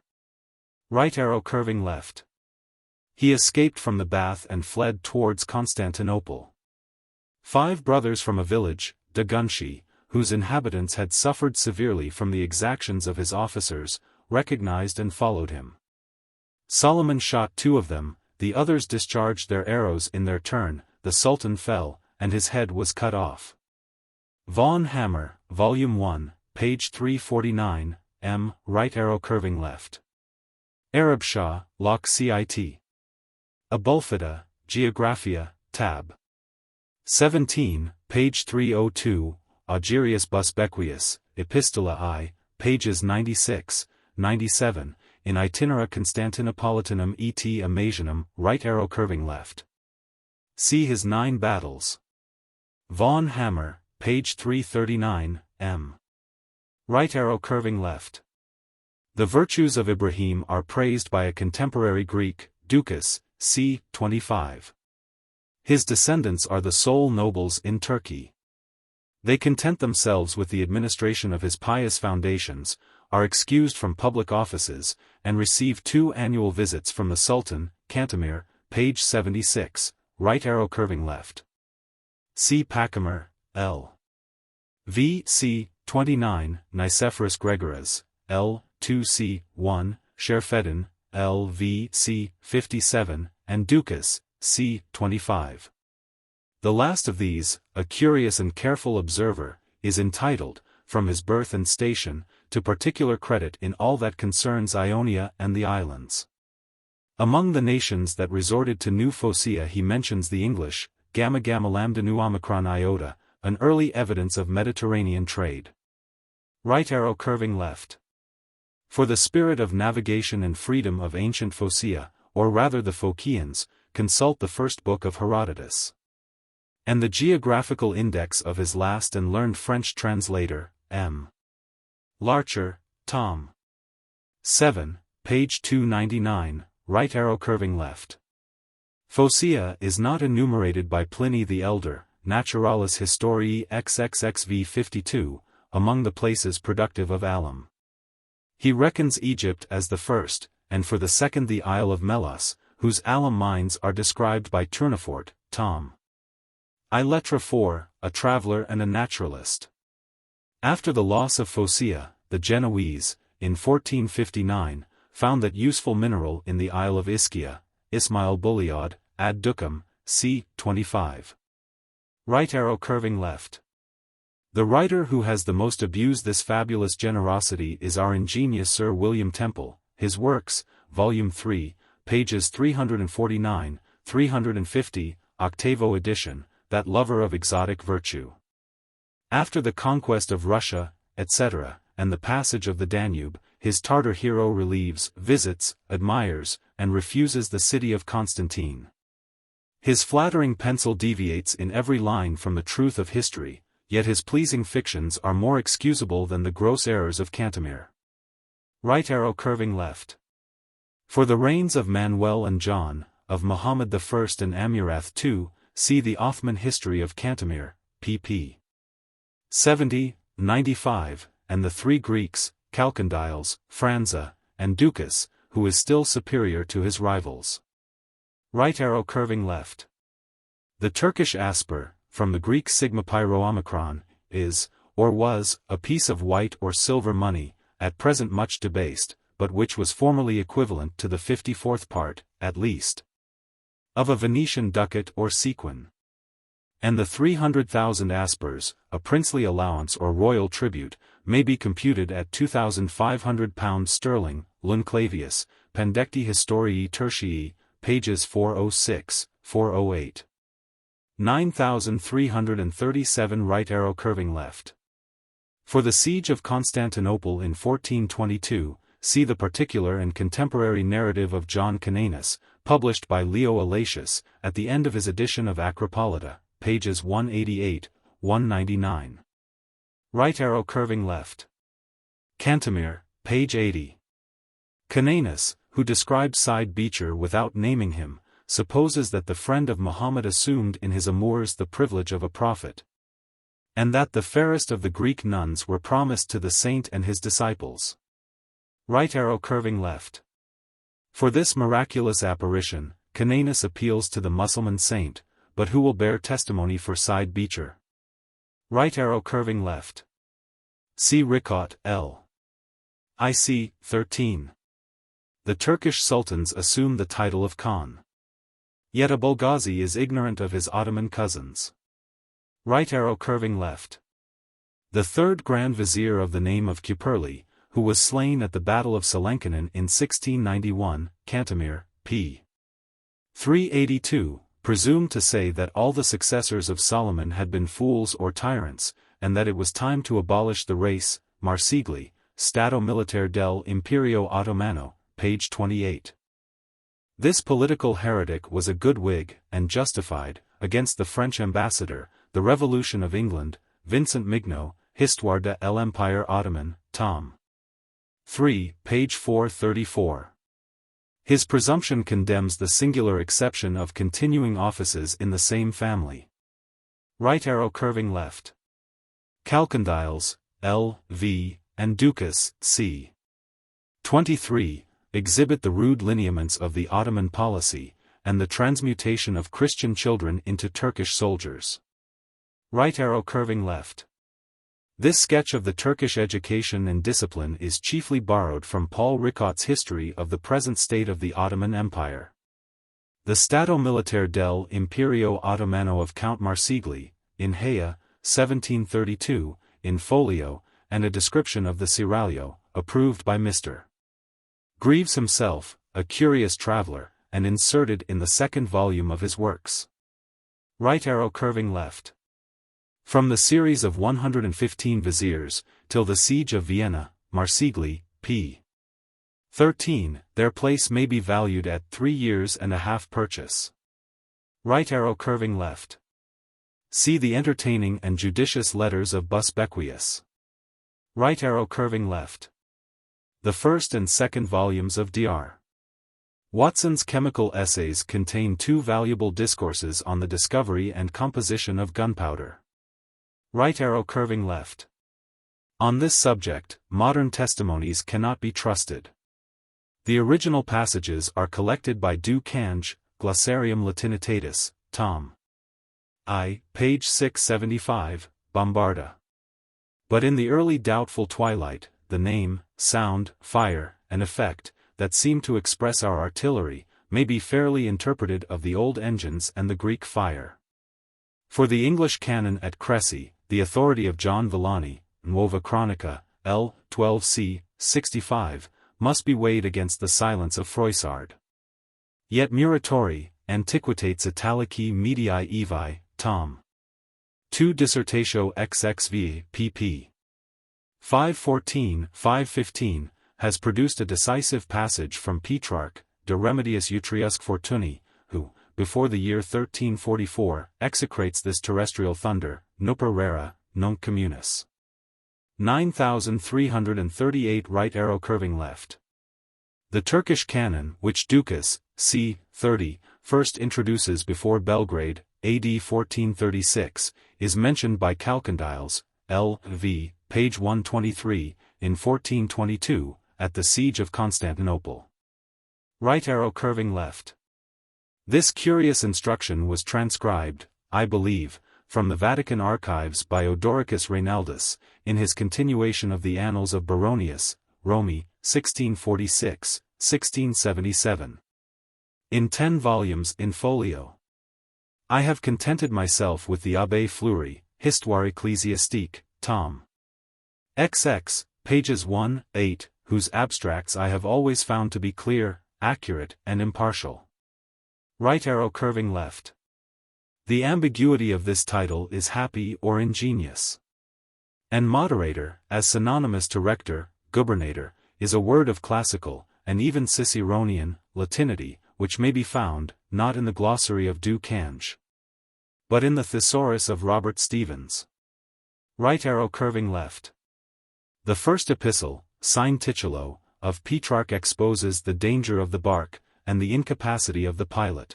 Right arrow curving left. He escaped from the bath and fled towards Constantinople. 5 brothers from a village, Dagunshi, whose inhabitants had suffered severely from the exactions of his officers, recognized and followed him. Solomon shot 2 of them, the others discharged their arrows in their turn, the Sultan fell, and his head was cut off. Vaughan Hammer, Volume 1, page 349, m. Right arrow curving left. Arab Shah, Locke Cit. Abulfeda, Geographia, tab. 17, page 302, Augerius Busbequius, Epistola I, pages 96, 97, in Itinera Constantinopolitanum et Amasianum, right arrow curving left. See his 9 battles. Vaughan Hammer, page 339, m. Right arrow curving left. The virtues of Ibrahim are praised by a contemporary Greek, Ducas, c. 25. His descendants are the sole nobles in Turkey. They content themselves with the administration of his pious foundations, are excused from public offices, and receive 2 annual visits from the Sultan, Cantemir, page 76, right arrow curving left. C. Pachymer, L. V. C. 29, Nicephorus Gregoras, L. 2 C. 1, Sherfedin, L. V. C. 57, and Ducas, c. 25. The last of these, a curious and careful observer, is entitled, from his birth and station, to particular credit in all that concerns Ionia and the islands. Among the nations that resorted to New Phocaea he mentions the English, Gamma Gamma Lambda Nu Omicron Iota, an early evidence of Mediterranean trade. Right arrow curving left. For the spirit of navigation and freedom of ancient Phocaea, or rather the Phocaeans, consult the first book of Herodotus. And the geographical index of his last and learned French translator, M. Larcher, Tom. 7, page 299, right arrow curving left. Phocaea is not enumerated by Pliny the Elder, Naturalis Historiae XXXV 52, among the places productive of alum. He reckons Egypt as the first, and for the second the Isle of Melos, whose alum mines are described by Tournefort, Tom. I. Lettre 4, a traveler and a naturalist. After the loss of Phocaea, the Genoese, in 1459, found that useful mineral in the Isle of Ischia, Ismail Buliad, ad Ducam, c. 25. Right arrow curving left. The writer who has the most abused this fabulous generosity is our ingenious Sir William Temple, his works, Volume 3, pages 349, 350, octavo edition, that lover of exotic virtue. After the conquest of Russia, etc., and the passage of the Danube, his Tartar hero relieves, visits, admires, and refuses the city of Constantine. His flattering pencil deviates in every line from the truth of history, yet his pleasing fictions are more excusable than the gross errors of Cantemir. Right arrow curving left. For the reigns of Manuel and John, of Muhammad I and Amurath II, see the Othman History of Cantemir, pp. 70, 95, and the 3 Greeks, Chalcondyles, Franza, and Ducas, who is still superior to his rivals. Right arrow curving left. The Turkish asper, from the Greek sigma pyro omicron, is, or was, a piece of white or silver money, at present much debased, but which was formerly equivalent to the 54th part, at least, of a Venetian ducat or sequin. And the 300,000 aspers, a princely allowance or royal tribute, may be computed at £2,500 sterling, Lunclavius, Pandecti Historiae Tertii, pages 406, 408. 9,337 right arrow curving left. For the siege of Constantinople in 1422, see the particular and contemporary narrative of John Cananus, published by Leo Alatius, at the end of his edition of Acropolita, pages 188, 199. Right arrow curving left. Cantemir, page 80. Cananus, who describes Side Beecher without naming him, supposes that the friend of Muhammad assumed in his amours the privilege of a prophet, and that the fairest of the Greek nuns were promised to the saint and his disciples. Right arrow curving left. For this miraculous apparition, Cananus appeals to the Mussulman saint, but who will bear testimony for Side Beecher? Right arrow curving left. See Ricaud, L. IC, 13. the Turkish sultans assume the title of Khan. Yet a Bulgazi is ignorant of his Ottoman cousins. Right arrow curving left. The third Grand Vizier of the name of Kuperli, who was slain at the Battle of Selenkinen in 1691, Cantemir, p. 382, presumed to say that all the successors of Solomon had been fools or tyrants, and that it was time to abolish the race, Marsigli, Stato Militare del Imperio Ottomano, page 28. This political heretic was a good Whig, and justified, against the French ambassador, the Revolution of England, Vincent Mignot, Histoire de l'Empire Ottoman, tom. 3, page 434. His presumption condemns the singular exception of continuing offices in the same family. Right arrow curving left. Calcondyles, L. V., and Ducas, c. 23, exhibit the rude lineaments of the Ottoman policy, and the transmutation of Christian children into Turkish soldiers. Right arrow curving left. This sketch of the Turkish education and discipline is chiefly borrowed from Paul Ricaud's history of the present state of the Ottoman Empire. The Stato Militare del Imperio Ottomano of Count Marsigli, in Haya, 1732, in folio, and a description of the Seraglio, approved by Mr. Greaves himself, a curious traveler, and inserted in the second volume of his works. Right arrow curving left. From the series of 115 viziers, till the siege of Vienna, Marsigli, p. 13, their place may be valued at 3 years and a half purchase. Right arrow curving left. See the entertaining and judicious letters of Busbequius. Right arrow curving left. The first and second volumes of Dr. Watson's chemical essays contain 2 valuable discourses on the discovery and composition of gunpowder. Right arrow curving left. On this subject, modern testimonies cannot be trusted. The original passages are collected by Du Cange, Glossarium Latinitatis, tom. I, page 675, Bombarda. But in the early doubtful twilight, the name, sound, fire, and effect, that seem to express our artillery, may be fairly interpreted of the old engines and the Greek fire. For the English cannon at Cressy, the authority of John Villani, Nuova Cronica, L. 12c. 65, must be weighed against the silence of Froissart. Yet Muratori, Antiquitates Italici Medii Evi, tom. 2 Dissertatio XXV, pp. 514-515, has produced a decisive passage from Petrarch, De Remediis Utriusque Fortunae, who, before the year 1344, execrates this terrestrial thunder, Nuper rara, nunc communis. 9338 right arrow curving left. The Turkish cannon, which Ducas, c. 30, first introduces before Belgrade, AD 1436, is mentioned by Calcondyles, L. V., page 123, in 1422, at the siege of Constantinople. Right arrow curving left. This curious instruction was transcribed, I believe, from the Vatican archives by Odoricus Reinaldus, in his continuation of the Annals of Baronius, Romi, 1646, 1677. In 10 volumes in folio. I have contented myself with the Abbé Fleury, Histoire ecclésiastique, tom. XX, pages 1, 8, whose abstracts I have always found to be clear, accurate, and impartial. Right arrow curving left. The ambiguity of this title is happy or ingenious. And moderator, as synonymous to rector, gubernator, is a word of classical, and even Ciceronian, Latinity, which may be found, not in the glossary of Du Cange, but in the thesaurus of Robert Stevens. Right arrow curving left. The first epistle, Sine Titulo, of Petrarch exposes the danger of the bark, and the incapacity of the pilot.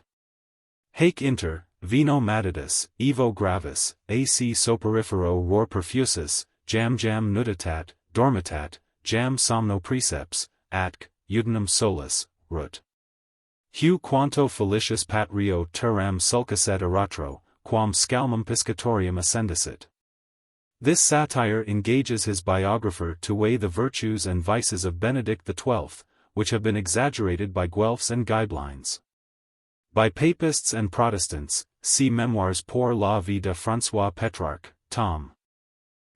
Haec inter, vino matidus, evo gravis, ac soporifero ror perfusus, jam nuditat, dormitat, jam somno preceps, atque, utinum solus, rut. Hu quanto felicius patrio turam sulcaset eratro, quam scalmum piscatorium ascendisit. This satire engages his biographer to weigh the virtues and vices of Benedict XII, which have been exaggerated by Guelphs and guidelines. By Papists and Protestants, see Memoirs pour la vie de François Pétrarque, tom.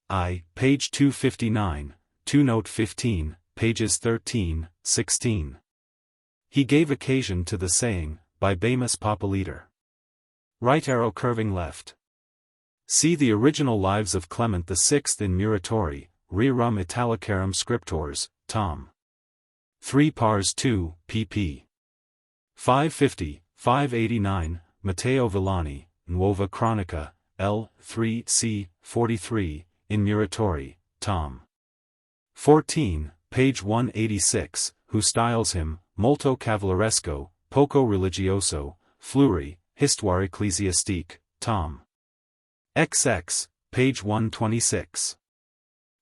I, page 259, 2 note 15, pages 13, 16. He gave occasion to the saying, by Bemus Populiter. Right arrow curving left. See the original Lives of Clement VI in Muratori, Rerum Italicarum Scriptors, tom. 3 pars 2, pp. 550, 589, Matteo Villani, Nuova Cronica, L. 3 c. 43, in Muratori, tom. 14, page 186, who styles him, molto cavalleresco, poco religioso, Fleury, Histoire ecclésiastique, tom. XX, page 126.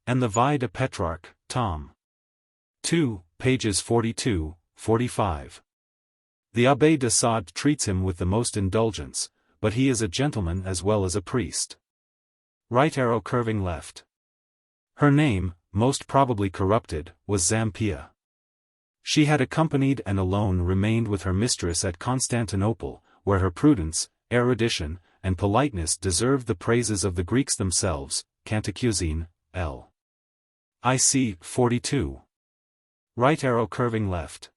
And the Vie de Pétrarque, tom. 2, pages 42, 45. The Abbé de Sade treats him with the most indulgence, but he is a gentleman as well as a priest. Right arrow curving left. Her name, most probably corrupted, was Zampia. She had accompanied and alone remained with her mistress at Constantinople, where her prudence, erudition, and politeness deserved the praises of the Greeks themselves. Cantacuzene, L. IC 42. Right arrow curving left.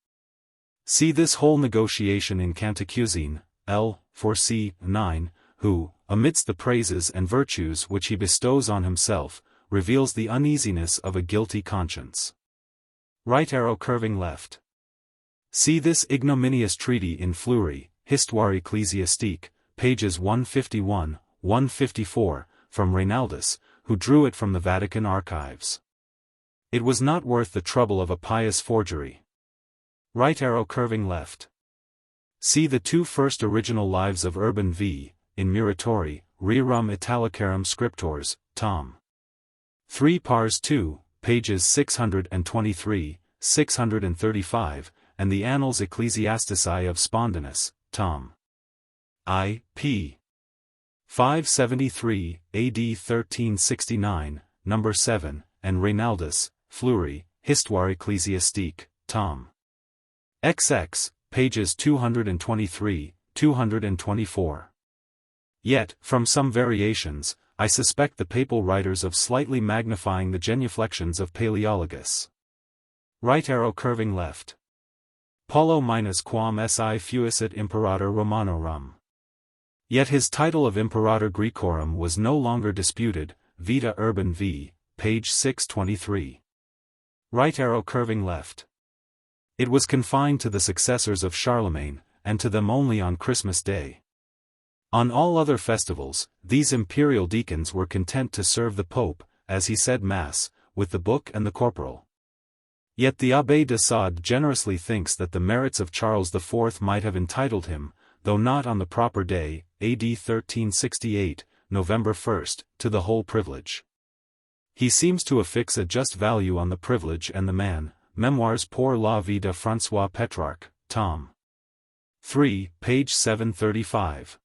See this whole negotiation in Cantacuzene, L. 4c. 9, who, amidst the praises and virtues which he bestows on himself, reveals the uneasiness of a guilty conscience. Right arrow curving left. See this ignominious treaty in Fleury, Histoire ecclésiastique, pages 151, 154, from Reinaldus, who drew it from the Vatican archives. It was not worth the trouble of a pious forgery. Right arrow curving left. See the 2 first original Lives of Urban V, in Muratori, Rerum Italicarum Scriptors, tom. 3 pars 2, pages 623, 635, and the Annals Ecclesiastici of Spondinus, tom. I. p. 573, AD 1369, number 7, and Reinaldus, Fleury, Histoire ecclésiastique, tom. XX, pages 223, 224. Yet, from some variations, I suspect the papal writers of slightly magnifying the genuflections of Paleologus. Right arrow curving left. Paulo minus quam si fuisit imperator Romanorum. Yet his title of Imperator Graecorum was no longer disputed. Vita Urban v, page 623. Right arrow curving left. It was confined to the successors of Charlemagne, and to them only on Christmas Day. On all other festivals, these imperial deacons were content to serve the Pope, as he said Mass, with the book and the corporal. Yet the Abbé de Sade generously thinks that the merits of Charles IV might have entitled him, though not on the proper day, AD 1368, November 1, to the whole privilege. He seems to affix a just value on the privilege and the man. Memoirs pour la vie de François Pétrarque, tom. 3, page 735.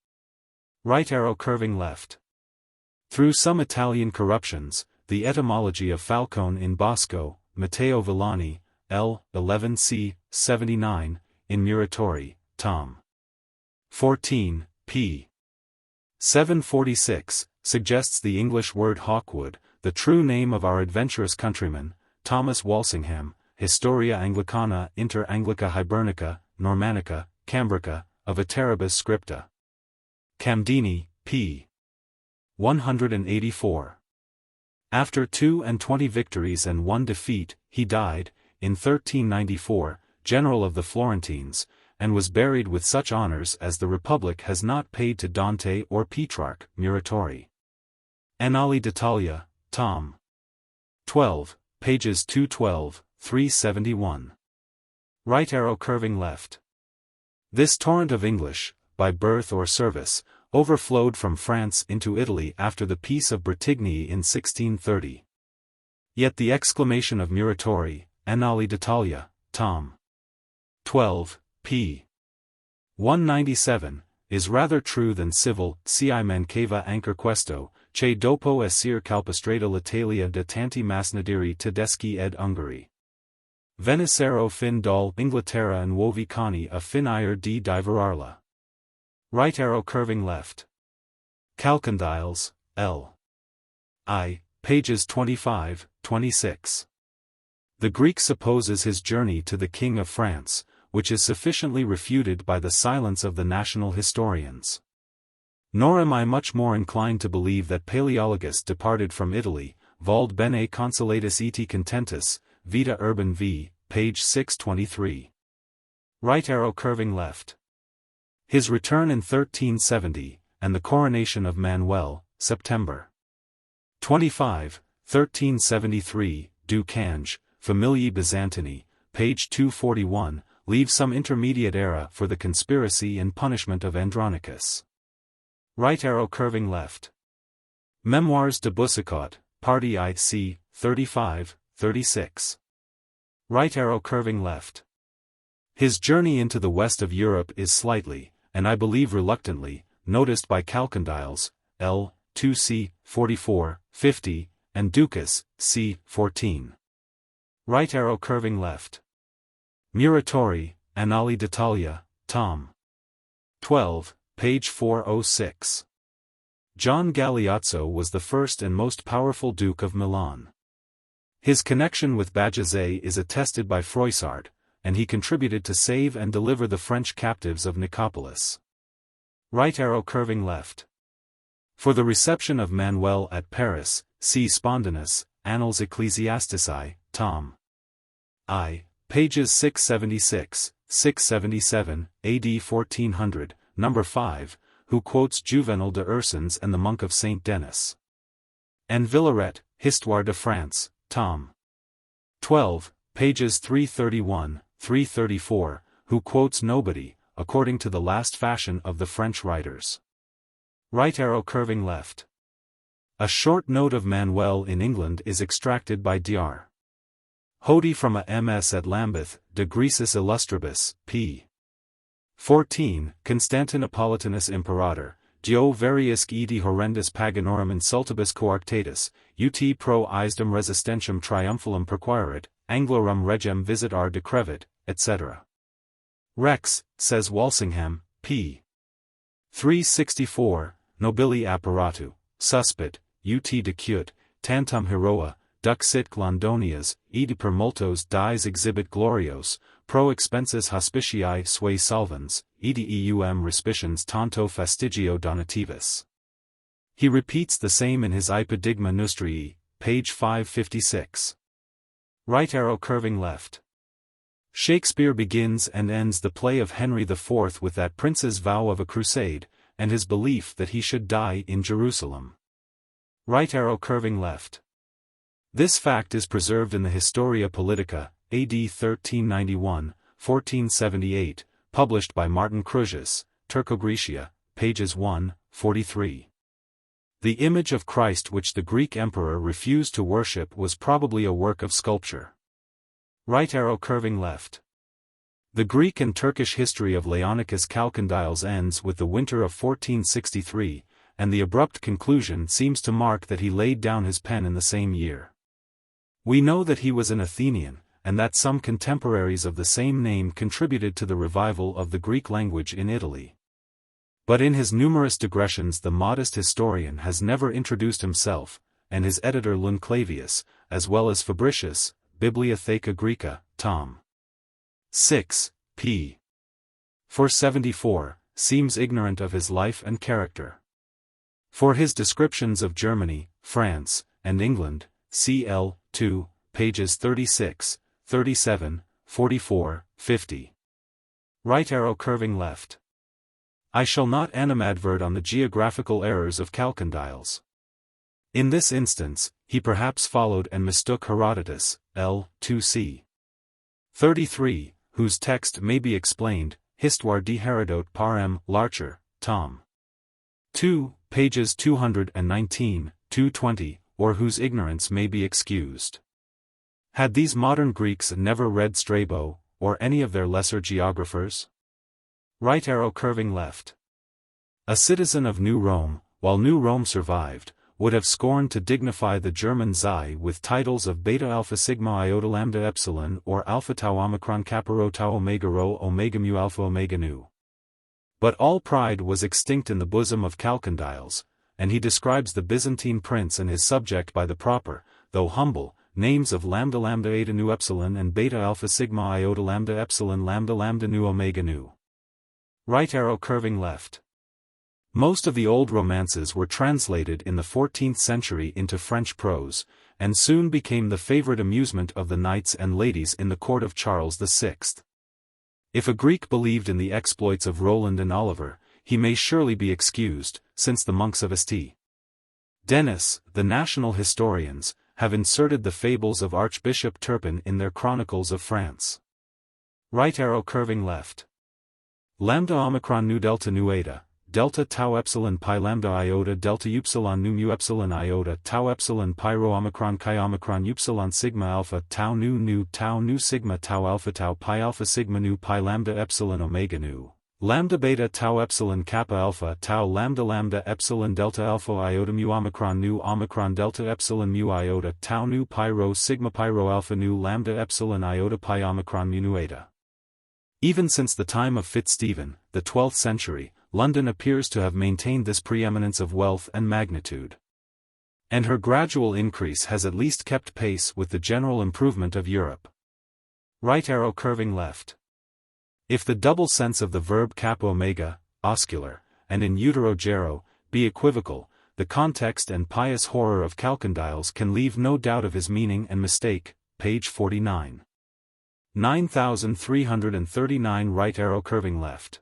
Right arrow curving left. Through some Italian corruptions, the etymology of Falcone in Bosco, Matteo Villani, L. 11 c. 79, in Muratori, tom. 14, p. 746, suggests the English word Hawkwood, the true name of our adventurous countryman, Thomas Walsingham, Historia Anglicana inter Anglica Hibernica, Normannica, Cambrica, of Iteribus Scripta. Camdini, p. 184. After 22 victories and 1 defeat, he died, in 1394, general of the Florentines, and was buried with such honors as the Republic has not paid to Dante or Petrarch. Muratori. Annali d'Italia, tom. 12, pages 212, 371. Right arrow curving left. This torrent of English, by birth or service, overflowed from France into Italy after the Peace of Bretigny in 1630. Yet the exclamation of Muratori, Annali d'Italia, tom. 12, p. 197, is rather true than civil. Ci mancava anchor questo, che dopo essere calpestrata l'Italia de tanti masnadiri tedeschi ed Ungari. Venicero fin dol Inglaterra and wovi cani a fin ir di diverarla. Right arrow curving left. Calcondyles, L. I, pages 25, 26. The Greek supposes his journey to the King of France, which is sufficiently refuted by the silence of the national historians. Nor am I much more inclined to believe that Palaeologus departed from Italy, vald bene consolatus eti contentus, vita urban v, page 623. Right arrow curving left. His return in 1370, and the coronation of Manuel, September 25, 1373, du Cange, Familii Byzantini, page 241, leaves some intermediate era for the conspiracy and punishment of Andronicus. Right arrow curving left. Memoirs de Boucicaut, Party I c. 35, 36. Right arrow curving left. His journey into the west of Europe is slightly, and I believe reluctantly, noticed by Calcondyles, L. 2c. 44, 50, and Ducas, c. 14. Right arrow curving left. Muratori, Annali d'Italia, Tom. 12, page 406. John Galeazzo was the first and most powerful Duke of Milan. His connection with Bajazet is attested by Froissart, and he contributed to save and deliver the French captives of Nicopolis. Right arrow curving left. For the reception of Manuel at Paris, see Spondanus, Annals Ecclesiastici, Tom. I, pages 676, 677, AD 1400, number 5, who quotes Juvenal de Ursins and the Monk of Saint Denis. And Villaret, Histoire de France, Tom. 12, pages 331, 334, who quotes nobody, according to the last fashion of the French writers. Right arrow curving left. A short note of Manuel in England is extracted by Dr. Hody from a MS at Lambeth, De Grisis Illustribus, p. 14, Constantinopolitanus Imperator, Dio variusque edi horrendus paganorum insultibus coarctatus, ut pro Isdem resistentium triumphalum perquirit, Anglorum regem visitar decrevit, etc. Rex, says Walsingham, p. 364, Nobili apparatu, suspit, ut decut, tantum heroa, duc sit Glandonias, edi per multos dies exhibit glorios, pro expensis hospicii sui solvens, edi eum respicions tanto fastigio donativus. He repeats the same in his Ipodigma Nostrii, page 556. Right arrow curving left. Shakespeare begins and ends the play of Henry IV with that prince's vow of a crusade, and his belief that he should die in Jerusalem. Right arrow curving left. This fact is preserved in the Historia Politica, AD 1391, 1478, published by Martin Crusius, Turco-Grecia, pages 1, 43. The image of Christ which the Greek emperor refused to worship was probably a work of sculpture. Right arrow curving left. The Greek and Turkish history of Leonicus Calcondyles ends with the winter of 1463, and the abrupt conclusion seems to mark that he laid down his pen in the same year. We know that he was an Athenian, and that some contemporaries of the same name contributed to the revival of the Greek language in Italy. But in his numerous digressions the modest historian has never introduced himself, and his editor Lunclavius, as well as Fabricius, Bibliotheca Graeca, Tom. 6, p. 474, seems ignorant of his life and character. For his descriptions of Germany, France, and England, cl. 2, pages 36, 37, 44, 50. Right arrow curving left. I shall not animadvert on the geographical errors of Calcondyles. In this instance, he perhaps followed and mistook Herodotus, L. 2c. 33, whose text may be explained, Histoire de Hérodote par M. Larcher, Tom. 2, pages 219, 220, or whose ignorance may be excused. Had these modern Greeks never read Strabo, or any of their lesser geographers? Right arrow curving left. A citizen of New Rome, while New Rome survived, would have scorned to dignify the German Xi with titles of beta alpha sigma iota lambda epsilon or alpha tau omicron kappa rho tau omega rho omega mu alpha omega nu. But all pride was extinct in the bosom of Chalcondyles, and he describes the Byzantine prince and his subject by the proper, though humble, names of lambda lambda eta nu epsilon and beta alpha sigma iota lambda epsilon lambda lambda nu omega nu. Right arrow curving left. Most of the old romances were translated in the 14th century into French prose, and soon became the favorite amusement of the knights and ladies in the court of Charles VI. If a Greek believed in the exploits of Roland and Oliver, he may surely be excused, since the monks of St. Denis, the national historians, have inserted the fables of Archbishop Turpin in their Chronicles of France. Right arrow curving left. Lambda omicron nu delta nu eta, delta tau epsilon pi lambda iota delta upsilon nu mu epsilon iota tau epsilon pi rho omicron chi omicron upsilon sigma alpha tau nu sigma tau alpha pi sigma nu pi lambda epsilon omega nu. Lambda beta tau epsilon kappa alpha tau lambda lambda epsilon delta alpha iota mu omicron delta epsilon mu iota tau nu pi rho alpha nu lambda epsilon iota pi omicron mu nu eta. Even since the time of Fitzstephen, the 12th century, London appears to have maintained this preeminence of wealth and magnitude. And her gradual increase has at least kept pace with the general improvement of Europe. Right arrow curving left. If the double sense of the verb kappa omega, oscular, and in utero gero, be equivocal, the context and pious horror of Chalcondyles can leave no doubt of his meaning and mistake, page 49. 9339 right arrow curving left.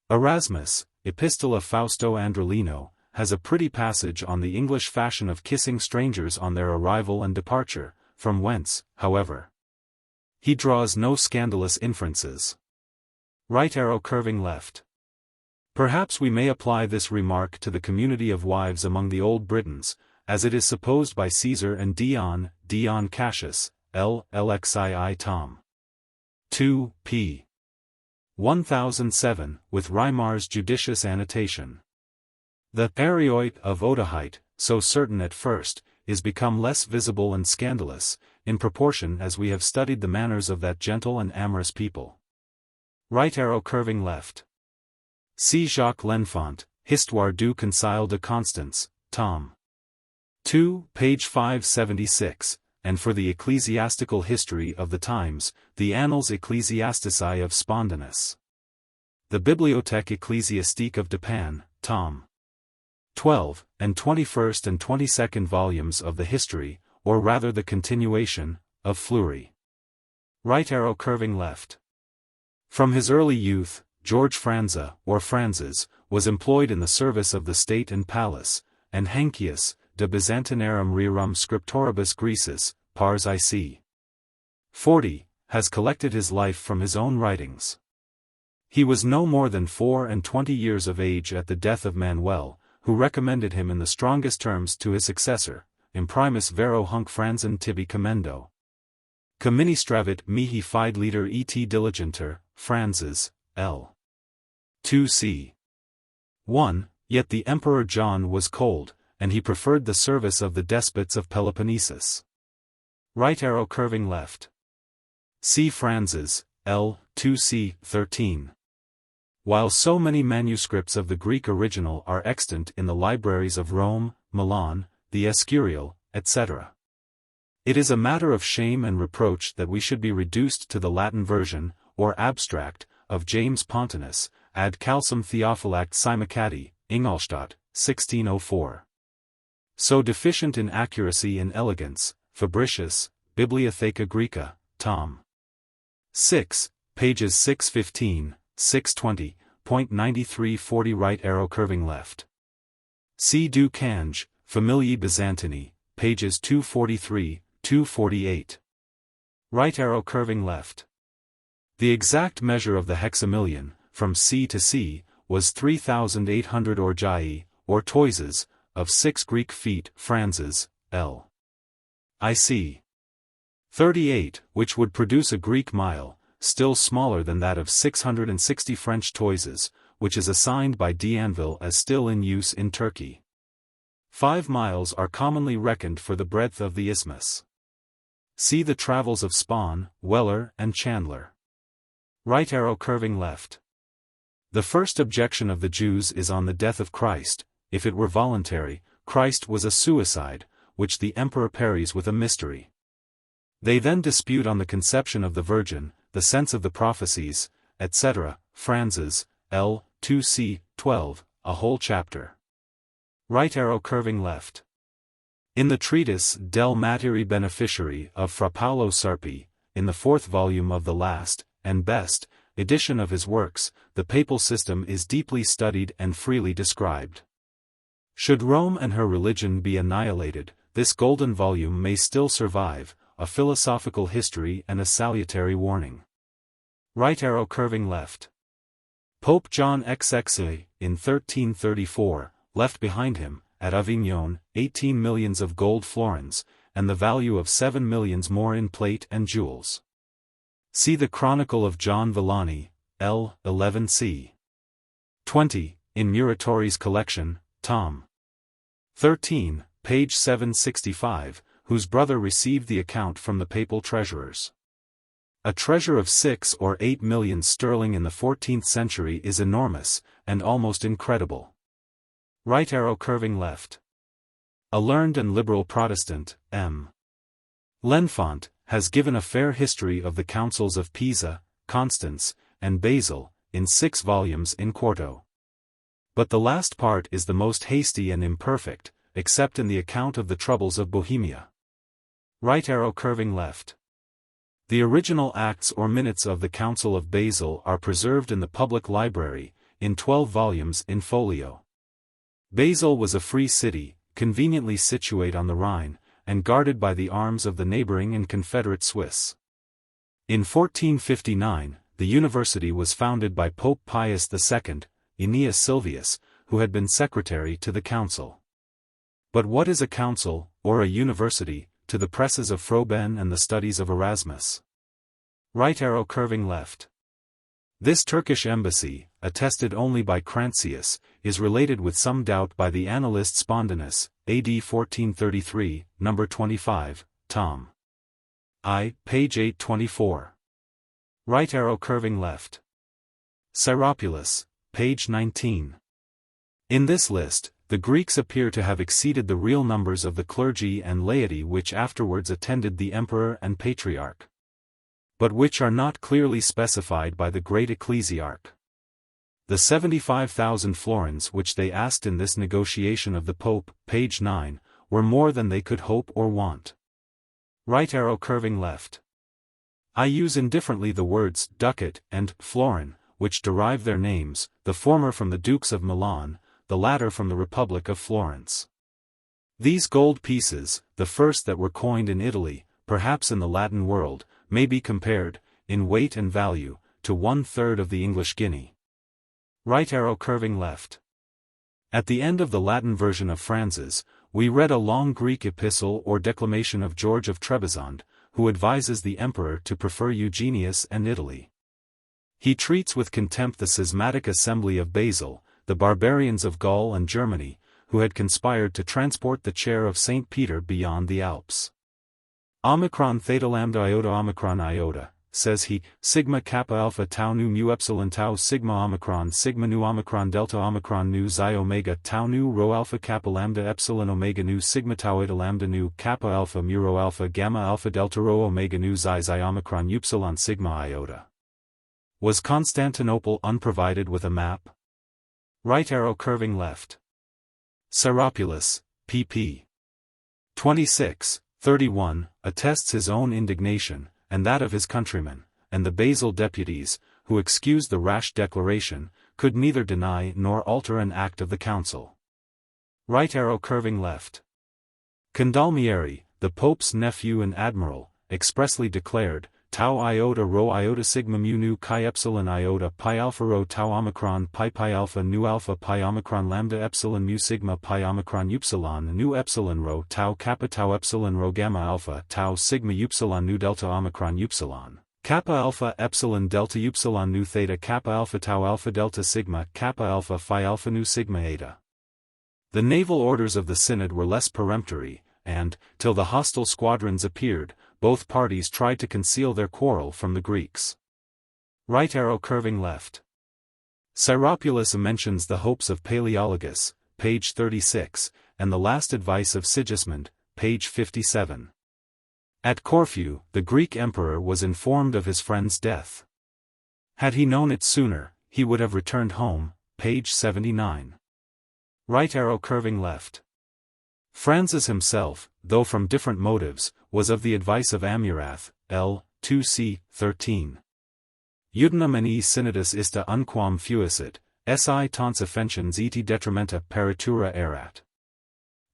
Erasmus, Epistola Fausto Androlino, has a pretty passage on the English fashion of kissing strangers on their arrival and departure, from whence, however, he draws no scandalous inferences. Right arrow curving left. Perhaps we may apply this remark to the community of wives among the old Britons, as it is supposed by Caesar and Dion Cassius, LXII Tom. 2, p. 1007, with Reimar's judicious annotation. The arioit of Otahyte, so certain at first, is become less visible and scandalous, in proportion as we have studied the manners of that gentle and amorous people. Right arrow curving left. See Jacques L'Enfant, Histoire du Concile de Constance, tom. 2, page 576, and for the ecclesiastical history of the times, the Annals Ecclesiastici of Spondanus. The Bibliothèque Ecclésiastique of Dupin, tom. 12, and 21st and 22nd volumes of the history, or rather the continuation, of Fleury. Right arrow curving left. From his early youth, George Franza, or Franzes, was employed in the service of the state and palace, and Hencius, de Byzantinarum rerum scriptoribus Grecis, pars IC. 40, has collected his life from his own writings. He was no more than 24 years of age at the death of Manuel, who recommended him in the strongest terms to his successor, imprimis vero hunc Franzen tibi commendo. Comministravit mihi fide leader et diligenter, Franzes, L. 2c. 1. Yet the Emperor John was cold, and he preferred the service of the despots of Peloponnesus. Right arrow curving left. See Franzes, L. 2c. 13. While so many manuscripts of the Greek original are extant in the libraries of Rome, Milan, the Escurial, etc., it is a matter of shame and reproach that we should be reduced to the Latin version, or abstract, of James Pontanus, ad calcem Theophylact Simicati, Ingolstadt, 1604. So deficient in accuracy and elegance, Fabricius, Bibliotheca Graeca, tom. 6, pages 615, 620.9340 right arrow curving left. See Du Cange, Familii Byzantini, pages 243, 248. Right arrow curving left. The exact measure of the hexamillion, from sea to sea, was 3,800 orgiae, or toises, of 6 Greek feet, Franzes, L. IC. 38, which would produce a Greek mile, still smaller than that of 660 French toises, which is assigned by D'Anville as still in use in Turkey. 5 miles are commonly reckoned for the breadth of the isthmus. See the travels of Spon, Weller, and Chandler. Right arrow curving left. The first objection of the Jews is on the death of Christ. If it were voluntary, Christ was a suicide, which the emperor parries with a mystery. They then dispute on the conception of the Virgin, the sense of the prophecies, etc. Franz's, L. 2c. 12, a whole chapter. Right arrow curving left. In the treatise Del Materi Beneficiari of Fra Paolo Sarpi, in the 4th volume of the last, and best, edition of his works, the papal system is deeply studied and freely described. Should Rome and her religion be annihilated, this golden volume may still survive, a philosophical history and a salutary warning. Right arrow curving left. Pope John XXI, in 1334, left behind him, at Avignon, 18 millions of gold florins, and the value of 7 millions more in plate and jewels. See the Chronicle of John Villani, L. 11c. 20, in Muratori's collection, Tom. 13, page 765, whose brother received the account from the papal treasurers. A treasure of 6 or 8 millions sterling in the 14th century is enormous, and almost incredible. Right arrow curving left. A learned and liberal Protestant, M. L'Enfant, has given a fair history of the councils of Pisa, Constance, and Basel, in 6 volumes in quarto. But the last part is the most hasty and imperfect, except in the account of the troubles of Bohemia. Right arrow curving left. The original acts or minutes of the Council of Basel are preserved in the public library, in 12 volumes in folio. Basel was a free city, conveniently situate on the Rhine, and guarded by the arms of the neighboring and Confederate Swiss. In 1459, the university was founded by Pope Pius II, Aeneas Sylvius, who had been secretary to the council. But what is a council, or a university, to the presses of Froben and the studies of Erasmus? Right arrow curving left. This Turkish embassy, attested only by Crantius, is related with some doubt by the annalist Spondanus, AD 1433, number 25, Tom. I, page 824. Right arrow curving left. Syropulus, page 19. In this list, the Greeks appear to have exceeded the real numbers of the clergy and laity which afterwards attended the emperor and patriarch, but which are not clearly specified by the great ecclesiarch. The 75,000 florins which they asked in this negotiation of the Pope, page 9, were more than they could hope or want. Right arrow curving left. I use indifferently the words ducat and florin, which derive their names, the former from the Dukes of Milan, the latter from the Republic of Florence. These gold pieces, the first that were coined in Italy, perhaps in the Latin world, may be compared, in weight and value, to 1/3 of the English guinea. Right arrow curving left. At the end of the Latin version of Franz's, we read a long Greek epistle or declamation of George of Trebizond, who advises the emperor to prefer Eugenius and Italy. He treats with contempt the schismatic assembly of Basel, the barbarians of Gaul and Germany, who had conspired to transport the chair of St. Peter beyond the Alps. Omicron theta lambda iota omicron iota, says he, sigma kappa alpha tau nu mu epsilon tau sigma nu omicron delta omicron nu xi omega tau nu rho alpha kappa lambda epsilon omega nu sigma tau eta lambda nu kappa alpha mu rho alpha gamma alpha delta rho omega nu xi omicron upsilon sigma iota. Was Constantinople unprovided with a map? Right arrow curving left. Syropulus, pp. 26, 31, attests his own indignation, and that of his countrymen, and the Basel deputies, who excused the rash declaration, could neither deny nor alter an act of the council. Right arrow curving left. Condalmieri, the Pope's nephew and admiral, expressly declared, tau iota rho iota sigma mu nu chi epsilon iota pi alpha rho tau omicron pi alpha nu alpha pi omicron lambda epsilon mu sigma pi omicron upsilon nu epsilon rho tau kappa tau epsilon rho gamma alpha tau sigma upsilon nu delta omicron upsilon kappa alpha epsilon delta upsilon nu theta kappa alpha tau alpha delta sigma kappa alpha phi alpha nu sigma eta. The naval orders of the synod were less peremptory, and, till the hostile squadrons appeared, both parties tried to conceal their quarrel from the Greeks. Right arrow curving left. Syropulus mentions the hopes of Palaeologus, page 36, and the last advice of Sigismund, page 57. At Corfu, the Greek emperor was informed of his friend's death. Had he known it sooner, he would have returned home, page 79. Right arrow curving left. Francis himself, though from different motives, was of the advice of Amurath, L. 2c. 13. Udinum e synodus ista unquam fuisit, si tons offensions et detrimenta peritura erat.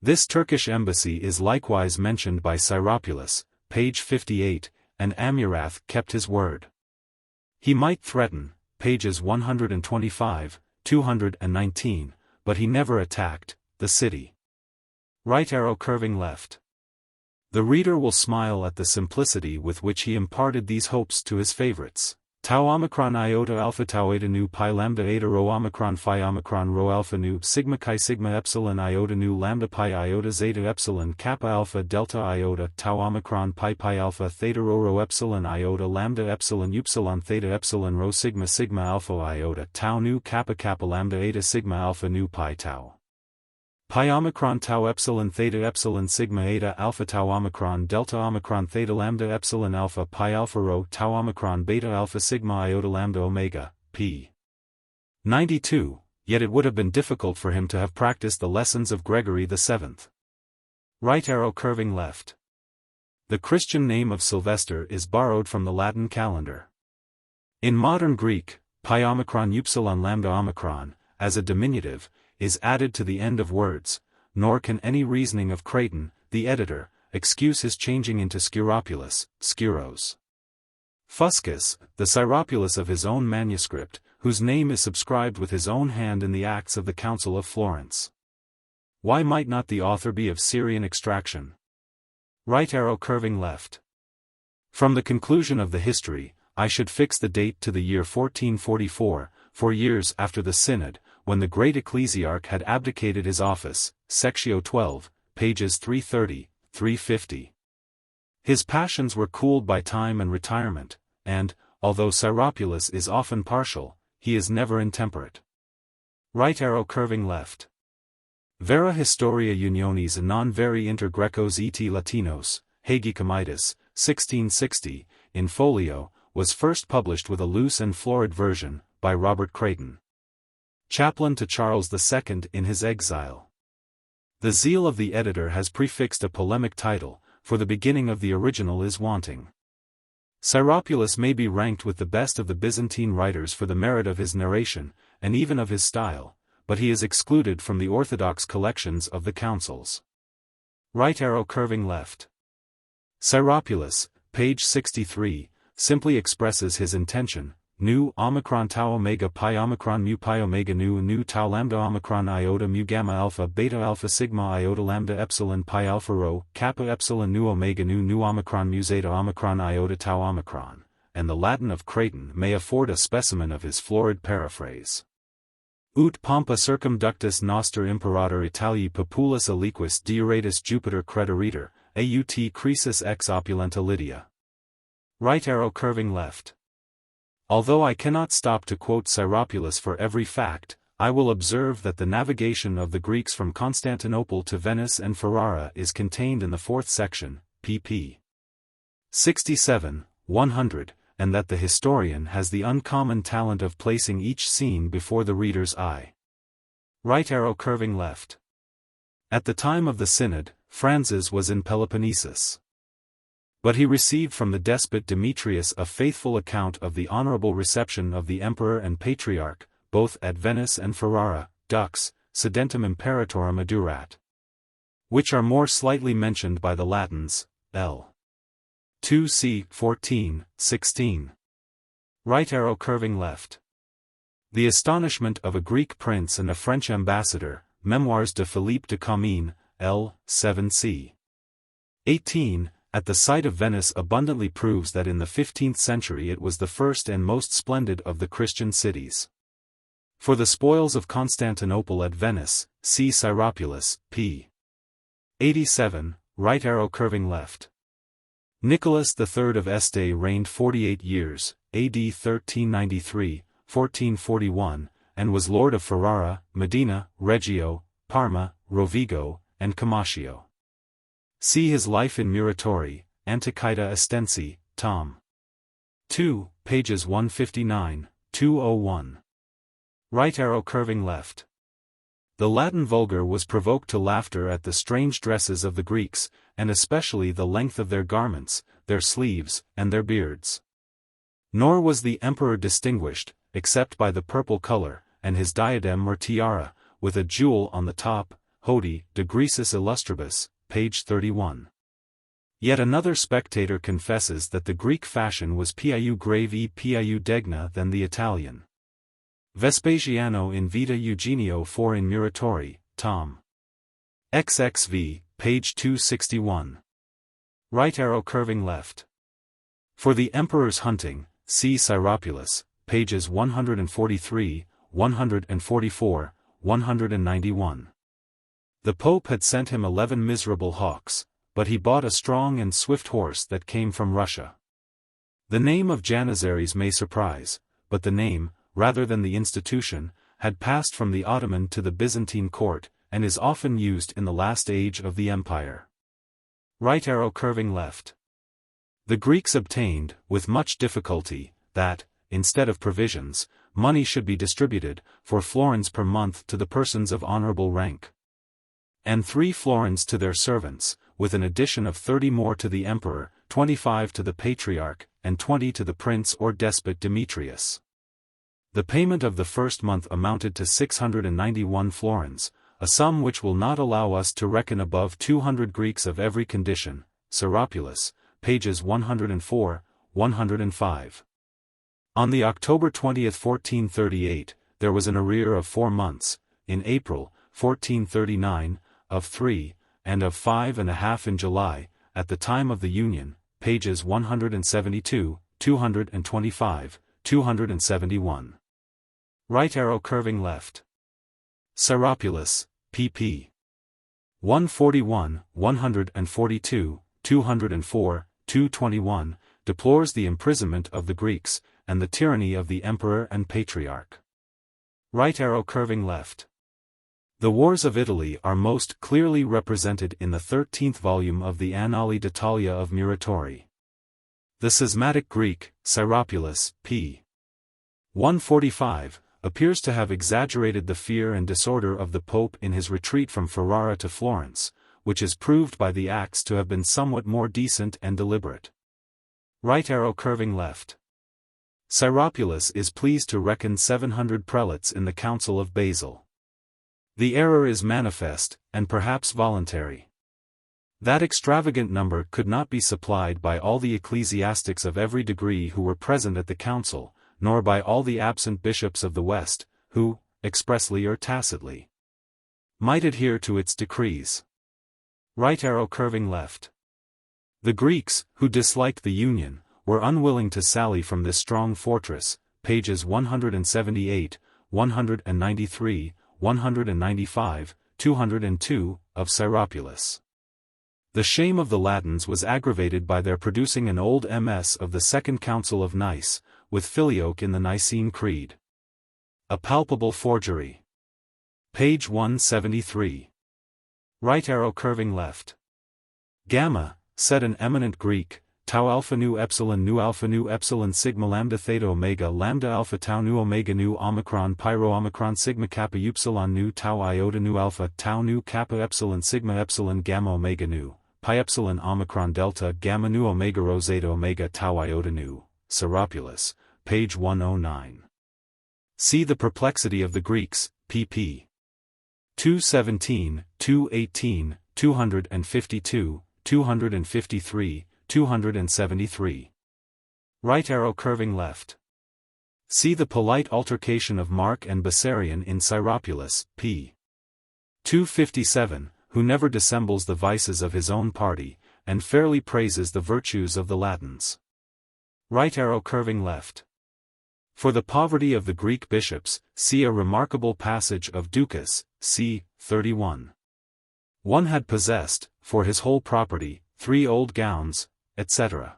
This Turkish embassy is likewise mentioned by Syropulus, page 58, and Amurath kept his word. He might threaten, pages 125, 219, but he never attacked the city. Right arrow curving left. The reader will smile at the simplicity with which he imparted these hopes to his favorites. Tau omicron iota alpha tau eta nu pi lambda eta rho omicron phi omicron rho alpha nu sigma chi sigma epsilon iota nu lambda pi iota zeta epsilon kappa alpha delta iota tau omicron pi pi alpha theta rho epsilon iota lambda epsilon upsilon theta epsilon rho sigma sigma alpha iota tau nu kappa kappa lambda eta sigma alpha nu pi tau. Pi omicron tau epsilon theta epsilon sigma eta alpha tau omicron delta omicron theta lambda epsilon alpha pi alpha rho tau omicron beta alpha sigma iota lambda omega, p. 92, yet it would have been difficult for him to have practiced the lessons of Gregory VII. Right arrow curving left. The Christian name of Sylvester is borrowed from the Latin calendar. In modern Greek, pi omicron upsilon lambda omicron, as a diminutive, is added to the end of words, nor can any reasoning of Creighton, the editor, excuse his changing into Sciropulus, Skyros. Fuscus, the Syropulus of his own manuscript, whose name is subscribed with his own hand in the Acts of the Council of Florence. Why might not the author be of Syrian extraction? Right arrow curving left. From the conclusion of the history, I should fix the date to the year 1444, 4 years after the synod, when the great ecclesiarch had abdicated his office, Sectio 12, pages 330, 350. His passions were cooled by time and retirement, and, although Syropulus is often partial, he is never intemperate. Right arrow curving left. Vera Historia Unionis non veri inter Grecos et Latinos, Hagi Comitis, 1660, in folio, was first published with a loose and florid version, by Robert Creighton, chaplain to Charles II in his exile. The zeal of the editor has prefixed a polemic title, for the beginning of the original is wanting. Syropulus may be ranked with the best of the Byzantine writers for the merit of his narration, and even of his style, but he is excluded from the orthodox collections of the councils. Right arrow curving left. Syropulus, page 63, simply expresses his intention, nu omicron tau omega pi omicron mu pi omega nu tau lambda omicron iota mu gamma alpha beta alpha sigma iota lambda epsilon pi alpha rho kappa epsilon nu omega nu omicron mu zeta omicron iota tau omicron, and the Latin of Creighton may afford a specimen of his florid paraphrase. Ut pompa circumductus noster imperator Italii populus aliquis diuretis Jupiter crederiter, aut crisis ex opulenta Lydia. Right arrow curving left. Although I cannot stop to quote Syropulus for every fact, I will observe that the navigation of the Greeks from Constantinople to Venice and Ferrara is contained in the 4th section, pp. 67, 100, and that the historian has the uncommon talent of placing each scene before the reader's eye. Right arrow curving left. At the time of the synod, Francis was in Peloponnesus. But he received from the despot Demetrius a faithful account of the honorable reception of the emperor and patriarch, both at Venice and Ferrara, dux, sedentum imperatorum adurat. Which are more slightly mentioned by the Latins, L. 2c. 14, 16. Right arrow curving left. The astonishment of a Greek prince and a French ambassador, Memoirs de Philippe de Comines, L. 7c. 18, at the sight of Venice abundantly proves that in the 15th century it was the first and most splendid of the Christian cities. For the spoils of Constantinople at Venice, see Syropulus, p. 87, right arrow curving left. Nicholas III of Este reigned 48 years, AD 1393, 1441, and was lord of Ferrara, Medina, Reggio, Parma, Rovigo, and Camascio. See his life in Muratori, Antiquita Estensi, tom. 2, pages 159, 201. Right arrow curving left. The Latin vulgar was provoked to laughter at the strange dresses of the Greeks, and especially the length of their garments, their sleeves, and their beards. Nor was the emperor distinguished, except by the purple color, and his diadem or tiara, with a jewel on the top, Hodi, de Grisis Illustribus, page 31. Yet another spectator confesses that the Greek fashion was più grave e più degna than the Italian. Vespasiano in Vita Eugenio 4 in Muratori, tom. XXV, page 261. Right arrow curving left. For the emperor's hunting, see Syropulus, pages 143, 144, 191. The Pope had sent him 11 miserable hawks, but he bought a strong and swift horse that came from Russia. The name of Janissaries may surprise, but the name, rather than the institution, had passed from the Ottoman to the Byzantine court, and is often used in the last age of the empire. Right arrow curving left. The Greeks obtained, with much difficulty, that, instead of provisions, money should be distributed, 4 florins per month to the persons of honorable rank, and 3 florins to their servants, with an addition of 30 more to the emperor, 25 to the patriarch, and 20 to the prince or despot Demetrius. The payment of the first month amounted to 691 florins, a sum which will not allow us to reckon above 200 Greeks of every condition, Syropulus, pages 104, 105. On the October 20, 1438, there was an arrear of 4 months, in April, 1439, of 3, and of 5.5 in July, at the time of the Union, pages 172, 225, 271. Right arrow curving left. Syropulus, pp. 141, 142, 204, 221, deplores the imprisonment of the Greeks, and the tyranny of the emperor and patriarch. Right arrow curving left. The wars of Italy are most clearly represented in the 13th volume of the Annali d'Italia of Muratori. The schismatic Greek, Syropulus, p. 145, appears to have exaggerated the fear and disorder of the Pope in his retreat from Ferrara to Florence, which is proved by the acts to have been somewhat more decent and deliberate. Right arrow curving left. Syropulus is pleased to reckon 700 prelates in the Council of Basel. The error is manifest, and perhaps voluntary. That extravagant number could not be supplied by all the ecclesiastics of every degree who were present at the council, nor by all the absent bishops of the West, who, expressly or tacitly, might adhere to its decrees. Right arrow curving left. The Greeks, who disliked the Union, were unwilling to sally from this strong fortress, pages 178, 193, 195, 202, of Syropulus. The shame of the Latins was aggravated by their producing an old MS of the Second Council of Nice, with Filioque in the Nicene Creed. A palpable forgery. Page 173. Right arrow curving left. Gamma, said an eminent Greek, tau alpha nu epsilon sigma lambda theta omega lambda alpha tau nu omega nu omicron pyro omicron sigma kappa upsilon nu tau iota nu alpha tau nu kappa epsilon gamma omega nu pi epsilon omicron delta gamma nu omega rho zeta omega tau iota nu. Syropulus, page 109. See the perplexity of the Greeks, pp. 217, 218, 252, 253, 273. Right arrow curving left. See the polite altercation of Mark and Bessarion in Syropulus, p. 257, who never dissembles the vices of his own party, and fairly praises the virtues of the Latins. Right arrow curving left. For the poverty of the Greek bishops, see a remarkable passage of Ducas, c. 31. One had possessed, for his whole property, 3 old gowns, etc.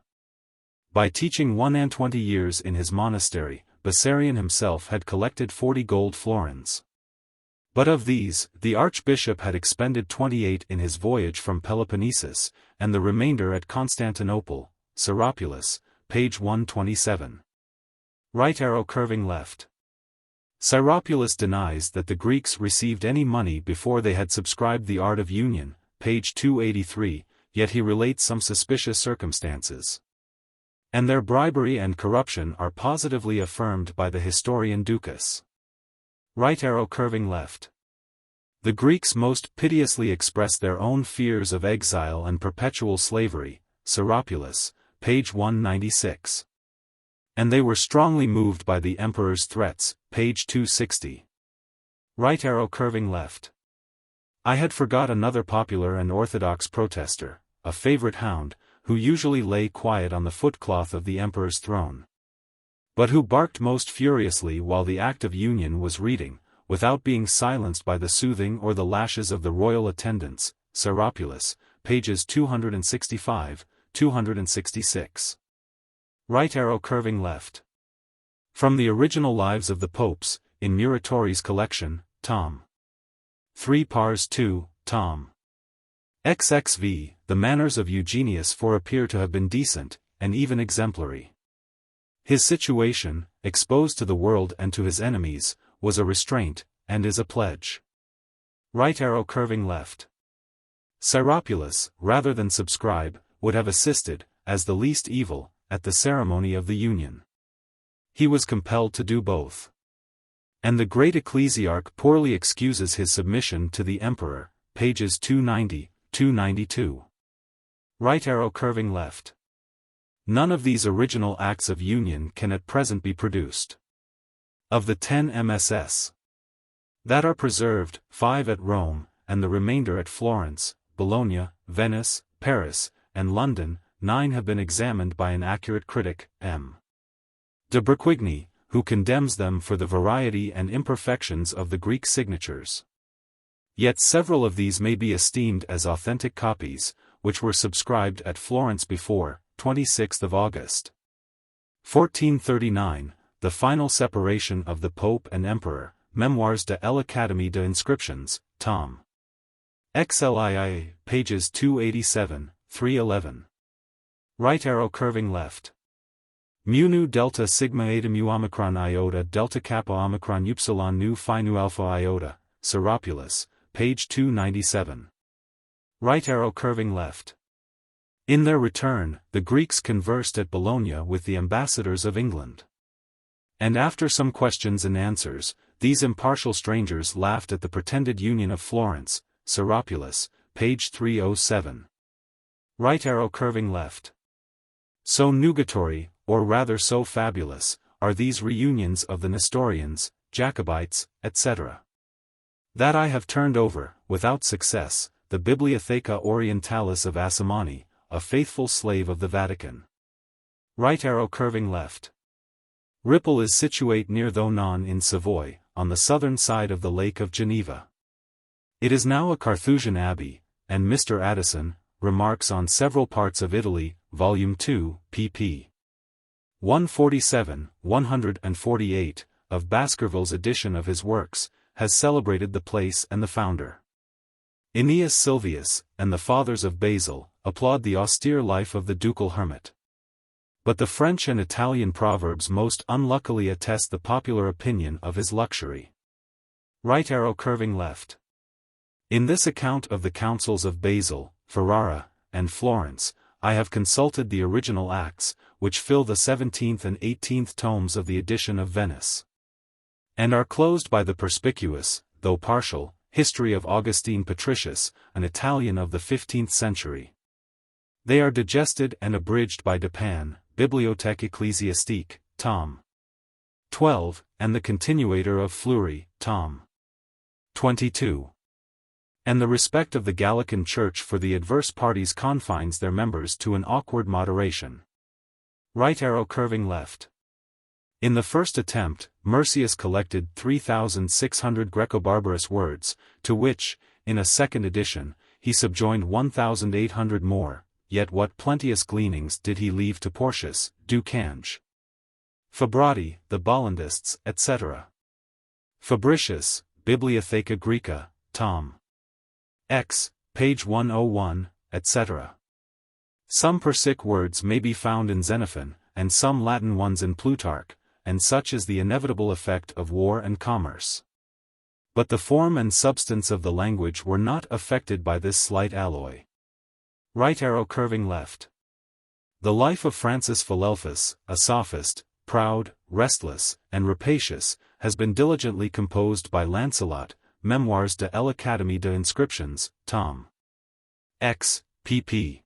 By teaching 21 years in his monastery, Bessarion himself had collected 40 gold florins. But of these, the archbishop had expended 28 in his voyage from Peloponnesus, and the remainder at Constantinople, Syropulus, page 127. Right arrow curving left. Syropulus denies that the Greeks received any money before they had subscribed the Art of Union, page 283, yet he relates some suspicious circumstances. And their bribery and corruption are positively affirmed by the historian Ducas. Right arrow curving left. The Greeks most piteously expressed their own fears of exile and perpetual slavery, Syropulus, page 196. And they were strongly moved by the emperor's threats, page 260. Right arrow curving left. I had forgot another popular and orthodox protester, a favorite hound, who usually lay quiet on the footcloth of the emperor's throne, but who barked most furiously while the Act of Union was reading, without being silenced by the soothing or the lashes of the royal attendants, Syropulus, pages 265, 266. Right arrow curving left. From the original Lives of the Popes, in Muratori's collection, Tom. 3 Pars 2, Tom. XXV, the manners of Eugenius 4 appear to have been decent, and even exemplary. His situation, exposed to the world and to his enemies, was a restraint, and is a pledge. Right arrow curving left. Syropulus, rather than subscribe, would have assisted, as the least evil, at the ceremony of the union. He was compelled to do both. And the great ecclesiarch poorly excuses his submission to the emperor, pages 290, 292. Right arrow curving left. None of these original acts of union can at present be produced. Of the 10 MSS that are preserved, 5 at Rome, and the remainder at Florence, Bologna, Venice, Paris, and London, 9 have been examined by an accurate critic, M. de Berquigny, who condemns them for the variety and imperfections of the Greek signatures. Yet several of these may be esteemed as authentic copies, which were subscribed at Florence before 26th of August, 1439, the final separation of the Pope and Emperor, Memoirs de l'Académie de Inscriptions, Tom. XLII, pages 287, 311. Right arrow curving left. Mu nu delta sigma eta mu omicron iota delta kappa omicron upsilon nu phi nu alpha iota, Syropulus, page 297. Right arrow curving left. In their return, the Greeks conversed at Bologna with the ambassadors of England. And after some questions and answers, these impartial strangers laughed at the pretended union of Florence, Syropulus, page 307. Right arrow curving left. So nugatory, or rather so fabulous, are these reunions of the Nestorians, Jacobites, etc., that I have turned over, without success, the Bibliotheca Orientalis of Assamani, a faithful slave of the Vatican. Right arrow curving left. Ripoll is situate near Thonon in Savoy, on the southern side of the Lake of Geneva. It is now a Carthusian abbey, and Mr. Addison, Remarks on Several Parts of Italy, Volume 2, pp. 147, 148, of Baskerville's edition of his works, has celebrated the place and the founder. Aeneas Sylvius, and the fathers of Basil, applaud the austere life of the ducal hermit. But the French and Italian proverbs most unluckily attest the popular opinion of his luxury. Right arrow curving left. In this account of the councils of Basil, Ferrara, and Florence, I have consulted the original acts, which fill the 17th and 18th tomes of the edition of Venice, and are closed by the perspicuous, though partial, history of Augustine Patricius, an Italian of the 15th century. They are digested and abridged by Dupin, Bibliothèque Ecclésiastique, Tom. 12, and the Continuator of Fleury, Tom. 22. And the respect of the Gallican Church for the adverse parties confines their members to an awkward moderation. Right arrow curving left. In the first attempt, Mercius collected 3,600 Greco-Barbarous words, to which, in a second edition, he subjoined 1,800 more, yet what plenteous gleanings did he leave to Porcius, Du Cange, Fabrati, the Bollandists, etc. Fabricius, Bibliotheca Graeca, Tom. X, page 101, etc. Some Persic words may be found in Xenophon, and some Latin ones in Plutarch, and such is the inevitable effect of war and commerce. But the form and substance of the language were not affected by this slight alloy. Right arrow curving left. The life of Francis Philelphus, a sophist, proud, restless, and rapacious, has been diligently composed by Lancelot, Memoirs de l'Académie des Inscriptions, Tom. X, pp.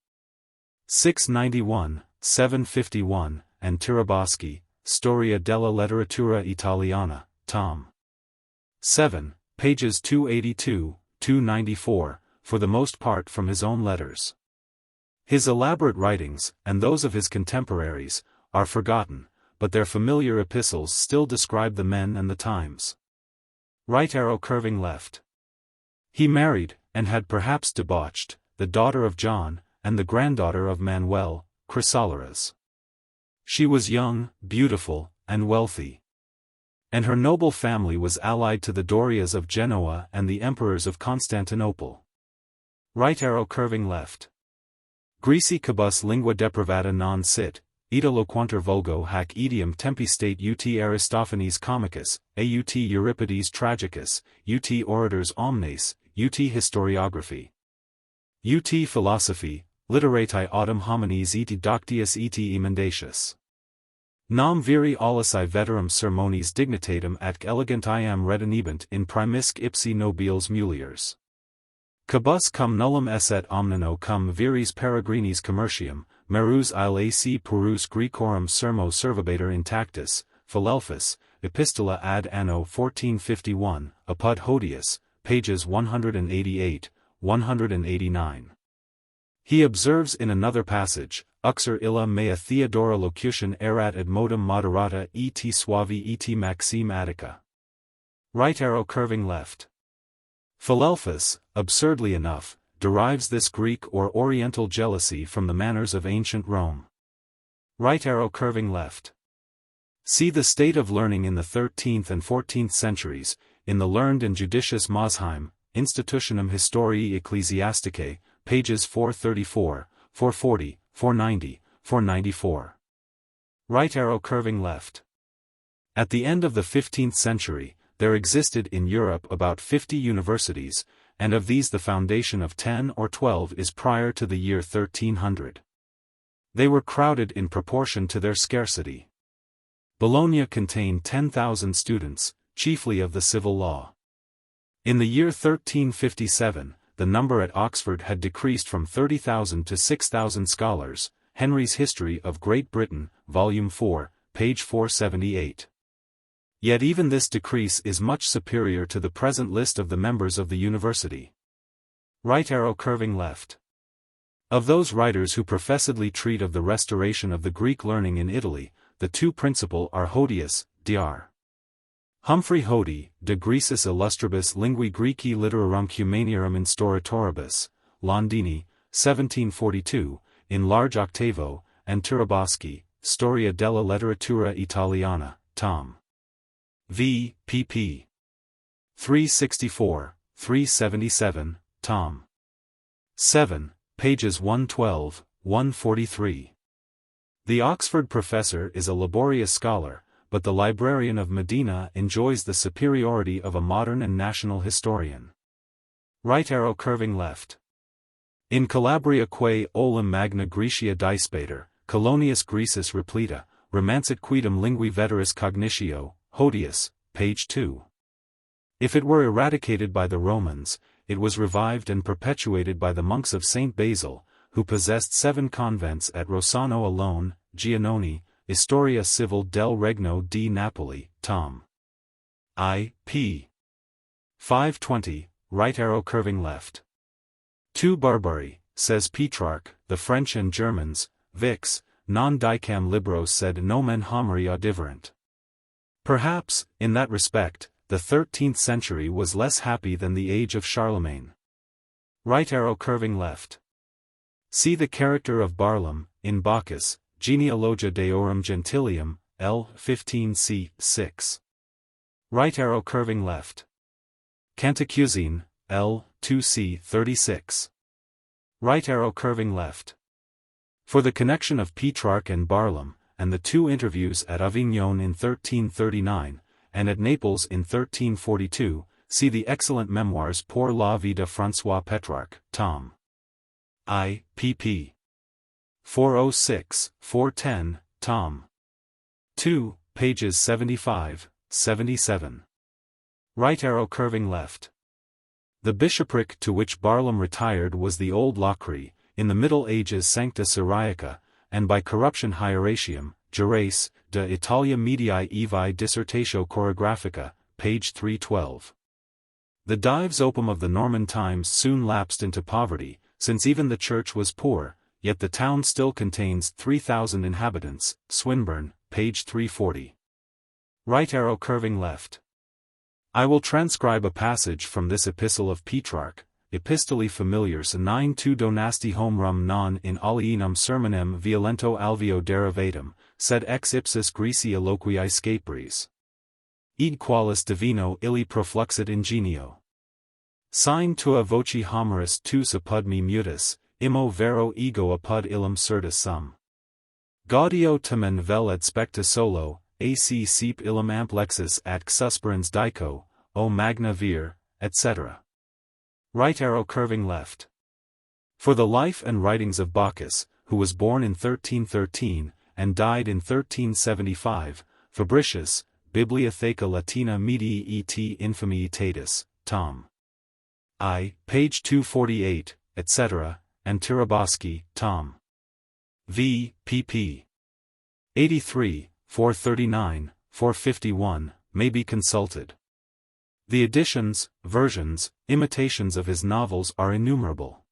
691, 751, and Tiraboschi, Storia della Letteratura Italiana, Tom. 7, pages 282, 294, for the most part from his own letters. His elaborate writings, and those of his contemporaries, are forgotten, but their familiar epistles still describe the men and the times. Right arrow curving left. He married, and had perhaps debauched, the daughter of John, and the granddaughter of Manuel, Chrysolaras. She was young, beautiful, and wealthy. And her noble family was allied to the Dorias of Genoa and the emperors of Constantinople. Right arrow curving left. Greci cabus lingua depravata non sit, ita loquantur vulgo hac idiom tempi state ut Aristophanes comicus, aut Euripides tragicus, ut orators omnes, ut historiography. Ut philosophy, literati autem homines et doctius et emendacious. Nam viri alisi veterum sermones dignitatem atque elegantiam retinebant in primisque ipsi nobiles muliers. Cabus cum nullum esset omnino cum viris peregrinis commercium, merus il ac purus Grecorum sermo servabator intactus, Philelphus, Epistola ad anno 1451, apud Hodius, pages 188, 189. He observes in another passage, Uxor illa mea Theodora locution erat ad modum moderata et suavi et maxime attica. Right arrow curving left. Philelphus, absurdly enough, derives this Greek or Oriental jealousy from the manners of ancient Rome. Right arrow curving left. See the state of learning in the 13th and 14th centuries, in the learned and judicious Mosheim, Institutionum Historiae Ecclesiasticae, pages 434, 440, 490, 494. Right arrow curving left. At the end of the 15th century, there existed in Europe about 50 universities, and of these the foundation of 10 or 12 is prior to the year 1300. They were crowded in proportion to their scarcity. Bologna contained 10,000 students, chiefly of the civil law. In the year 1357, the number at Oxford had decreased from 30,000 to 6,000 scholars, Henry's History of Great Britain, Volume 4, page 478. Yet even this decrease is much superior to the present list of the members of the university. Right arrow curving left. Of those writers who professedly treat of the restoration of the Greek learning in Italy, the two principal are Hodius, Dr. Humphrey Hody, De Grecis Illustribus Lingui Graeci Literarum Humaniarum Instauratoribus, Londini, 1742, in large octavo, and Tiraboschi, Storia della Letteratura Italiana, Tom. V. pp. 364, 377, Tom. 7, pages 112, 143. The Oxford professor is a laborious scholar, but the librarian of Medina enjoys the superiority of a modern and national historian. Right arrow curving left. In Calabria quae olim magna Graecia dispater, colonius Grecis repleta, romancit quidem lingui veteris cognitio, Hodius, page 2. If it were eradicated by the Romans, it was revived and perpetuated by the monks of St. Basil, who possessed 7 convents at Rossano alone, Giannoni, Historia Civil del Regno di Napoli, Tom. I. p. 520, right arrow curving left. Tu barbari, says Petrarch, the French and Germans, vix, non dicam libros sed nomen homeri audiverant. Perhaps, in that respect, the 13th century was less happy than the age of Charlemagne. Right arrow curving left. See the character of Barlaam, in Bacchus, Genealogia Deorum Gentilium, L. 15c. 6. Right arrow curving left. Cantacuzene, L. 2c. 36. Right arrow curving left. For the connection of Petrarch and Barlaam, and the two interviews at Avignon in 1339, and at Naples in 1342, see the excellent Memoirs pour la vie de François Petrarch, Tom. I. pp. 406, 410, Tom. 2, pages 75, 77. Right arrow curving left. The bishopric to which Barlaam retired was the old Locri, in the Middle Ages Sancta Syriaca, and by corruption Hieratium, Gerace, de Italia Medii Evi Dissertatio Chorographica, page 312. The dives opum of the Norman times soon lapsed into poverty, since even the church was poor, yet the town still contains 3,000 inhabitants, Swinburne, page 340. Right arrow curving left. I will transcribe a passage from this epistle of Petrarch, Epistoli Familiars 9-2 Donasti homerum non in alienum sermonem violento alveo derivatum, sed ex ipsis Greci eloquii scapris. Id qualis divino illi profluxit ingenio. Sign tua voci homeris tus apud me mutus, immo vero ego apud illum certus sum. Gaudio tamen vel et specta solo, ac seep illum amplexus at susperans dico, o magna vir, etc. Right arrow curving left. For the life and writings of Bacchus, who was born in 1313, and died in 1375, Fabricius, Bibliotheca Latina Medii et Infamitatis, Tom. I, page 248, etc., and Tiraboschi, Tom. V. pp. 83, 439, 451, may be consulted. The editions, versions, imitations of his novels are innumerable.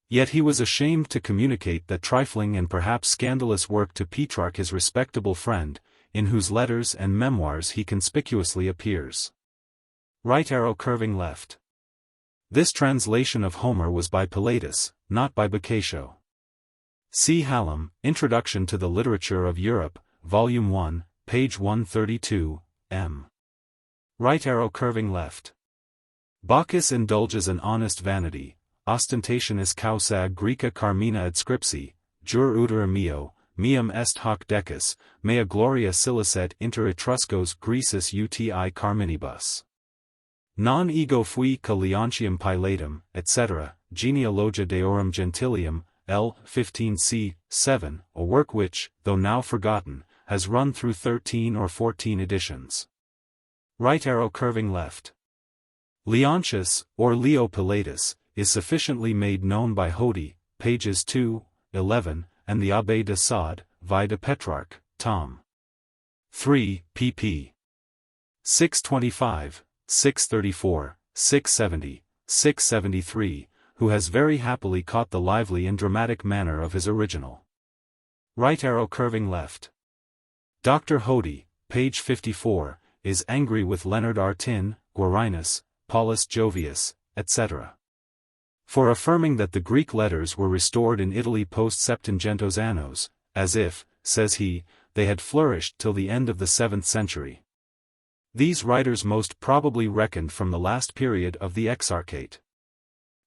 Yet he was ashamed to communicate that trifling and perhaps scandalous work to Petrarch, his respectable friend, in whose letters and memoirs he conspicuously appears. Right arrow curving left. This translation of Homer was by Pilatus, not by Boccaccio. See Hallam, Introduction to the Literature of Europe, Volume 1, page 132, M. Right arrow curving left. Bacchus indulges an honest vanity, ostentationis causa Greca carmina adscripsi, jur utere meo, meum est hoc decus, mea gloria silicet inter Etruscos Grecis uti carminibus. Non ego fui ca Leontium Pilatum, etc., Genealogia Deorum Gentilium, L. 15c. 7, a work which, though now forgotten, has run through 13 or 14 editions. Right arrow curving left. Leontius, or Leo Pilatus, is sufficiently made known by Hody, pages 2, 11, and the Abbé de Sade, Vie de Petrarch, Tom. 3, pp. 625, 634, 670, 673, who has very happily caught the lively and dramatic manner of his original. Right arrow curving left. Dr. Hody, page 54, is angry with Leonard Artin, Guarinus, Paulus Jovius, etc. for affirming that the Greek letters were restored in Italy post-Septingentos annos, as if, says he, they had flourished till the end of the 7th century. These writers most probably reckoned from the last period of the Exarchate.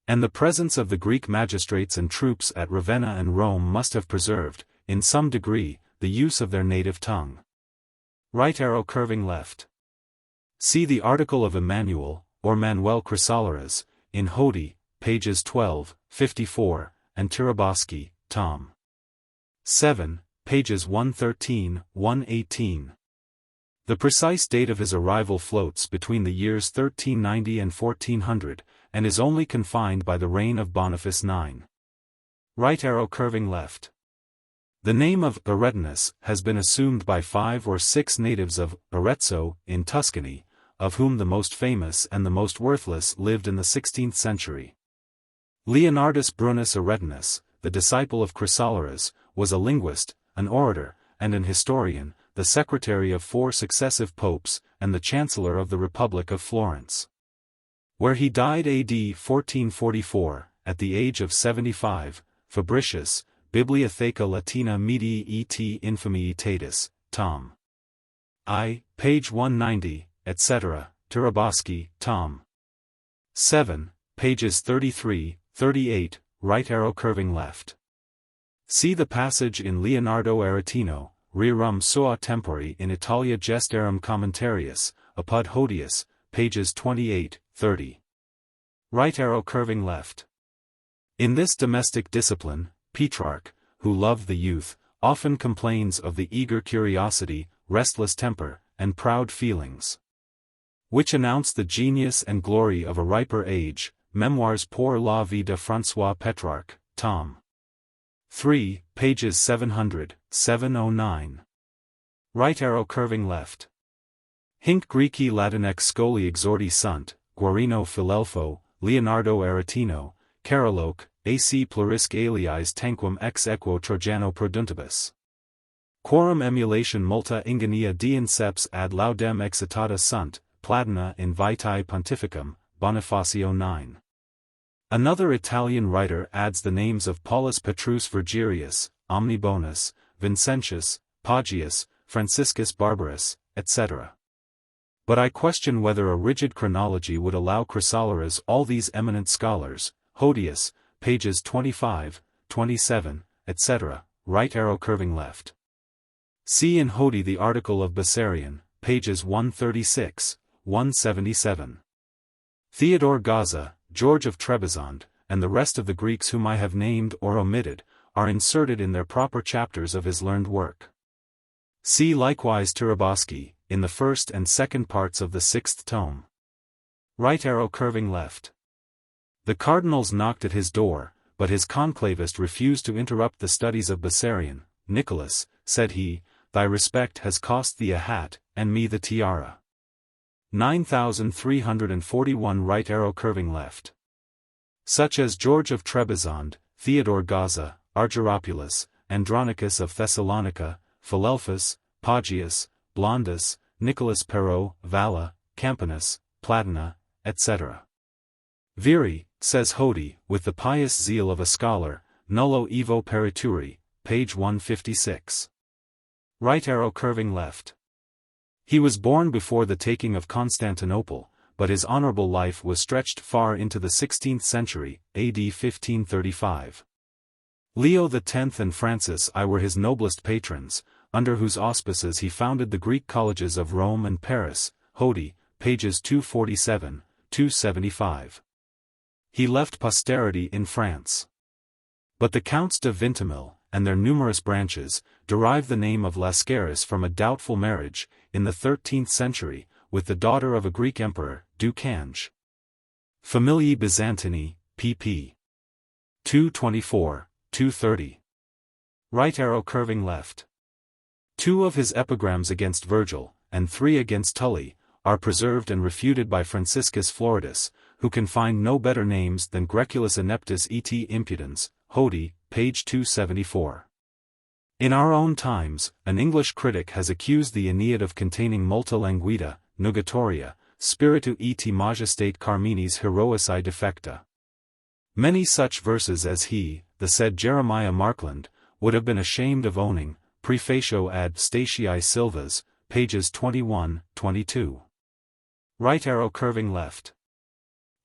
And the presence of the Greek magistrates and troops at Ravenna and Rome must have preserved, in some degree, the use of their native tongue. Right arrow curving left. See the article of Emmanuel, or Manuel Chrysoloras, in Hody, pages 12, 54, and Tiraboschi, Tom. 7, pages 113, 118. The precise date of his arrival floats between the years 1390 and 1400, and is only confined by the reign of Boniface IX. Right arrow curving left. The name of Aretinus has been assumed by 5 or 6 natives of Arezzo, in Tuscany, of whom the most famous and the most worthless lived in the 16th century. Leonardus Brunus Aretinus, the disciple of Chrysoloras, was a linguist, an orator, and an historian, the secretary of 4 successive popes, and the chancellor of the Republic of Florence. Where he died AD 1444, at the age of 75, Fabricius, Bibliotheca Latina Medii et Infamiitatis, Tom. I, page 190, etc., Tarabowski, Tom. 7, pages 33, 38, right arrow curving left. See the passage in Leonardo Aretino, Rerum sua tempori in Italia gestarum commentarius, apud Hodius, pages 28, 30. Right arrow curving left. In this domestic discipline, Petrarch, who loved the youth, often complains of the eager curiosity, restless temper, and proud feelings, which announce the genius and glory of a riper age. Memoirs pour la vie de François Petrarch, Tom. 3, pages 700, 709. Right arrow curving left. Hinc Greci Latinx scoli exordi sunt, Guarino Filelfo, Leonardo Aretino, Caroloque, ac plurisque aliis tanquam ex equo Trojano produntibus. Quorum emulation multa ingenia deinceps ad laudem excitata sunt, Platina in Vitae Pontificum, Bonifacio 9. Another Italian writer adds the names of Paulus Petrus Virgilius, Omnibonus, Vincentius, Poggius, Franciscus Barbarus, etc. But I question whether a rigid chronology would allow Chrysoloras all these eminent scholars. Hodius, pages 25, 27, etc., right arrow curving left. See in Hodi the article of Bessarion, pages 136, 177. Theodore Gaza, George of Trebizond, and the rest of the Greeks whom I have named or omitted, are inserted in their proper chapters of his learned work. See likewise Tarabowski, in the first and second parts of the 6th tome. Right arrow curving left. The cardinals knocked at his door, but his conclavist refused to interrupt the studies of Bessarion. Nicholas, said he, thy respect has cost thee a hat, and me the tiara. 9341 right arrow curving left. Such as George of Trebizond, Theodore Gaza, Argyropoulos, Andronicus of Thessalonica, Philelphus, Poggius, Blondus, Nicholas Perot, Valla, Campanus, Platina, etc. Viri, says Hodi, with the pious zeal of a scholar, nullo evo perituri, page 156. Right arrow curving left. He was born before the taking of Constantinople, but his honorable life was stretched far into the 16th century, AD 1535. Leo X and Francis I were his noblest patrons, under whose auspices he founded the Greek colleges of Rome and Paris. Hodi, pages 247, 275. He left posterity in France. But the Counts de Vintimille, and their numerous branches, derive the name of Lascaris from a doubtful marriage, in the 13th century, with the daughter of a Greek emperor, Ducange. Familiae Byzantini, pp. 224, 230. Right arrow curving left. 2 of his epigrams against Virgil, and 3 against Tully, are preserved and refuted by Franciscus Floridus, who can find no better names than Greculus Ineptus et Impudens, Hodi, page 274. In our own times, an English critic has accused the Aeneid of containing multa languida, nugatoria, spiritu et majestate Carminis heroici defecta. Many such verses as he, the said Jeremiah Markland, would have been ashamed of owning. Prefatio ad Statiae Silvas, pages 21, 22. Right arrow curving left.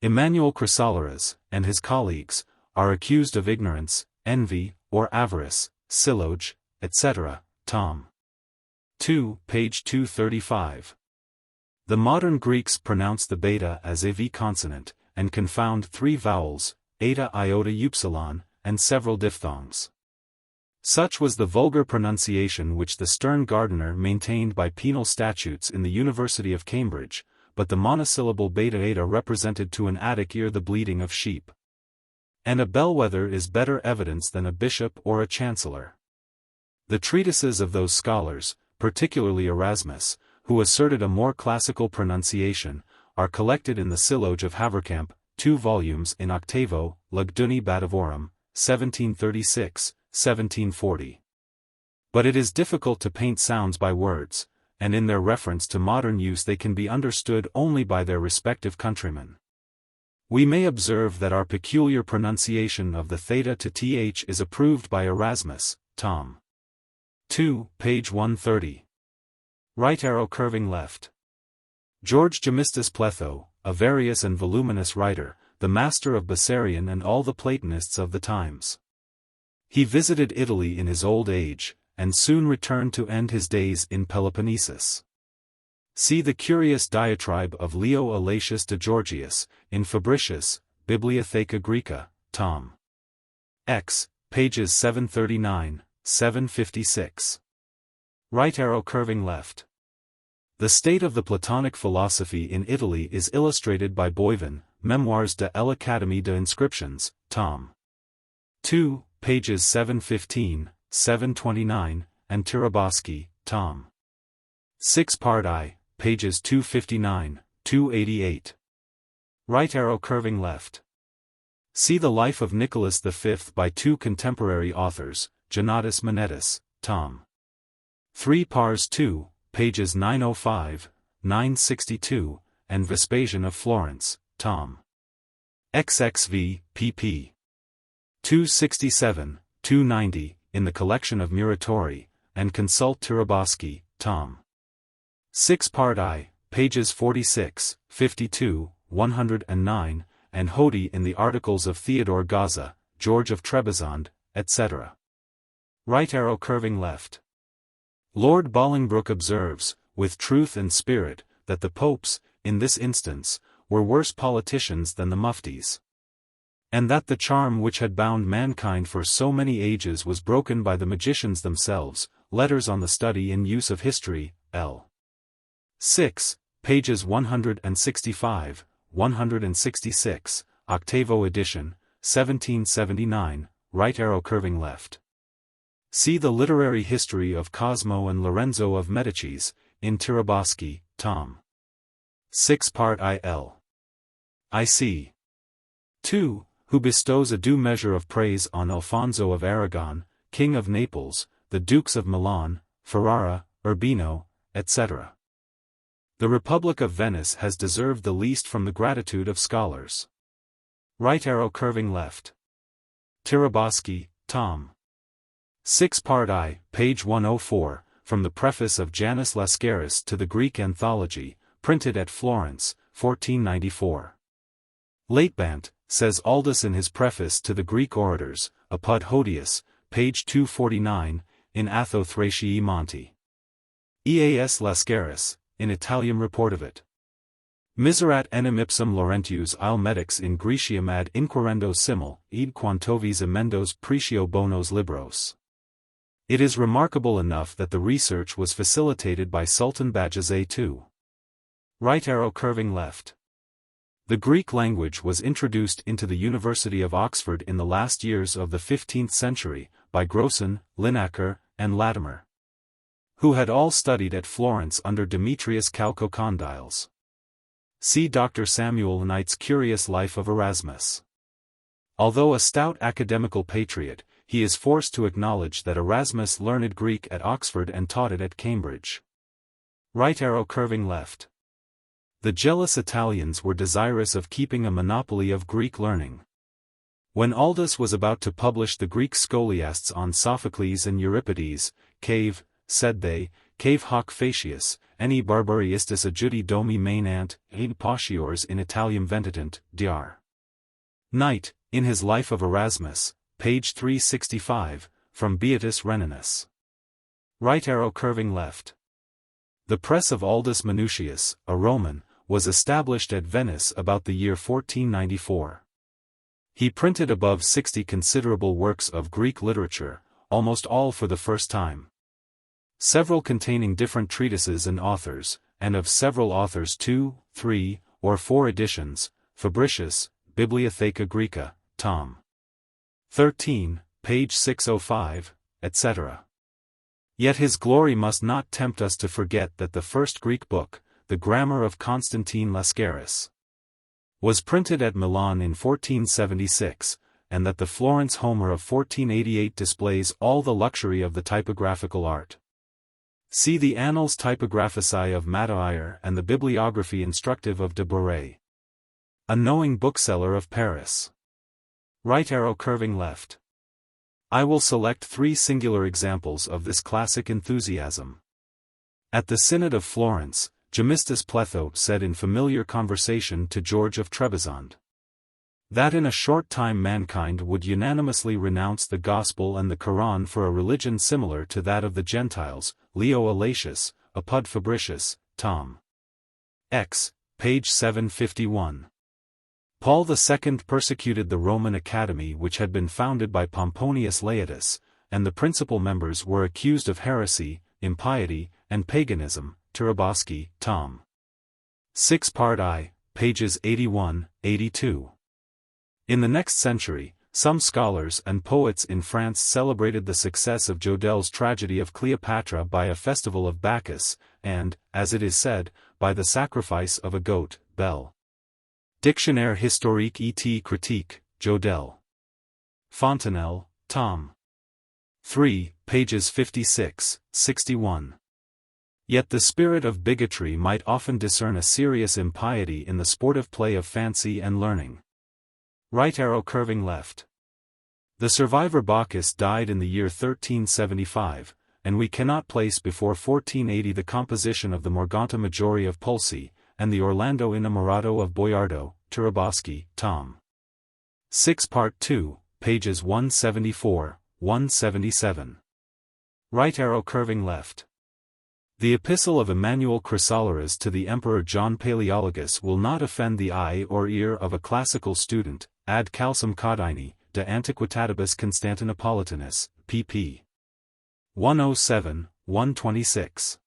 Emmanuel Chrysoloras, and his colleagues, are accused of ignorance, envy, or avarice, sylloge, etc., Tom. 2, page 235. The modern Greeks pronounce the beta as a V consonant, and confound 3 vowels, eta iota upsilon, and several diphthongs. Such was the vulgar pronunciation which the stern Gardiner maintained by penal statutes in the University of Cambridge, but the monosyllable beta-eta represented to an Attic ear the bleating of sheep. And a bellwether is better evidence than a bishop or a chancellor. The treatises of those scholars, particularly Erasmus, who asserted a more classical pronunciation, are collected in the Sylloge of Haverkamp, 2 volumes in 8vo, Lugduni Batavorum, 1736, 1740. But it is difficult to paint sounds by words, and in their reference to modern use they can be understood only by their respective countrymen. We may observe that our peculiar pronunciation of the theta to th is approved by Erasmus, Tom. 2, page 130. Right arrow curving left. George Gemistus Pletho, a various and voluminous writer, the master of Bessarion and all the Platonists of the times. He visited Italy in his old age, and soon returned to end his days in Peloponnesus. See the curious diatribe of Leo Alatius de Georgius, in Fabricius, Bibliotheca Graeca, Tom. X, pages 739, 756. Right arrow curving left. The state of the Platonic philosophy in Italy is illustrated by Boivin, Memoirs de l'Académie de Inscriptions, Tom. 2, pages 715, 729, and Tiraboschi, Tom. 6 part I, pages 259, 288. Right arrow curving left. See the Life of Nicholas V by two contemporary authors, Donatus Monetus, Tom. 3 pars 2, pages 905, 962, and Vespasian of Florence, Tom. XXV, pp. 267, 290, in the collection of Muratori, and consult Tiraboschi, Tom. 6 part I, pages 46, 52, 109, and Hody in the articles of Theodore Gaza, George of Trebizond, etc. Right arrow curving left. Lord Bolingbroke observes, with truth and spirit, that the popes, in this instance, were worse politicians than the muftis. And that the charm which had bound mankind for so many ages was broken by the magicians themselves. Letters on the Study and Use of History, L. 6, pages 165, 166, octavo edition, 1779, right arrow curving left. See the Literary History of Cosmo and Lorenzo of Medicis, in Tiraboschi, Tom. 6 part IL. IC. 2, who bestows a due measure of praise on Alfonso of Aragon, King of Naples, the Dukes of Milan, Ferrara, Urbino, etc. The Republic of Venice has deserved the least from the gratitude of scholars. Right arrow curving left. Tiraboschi, Tom. 6 part I, page 104, from the preface of Janus Lascaris to the Greek Anthology, printed at Florence, 1494. Latebant, says Aldus in his preface to the Greek Orators, apud Hodius, page 249, in Atho Thraciae Monti. Eas Lascaris, in Italiam report of it. Miserat enim ipsum Laurentius Almedix in Greciam ad inquirendo simul, id quantovis emendos pretio bonos libros. It is remarkable enough that the research was facilitated by Sultan Bajazet II. Right arrow curving left. The Greek language was introduced into the University of Oxford in the last years of the 15th century, by Grocyn, Linacre, and Latimer, who had all studied at Florence under Demetrius Chalcocondyles. See Dr. Samuel Knight's Curious Life of Erasmus. Although a stout academical patriot, he is forced to acknowledge that Erasmus learned Greek at Oxford and taught it at Cambridge. Right arrow curving left. The jealous Italians were desirous of keeping a monopoly of Greek learning. When Aldus was about to publish the Greek scholiasts on Sophocles and Euripides, cave, said they, cave hoc facius, any barbaristis adjudi domi maenant, id posteriors in Italiam ventitant, dr. Knight, in his Life of Erasmus, page 365, from Beatus Reninus. Right arrow curving left. The press of Aldus Manutius, a Roman, was established at Venice about the year 1494. He printed above 60 considerable works of Greek literature, almost all for the first time. Several containing different treatises and authors, and of several authors 2, 3, or 4 editions, Fabricius, Bibliotheca Graeca, Tom. 13, page 605, etc. Yet his glory must not tempt us to forget that the first Greek book, the Grammar of Constantine Lascaris, was printed at Milan in 1476, and that the Florence Homer of 1488 displays all the luxury of the typographical art. See the Annals Typographicae of Mataire and the Bibliography Instructive of de Bourret. A knowing bookseller of Paris. Right arrow curving left. I will select 3 singular examples of this classic enthusiasm. At the Synod of Florence, Gemistus Pletho said in familiar conversation to George of Trebizond that in a short time mankind would unanimously renounce the Gospel and the Quran for a religion similar to that of the Gentiles. Leo Alatius, Apud Fabricius, Tom. X, page 751. Paul II persecuted the Roman Academy which had been founded by Pomponius Laetus, and the principal members were accused of heresy, impiety, and paganism. Tiraboschi, Tom. 6 Part I, pages 81, 82. In the next century, some scholars and poets in France celebrated the success of Jodel's tragedy of Cleopatra by a festival of Bacchus, and, as it is said, by the sacrifice of a goat, Bell. Dictionnaire historique et critique, Jodel. Fontenelle, Tom. 3, pages 56, 61. Yet the spirit of bigotry might often discern a serious impiety in the sportive play of fancy and learning. Right arrow curving left. The survivor Bacchus died in the year 1375, and we cannot place before 1480 the composition of the Morgante Maggiore of Pulci, and the Orlando Innamorato of Boiardo. Tiraboschi, Tom. 6 Part 2, pages 174, 177. Right arrow curving left. The epistle of Emmanuel Chrysoloras to the Emperor John Palaeologus will not offend the eye or ear of a classical student. Ad calcem caudini, de antiquitatibus Constantinopolitanis, pp. 107, 126.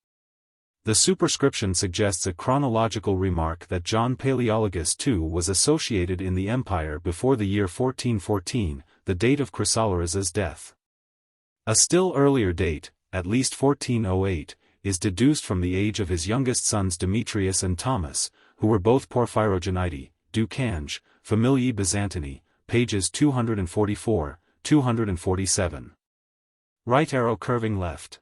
The superscription suggests a chronological remark that John Palaeologus II was associated in the empire before the year 1414, the date of Chrysoloras's death. A still earlier date, at least 1408, is deduced from the age of his youngest sons Demetrius and Thomas, who were both Porphyrogeniti, du Cange, Familiae Byzantini, pages 244, 247. Right arrow curving left.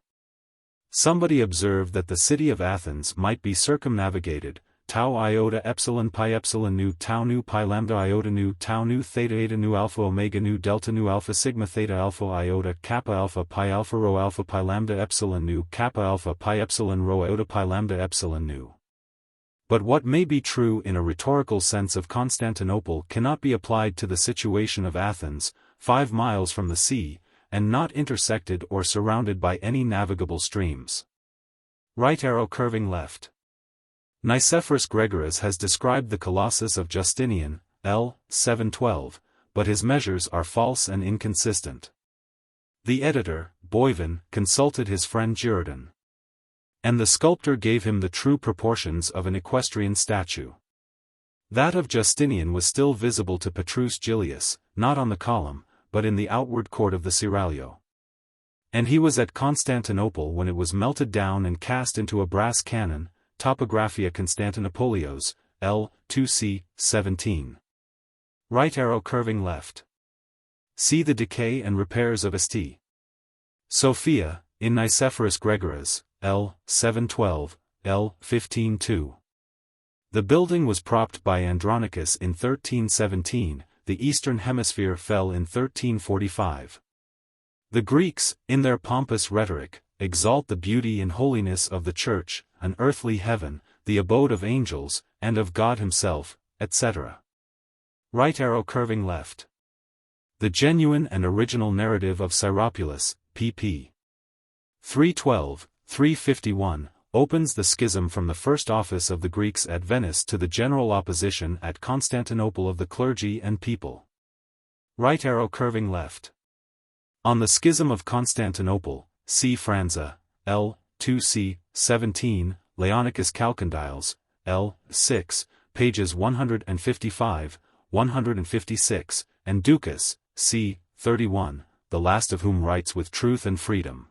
Somebody observed that the city of Athens might be circumnavigated, tau iota epsilon pi epsilon nu tau nu pi lambda iota nu tau nu theta eta nu alpha omega nu delta nu alpha sigma theta alpha iota kappa alpha pi alpha rho alpha pi lambda epsilon nu kappa alpha pi epsilon rho iota pi lambda epsilon nu. But what may be true in a rhetorical sense of Constantinople cannot be applied to the situation of Athens, 5 miles from the sea, and not intersected or surrounded by any navigable streams. Right arrow curving left. Nicephorus Gregoras has described the Colossus of Justinian, L. 712, but his measures are false and inconsistent. The editor, Boivin, consulted his friend Girardin, and the sculptor gave him the true proportions of an equestrian statue. That of Justinian was still visible to Petrus Gillius, not on the column, but in the outward court of the Seraglio. And he was at Constantinople when it was melted down and cast into a brass cannon. Topographia Constantinopolios, L. 2c. 17. Right arrow curving left. See the decay and repairs of St. Sophia, in Nicephorus Gregoras, L. 712, L. 15-2. The building was propped by Andronicus in 1317, the Eastern Hemisphere fell in 1345. The Greeks, in their pompous rhetoric, exalt the beauty and holiness of the Church, an earthly heaven, the abode of angels, and of God himself, etc. Right arrow curving left. The genuine and original narrative of Syropulus, pp. 312, 351, opens the schism from the first office of the Greeks at Venice to the general opposition at Constantinople of the clergy and people. Right arrow curving left. On the schism of Constantinople, see Franza, L. 2c. 17, Leonicus Chalcondyles, L. 6, pages 155, 156, and Ducas, c. 31, the last of whom writes with truth and freedom.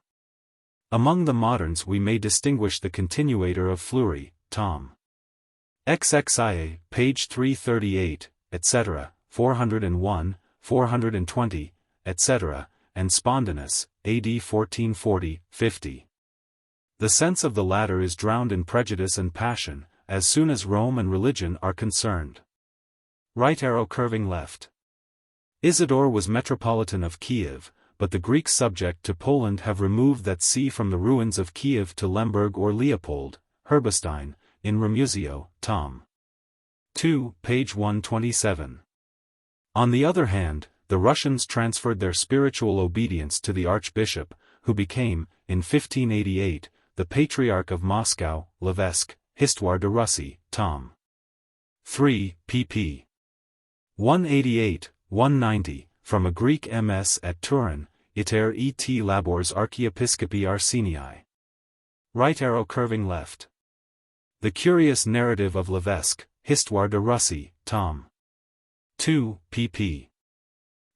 Among the moderns we may distinguish the continuator of Fleury, Tom. XXIA, page 338, etc., 401, 420, etc., and Spondinus, AD 1440-50. The sense of the latter is drowned in prejudice and passion, as soon as Rome and religion are concerned. Right arrow curving left. Isidore was Metropolitan of Kiev, but the Greeks subject to Poland have removed that see from the ruins of Kiev to Lemberg or Leopold, Herberstein, in Ramusio, Tom. 2, page 127. On the other hand, the Russians transferred their spiritual obedience to the archbishop, who became, in 1588, the Patriarch of Moscow, Levesque, Histoire de Russie, Tom. 3, pp. 188-190, from a Greek MS at Turin, iter et labors archiepiscopi Arsenii. Right arrow curving left. The Curious Narrative of Levesque, Histoire de Russie, Tom. 2, pp.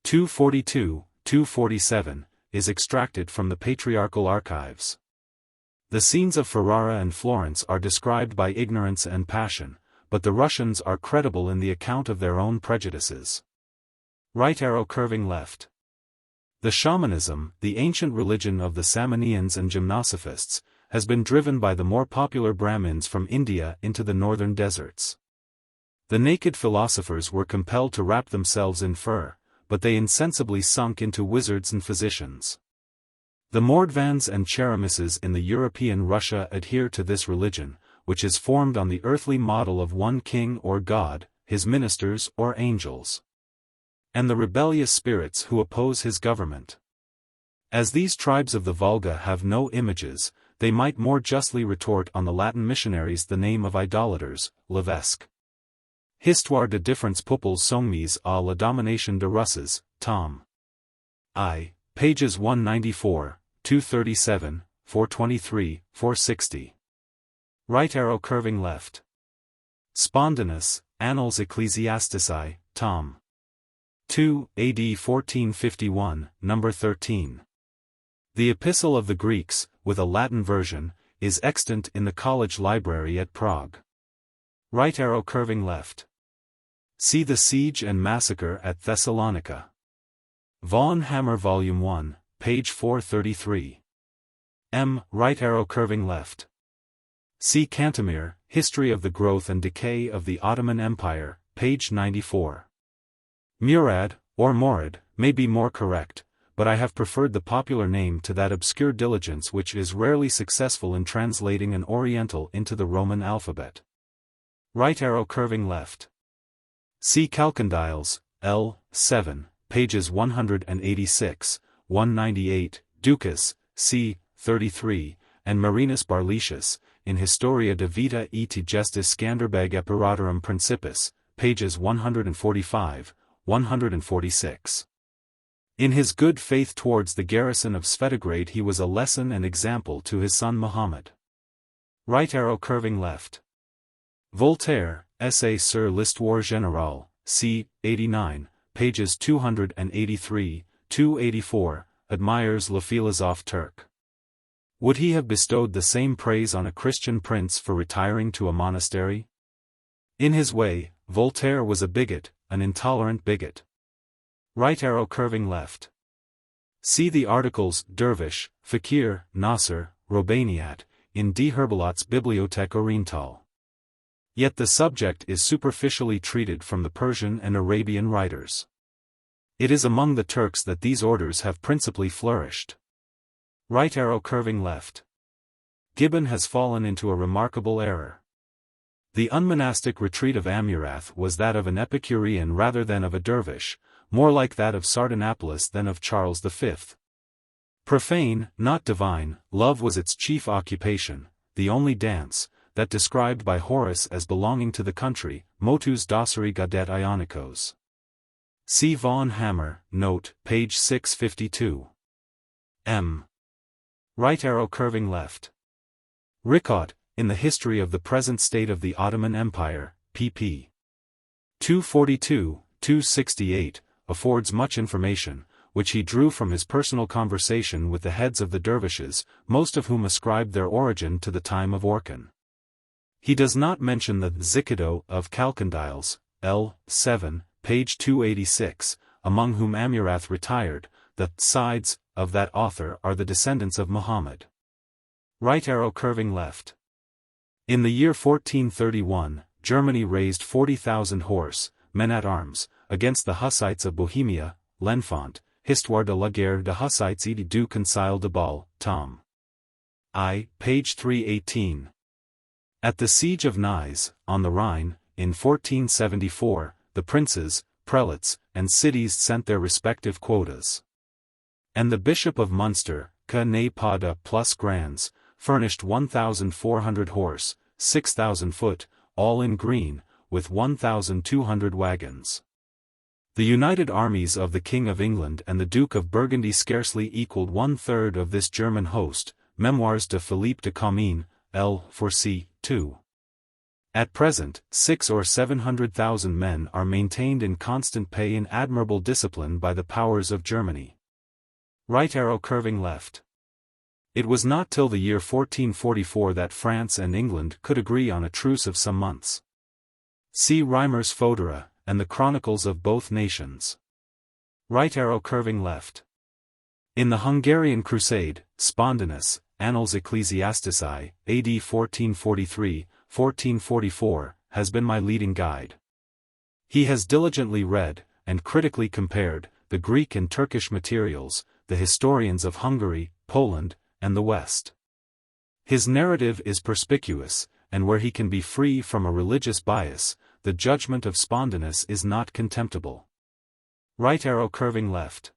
242-247, is extracted from the Patriarchal Archives. The scenes of Ferrara and Florence are described by ignorance and passion, but the Russians are credible in the account of their own prejudices. Right arrow curving left. The shamanism, the ancient religion of the Samoanians and Gymnosophists, has been driven by the more popular Brahmins from India into the northern deserts. The naked philosophers were compelled to wrap themselves in fur, but they insensibly sunk into wizards and physicians. The Mordvans and Cheremises in the European Russia adhere to this religion, which is formed on the earthly model of one king or god, his ministers or angels, and the rebellious spirits who oppose his government. As these tribes of the Volga have no images, they might more justly retort on the Latin missionaries the name of idolaters, Levesque. Histoire de différents peuples soumis à la domination de Russes, Tom. I. Pages 194, 237, 423, 460. Right arrow curving left. Spondinus, Annals Ecclesiastici, Tom. 2, AD 1451, number 13. The Epistle of the Greeks, with a Latin version, is extant in the college library at Prague. Right arrow curving left. See the Siege and Massacre at Thessalonica. Von Hammer Volume 1, page 433. M. Right arrow curving left. See Cantemir, History of the Growth and Decay of the Ottoman Empire, page 94. Murad, or Morad, may be more correct, but I have preferred the popular name to that obscure diligence which is rarely successful in translating an Oriental into the Roman alphabet. Right arrow curving left. See Chalcondyles, L. 7, pages 186, 198, Ducas, c. 33, and Marinus Barletius, in Historia de Vita et Gestis Scanderbeg Epiratorum Principis, pages 145, 146. In his good faith towards the garrison of Svetograd he was a lesson and example to his son Muhammad. Right arrow curving left. Voltaire, Essai sur l'histoire générale, c. 89, pages 283, 284, admires le philosophe Turk. Would he have bestowed the same praise on a Christian prince for retiring to a monastery? In his way, Voltaire was a bigot, an intolerant bigot. Right arrow curving left. See the articles Dervish, Fakir, Nasser, Robaniat, in D. Herbelot's Bibliothèque Orientale. Yet the subject is superficially treated from the Persian and Arabian writers. It is among the Turks that these orders have principally flourished. Right arrow curving left. Gibbon has fallen into a remarkable error. The unmonastic retreat of Amurath was that of an Epicurean rather than of a dervish, more like that of Sardanapalus than of Charles V. Profane, not divine, love was its chief occupation, the only dance, that described by Horace as belonging to the country, motus doceri gaudet Ionikos. See von Hammer, note, page 652. M. Right arrow curving left. Ricaud, in the History of the Present State of the Ottoman Empire, pp. 242-268, affords much information, which he drew from his personal conversation with the heads of the dervishes, most of whom ascribed their origin to the time of Orkhan. He does not mention the Zikido of Chalcondyles, L. 7, page 286, among whom Amurath retired. The sides of that author are the descendants of Muhammad. Right arrow curving left. In the year 1431, Germany raised 40,000 horse, men-at-arms, against the Hussites of Bohemia, L'Enfant, Histoire de la guerre de Hussites et du Conseil de Bâle, Tom. I, page 318. At the siege of Nice, on the Rhine, in 1474, the princes, prelates, and cities sent their respective quotas. And the Bishop of Munster, que n'est pas de plus grands, furnished 1,400 horse, 6,000 foot, all in green, with 1,200 wagons. The united armies of the King of England and the Duke of Burgundy scarcely equaled 1/3 of this German host. Memoirs de Philippe de Comines, L. 4c. 2. At present, 600,000 or 700,000 men are maintained in constant pay in admirable discipline by the powers of Germany. Right arrow curving left. It was not till the year 1444 that France and England could agree on a truce of some months. See Reimer's Foedera, and the Chronicles of both nations. Right arrow curving left. In the Hungarian Crusade, Spondanus, Annals Ecclesiastici, AD 1443-1444, has been my leading guide. He has diligently read, and critically compared, the Greek and Turkish materials, the historians of Hungary, Poland, and the West. His narrative is perspicuous, and where he can be free from a religious bias, the judgment of Spondanus is not contemptible. Right arrow curving left.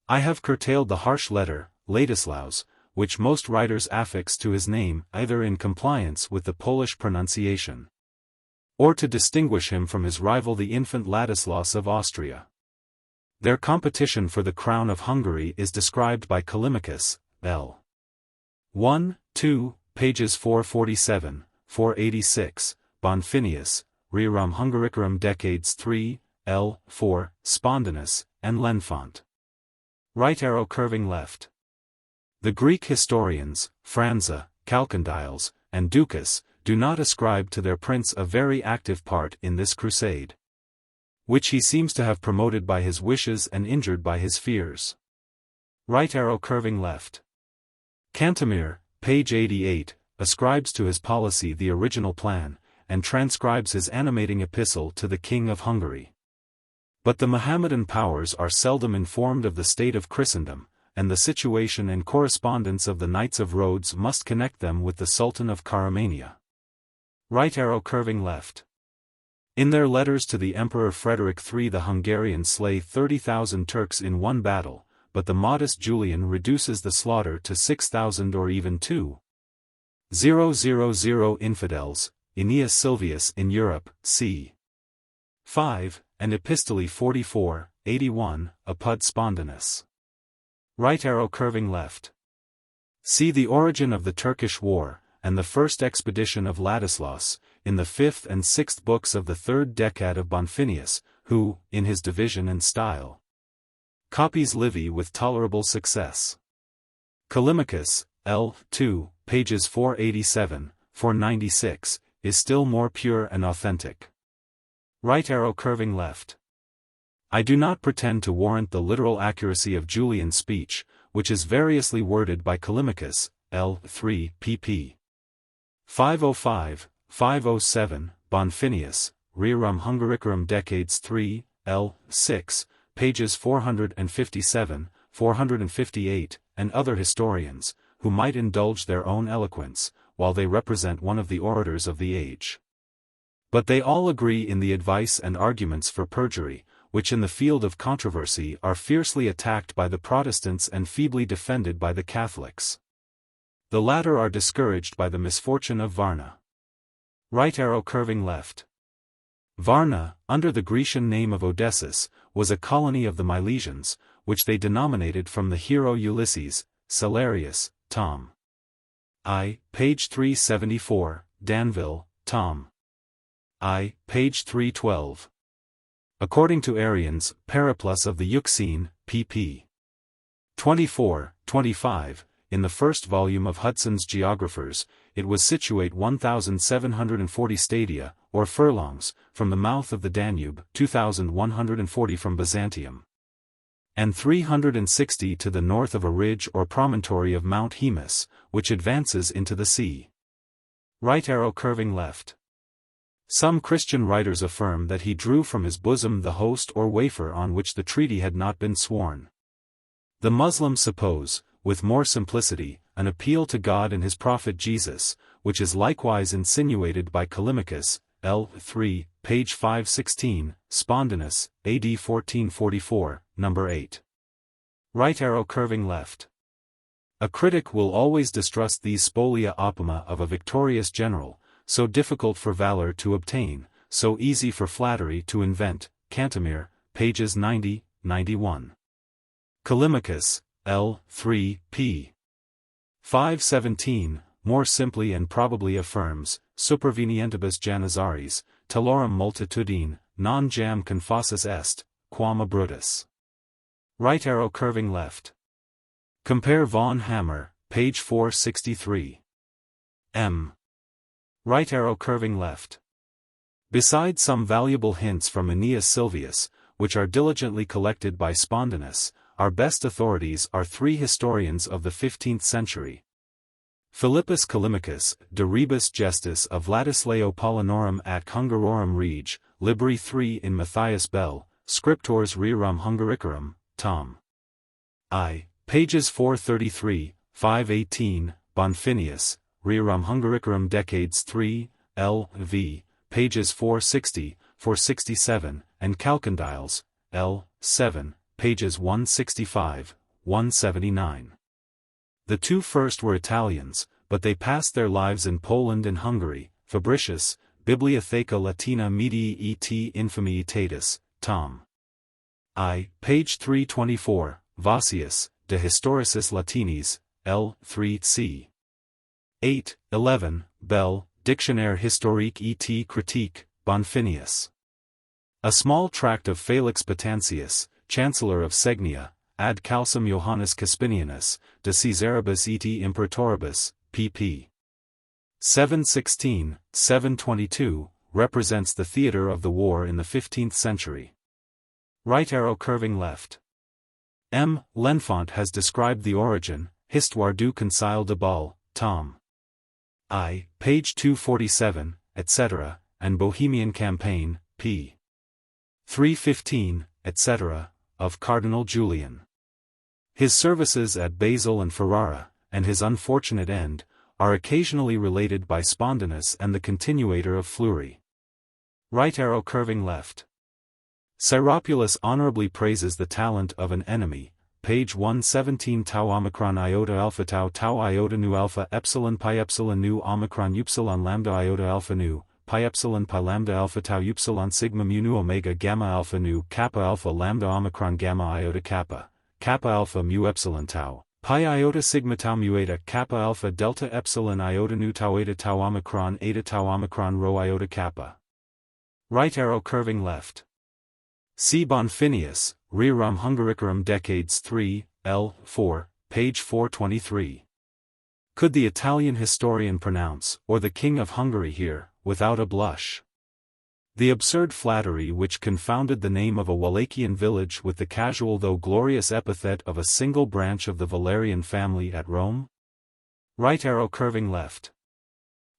I have curtailed the harsh letter, Ladislaus, which most writers affix to his name either in compliance with the Polish pronunciation, or to distinguish him from his rival the infant Ladislaus of Austria. Their competition for the crown of Hungary is described by Callimachus, L. 1, 2, pages 447, 486, Bonfinius, Rerum Hungaricarum Decades 3, L. 4, Spondanus, and L'Enfant. Right arrow curving left. The Greek historians, Franza, Chalcondyles, and Ducas, do not ascribe to their prince a very active part in this crusade, which he seems to have promoted by his wishes and injured by his fears. Right arrow curving left. Cantemir, page 88, ascribes to his policy the original plan, and transcribes his animating epistle to the King of Hungary. But the Mohammedan powers are seldom informed of the state of Christendom, and the situation and correspondence of the Knights of Rhodes must connect them with the Sultan of Caramania. Right arrow curving left. In their letters to the Emperor Frederick III, the Hungarians slay 30,000 Turks in one battle, but the modest Julian reduces the slaughter to 6,000 or even 2,000 infidels. Aeneas Sylvius in Europe, c. 5, and Epistolae 44, 81, apud Spondanus. Right arrow curving left. See the origin of the Turkish War, and the first expedition of Ladislaus, in the 5th and 6th books of the 3rd Decad of Bonfinius, who, in his division and style, copies Livy with tolerable success. Callimachus, L. 2, pages 487, 496, is still more pure and authentic. Right arrow curving left. I do not pretend to warrant the literal accuracy of Julian's speech, which is variously worded by Callimachus, L. 3, pp. 505, 507, Bonfinius, Rerum Hungaricarum Decades 3, L. 6, pages 457, 458, and other historians, who might indulge their own eloquence, while they represent one of the orators of the age. But they all agree in the advice and arguments for perjury, which in the field of controversy are fiercely attacked by the Protestants and feebly defended by the Catholics. The latter are discouraged by the misfortune of Varna. Right arrow curving left. Varna, under the Grecian name of Odessus, was a colony of the Milesians, which they denominated from the hero Ulysses, Salarius, Tom. I, page 374, Danville, Tom. I, page 312. According to Arrian's Periplus of the Euxine, pp. 24, 25, in the first volume of Hudson's Geographers, it was situate 1,740 stadia, or furlongs, from the mouth of the Danube, 2,140 from Byzantium, and 360 to the north of a ridge or promontory of Mount Hemus, which advances into the sea. Right arrow curving left. Some Christian writers affirm that he drew from his bosom the host or wafer on which the treaty had not been sworn. The Muslims suppose, with more simplicity, an appeal to God and his prophet Jesus, which is likewise insinuated by Callimachus, L. 3, page 516, Spondinus, AD 1444, number 8. Right arrow curving left. A critic will always distrust these spolia opima of a victorious general, so difficult for valor to obtain, so easy for flattery to invent, Cantemir, pages 90, 91. Callimachus, L. 3, p. 517, more simply and probably affirms, supervenientibus Janizaris, telorum multitudine, non jam confassus est, quam abrutus. Right arrow curving left. Compare von Hammer, page 463. M. Right arrow curving left. Besides some valuable hints from Aeneas Sylvius, which are diligently collected by Spondinus, our best authorities are three historians of the 15th century. Philippus Callimachus, De Rebus Gestis of Ladislao Paulinorum at Hungarorum Rege, Libri 3 in Matthias Bell, Scriptores Rerum Hungaricorum, Tom. I. Pages 433, 518, Bonfinius, Rerum Hungaricorum Decades 3, L. v. pages 460, 467, and Calcondyles, L. 7, pages 165, 179. The two first were Italians, but they passed their lives in Poland and Hungary. Fabricius, Bibliotheca Latina Medii et Infamitatis, Tom. I. page 324, Vossius, De Historicis Latinis, L. 3 c. 8, 11, Bell, Dictionnaire historique et critique, Bonfinius. A small tract of Felix Patantius, Chancellor of Segnia, ad calcem Johannes Caspinianus, de Caesaribus et Imperatoribus, pp. 716, 722, represents the theatre of the war in the 15th century. Right arrow curving left. M. L'Enfant has described the origin, Histoire du Concile de Bâle, Tom. I. page 247, etc., and Bohemian Campaign, p. 315, etc., of Cardinal Julian. His services at Basel and Ferrara, and his unfortunate end, are occasionally related by Spondinus and the continuator of Fleury. Right arrow curving left. Syropulus honorably praises the talent of an enemy, page 117 tau omicron iota alpha tau tau iota nu alpha epsilon pi epsilon nu omicron upsilon lambda iota alpha nu, pi epsilon pi lambda alpha tau upsilon sigma mu nu omega gamma alpha nu kappa alpha lambda omicron gamma iota kappa alpha mu epsilon tau, pi iota sigma tau mu eta kappa alpha delta epsilon iota nu tau eta tau omicron rho iota kappa. Right arrow curving left. C. Bonfinius, Rerum Hungaricorum Decades 3, L. 4, page 423. Could the Italian historian pronounce, or the King of Hungary here, without a blush? The absurd flattery which confounded the name of a Wallachian village with the casual though glorious epithet of a single branch of the Valerian family at Rome? Right arrow curving left.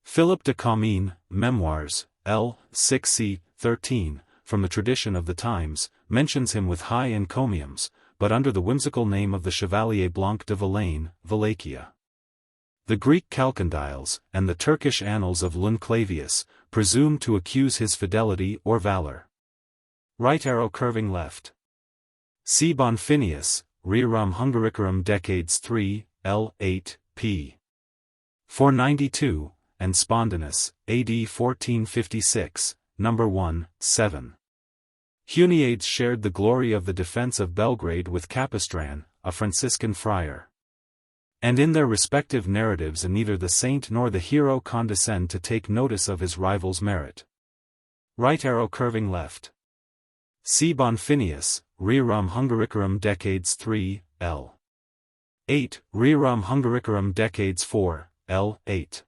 Philip de Comines, Memoirs, L. 6c. 13, from the tradition of the times, mentions him with high encomiums, but under the whimsical name of the Chevalier Blanc de Villaine, Wallachia. The Greek Calcondyles, and the Turkish annals of Lunclavius, presume to accuse his fidelity or valor. Right arrow curving left. C. Bonfinius, Rerum Hungaricorum Decades 3, L. 8, p. 492, and Spondinus, AD 1456, number 1, 7. Huniades shared the glory of the defense of Belgrade with Capistran, a Franciscan friar. And in their respective narratives neither the saint nor the hero condescend to take notice of his rival's merit. Right arrow curving left. C. Bonfinius, Rerum Hungaricorum Decades 3, L. 8, Rerum Hungaricorum Decades 4, L. 8.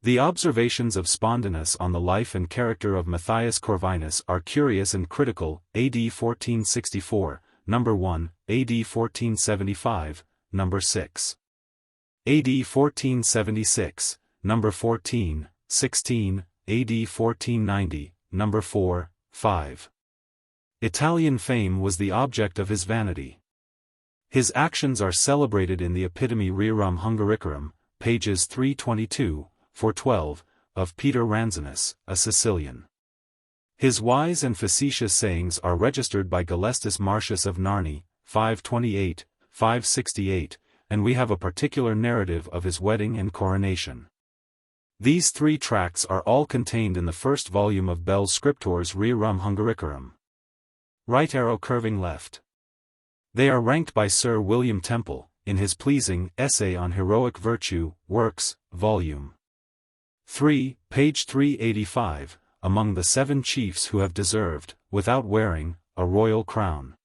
The observations of Spondanus on the life and character of Matthias Corvinus are curious and critical. AD 1464, number 1, AD 1475, number 6. AD 1476, number 14, 16, AD 1490, number 4, 5. Italian fame was the object of his vanity. His actions are celebrated in the Epitome Rerum Hungaricarum, pages 322, 412, of Peter Ranzinus, a Sicilian. His wise and facetious sayings are registered by Gelestus Martius of Narni, 528, 568, and we have a particular narrative of his wedding and coronation. These 3 tracts are all contained in the first volume of Bell's Scriptores Rerum Hungaricarum. Right arrow curving left. They are ranked by Sir William Temple, in his pleasing Essay on Heroic Virtue, Works, Volume 3, page 385, among the 7 chiefs who have deserved, without wearing, a royal crown.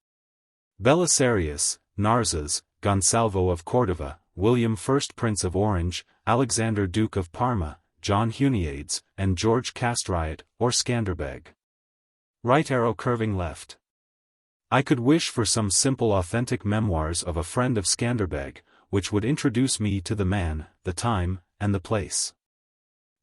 Belisarius, Narsas, Gonsalvo of Cordova, William I Prince of Orange, Alexander Duke of Parma, John Huniades, and George Castriot, or Skanderbeg. Right arrow curving left. I could wish for some simple authentic memoirs of a friend of Skanderbeg, which would introduce me to the man, the time, and the place.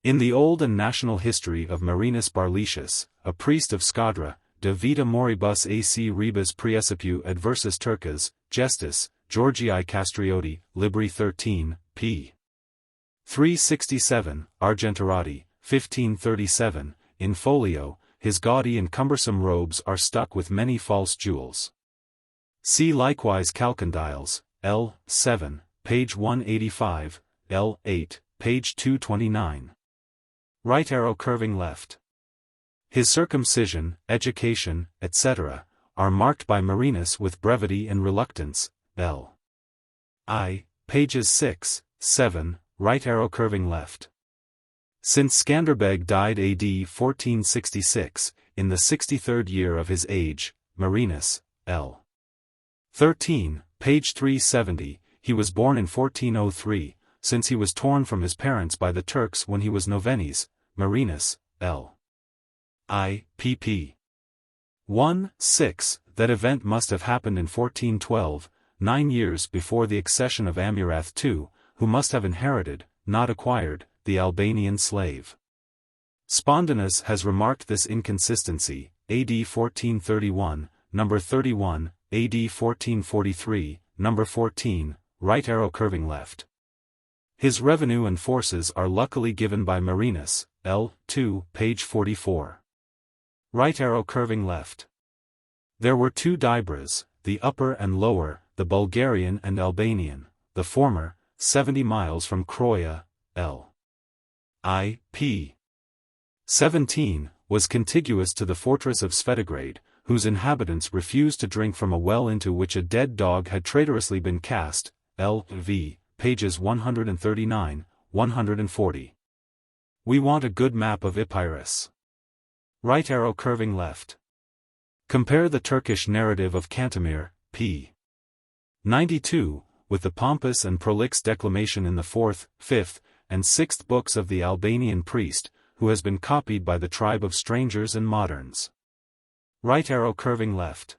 In the old and national history of Marinus Barletius, a priest of Scadra, de vita moribus ac rebus praecipiu adversus Turcas, gestis, Georgii Castrioti, Libri 13, p. 367, Argentirati, 1537, in folio, his gaudy and cumbersome robes are stuck with many false jewels. See likewise Calcondyles, L. 7, page 185, L. 8, page 229. Right arrow curving left. His circumcision, education, etc., are marked by Marinus with brevity and reluctance, L. I, pages 6, 7, right arrow curving left. Since Skanderbeg died AD 1466, in the 63rd year of his age, Marinus, L. 13, page 370, he was born in 1403, since he was torn from his parents by the Turks when he was novenes, Marinus, L. I, pp. 1, 6, that event must have happened in 1412, 9 years before the accession of Amurath II, who must have inherited, not acquired, the Albanian slave. Spondanus has remarked this inconsistency, AD 1431, number 31, AD 1443, number 14, right arrow curving left. His revenue and forces are luckily given by Marinus, L. 2, page 44. Right arrow curving left. There were 2 Dibras, the upper and lower, the Bulgarian and Albanian, the former, 70 miles from Croia, L. I. p. 17, was contiguous to the fortress of Svetigrade, whose inhabitants refused to drink from a well into which a dead dog had traitorously been cast, L. v. pages 139, 140. We want a good map of Epirus. Right arrow curving left. Compare the Turkish narrative of Cantemir, p. 92, with the pompous and prolix declamation in the 4th, 5th, and 6th books of the Albanian priest, who has been copied by the tribe of strangers and moderns. Right arrow curving left.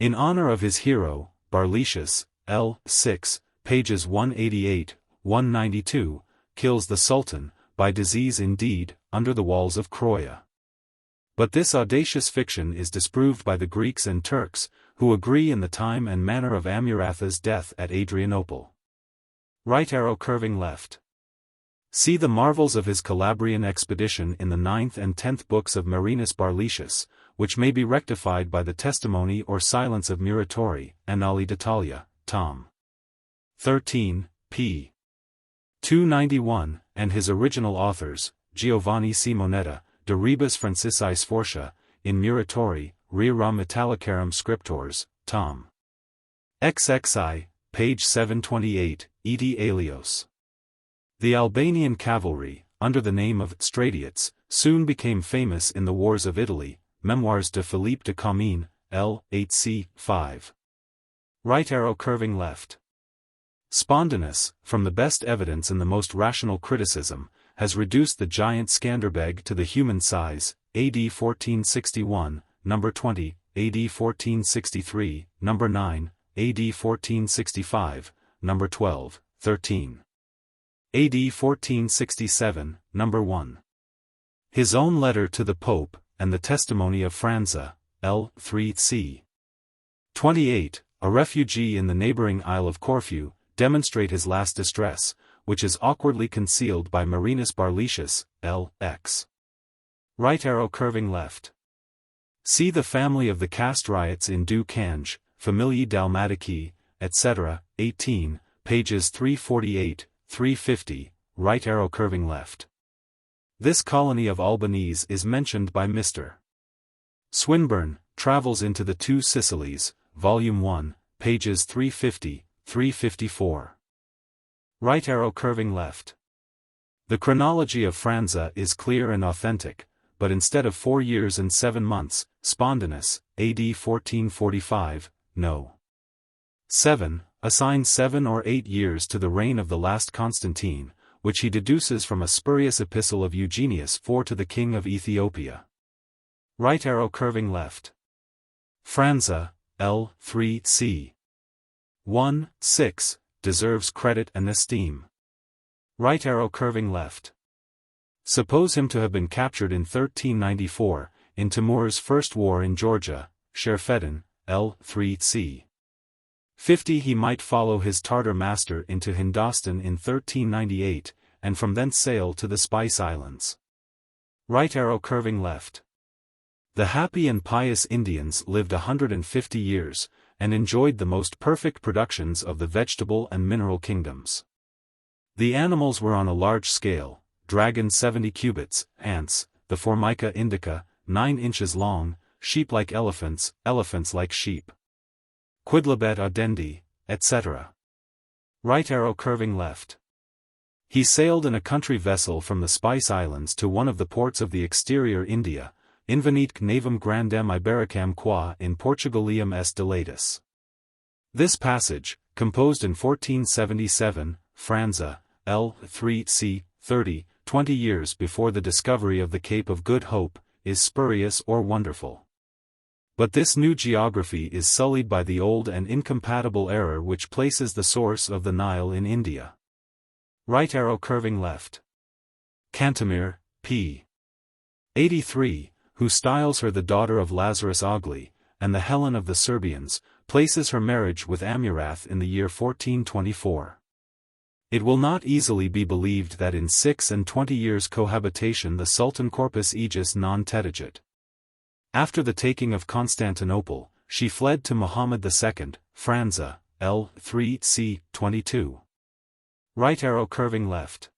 In honor of his hero, Barletius, L. 6, pages 188, 192, kills the Sultan, by disease indeed, under the walls of Croia. But this audacious fiction is disproved by the Greeks and Turks, who agree in the time and manner of Amurath's death at Adrianople. Right arrow curving left. See the marvels of his Calabrian expedition in the 9th and 10th books of Marinus Barletius, which may be rectified by the testimony or silence of Muratori, Annali d'Italia, Tom. 13, p. 291, and his original authors, Giovanni Simonetta, De Rebus Francici Sforcia, in Muratori, Rerum Italicarum Scriptores, Tom. XXI, page 728, Edi Alios. The Albanian cavalry, under the name of Stratiots, soon became famous in the wars of Italy, Memoirs de Philippe de Comines, L. 8c. 5. Right arrow curving left. Spondanus, from the best evidence and the most rational criticism, has reduced the giant Skanderbeg to the human size, AD 1461, number 20, AD 1463, number 9, AD 1465, number 12, 13. AD 1467, number 1. His own letter to the Pope, and the testimony of Franza, L. 3 c. 28, a refugee in the neighboring Isle of Corfu, demonstrate his last distress, which is awkwardly concealed by Marinus Barletius, L. x. Right arrow curving left. See the family of the caste riots in Du Cange, Familiae Dalmatici, etc., 18, pages 348, 350, right arrow curving left. This colony of Albanese is mentioned by Mr. Swinburne, Travels into the Two Sicilies, Volume 1, pages 350, 354. Right arrow curving left. The chronology of Franza is clear and authentic, but instead of 4 years and 7 months, Spondanus, AD 1445, no. 7, assigns 7 or 8 years to the reign of the last Constantine, which he deduces from a spurious epistle of Eugenius IV to the king of Ethiopia. Right arrow curving left. Franza, L. 3 c. 1, 6, deserves credit and esteem. Right arrow curving left. Suppose him to have been captured in 1394, in Timur's first war in Georgia, Sherfedin, L. 3 c. 50. He might follow his Tartar master into Hindostan in 1398, and from thence sail to the Spice Islands. Right arrow curving left. The happy and pious Indians lived 150 years, and enjoyed the most perfect productions of the vegetable and mineral kingdoms. The animals were on a large scale, dragons 70 cubits, ants, the Formica indica, 9 inches long, sheep like elephants, elephants like sheep. Quidlibet audendi, etc. Right arrow curving left. He sailed in a country vessel from the Spice Islands to one of the ports of the exterior India, invenitque navum grandem Ibericam qua in Portugalium est delatus. This passage, composed in 1477, Franza, L. 3 c. 30, 20 years before the discovery of the Cape of Good Hope, is spurious or wonderful. But this new geography is sullied by the old and incompatible error which places the source of the Nile in India. Right arrow curving left. Cantemir, p. 83, who styles her the daughter of Lazarus Ogli, and the Helen of the Serbians, places her marriage with Amurath in the year 1424. It will not easily be believed that in 26 years' cohabitation the Sultan Corpus Aegis non tetigit. After the taking of Constantinople, she fled to Muhammad II, Franza, L. 3 c. 22. Right arrow curving left.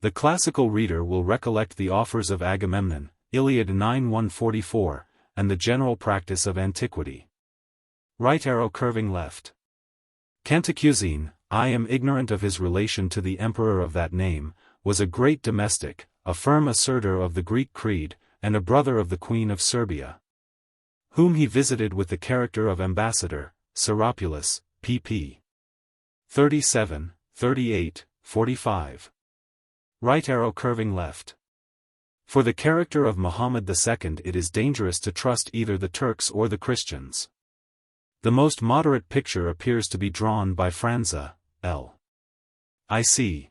The classical reader will recollect the offers of Agamemnon, Iliad 9:144, and the general practice of antiquity. Right arrow curving left. Cantacuzene, I am ignorant of his relation to the emperor of that name, was a great domestic, a firm asserter of the Greek creed, and a brother of the Queen of Serbia, whom he visited with the character of ambassador, Seropulus, pp. 37, 38, 45. Right arrow curving left. For the character of Muhammad II it is dangerous to trust either the Turks or the Christians. The most moderate picture appears to be drawn by Franza, L. IC.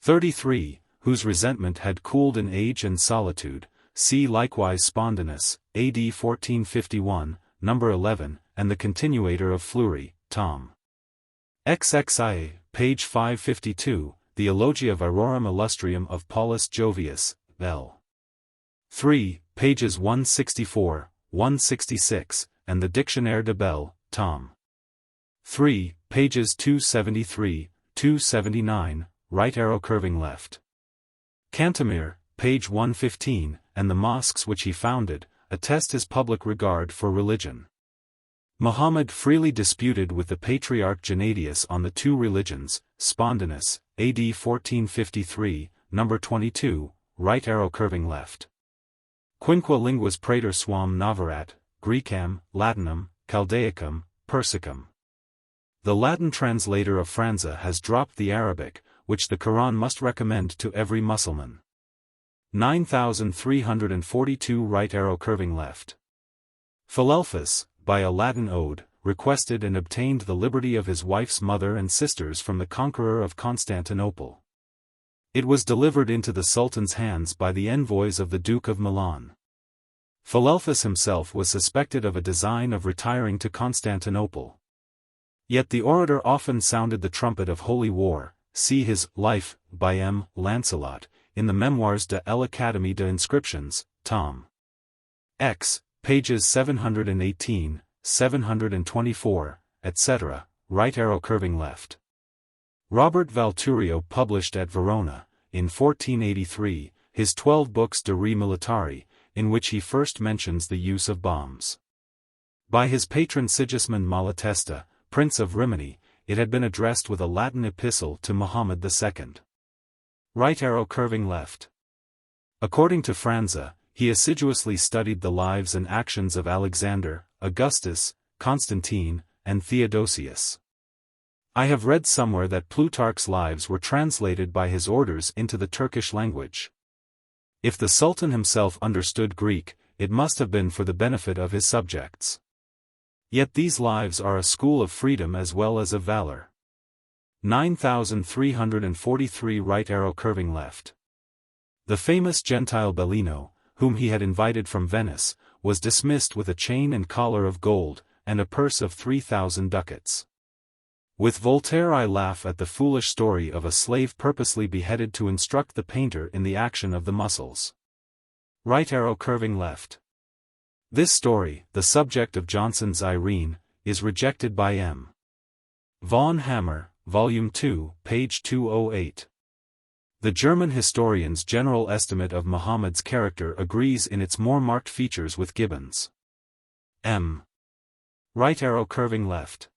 33, whose resentment had cooled in age and solitude. See likewise Spondanus, AD 1451, number 11, and the continuator of Fleury, Tom. XXIA, page 552, the Elogia Virorum Illustrium of Paulus Jovius, L. 3, pages 164, 166, and the Dictionnaire de Bell, Tom. 3, pages 273, 279, right arrow curving left. Cantemir, page 115, and the mosques which he founded, attest his public regard for religion. Muhammad freely disputed with the patriarch Gennadius on the two religions, Spondanus, AD 1453, number 22, right arrow curving left. Quinque linguas praeter suam noverat, Grecam, Latinum, Chaldaicum, Persicum. The Latin translator of Franza has dropped the Arabic, which the Quran must recommend to every Mussulman. 9342 right arrow curving left. Philelphus, by a Latin ode, requested and obtained the liberty of his wife's mother and sisters from the conqueror of Constantinople. It was delivered into the Sultan's hands by the envoys of the Duke of Milan. Philelphus himself was suspected of a design of retiring to Constantinople. Yet the orator often sounded the trumpet of holy war. See his Life, by M. Lancelot, in the Memoirs de l'Académie des Inscriptions, Tom. X, pages 718, 724, etc., right arrow curving left. Robert Valturio published at Verona, in 1483, his 12 books de re militari, in which he first mentions the use of bombs. By his patron Sigismund Malatesta, Prince of Rimini, it had been addressed with a Latin epistle to Muhammad II. Right arrow curving left. According to Franza, he assiduously studied the lives and actions of Alexander, Augustus, Constantine, and Theodosius. I have read somewhere that Plutarch's lives were translated by his orders into the Turkish language. If the Sultan himself understood Greek, it must have been for the benefit of his subjects. Yet these lives are a school of freedom as well as of valor. 9343 right arrow curving left. The famous Gentile Bellino, whom he had invited from Venice, was dismissed with a chain and collar of gold, and a purse of 3,000 ducats. With Voltaire I laugh at the foolish story of a slave purposely beheaded to instruct the painter in the action of the muscles. Right arrow curving left. This story, the subject of Johnson's Irene, is rejected by M. von Hammer, Volume 2, page 208. The German historian's general estimate of Muhammad's character agrees in its more marked features with Gibbon's. M. Right arrow curving left.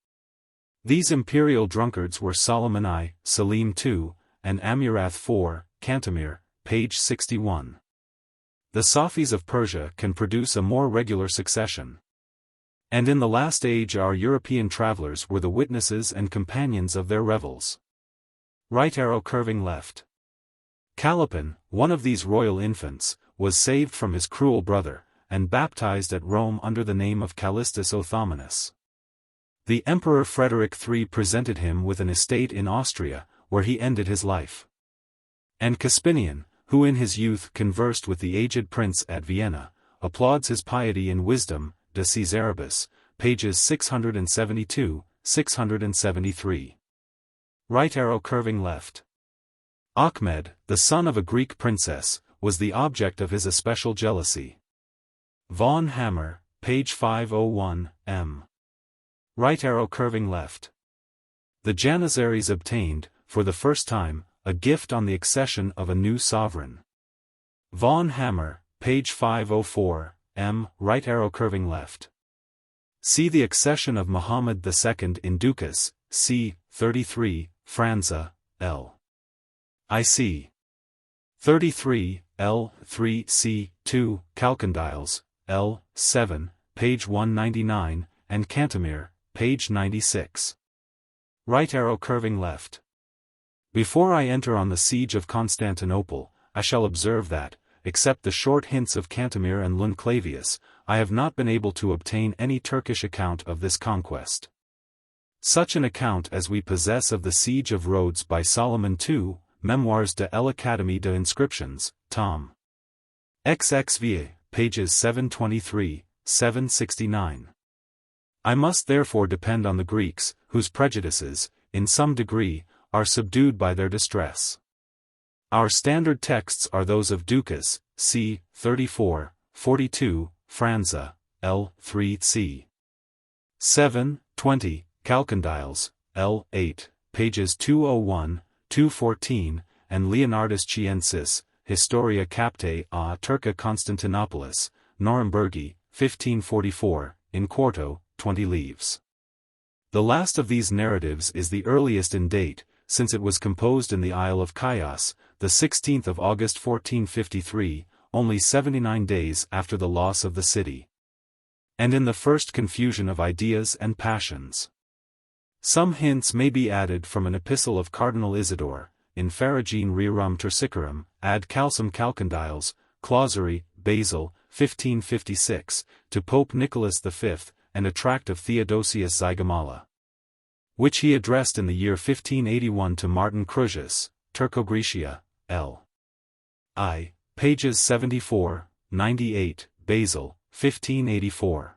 These imperial drunkards were Solomon I, Selim II, and Amurath IV, Cantemir, page 61. The Safis of Persia can produce a more regular succession. And in the last age our European travelers were the witnesses and companions of their revels. Right arrow curving left. Callapin, one of these royal infants, was saved from his cruel brother, and baptized at Rome under the name of Callistus Othomanus. The Emperor Frederick III presented him with an estate in Austria, where he ended his life. And Caspinian, who in his youth conversed with the aged prince at Vienna, applauds his piety and wisdom, de Caesaribus, pages 672, 673. Right arrow curving left. Ahmed, the son of a Greek princess, was the object of his especial jealousy. Von Hammer, page 501, M. Right arrow curving left. The Janissaries obtained, for the first time, a gift on the accession of a new sovereign. Von Hammer, page 504, M. Right arrow curving left. See the accession of Muhammad II in Ducas, c. 33, Franza, L. IC. 33, L. 3, c. 2, Calcondyles, L. 7, page 199, and Cantemir, page 96. Right arrow curving left. Before I enter on the siege of Constantinople, I shall observe that, except the short hints of Cantemir and Lund-Clavius, I have not been able to obtain any Turkish account of this conquest. Such an account as we possess of the siege of Rhodes by Solomon II, Memoirs de l'Académie des Inscriptions, Tom. XXVA, pages 723, 769. I must therefore depend on the Greeks, whose prejudices, in some degree, are subdued by their distress. Our standard texts are those of Ducas, c. 34, 42, Franza, L. 3 c. 7, 20, Calcondyles, L. 8, pages 201, 214, and Leonardus Chiensis, Historia Captae a Turca Constantinopolis, Nurembergi, 1544, in quarto, 20 leaves. The last of these narratives is the earliest in date, since it was composed in the Isle of Chios, the 16th of August 1453, only 79 days after the loss of the city. And in the first confusion of ideas and passions. Some hints may be added from an epistle of Cardinal Isidore, in farigine rerum tersicarum, ad calcem calcondyles, clausuri, Basel, 1556, to Pope Nicholas V, and a tract of Theodosius Zygamala, which he addressed in the year 1581 to Martin Crusius, Turco-Grecia, L. I, pages 74, 98, Basel, 1584.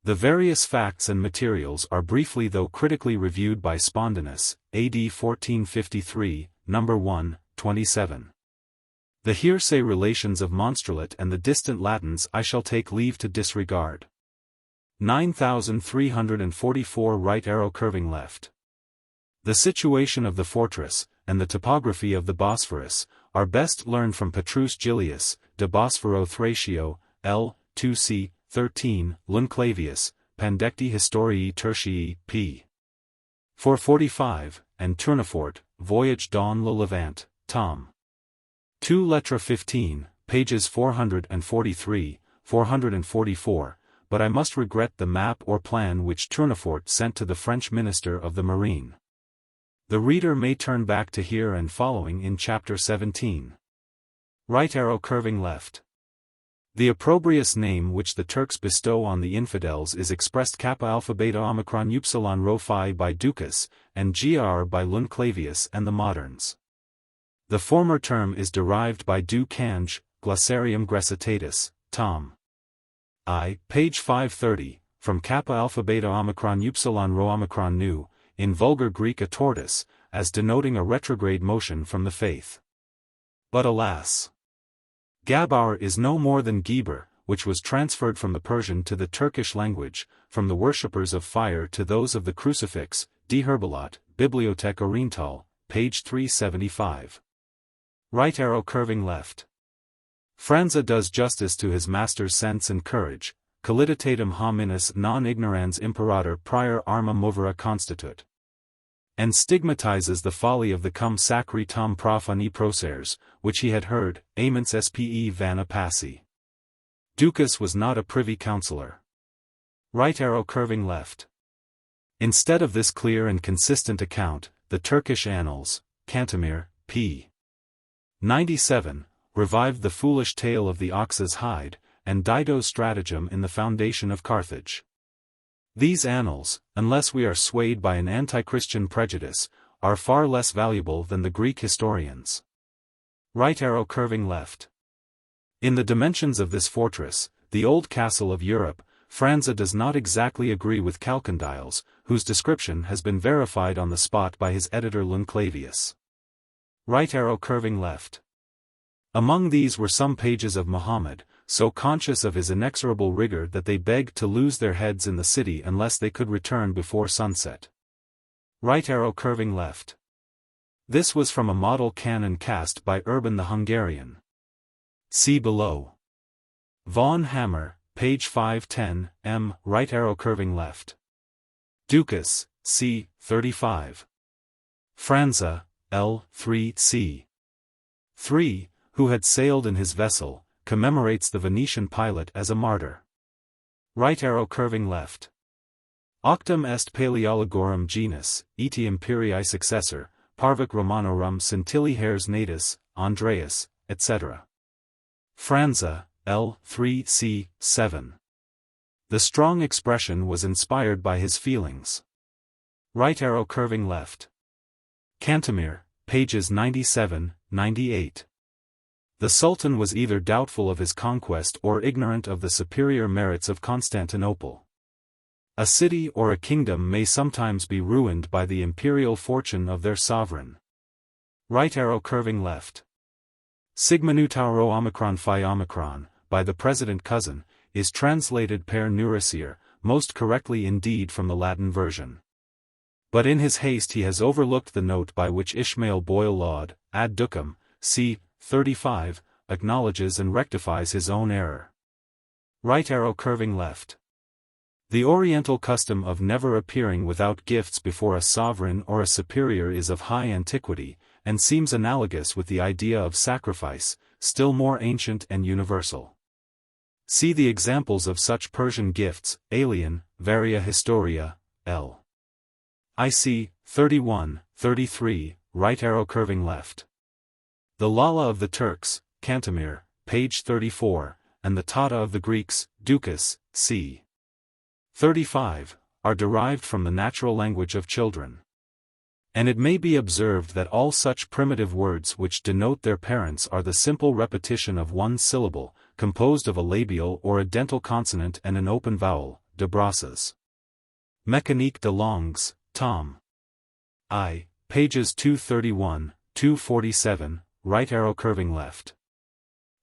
The various facts and materials are briefly though critically reviewed by Spondinus, AD 1453, No. 1, 27. The hearsay relations of Monstrelet and the distant Latins I shall take leave to disregard. 9344 right arrow curving left. The situation of the fortress, and the topography of the Bosphorus, are best learned from Petrus Gillius, De Bosphoro Thratio, L. 2c. 13, Lunclavius, Pandecti Historiae Tertii, p. 445, and Tournefort, Voyage dans le Levant, tom. 2 Lettre 15, pages 443, 444, but I must regret the map or plan which Tournefort sent to the French Minister of the Marine. The reader may turn back to here and following in Chapter 17. Right arrow curving left. The opprobrious name which the Turks bestow on the infidels is expressed kappa alpha beta omicron upsilon rho phi by Ducas, and gr by Lunclavius and the moderns. The former term is derived by Du Cange, Glossarium Grecitatis, tom. I, page 530, from kappa alpha beta omicron upsilon rho omicron nu, in vulgar Greek a tortoise, as denoting a retrograde motion from the faith. But alas! Gabar is no more than Geber, which was transferred from the Persian to the Turkish language, from the worshippers of fire to those of the crucifix, D. Herbelat, Bibliothèque Orientale, page 375. Right arrow curving left. Franza does justice to his master's sense and courage, colliditatem hominis non ignorans imperator prior arma movere constitut, and stigmatizes the folly of the cum sacri tom profani proceres, which he had heard, amens spe vana passi. Ducas was not a privy councillor. Right arrow curving left. Instead of this clear and consistent account, the Turkish Annals, Cantemir, p. 97, revived the foolish tale of the ox's hide, and Dido's stratagem in the foundation of Carthage. These annals, unless we are swayed by an anti-Christian prejudice, are far less valuable than the Greek historians. Right arrow curving left. In the dimensions of this fortress, the old castle of Europe, Franza does not exactly agree with Calcondyles, whose description has been verified on the spot by his editor Lunclavius. Right arrow curving left. Among these were some pages of Muhammad, so conscious of his inexorable rigor that they begged to lose their heads in the city unless they could return before sunset. Right arrow curving left. This was from a model cannon cast by Urban the Hungarian. See below. Von Hammer, page 510, m. Right arrow curving left. Ducas, c. 35. Franza, L. 3 c. 3, who had sailed in his vessel, commemorates the Venetian pilot as a martyr. Right arrow curving left. Octum est Paleologorum genus, eti imperii successor, parvic Romanorum scintili hers natus, Andreas, etc. Franza, L. 3 c. 7. The strong expression was inspired by his feelings. Right arrow curving left. Cantemir, pages 97, 98. The Sultan was either doubtful of his conquest or ignorant of the superior merits of Constantinople. A city or a kingdom may sometimes be ruined by the imperial fortune of their sovereign. Right arrow curving left. Sigma Nutauro Omicron Phi Omicron, by the President Cousin, is translated per Nourricier, most correctly indeed from the Latin version. But in his haste he has overlooked the note by which Ishmael Boyle Laud, ad ducam, c. 35, acknowledges and rectifies his own error. Right arrow curving left. The Oriental custom of never appearing without gifts before a sovereign or a superior is of high antiquity, and seems analogous with the idea of sacrifice, still more ancient and universal. See the examples of such Persian gifts, Alien, Varia Historia, L. IC, 31, 33, right arrow curving left. The Lala of the Turks, Cantemir, page 34, and the Tata of the Greeks, Ducas, c. 35, are derived from the natural language of children. And it may be observed that all such primitive words which denote their parents are the simple repetition of one syllable, composed of a labial or a dental consonant and an open vowel, de Brasses. Mécanique de langues, Tom. I, pages 231, 247, right arrow curving left.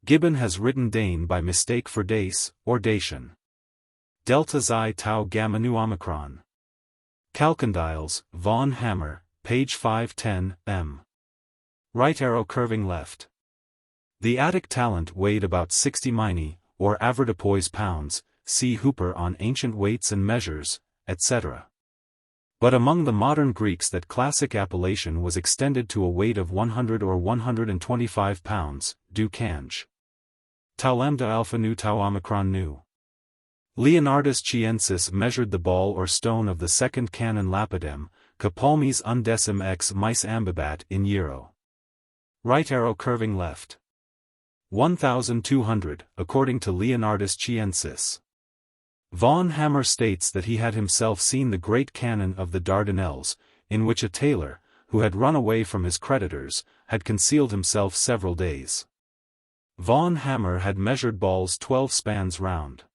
Gibbon has written Dane by mistake for Dace, or Dacian. Delta Xi Tau Gamma Nu Omicron. Calcondyles, von Hammer, page 510, m. Right arrow curving left. The Attic talent weighed about 60 minae, or avoirdupois pounds, see Hooper on ancient weights and measures, etc. But among the modern Greeks that classic appellation was extended to a weight of 100 or 125 pounds, du Kanj. Tau lambda alpha nu tau omicron nu. Leonardus Chiensis measured the ball or stone of the second canon lapidem, Capalmes undecim x mice ambibat in euro. Right arrow curving left. 1200, according to Leonardus Chiensis. Von Hammer states that he had himself seen the great canon of the Dardanelles, in which a tailor, who had run away from his creditors, had concealed himself several days. Von Hammer had measured balls 12 spans round.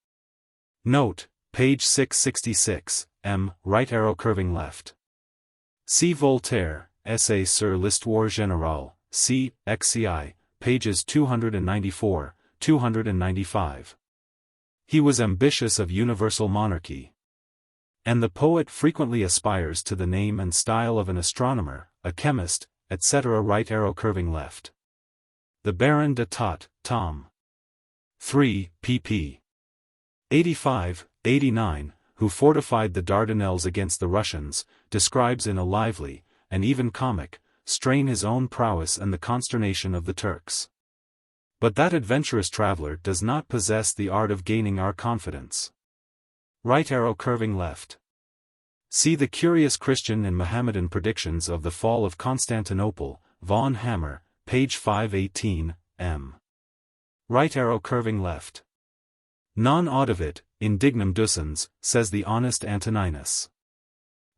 Note, page 666, m, right arrow curving left. See Voltaire, Essai sur l'histoire générale, c. XCI, pages 294, 295. He was ambitious of universal monarchy. And the poet frequently aspires to the name and style of an astronomer, a chemist, etc. Right arrow curving left. The Baron de Tott, Tom. 3, pp. 85, 89, who fortified the Dardanelles against the Russians, describes in a lively, and even comic, strain his own prowess and the consternation of the Turks. But that adventurous traveler does not possess the art of gaining our confidence. Right arrow curving left. See the curious Christian and Mohammedan predictions of the fall of Constantinople, von Hammer, page 518, m. Right arrow curving left. Non audivit, indignum ducens, says the honest Antoninus.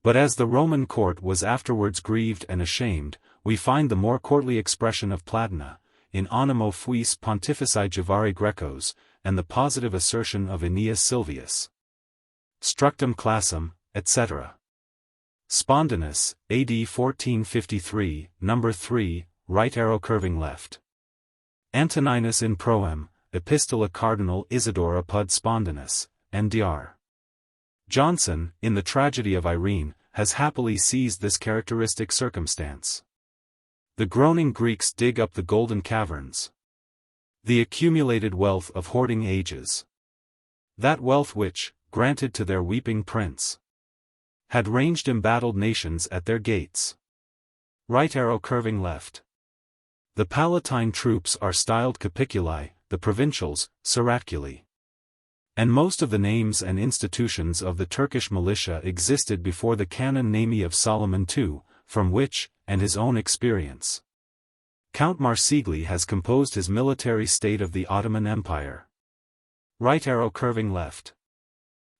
But as the Roman court was afterwards grieved and ashamed, we find the more courtly expression of Platina, in animo fuis pontifici juvare Grecos, and the positive assertion of Aeneas Sylvius. Structum classum, etc. Spondinus, AD 1453, number 3, right arrow curving left. Antoninus in proem, Epistola Cardinal Isidore apud Spondinus, N.Dr. Johnson, in the Tragedy of Irene, has happily seized this characteristic circumstance. The groaning Greeks dig up the golden caverns. The accumulated wealth of hoarding ages. That wealth which, granted to their weeping prince, had ranged embattled nations at their gates. Right arrow curving left. The Palatine troops are styled capiculi, the provincials, Siraculi. And most of the names and institutions of the Turkish militia existed before the canon Nami of Solomon II, from which, and his own experience, Count Marsigli has composed his military state of the Ottoman Empire. Right arrow curving left.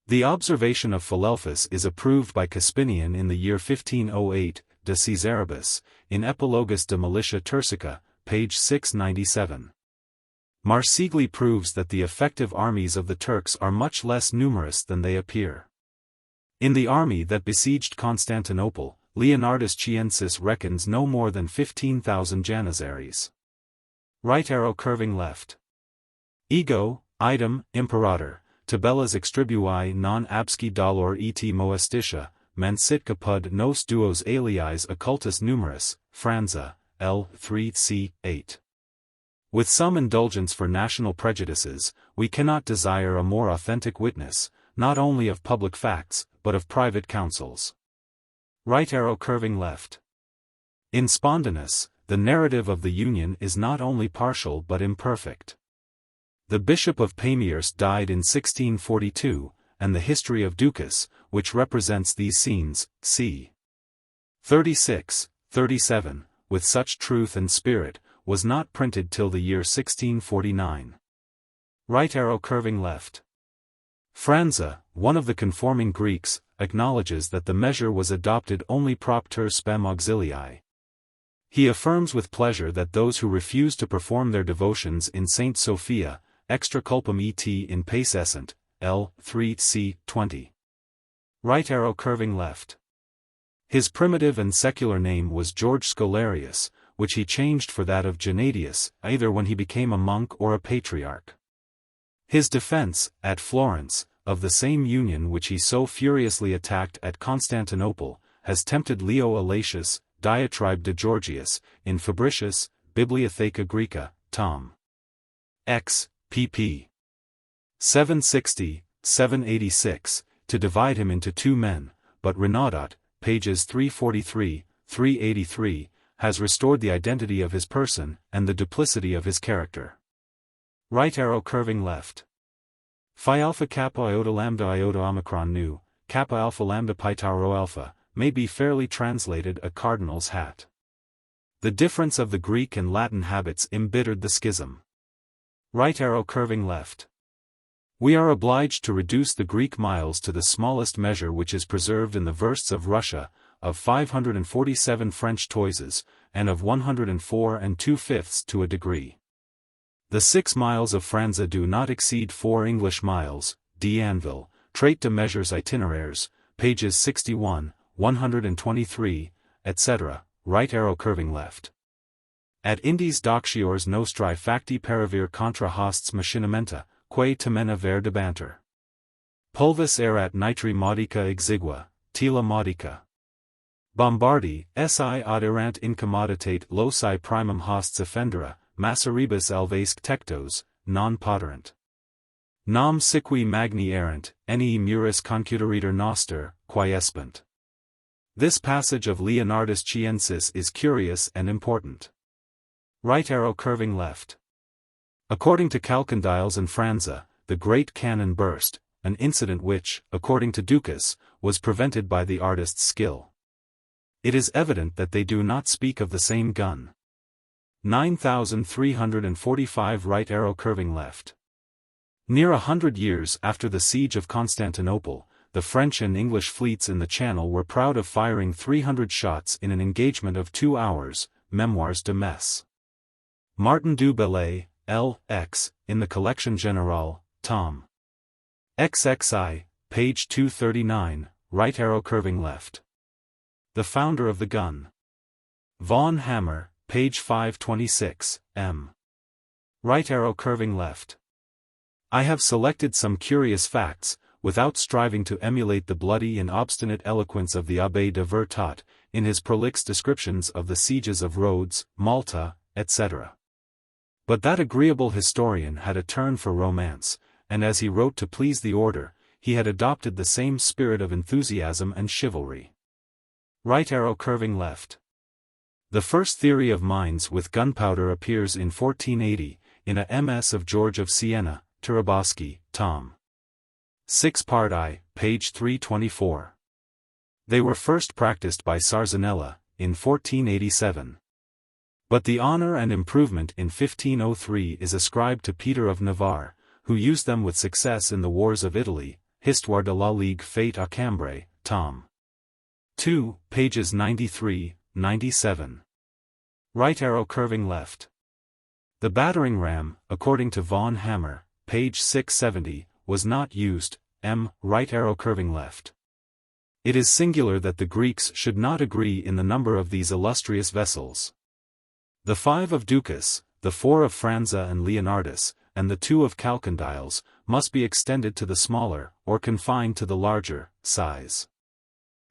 The observation of Philelphus is approved by Caspinian in the year 1508, de Caesaribus, in Epilogus de Militia Turcica, page 697. Marsigli proves that the effective armies of the Turks are much less numerous than they appear. In the army that besieged Constantinople, Leonardus Chiensis reckons no more than 15,000 Janissaries. Right arrow curving left. Ego, idem, imperator, tabellas extribui non absci dolor et moestitia, mansit capud nos duos aliis occultus numerus, Franza, L. 3 c. 8. With some indulgence for national prejudices, we cannot desire a more authentic witness, not only of public facts, but of private counsels. Right arrow curving left. In Spondinus, the narrative of the Union is not only partial but imperfect. The Bishop of Pamiers died in 1642, and the history of Ducas, which represents these scenes, c. 36, 37, with such truth and spirit, was not printed till the year 1649. Right arrow curving left. Franza, one of the conforming Greeks, acknowledges that the measure was adopted only propter spem auxilii. He affirms with pleasure that those who refuse to perform their devotions in Saint Sophia, extra culpam et in pace essent, L. 3 c. 20. Right arrow curving left. His primitive and secular name was George Scholarius, which he changed for that of Gennadius, either when he became a monk or a patriarch. His defense, at Florence, of the same union which he so furiously attacked at Constantinople, has tempted Leo Alatius, Diatribe de Georgius, in Fabricius, Bibliotheca Graeca, Tom. X, pp. 760, 786, to divide him into two men, but Renaudot, pages 343, 383, has restored the identity of his person and the duplicity of his character. Right arrow curving left. Phi alpha kappa iota lambda iota omicron nu, kappa alpha lambda pi tau rho alpha, may be fairly translated a cardinal's hat. The difference of the Greek and Latin habits embittered the schism. Right arrow curving left. We are obliged to reduce the Greek miles to the smallest measure which is preserved in the versts of Russia, of 547 French toises, and of 104 2/5 to a degree. The 6 miles of Franza do not exceed 4 English miles, D. Anvil, Trait de Measures Itinéraires, pages 61, 123, etc., right arrow curving left. Ad Indies Doctiores Nostri Facti Peravir contra Hosts Machinamenta, quae temena ver debanter. Pulvis erat nitri modica exigua, tela modica. Bombardi, si ad erant incommoditate loci primum hosts effendera, maceribus alvasque tectos, non poderant. Nam siqui magni erant, eni muris concuderitor noster, quiespant. This passage of Leonardus Chiensis is curious and important. Right arrow curving left. According to Calcondyles and Franza, the great cannon burst, an incident which, according to Ducas, was prevented by the artist's skill. It is evident that they do not speak of the same gun. 9345 right arrow curving left. Near 100 years after the siege of Constantinople, the French and English fleets in the Channel were proud of firing 300 shots in an engagement of 2 hours, Memoirs de Metz. Martin du Bellay, L. X., in the Collection Générale, Tom. XXI, page 239, right arrow curving left. The founder of the gun. Von Hammer, page 526, M. Right arrow curving left. I have selected some curious facts, without striving to emulate the bloody and obstinate eloquence of the Abbé de Vertot, in his prolix descriptions of the sieges of Rhodes, Malta, etc. But that agreeable historian had a turn for romance, and as he wrote to please the order, he had adopted the same spirit of enthusiasm and chivalry. Right arrow curving left. The first theory of mines with gunpowder appears in 1480, in a MS of George of Siena, Tarabowski, Tom. 6 part I, page 324. They were first practiced by Sarzanella, in 1487. But the honor and improvement in 1503 is ascribed to Peter of Navarre, who used them with success in the wars of Italy, Histoire de la Ligue faite à Cambrai, Tom. 2, pages 93, 97. Right arrow curving left. The battering ram, according to von Hammer, page 670, was not used, M. Right arrow curving left. It is singular that the Greeks should not agree in the number of these illustrious vessels. The 5 of Ducas, the 4 of Franza and Leonardus, and the 2 of Calcondyles, must be extended to the smaller, or confined to the larger, size.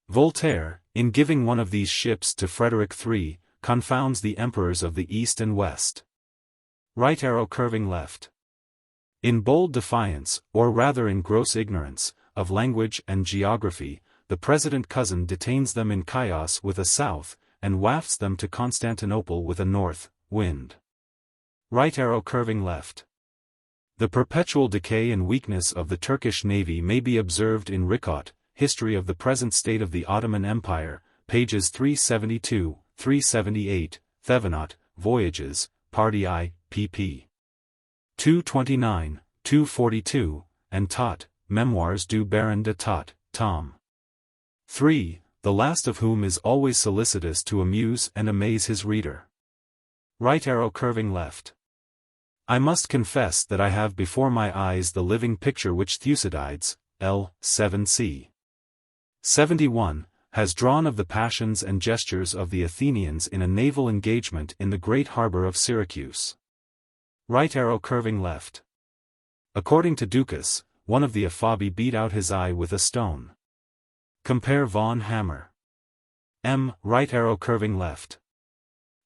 Voltaire, in giving one of these ships to Frederick III, confounds the emperors of the East and West. Right arrow curving left. In bold defiance, or rather in gross ignorance, of language and geography, the President Cousin detains them in Chios with a south, and wafts them to Constantinople with a north, wind. Right arrow curving left. The perpetual decay and weakness of the Turkish navy may be observed in Ricaud, History of the Present State of the Ottoman Empire, pages 372, 378, Thevenot, Voyages, Party I, pp. 229, 242, and Tot, Memoirs du Baron de Tot, tom. 3, the last of whom is always solicitous to amuse and amaze his reader. Right arrow curving left. I must confess that I have before my eyes the living picture which Thucydides, L. 7c. 71, has drawn of the passions and gestures of the Athenians in a naval engagement in the great harbor of Syracuse. Right arrow curving left. According to Ducas, one of the Ephabi beat out his eye with a stone. Compare von Hammer. M. Right arrow curving left.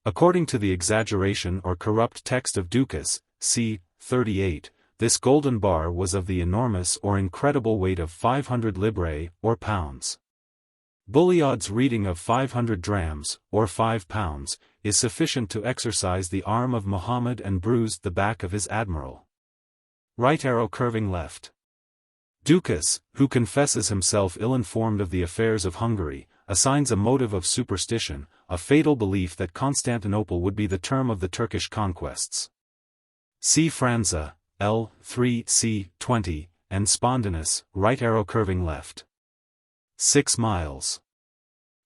According to the exaggeration or corrupt text of Ducas, c. 38, this golden bar was of the enormous or incredible weight of 500 librae, or pounds. Bulliod's reading of 500 drams, or 5 pounds, is sufficient to exercise the arm of Muhammad and bruised the back of his admiral. Right arrow curving left. Ducas, who confesses himself ill-informed of the affairs of Hungary, assigns a motive of superstition, a fatal belief that Constantinople would be the term of the Turkish conquests. See Franza, L. 3 c. 20, and Spondinus, right arrow curving left. 6 miles.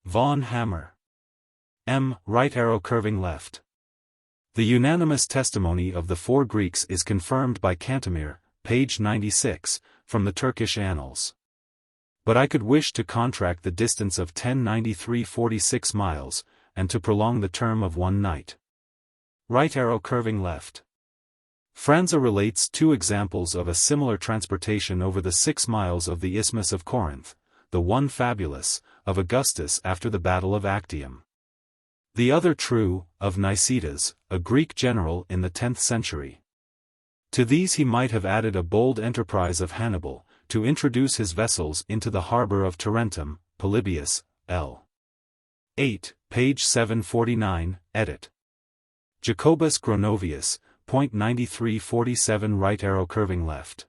Von Hammer. M. Right arrow curving left. The unanimous testimony of the 4 Greeks is confirmed by Cantemir, page 96, from the Turkish Annals. But I could wish to contract the distance of 1093.46 miles, and to prolong the term of 1 night. Right arrow curving left. Franza relates 2 examples of a similar transportation over the 6 miles of the Isthmus of Corinth, the one fabulous, of Augustus after the Battle of Actium. The other true, of Nicetas, a Greek general in the 10th century. To these he might have added a bold enterprise of Hannibal, to introduce his vessels into the harbor of Tarentum, Polybius, L. 8, page 749, edit. Jacobus Gronovius, point 9347 right arrow curving left.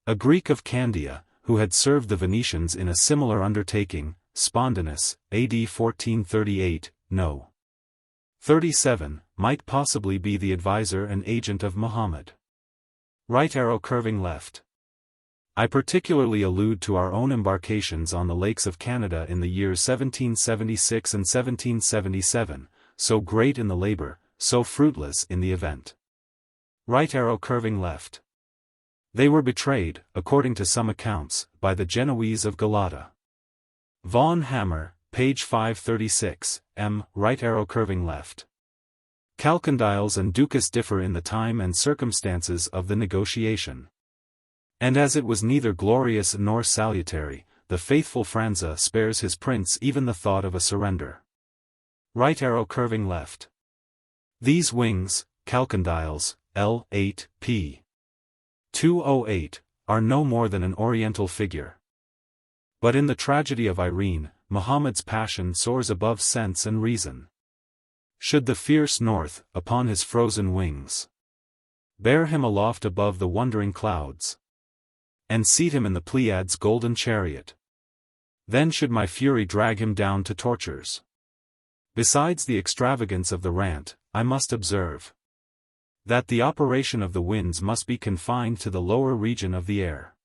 A Greek of Candia, who had served the Venetians in a similar undertaking, Spondinus, AD 1438, no. 37, might possibly be the advisor and agent of Muhammad. Right arrow curving left. I particularly allude to our own embarkations on the lakes of Canada in the years 1776 and 1777, so great in the labor, so fruitless in the event. Right arrow curving left. They were betrayed, according to some accounts, by the Genoese of Galata. Von Hammer, page 536, M. Right arrow curving left. Chalcondyles and Ducas differ in the time and circumstances of the negotiation. And as it was neither glorious nor salutary, the faithful Franza spares his prince even the thought of a surrender. Right arrow curving left. These wings, Chalcondyles, L. 8, p. 208, are no more than an oriental figure. But in the tragedy of Irene, Muhammad's passion soars above sense and reason. Should the fierce north, upon his frozen wings, bear him aloft above the wondering clouds, and seat him in the Pleiades' golden chariot, then should my fury drag him down to tortures. Besides the extravagance of the rant, I must observe that the operation of the winds must be confined to the lower region of the air.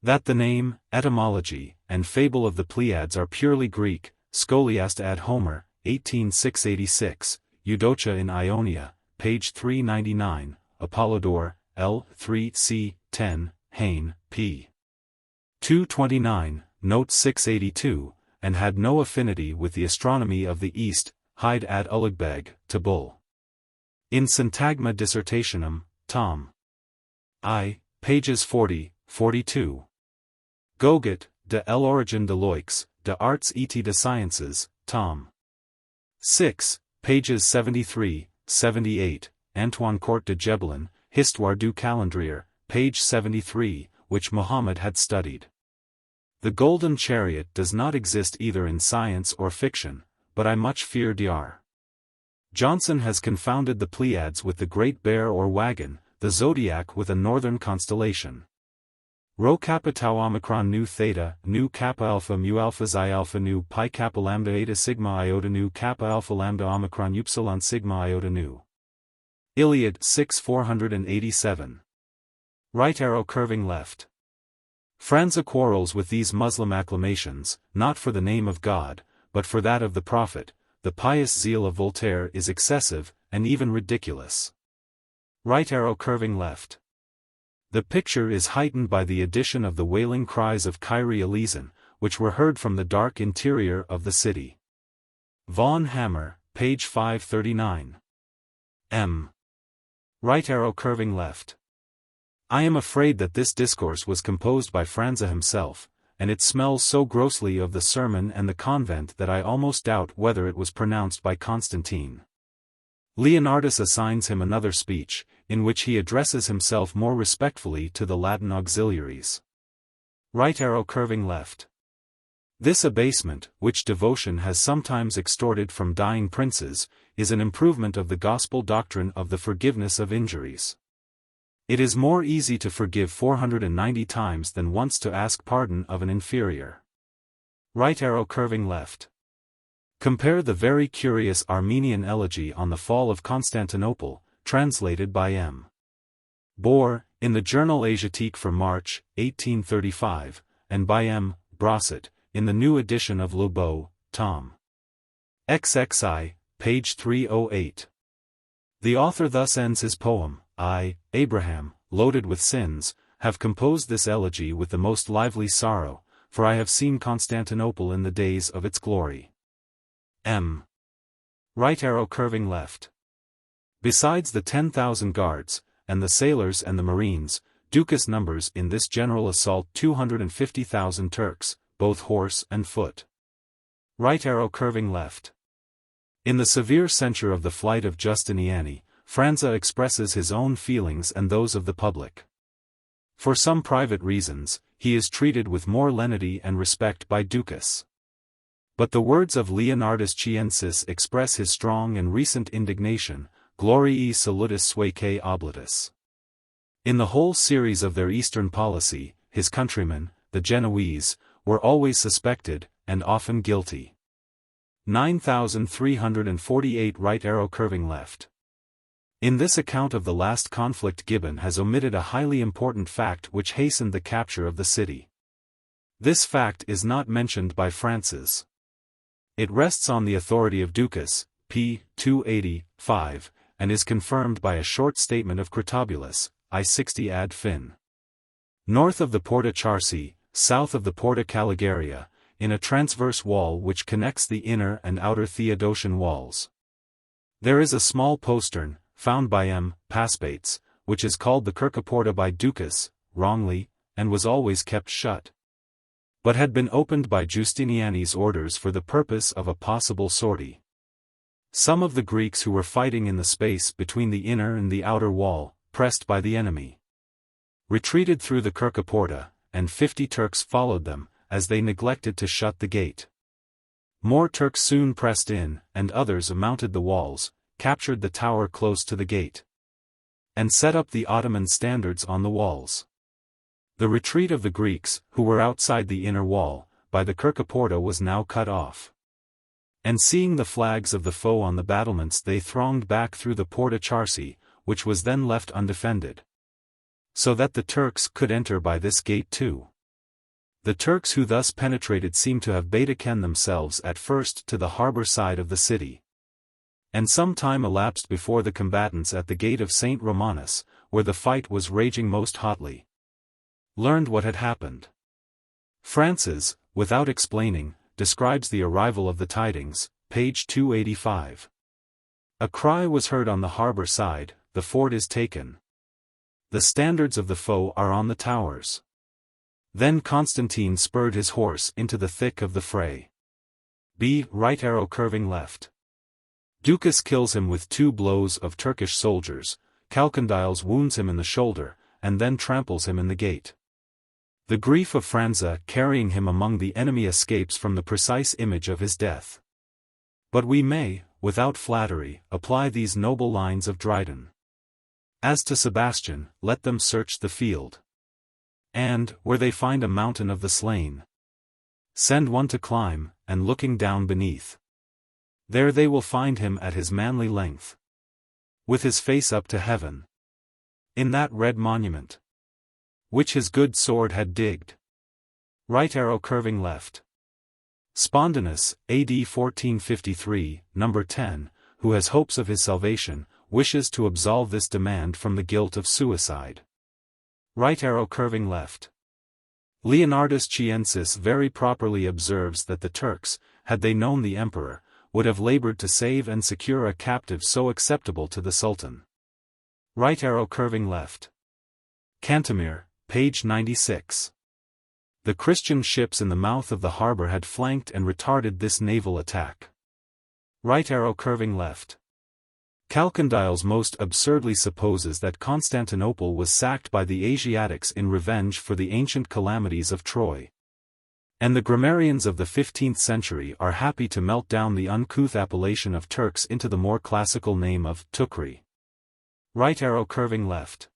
That the name, etymology, and fable of the Pleiades are purely Greek, Scholiast ad Homer, 18686, Eudocia in Ionia, page 399, Apollodor, L. 3 c. 10, Hain, p. 229, note 682, and had no affinity with the astronomy of the East, Hyde ad Ulugbeg, to Bull. In Syntagma Dissertationum, Tom. I, pages 40, 42. Goget, de l'origine de l'oix, de arts et de sciences, Tom. 6, pages 73, 78, Antoine Court de Gebelin, Histoire du Calendrier, page 73, which Muhammad had studied. The golden chariot does not exist either in science or fiction, but I much fear Dr. Johnson has confounded the Pleiades with the Great Bear or Wagon, the zodiac with a northern constellation. Rho kappa tau omicron nu theta, nu kappa alpha mu alpha xi alpha nu pi kappa lambda eta sigma iota nu kappa alpha lambda omicron upsilon sigma iota nu. Iliad 6:487. Right arrow curving left. Franza quarrels with these Muslim acclamations, not for the name of God, but for that of the Prophet. The pious zeal of Voltaire is excessive, and even ridiculous. Right arrow curving left. The picture is heightened by the addition of the wailing cries of Kyrie eleison, which were heard from the dark interior of the city. Von Hammer, page 539. M. Right arrow curving left. I am afraid that this discourse was composed by Franza himself, and it smells so grossly of the sermon and the convent that I almost doubt whether it was pronounced by Constantine. Leonardus assigns him another speech, in which he addresses himself more respectfully to the Latin auxiliaries. Right arrow curving left. This abasement, which devotion has sometimes extorted from dying princes, is an improvement of the gospel doctrine of the forgiveness of injuries. It is more easy to forgive 490 times than once to ask pardon of an inferior. Right arrow curving left. Compare the very curious Armenian elegy on the fall of Constantinople, translated by M. Bohr, in the Journal Asiatique for March, 1835, and by M. Brosset, in the new edition of Le Beau, Tom. XXI, page 308. The author thus ends his poem. I, Abraham, loaded with sins, have composed this elegy with the most lively sorrow, for I have seen Constantinople in the days of its glory. M. Right arrow curving left. Besides the 10,000 guards, and the sailors and the marines, Ducas numbers in this general assault 250,000 Turks, both horse and foot. Right arrow curving left. In the severe censure of the flight of Justiniani, Franza expresses his own feelings and those of the public. For some private reasons, he is treated with more lenity and respect by Ducas. But the words of Leonardus Chiensis express his strong and recent indignation, Gloriae salutis suae oblitus. In the whole series of their eastern policy, his countrymen, the Genoese, were always suspected, and often guilty. 9348 Right arrow curving left. In this account of the last conflict Gibbon has omitted a highly important fact which hastened the capture of the city. This fact is not mentioned by Francis. It rests on the authority of Ducas, p. 285, and is confirmed by a short statement of Critobulus, I-60 ad fin. North of the Porta Charsi, south of the Porta Caligaria, in a transverse wall which connects the inner and outer Theodosian walls. There is a small postern, found by M. Paspates, which is called the Kirkoporta by Ducas, wrongly, and was always kept shut, but had been opened by Justiniani's orders for the purpose of a possible sortie. Some of the Greeks who were fighting in the space between the inner and the outer wall, pressed by the enemy, retreated through the Kirkoporta, and 50 Turks followed them, as they neglected to shut the gate. More Turks soon pressed in, and others mounted the walls, captured the tower close to the gate, and set up the Ottoman standards on the walls. The retreat of the Greeks, who were outside the inner wall, by the Kirkoporta was now cut off. And seeing the flags of the foe on the battlements they thronged back through the Porta Charsi, which was then left undefended, so that the Turks could enter by this gate too. The Turks who thus penetrated seem to have betaken themselves at first to the harbor side of the city. And some time elapsed before the combatants at the gate of St. Romanus, where the fight was raging most hotly, learned what had happened. Francis, without explaining, describes the arrival of the tidings, page 285. A cry was heard on the harbor side, the fort is taken. The standards of the foe are on the towers. Then Constantine spurred his horse into the thick of the fray. B. Right arrow curving left. Ducas kills him with 2 blows of Turkish soldiers, Chalcondyles wounds him in the shoulder, and then tramples him in the gate. The grief of Franza carrying him among the enemy escapes from the precise image of his death. But we may, without flattery, apply these noble lines of Dryden. As to Sebastian, let them search the field. And, where they find a mountain of the slain, send one to climb, and looking down beneath, there they will find him at his manly length, with his face up to heaven, in that red monument, which his good sword had digged. Right arrow curving left. Spondinus, A.D. 1453, number 10, who has hopes of his salvation, wishes to absolve this demand from the guilt of suicide. Right arrow curving left. Leonardus Chiensis very properly observes that the Turks, had they known the emperor, would have labored to save and secure a captive so acceptable to the Sultan. Right arrow curving left. Cantemir, page 96. The Christian ships in the mouth of the harbor had flanked and retarded this naval attack. Right arrow curving left. Chalcondyles most absurdly supposes that Constantinople was sacked by the Asiatics in revenge for the ancient calamities of Troy. And the grammarians of the 15th century are happy to melt down the uncouth appellation of Turks into the more classical name of Tukri. Right arrow curving left.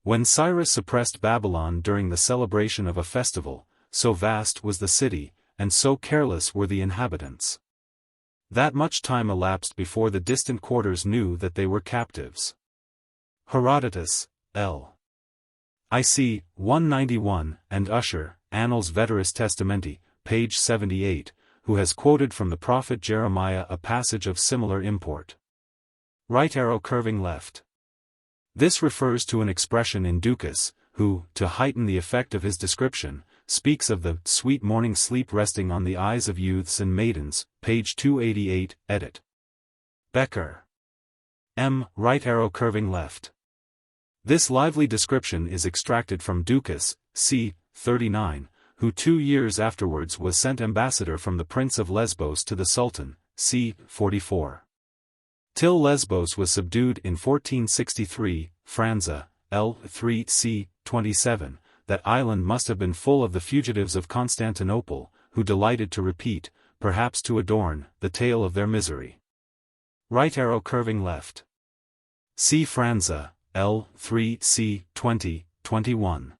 When Cyrus suppressed Babylon during the celebration of a festival, so vast was the city, and so careless were the inhabitants, that much time elapsed before the distant quarters knew that they were captives. Herodotus, L. IC. 191, and Usher, Annals Veteris Testamenti, page 78, who has quoted from the prophet Jeremiah a passage of similar import. Right arrow curving left. This refers to an expression in Ducas, who, to heighten the effect of his description, speaks of the sweet morning sleep resting on the eyes of youths and maidens, page 288, edit. Becker. M. Right arrow curving left. This lively description is extracted from Ducas, c. 39, who 2 years afterwards was sent ambassador from the Prince of Lesbos to the Sultan, c. 44. Till Lesbos was subdued in 1463, Franza, L. 3 c. 27, that island must have been full of the fugitives of Constantinople, who delighted to repeat, perhaps to adorn, the tale of their misery. Right arrow curving left. See Franza, L. 3 c. 20, 21.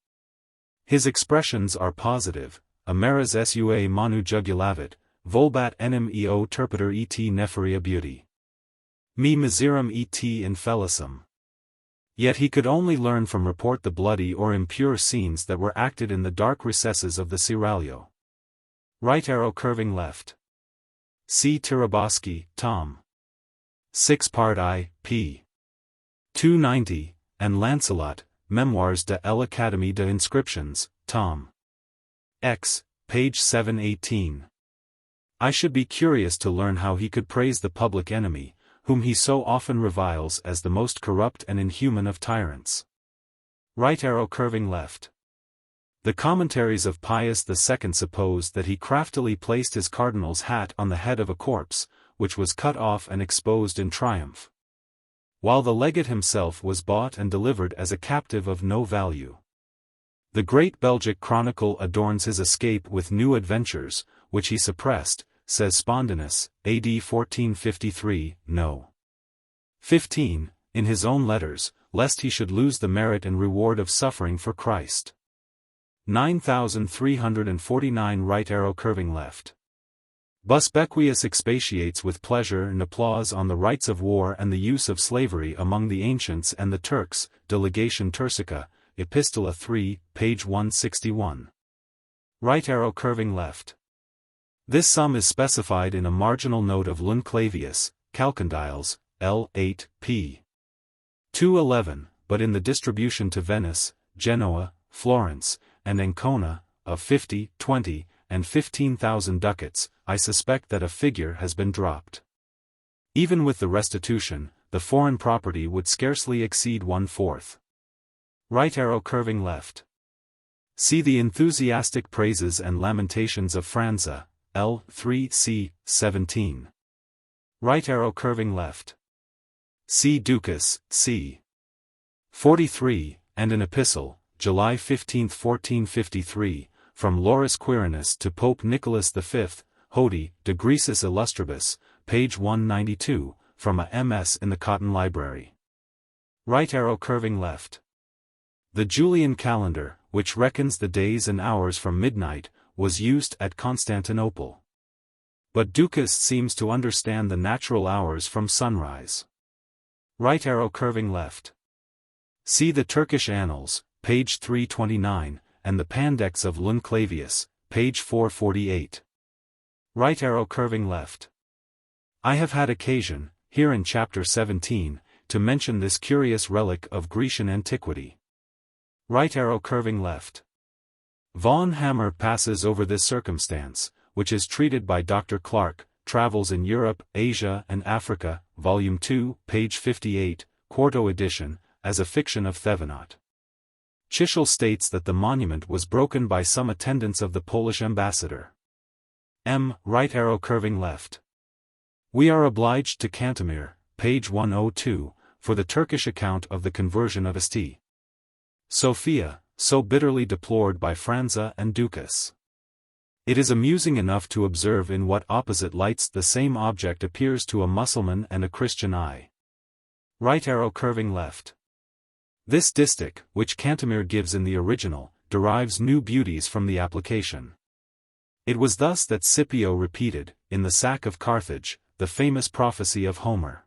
His expressions are positive, Ameris sua manu jugulavit, volbat enim eo terpiter et nefaria beauty. Me miserum et infelicum. Yet he could only learn from report the bloody or impure scenes that were acted in the dark recesses of the Seraglio. Right arrow curving left. C. Tiraboski, Tom. 6 part I, p. 290, and Lancelot, Memoirs de l'Académie de Inscriptions, Tom. X, page 718. I should be curious to learn how he could praise the public enemy, whom he so often reviles as the most corrupt and inhuman of tyrants. Right arrow curving left. The commentaries of Pius II suppose that he craftily placed his cardinal's hat on the head of a corpse, which was cut off and exposed in triumph, while the legate himself was bought and delivered as a captive of no value. The Great Belgic Chronicle adorns his escape with new adventures, which he suppressed, says Spondinus, A.D. 1453, no. 15, in his own letters, lest he should lose the merit and reward of suffering for Christ. 9349 right arrow curving left. Busbequius expatiates with pleasure and applause on the rights of war and the use of slavery among the ancients and the Turks, De Legation Turcica, Epistola 3, page 161. Right arrow curving left. This sum is specified in a marginal note of Lunclavius, Chalcondyles, L. 8, p. 211, but in the distribution to Venice, Genoa, Florence, and Ancona, of 50, 20, and 15,000 ducats, I suspect that a figure has been dropped. Even with the restitution, the foreign property would scarcely exceed 1/4. Right arrow curving left. See the enthusiastic praises and lamentations of Franza, L. 3 c. 17. Right arrow curving left. See Ducas, c. 43, and an epistle, July 15, 1453, from Laurus Quirinus to Pope Nicholas V, Hodi, de Grisis Illustribus, page 192, from a MS in the Cotton Library. Right arrow curving left. The Julian calendar, which reckons the days and hours from midnight, was used at Constantinople. But Ducas seems to understand the natural hours from sunrise. Right arrow curving left. See the Turkish Annals, page 329, and the Pandects of Lun Clavius, page 448. Right arrow curving left. I have had occasion, here in chapter 17, to mention this curious relic of Grecian antiquity. Right arrow curving left. Von Hammer passes over this circumstance, which is treated by Dr. Clark, Travels in Europe, Asia and Africa, Volume 2, page 58, quarto edition, as a fiction of Thevenot. Chichel states that the monument was broken by some attendants of the Polish ambassador. Right arrow curving left. We are obliged to Cantemir, page 102, for the Turkish account of the conversion of St. Sophia, so bitterly deplored by Franza and Ducas. It is amusing enough to observe in what opposite lights the same object appears to a Mussulman and a Christian eye. Right arrow curving left. This distich, which Cantemir gives in the original, derives new beauties from the application. It was thus that Scipio repeated, in the sack of Carthage, the famous prophecy of Homer.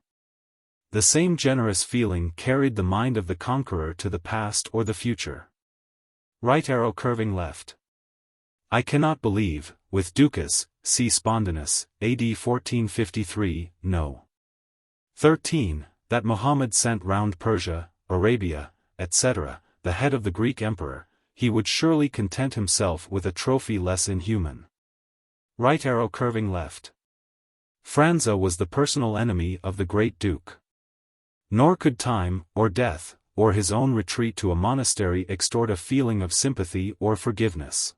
The same generous feeling carried the mind of the conqueror to the past or the future. Right arrow curving left. I cannot believe, with Ducas, see Spondinus, AD 1453, no. 13, that Muhammad sent round Persia, Arabia, etc., the head of the Greek emperor, he would surely content himself with a trophy less inhuman. Right arrow curving left. Franza was the personal enemy of the great duke. Nor could time, or death, or his own retreat to a monastery extort a feeling of sympathy or forgiveness.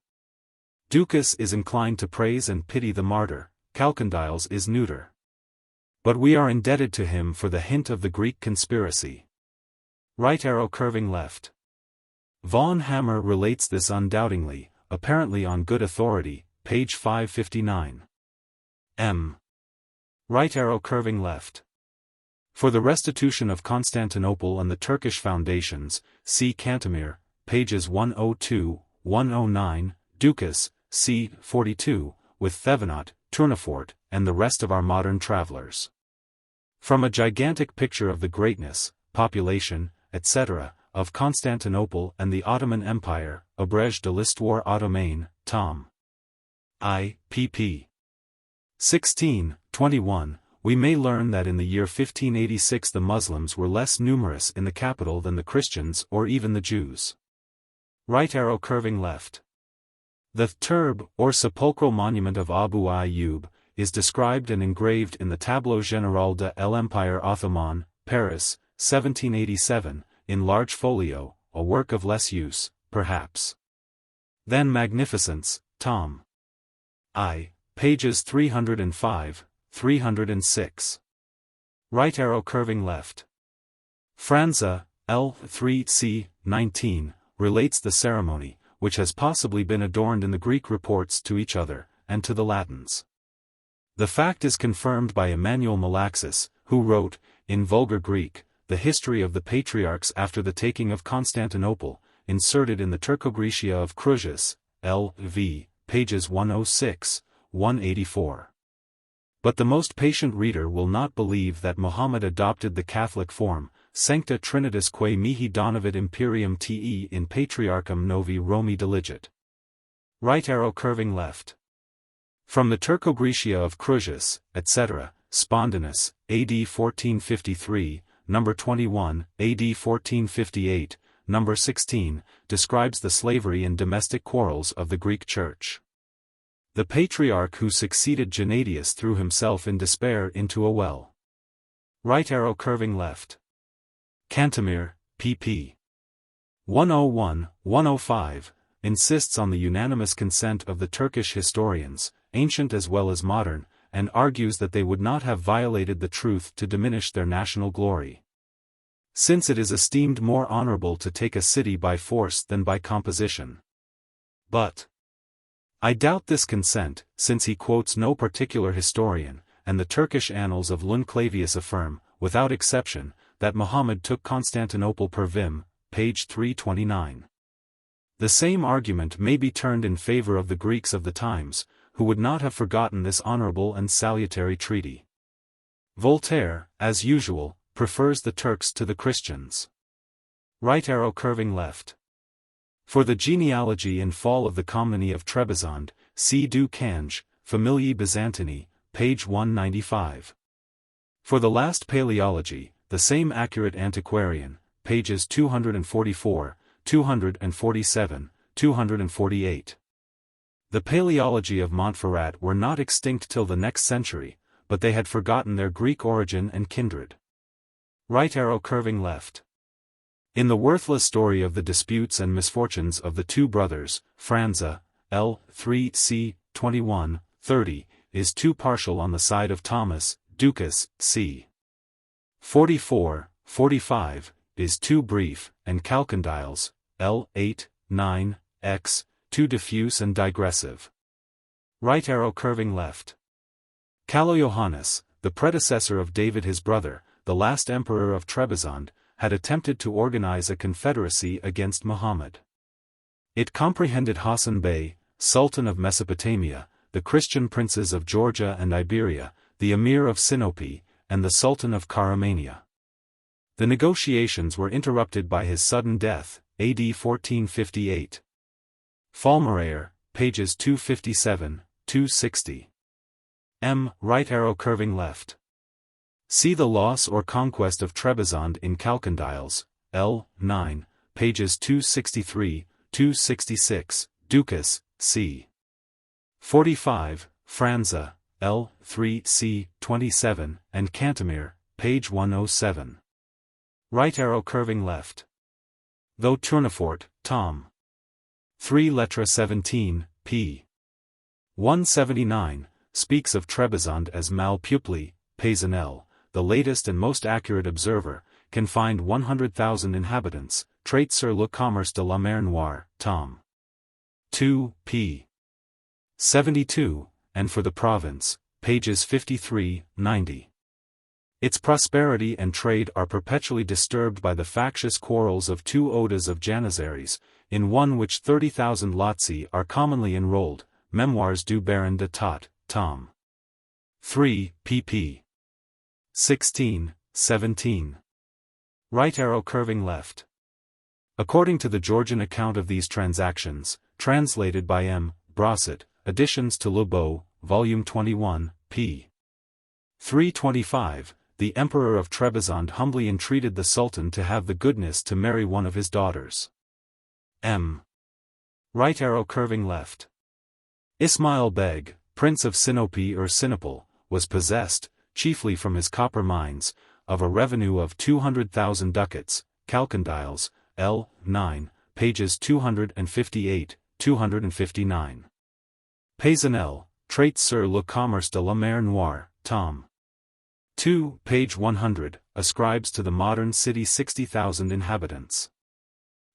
Ducas is inclined to praise and pity the martyr, Chalcondyles is neuter. But we are indebted to him for the hint of the Greek conspiracy. Right arrow curving left. Von Hammer relates this undoubtingly, apparently on good authority, page 559. Right arrow curving left. For the restitution of Constantinople and the Turkish foundations, see Cantemir, pages 102, 109, Ducas, c. 42, with Thevenot, Tournefort, and the rest of our modern travelers. From a gigantic picture of the greatness, population, etc., of Constantinople and the Ottoman Empire, Abrège de l'Histoire Ottomane, Tom. I. pp. 16, 21, we may learn that in the year 1586 the Muslims were less numerous in the capital than the Christians or even the Jews. Right arrow curving left. The Turb, or sepulchral monument of Abu Ayyub, is described and engraved in the Tableau Général de l'Empire Ottoman, Paris, 1787, in large folio, a work of less use, perhaps, than Magnificence, Tom. I. pages 305, 306. Right arrow curving left. Franza, L. 3c. 19, relates the ceremony, which has possibly been adorned in the Greek reports to each other, and to the Latins. The fact is confirmed by Emmanuel Malaxis, who wrote, in vulgar Greek, the history of the patriarchs after the taking of Constantinople, inserted in the Turco-Grecia of Crusius, L.V., pages 106, 184. But the most patient reader will not believe that Muhammad adopted the Catholic form, Sancta Trinitas quae mihi donavit imperium te in patriarchum novi Romi diligit. Right arrow curving left. From the Turco-Grecia of Crusius, etc., Spondinus, AD 1453, number 21, AD 1458, number 16, describes the slavery and domestic quarrels of the Greek Church. The patriarch who succeeded Gennadius threw himself in despair into a well. Right arrow curving left. Cantemir, pp. 101, 105, insists on the unanimous consent of the Turkish historians, ancient as well as modern, and argues that they would not have violated the truth to diminish their national glory, since it is esteemed more honorable to take a city by force than by composition. But I doubt this consent, since he quotes no particular historian, and the Turkish annals of Lun Clavius affirm, without exception, that Muhammad took Constantinople per Vim, page 329. The same argument may be turned in favor of the Greeks of the times, who would not have forgotten this honorable and salutary treaty. Voltaire, as usual, prefers the Turks to the Christians. Right arrow curving left. For the genealogy and fall of the Comneni of Trebizond, see Du Cange, Familiae Byzantini, page 195. For the last Paleology, the same accurate antiquarian, pages 244, 247, 248. The Paleology of Montferrat were not extinct till the next century, but they had forgotten their Greek origin and kindred. Right arrow curving left. In the worthless story of the disputes and misfortunes of the two brothers, Franza, L. 3 c. 21, 30, is too partial on the side of Thomas, Ducas, c. 44, 45, is too brief, and Chalcondyles, L. 8, 9, x, too diffuse and digressive. Right arrow curving left. Calo-Johannes, the predecessor of David his brother, the last emperor of Trebizond, had attempted to organize a confederacy against Muhammad. It comprehended Hassan Bey, Sultan of Mesopotamia, the Christian princes of Georgia and Iberia, the Emir of Sinope, and the Sultan of Caramania. The negotiations were interrupted by his sudden death, AD 1458. Falmerayer, pages 257, 260. Right arrow curving left. See the loss or conquest of Trebizond in Chalcondyles, L. 9, pages 263, 266, Ducas, c. 45, Franza, L. 3 c. 27, and Cantemir, page 107. Right arrow curving left. Though Tournefort, Tom. 3 Lettre 17, p. 179, speaks of Trebizond as Malpupli, Paysanel, the latest and most accurate observer, can find 100,000 inhabitants, Traite sur le commerce de la mer Noire, Tom. 2, p. 72, and for the province, pages 53, 90. Its prosperity and trade are perpetually disturbed by the factious quarrels of two Odas of Janissaries, in one which 30,000 Lotzi are commonly enrolled, Memoirs du Baron de Tott, Tom. 3, pp. 16, 17. Right arrow curving left. According to the Georgian account of these transactions, translated by M. Brosset, Additions to Le Beau, Volume 21, p. 325, the Emperor of Trebizond humbly entreated the Sultan to have the goodness to marry one of his daughters. M. Right arrow curving left. Ismail Beg, Prince of Sinope or Sinopol, was possessed, chiefly from his copper mines, of a revenue of 200,000 ducats, Chalcondyles, L. 9, pages 258, 259. Paysanel, Traite sur le commerce de la mer Noire, Tom. 2, page 100, ascribes to the modern city 60,000 inhabitants.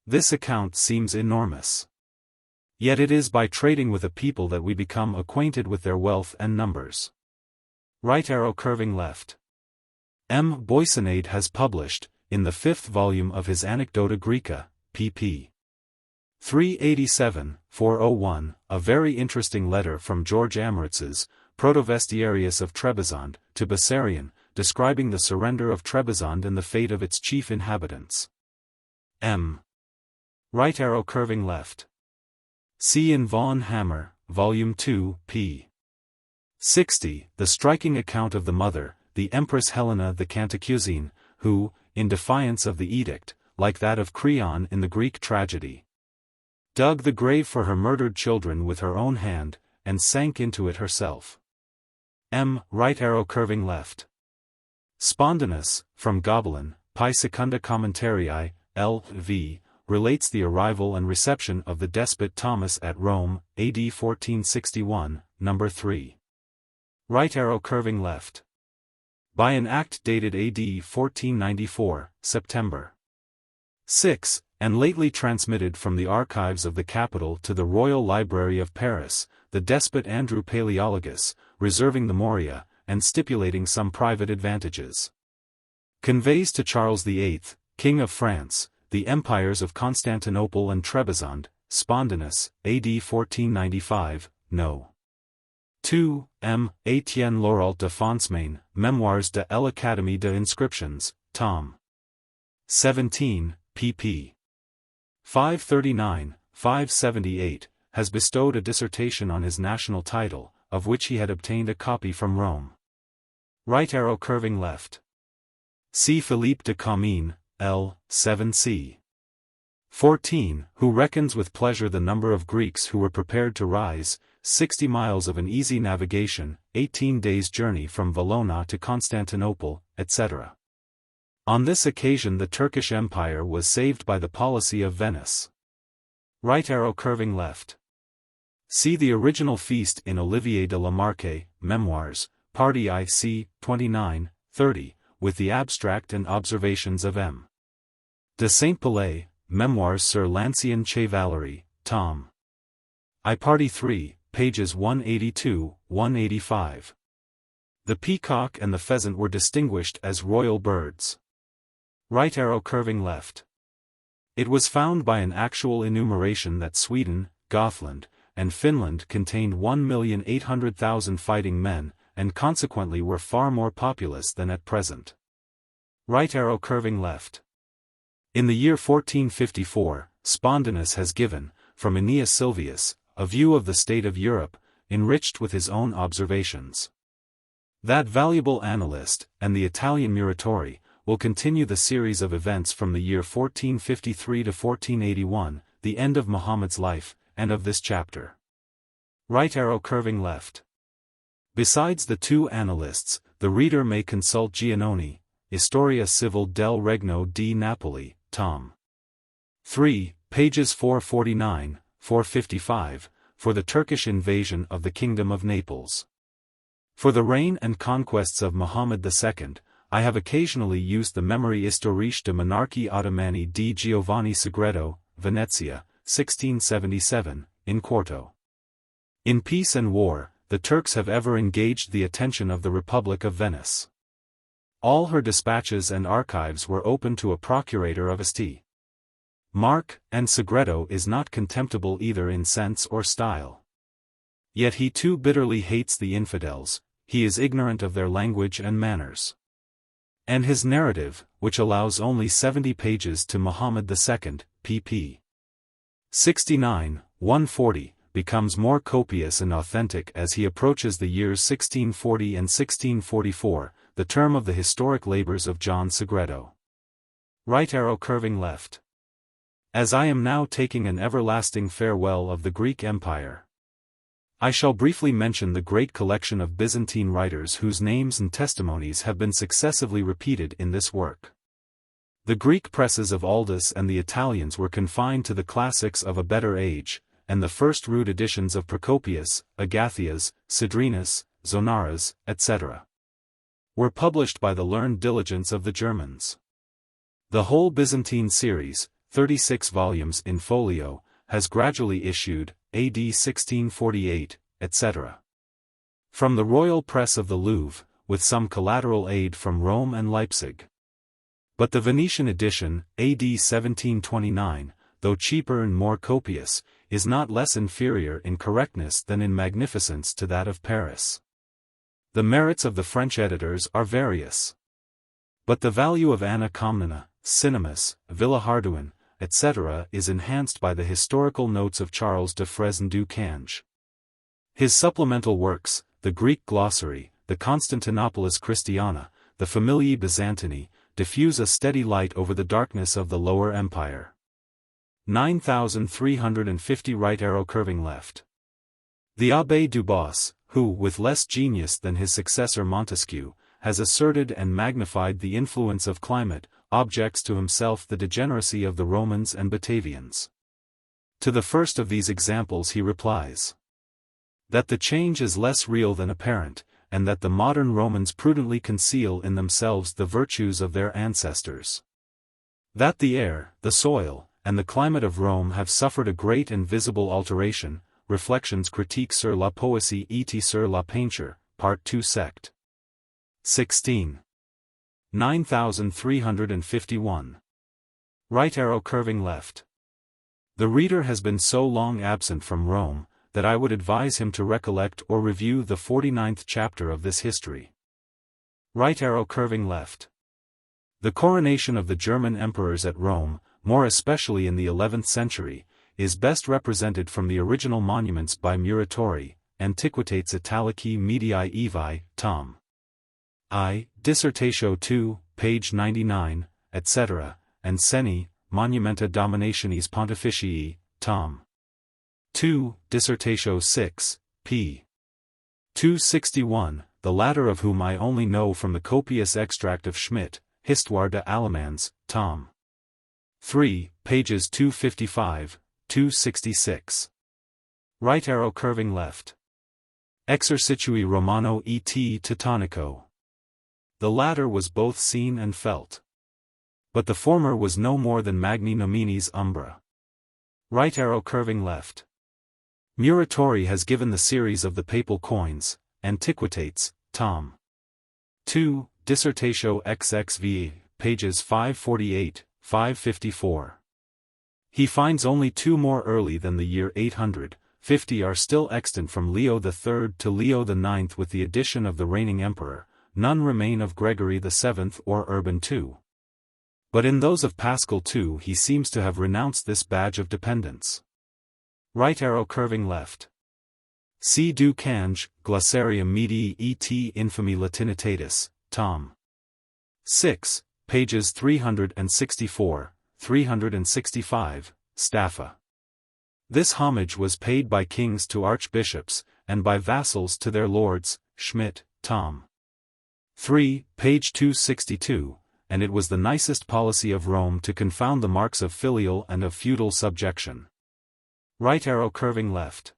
This account seems enormous. Yet it is by trading with a people that we become acquainted with their wealth and numbers. Right arrow curving left. M. Boissonade has published, in the 5th volume of his Anecdota Graeca, pp. 387-401, a very interesting letter from George Amritzes, Protovestiarius of Trebizond, to Bessarion, describing the surrender of Trebizond and the fate of its chief inhabitants. M. Right arrow curving left. See in Vaughan Hammer, Volume 2, p. 60, the striking account of the mother, the Empress Helena the Cantacuzene, who, in defiance of the edict, like that of Creon in the Greek tragedy, dug the grave for her murdered children with her own hand, and sank into it herself. M. Right arrow curving left. Spondinus, from Gobelin, Pi Secunda Commentarii, L. v., relates the arrival and reception of the despot Thomas at Rome, AD 1461, number 3. Right arrow curving left. By an act dated AD 1494, September 6, and lately transmitted from the archives of the capital to the Royal Library of Paris, the despot Andrew Palaeologus, reserving the Morea, and stipulating some private advantages. Conveys to Charles VIII, King of France, the empires of Constantinople and Trebizond, Spontanus, AD 1495, No. 2, M. Étienne Laurent de Foncemain, Memoirs de l'Académie des Inscriptions, tom. 17, pp. 539, 578, has bestowed a dissertation on his national title, of which he had obtained a copy from Rome. Right arrow curving left. See Philippe de Comines, L. 7c. 14, who reckons with pleasure the number of Greeks who were prepared to rise, 60 miles of an easy navigation, 18 days' journey from Valona to Constantinople, etc. On this occasion the Turkish Empire was saved by the policy of Venice. Right arrow curving left. See the original feast in Olivier de Lamarque, Memoirs, Party IC, 29, 30, with the abstract and observations of M. de Saint-Pelay, Memoirs sur l'Ancien Chevalerie, tom. I Party 3, pages 182, 185. The peacock and the pheasant were distinguished as royal birds. Right arrow curving left. It was found by an actual enumeration that Sweden, Gothland, and Finland contained 1,800,000 fighting men, and consequently were far more populous than at present. Right arrow curving left. In the year 1454, Spontanus has given, from Aeneas Sylvius, a view of the state of Europe, enriched with his own observations. That valuable annalist, and the Italian Muratori, will continue the series of events from the year 1453 to 1481, the end of Muhammad's life, and of this chapter. Right arrow curving left. Besides the two annalists, the reader may consult Giannone, Storia Civil del Regno di Napoli, tom. 3, pages 449, 455, for the Turkish invasion of the Kingdom of Naples. For the reign and conquests of Muhammad II, I have occasionally used the Memorie historique de monarchie ottomani di Giovanni Segreto, Venezia, 1677, in quarto. In peace and war, the Turks have ever engaged the attention of the Republic of Venice. All her dispatches and archives were open to a procurator of St. Mark, and Segreto is not contemptible either in sense or style. Yet he too bitterly hates the infidels, he is ignorant of their language and manners. And his narrative, which allows only 70 pages to Muhammad II, pp. 69, 140, becomes more copious and authentic as he approaches the years 1640 and 1644, the term of the historic labors of John Segreto. Right arrow curving left. As I am now taking an everlasting farewell of the Greek Empire, I shall briefly mention the great collection of Byzantine writers whose names and testimonies have been successively repeated in this work. The Greek presses of Aldus and the Italians were confined to the classics of a better age, and the first rude editions of Procopius, Agathias, Cedrinus, Zonaras, etc. were published by the learned diligence of the Germans. The whole Byzantine series, 36 volumes in folio, has gradually issued, AD 1648, etc. from the royal press of the Louvre, with some collateral aid from Rome and Leipzig. But the Venetian edition, AD 1729, though cheaper and more copious, is not less inferior in correctness than in magnificence to that of Paris. The merits of the French editors are various. But the value of Anna Komnena, Cinemas, Villehardouin, etc. is enhanced by the historical notes of Charles de Fresne du Cange. His supplemental works, the Greek Glossary, the Constantinopolis Christiana, the Familiae Byzantini, diffuse a steady light over the darkness of the Lower Empire. 9350 right arrow curving left. The Abbé Dubos, who, with less genius than his successor Montesquieu, has asserted and magnified the influence of climate, objects to himself the degeneracy of the Romans and Batavians. To the first of these examples he replies that the change is less real than apparent, and that the modern Romans prudently conceal in themselves the virtues of their ancestors. That the air, the soil, and the climate of Rome have suffered a great and visible alteration. Reflections Critique sur la Poésie et sur la Peinture, Part 2 Sect. 16. 9351. Right arrow curving left. The reader has been so long absent from Rome, that I would advise him to recollect or review the 49th chapter of this history. Right arrow curving left. The coronation of the German emperors at Rome, more especially in the 11th century, is best represented from the original monuments by Muratori, Antiquitates Italici Medii, tom. I, Dissertatio 2, page 99, etc., and Seni, Monumenta Dominationis Pontificii, tom. 2, Dissertatio 6, p. 261, the latter of whom I only know from the copious extract of Schmidt, Histoire de Allemands, tom. 3, pages 255, 266. Right arrow curving left. Exercitui Romano et Teutonico. The latter was both seen and felt. But the former was no more than Magni Nominis Umbra. Right arrow curving left. Muratori has given the series of the papal coins, Antiquitates, tom. 2, Dissertatio XXV, pages 548, 554. He finds only two more early than the year 850 are still extant from Leo III to Leo IX with the addition of the reigning emperor, none remain of Gregory VII or Urban II. But in those of Paschal II he seems to have renounced this badge of dependence. Right arrow curving left. C. Du Cange, Glossarium Medii et Infami Latinitatis, tom. 6, pages 364, 365, Staffa. This homage was paid by kings to archbishops, and by vassals to their lords, Schmidt, tom. 3, page 262, and it was the nicest policy of Rome to confound the marks of filial and of feudal subjection. Right arrow curving left.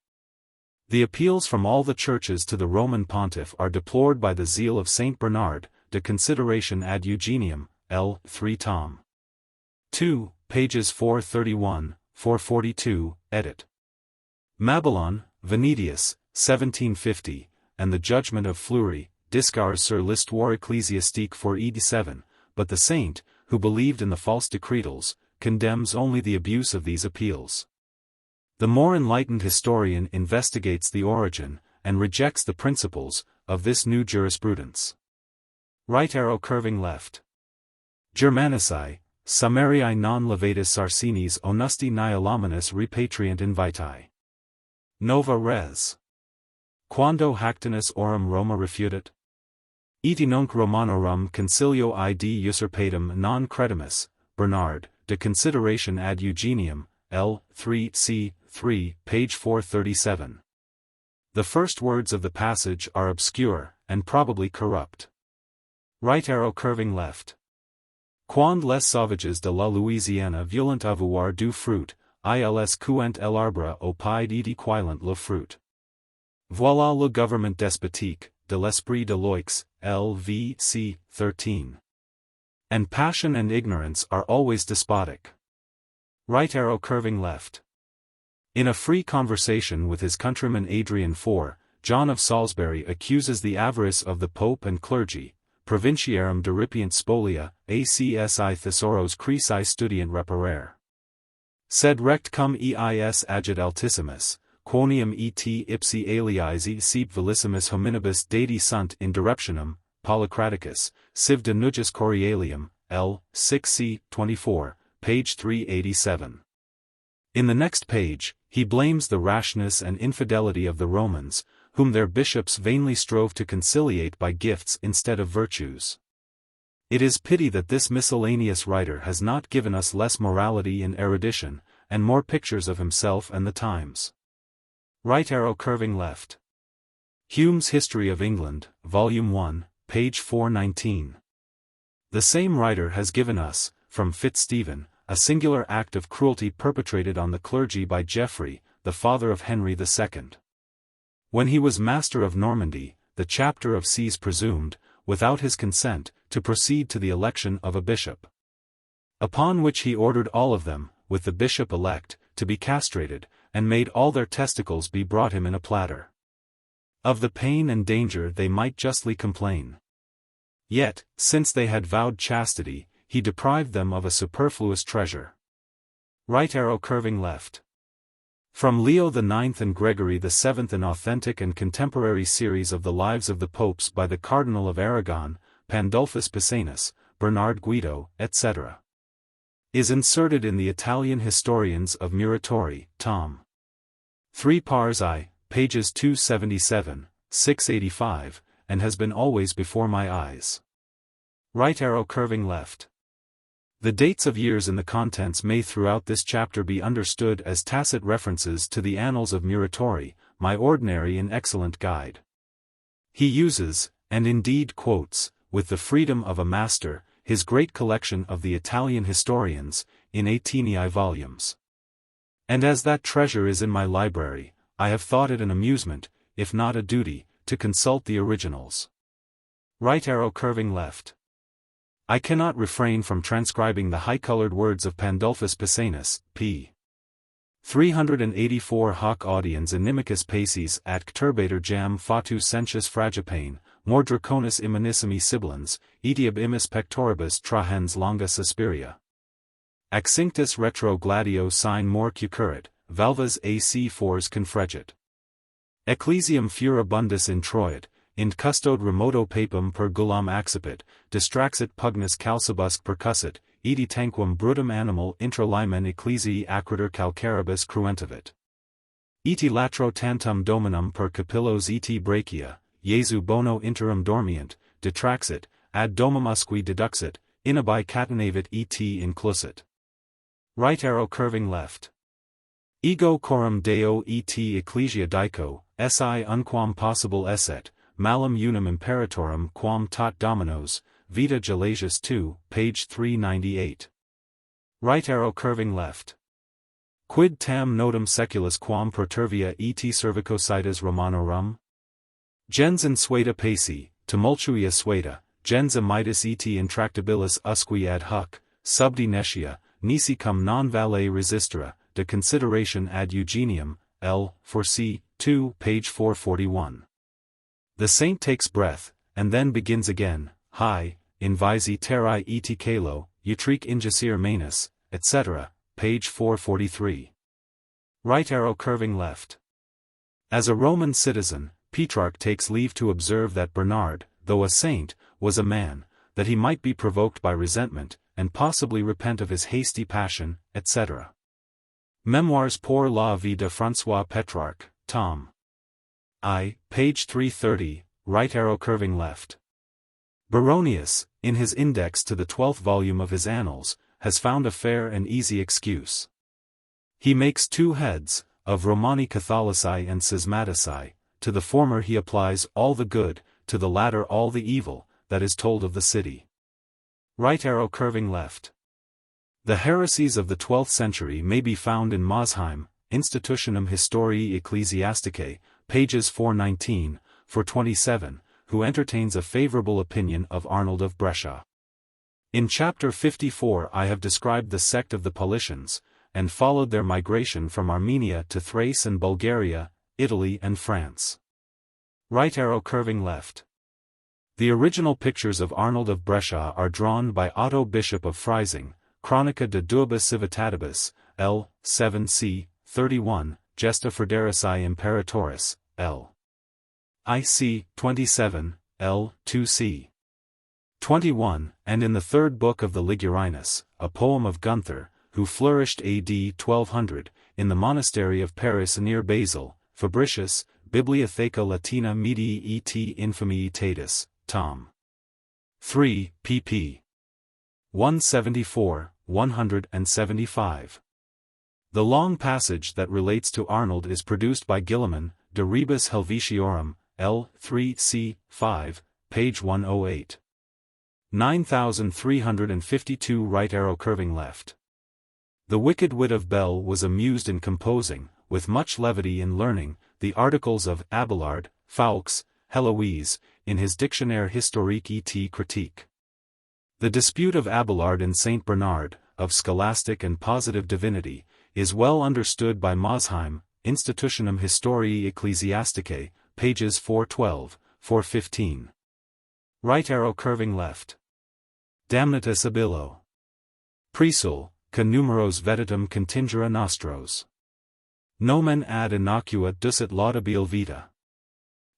The appeals from all the churches to the Roman pontiff are deplored by the zeal of Saint Bernard, De Consideration ad Eugenium, L. 3 tom. 2, pages 431, 442, edit. Mabillon, Venedius, 1750, and the Judgment of Fleury, Discours sur l'histoire ecclésiastique for ed. But the saint, who believed in the false decretals, condemns only the abuse of these appeals. The more enlightened historian investigates the origin, and rejects the principles, of this new jurisprudence. Right arrow curving left. Germanici, Sumeriae non levatus Sarcinis onusti nihilaminis repatriant invitae. Nova res. Quando hactinus orum Roma refutat? Iti nunc Romanorum concilio id usurpatum non credimus, Bernard, De Consideration ad Eugenium, L. 3 c. 3, page 437. The first words of the passage are obscure, and probably corrupt. Right arrow curving left. Quand les sauvages de la Louisiane violent avoir du fruit, ils couent l'arbre au pied et quilent le fruit. Voilà le gouvernement despotique, de l'esprit de Loix, L.V. c. 13. And passion and ignorance are always despotic. Right arrow curving left. In a free conversation with his countryman Adrian IV, John of Salisbury accuses the avarice of the Pope and clergy, provinciarum deripiant spolia, acsi thesauros crisi studiant reparare. Sed rect cum eis agit altissimus, quoniam et ipsi aliisi sib vilissimus hominibus dati sunt in direptionem, Polycraticus, civ de nugis corialium, L. 6c. 24, page 387. In the next page, he blames the rashness and infidelity of the Romans, whom their bishops vainly strove to conciliate by gifts instead of virtues. It is pity that this miscellaneous writer has not given us less morality and erudition, and more pictures of himself and the times. Right arrow curving left. Hume's History of England, Volume 1, page 419. The same writer has given us, from Fitzstephen, a singular act of cruelty perpetrated on the clergy by Geoffrey, the father of Henry II. When he was master of Normandy, the chapter of sees presumed, without his consent, to proceed to the election of a bishop. Upon which he ordered all of them, with the bishop-elect, to be castrated, and made all their testicles be brought him in a platter. Of the pain and danger they might justly complain. Yet, since they had vowed chastity, he deprived them of a superfluous treasure. Right arrow curving left. From Leo IX and Gregory VII, an authentic and contemporary series of the lives of the popes by the Cardinal of Aragon, Pandolfus Pisanus, Bernard Guido, etc. is inserted in the Italian Historians of Muratori, Tom. 3 Pars I, pages 277, 685, and has been always before my eyes. Right arrow curving left. The dates of years in the contents may throughout this chapter be understood as tacit references to the Annals of Muratori, my ordinary and excellent guide. He uses, and indeed quotes, with the freedom of a master, his great collection of the Italian historians, in 18 volumes. And as that treasure is in my library, I have thought it an amusement, if not a duty, to consult the originals. Right arrow curving left. I cannot refrain from transcribing the high-colored words of Pandolfus Pisanus, p. 384 hoc audiens inimicis paces at cturbator jam fatu sensus fragipane, more draconis imminissimi sibilans, etiab imis pectoribus trahens longa suspiria. Accinctus retro gladio sine more cucurrit, valvas ac fors confregit. Ecclesiam furibundus introit, int custode remoto papum per gulam accipit, distraxit pugnus calcibusque percussit, edi tanquam brutum animal intra limen ecclesiae acriter calcaribus cruentavit. Eti latro tantum dominum per capillos eti brachia, Jesu bono interim dormient, detraxit, ad domimusque deduxit, inabi catenavit et inclusit. Right arrow curving left. Ego coram Deo et ecclesia dico, si unquam possible esset, malum unum imperatorum quam tot dominos, Vita Gelasius 2, page 398. Right arrow curving left. Quid tam notum seculus quam perturvia et cervicositas Romanorum? Gens in sueda paci, tumultua sueda, gens mitis et intractabilis usque ad hoc, subdi nescia, nisi cum non valet resistera, de consideration ad Eugenium, L. for c. 2, page 441. The saint takes breath, and then begins again, hi, in visi terrae et calo, utrique ingesir manus, etc., page 443. Right arrow curving left. As a Roman citizen, Petrarch takes leave to observe that Bernard, though a saint, was a man, that he might be provoked by resentment, and possibly repent of his hasty passion, etc. Memoirs pour la vie de François Petrarch, Tom. I, page 330, right arrow curving left. Baronius, in his index to the 12th volume of his Annals, has found a fair and easy excuse. He makes 2 heads, of Romani Catholici and Schismatici, to the former he applies all the good, to the latter all the evil, that is told of the city. Right arrow curving left. The heresies of the 12th century may be found in Mosheim, Institutionum Historiae Ecclesiasticae, pages 419, 427, who entertains a favorable opinion of Arnold of Brescia. In chapter 54 I have described the sect of the Paulicians, and followed their migration from Armenia to Thrace and Bulgaria, Italy and France. Right arrow curving left. The original pictures of Arnold of Brescia are drawn by Otto Bishop of Freising, Chronica de Duibus Civitatibus, L. 7c. 31, Gesta Frederici Imperatoris, L. IC. 27, L. 2c. 21, and in the 3rd book of the Ligurinus, a poem of Gunther, who flourished AD 1200, in the monastery of Paris near Basel, Fabricius, Bibliotheca Latina Medii et Infamii Tatus, Tom. 3, pp. 174, 175. The long passage that relates to Arnold is produced by Gilliman, De Rebus Helvetiorum, L. 3c. 5, page 108. 9352 right arrow curving left. The wicked wit of Bell was amused in composing, with much levity in learning, the articles of Abelard, Fawkes, Heloise, in his Dictionnaire historique et critique. The dispute of Abelard and Saint Bernard, of scholastic and positive divinity, is well understood by Mosheim, Institutionum Historiae Ecclesiasticae, pages 412, 415. Right arrow curving left. Damnatus Abilo. Prisul, ca numeros vetitum contingere nostros. Nomen ad innocua ducit laudabile vita.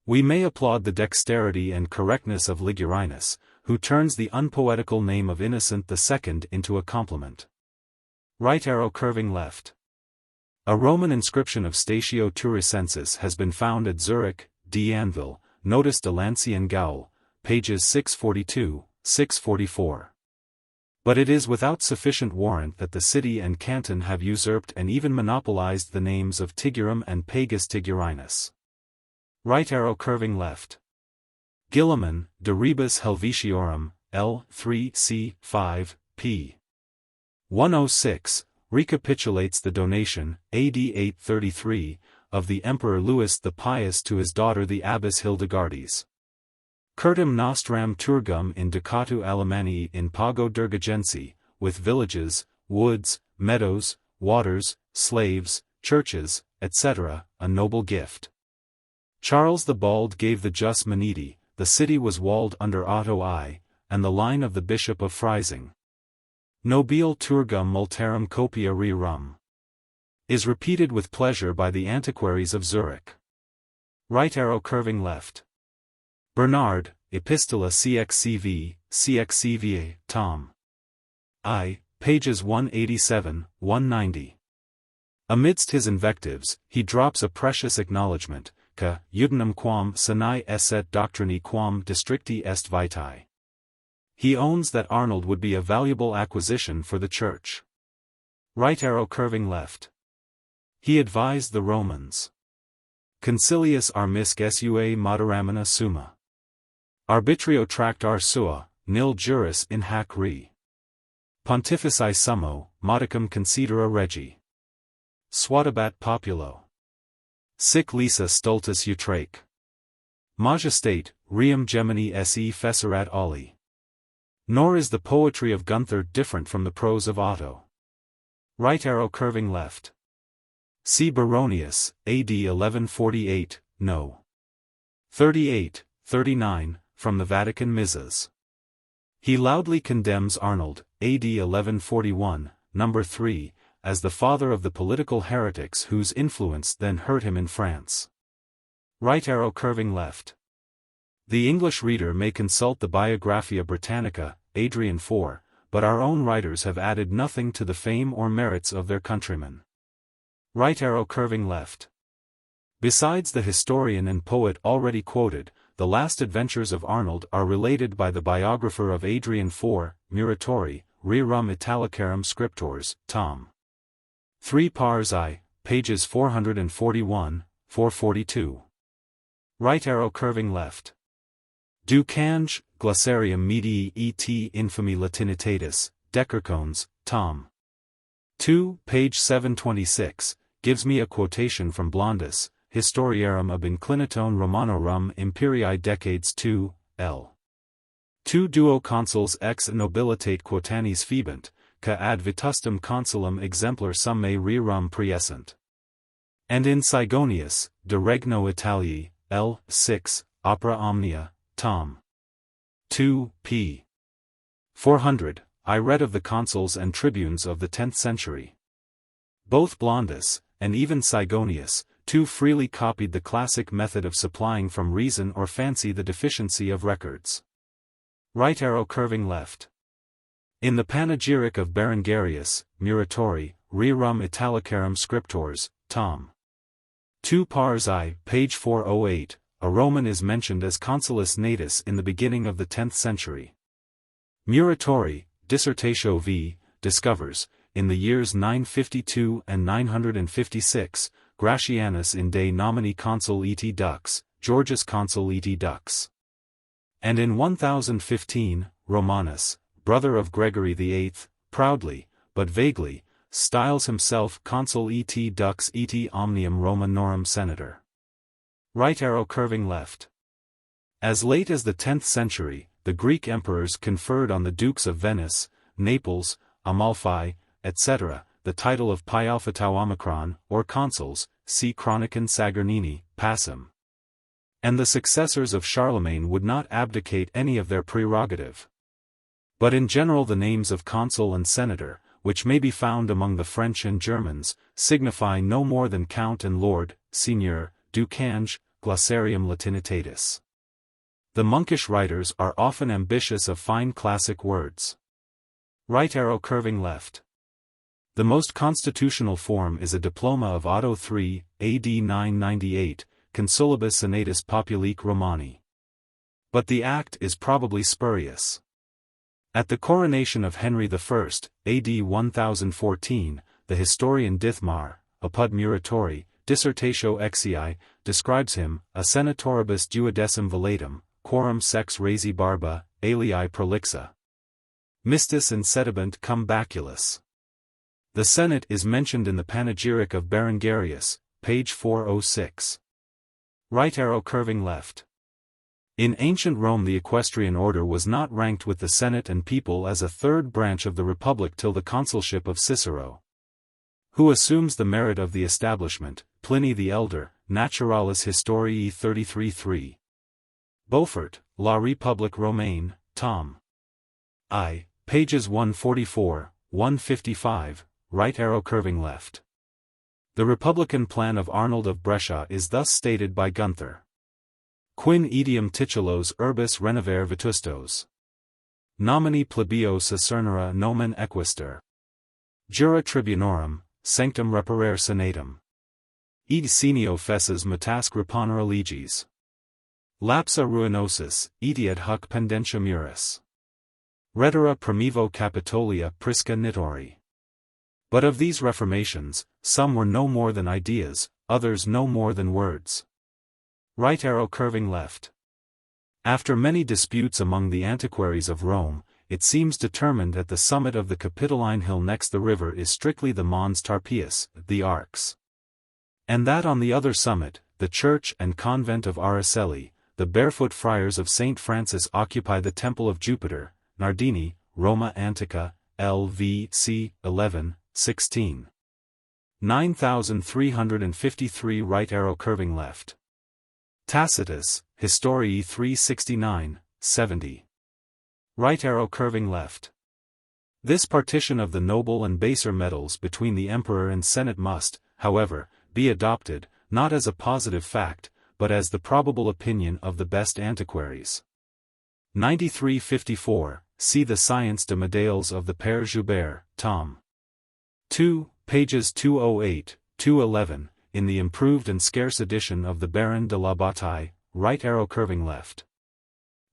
We may applaud the dexterity and correctness of Ligurinus, who turns the unpoetical name of Innocent II into a compliment. Right arrow curving left. A Roman inscription of Statio Turicensis has been found at Zurich, D'Anville, Notice de l'Ancien Gaul, pages 642, 644. But it is without sufficient warrant that the city and canton have usurped and even monopolized the names of Tigurum and Pagus Tigurinus. Right arrow curving left. Gilliman, De Rebus Helvetiorum, L. 3 c. 5, p. 106, recapitulates the donation, AD 833, of the Emperor Louis the Pious to his daughter the Abbess Hildegardes. Curtum nostram turgum in ducatu Alemanni in pago Durgagensi, with villages, woods, meadows, waters, slaves, churches, etc., a noble gift. Charles the Bald gave the Jus Maniti, the city was walled under Otto I, and the line of the Bishop of Freising. Nobile turgum multarum copia rerum. Is repeated with pleasure by the antiquaries of Zurich. Right arrow curving left. Bernard, Epistola CXCV, Tom. I, pages 187, 190. Amidst his invectives, he drops a precious acknowledgment, ca udinum quam sanae esset doctrini quam districti est vitae. He owns that Arnold would be a valuable acquisition for the Church. Right arrow curving left. He advised the Romans. Concilius armisc sua moderamina summa. Arbitrio tractar sua, nil juris in hac re. Pontifici summo, modicum considera regi. Suadabat populo. Sic lisa stultus utraque. Majestate, reum gemini se fesserat oli. Nor is the poetry of Gunther different from the prose of Otto. Right arrow curving left. See Baronius, AD 1148, No. 38, 39, from the Vatican Misses. He loudly condemns Arnold, AD 1141, number 3, as the father of the political heretics whose influence then hurt him in France. Right arrow curving left. The English reader may consult the Biographia Britannica, Adrian IV, but our own writers have added nothing to the fame or merits of their countrymen. Right arrow curving left. Besides the historian and poet already quoted, the last adventures of Arnold are related by the biographer of Adrian IV, Muratori, Rerum Italicarum Scriptors, Tom. 3 pars I, pages 441, 442. Right arrow curving left. Ducange, Glossarium Medii et Infami Latinitatis, Decercones, Tom. 2, page 726, gives me a quotation from Blondus, Historiarum ab inclinatone Romanorum imperii decades 2, L. 2 duo consuls ex nobilitate quotanis febant, ca ad vetustum consulum exemplar summae rerum priescent. And in Sigonius, De Regno Italii, L. 6, Opera Omnia, Tom. 2, p. 400, I read of the consuls and tribunes of the 10th century. Both Blondus, and even Sigonius, too freely copied the classic method of supplying from reason or fancy the deficiency of records. Right arrow curving left. In the panegyric of Berengarius, Muratori, Rerum Italicarum Scriptors, Tom. 2 pars I, page 408, a Roman is mentioned as consulis natus in the beginning of the 10th century. Muratori, Dissertatio v. discovers, in the years 952 and 956, Gratianus in de nomine consul et dux, Georgius consul et dux. And in 1015, Romanus, brother of Gregory VIII, proudly, but vaguely, styles himself consul et dux et omnium Romanorum senator. Right arrow curving left. As late as the 10th century, the Greek emperors conferred on the dukes of Venice, Naples, Amalfi, etc., the title of Pialphatau Omicron, or consuls, see Chronicon Sagernini, Passum. And the successors of Charlemagne would not abdicate any of their prerogative. But in general the names of consul and senator, which may be found among the French and Germans, signify no more than count and lord, seigneur, ducange, glossarium latinitatis. The monkish writers are often ambitious of fine classic words. Right arrow curving left. The most constitutional form is a diploma of Otto III, AD 998, Consulibus Senatus Populique Romani. But the act is probably spurious. At the coronation of Henry I, AD 1014, the historian Dithmar, apud muratori, dissertatio exii, describes him, a senatoribus duodecim velatum, quorum sex resi barba, alii prolixa. Mistis and sedibant cum baculus. The Senate is mentioned in the panegyric of Berengarius, page 406. Right arrow curving left. In ancient Rome the equestrian order was not ranked with the Senate and people as a third branch of the Republic till the consulship of Cicero, who assumes the merit of the establishment, Pliny the Elder, Naturalis Historiae 33:3. Beaufort, La République Romaine, tom. I, pages 144, 155, right arrow curving left. The Republican plan of Arnold of Brescia is thus stated by Gunther. Quin etiam titulos urbis renover vetustos. Nomini plebeo Cicernera nomen equister. Jura tribunorum, sanctum reparare senatum. Id senio fesses metasque reponere legis. Lapsa ruinosis, etiad huc pendentia muris. Rhetera primivo Capitolia prisca nitori. But of these reformations, some were no more than ideas, others no more than words. Right arrow curving left. After many disputes among the antiquaries of Rome, it seems determined that the summit of the Capitoline hill next the river is strictly the Mons Tarpeius, the Arcs. And that on the other summit, the church and convent of Araceli, the barefoot friars of St. Francis occupy the temple of Jupiter, Nardini, Roma Antica, LV.C. 11, 16. 9353 right arrow curving left. Tacitus, Historiae 369, 70. Right arrow curving left. This partition of the noble and baser metals between the emperor and senate must, however, be adopted, not as a positive fact, but as the probable opinion of the best antiquaries. 9354, see the Science de Medailles of the Père Joubert, tom. 2, pages 208, 211, in the improved and scarce edition of the Baron de la Bataille, right arrow curving left.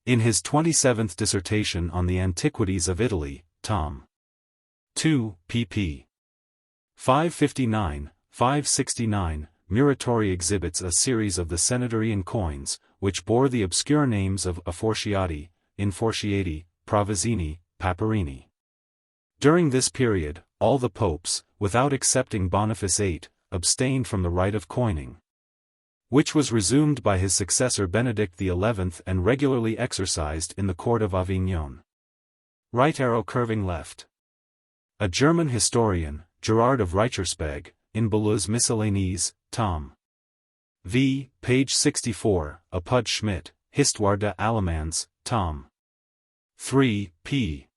In his 27th dissertation on the Antiquities of Italy, tom. 2, pp. 559, 569, Muratori exhibits a series of the Senatorian coins, which bore the obscure names of Afortiati, Infortiati, Provisini, Paparini. During this period, all the popes, without excepting Boniface VIII, abstained from the right of coining, which was resumed by his successor Benedict XI and regularly exercised in the court of Avignon. Right arrow curving left. A German historian, Gerard of Reicherspeg, in Belleux's Miscellanies, tom. V, page 64, apud Schmidt, Histoire des Allemands, tom. 3, p.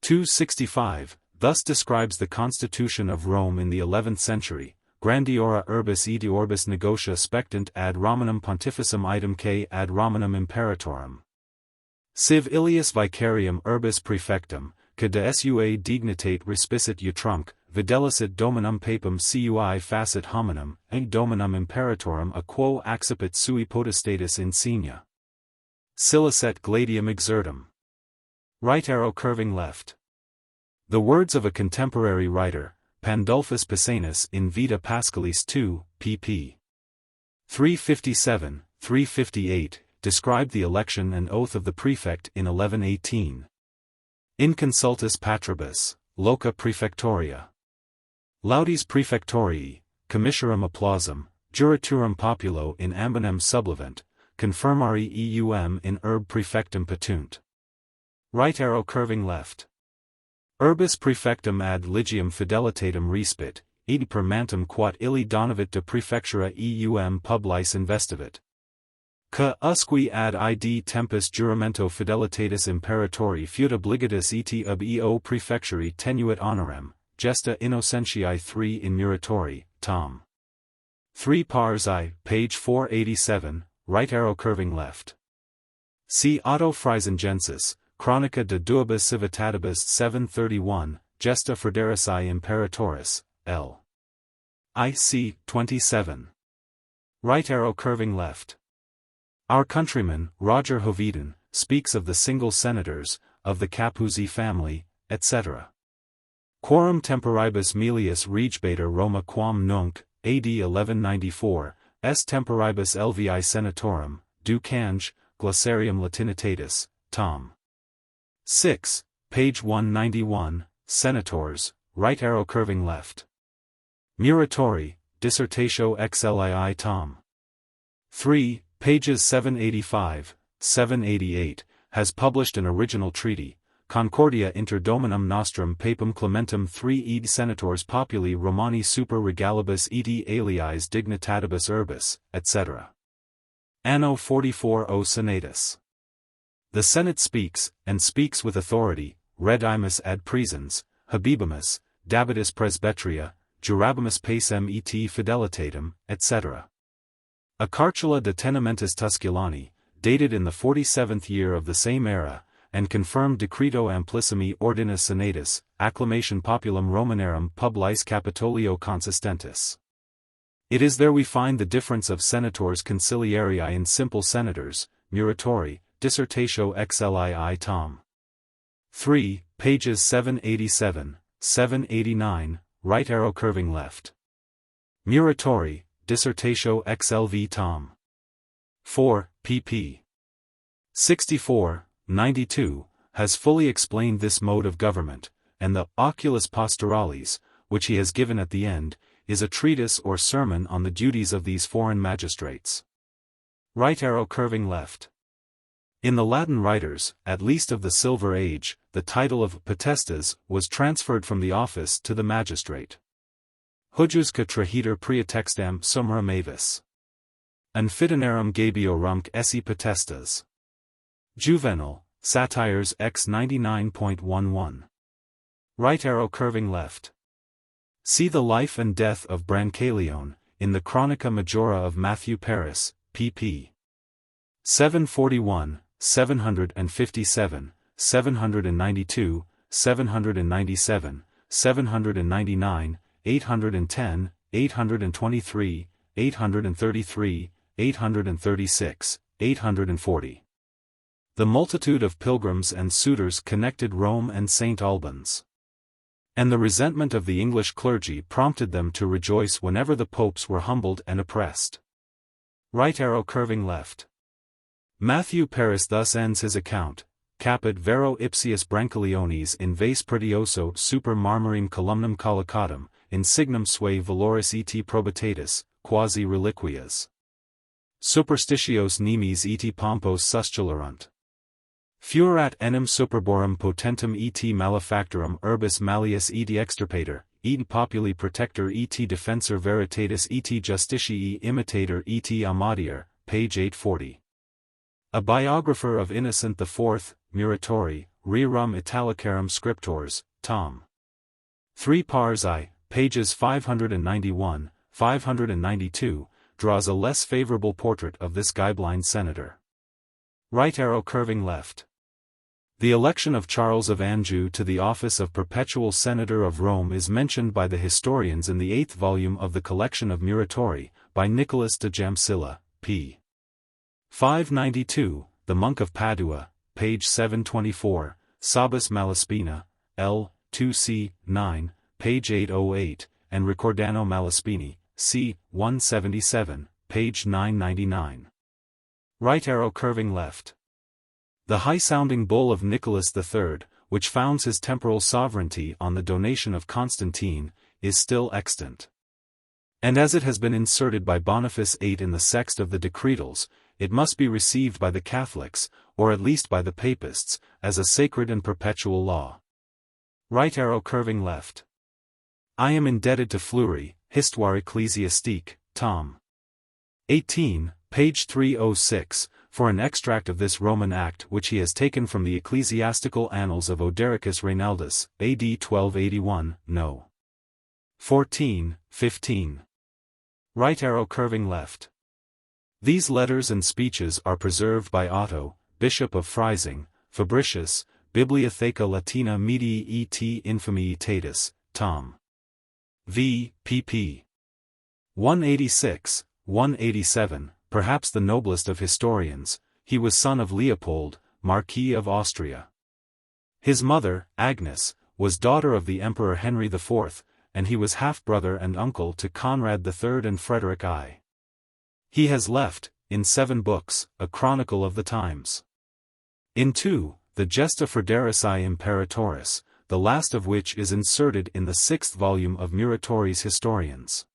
265, thus describes the constitution of Rome in the 11th century. Grandiora urbis id orbis negotia spectant ad Romanum pontificum idemque ad Romanum imperatorum. Civ ilius vicarium urbis prefectum, que de sua dignitate respicit utrumque, videlicet dominum papum cui facit hominum, eg dominum imperatorum a quo accipit sui potestatis insignia. Silicet gladium exertum. Right arrow curving left. The words of a contemporary writer, Pandulphus Pisanus in Vita Pascalis 2, pp. 357, 358, describe the election and oath of the prefect in 1118. In consultis patribus, loca prefectoria. Laudis prefectorii, commissurum applausum, juraturum populo in ambinem sublevent, confirmari eum in urb prefectum petunt. Right arrow curving left. Urbis prefectum ad ligium fidelitatem respit, id per mantem quat illi donavit de prefectura eum publis investivit. Que usque ad id tempus juramento fidelitatis imperatori fiut obligatus et ob eo prefecturi tenuit honorem, gesta innocentiae 3 in muratori, tom. 3 pars I, page 487, right arrow curving left. See Otto Friesengensis, Chronica de duibus civitatibus 731, gesta Fredericii imperatoris, L. I. c. 27. Right arrow curving left. Our countryman, Roger Hoveden, speaks of the single senators, of the Capuzzi family, etc. Quorum temporibus Melius regebator Roma quam nunc, AD 1194, est temporibus Lvi senatorum, ducange, glossarium latinitatis, tom. 6, page 191, senators, right arrow curving left. Muratori, dissertatio xlii tom. 3, pages 785, 788, has published an original treaty, Concordia inter Dominum Nostrum Papam Clementum 3 ed Senators Populi Romani super regalibus et aliis dignitatibus urbis, etc. Anno 44 o Senatus. The Senate speaks, and speaks with authority, redimus ad presens, habibimus, dabitus presbyteria, jurabimus pacem et fidelitatem, etc. A cartula de tenementis Tusculani, dated in the 47th year of the same era, and confirmed decreto amplissimi ordinis senatus, acclamation populum Romanarum pub lice Capitolio consistentis. It is there we find the difference of senators conciliarii and simple senators, muratori, dissertatio xlii tom. 3, pages 787, 789, right arrow curving left. Muratori, dissertatio xlv tom. 4, pp. 64, 92, has fully explained this mode of government, and the Oculus Pastoralis, which he has given at the end, is a treatise or sermon on the duties of these foreign magistrates. Right arrow curving left. In the Latin writers, at least of the Silver Age, the title of potestas was transferred from the office to the magistrate. Hujusque trahiter praetextam sumra mavis. Anfidinarum gabio rumc esse potestas. Juvenal, Satires x 99.11. Right arrow curving left. See the life and death of Brancaleone, in the Chronica Majora of Matthew Paris, pp. 741, 757, 792, 797, 799, 810, 823, 833, 836, 840. The multitude of pilgrims and suitors connected Rome and St. Albans. And the resentment of the English clergy prompted them to rejoice whenever the popes were humbled and oppressed. Right arrow curving left. Matthew Paris thus ends his account, caput vero ipsius Brancaleones in vase pretioso super marmorim columnum collocatum, in signum sui valoris et probitatis, quasi reliquias. Superstitios nimis et pompos suscelerunt. Fuerat enim superborum potentum et malefactorum urbis malleus et extirpator, et populi protector et defensor veritatis et justicii imitator et amadier, page 840. A biographer of Innocent IV, Muratori, Rerum Italicarum Scriptors, tom. 3 pars I, pages 591, 592, draws a less favorable portrait of this guiblind senator. Right arrow curving left. The election of Charles of Anjou to the office of Perpetual Senator of Rome is mentioned by the historians in the 8th volume of the collection of Muratori, by Nicholas de Jamsilla, p. 592, the monk of Padua, page 724, Sabus Malaspina, L. 2c. 9, page 808, and Ricordano Malaspini, c. 177, page 999. Right arrow curving left. The high-sounding bull of Nicholas III, which founds his temporal sovereignty on the donation of Constantine, is still extant. And as it has been inserted by Boniface VIII in the Sext of the Decretals, it must be received by the Catholics, or at least by the Papists, as a sacred and perpetual law. Right arrow curving left. I am indebted to Fleury, Histoire ecclésiastique, tom. 18, page 306, for an extract of this Roman act which he has taken from the Ecclesiastical Annals of Odericus Reinaldus, AD 1281, no. 14, 15. Right arrow curving left. These letters and speeches are preserved by Otto, Bishop of Freising, Fabricius, Bibliotheca Latina Medii et Infamiitatis, Tom. V. pp. 186, 187, perhaps the noblest of historians, he was son of Leopold, Marquis of Austria. His mother, Agnes, was daughter of the Emperor Henry IV, and he was half-brother and uncle to Conrad III and Frederick I. He has left, in 7 books, a chronicle of the times. In 2, the Gesta Frederici Imperatoris, the last of which is inserted in the 6th volume of Muratori's Historians.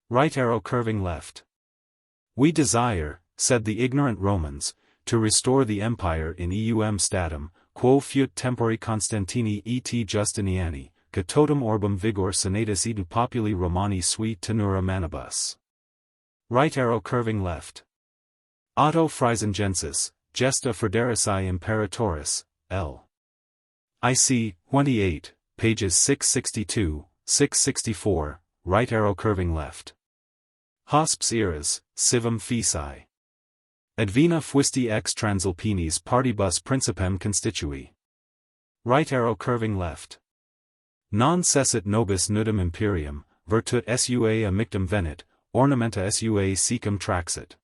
Right arrow curving left. We desire, said the ignorant Romans, to restore the empire in eum statum, quo fiut tempori Constantini et Justiniani, que totum orbem vigor senatus edu populi Romani sui tenura manibus. Right arrow curving left. Otto Friesengensis, Gesta Frederici Imperatoris, L. IC, 28, pages 662, 664, right arrow curving left. Hosps eras, civum feci. Advena fuisti ex Transalpinis partibus principem constitui. Right arrow curving left. Non cessit nobis nudum imperium, virtut sua amictum venit, ornamenta sua secum traxit.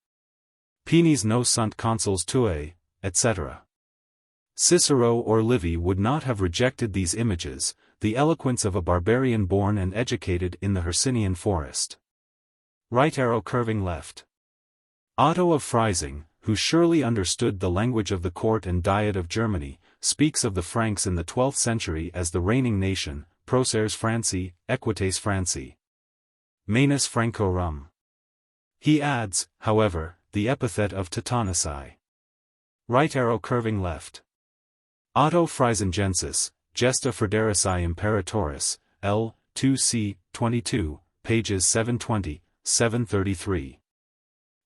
Penis no sunt consuls tuae, etc. Cicero or Livy would not have rejected these images, the eloquence of a barbarian born and educated in the Hercynian forest. Right arrow curving left. Otto of Freising, who surely understood the language of the court and diet of Germany, speaks of the Franks in the 12th century as the reigning nation, Proceres Franci, Equites Franci. Manus Francorum. He adds, however, the epithet of Teutonoci. Right arrow curving left. Otto Friesengensis, Gesta Frederici Imperatoris, L. 2c. 22, pages 720, 733.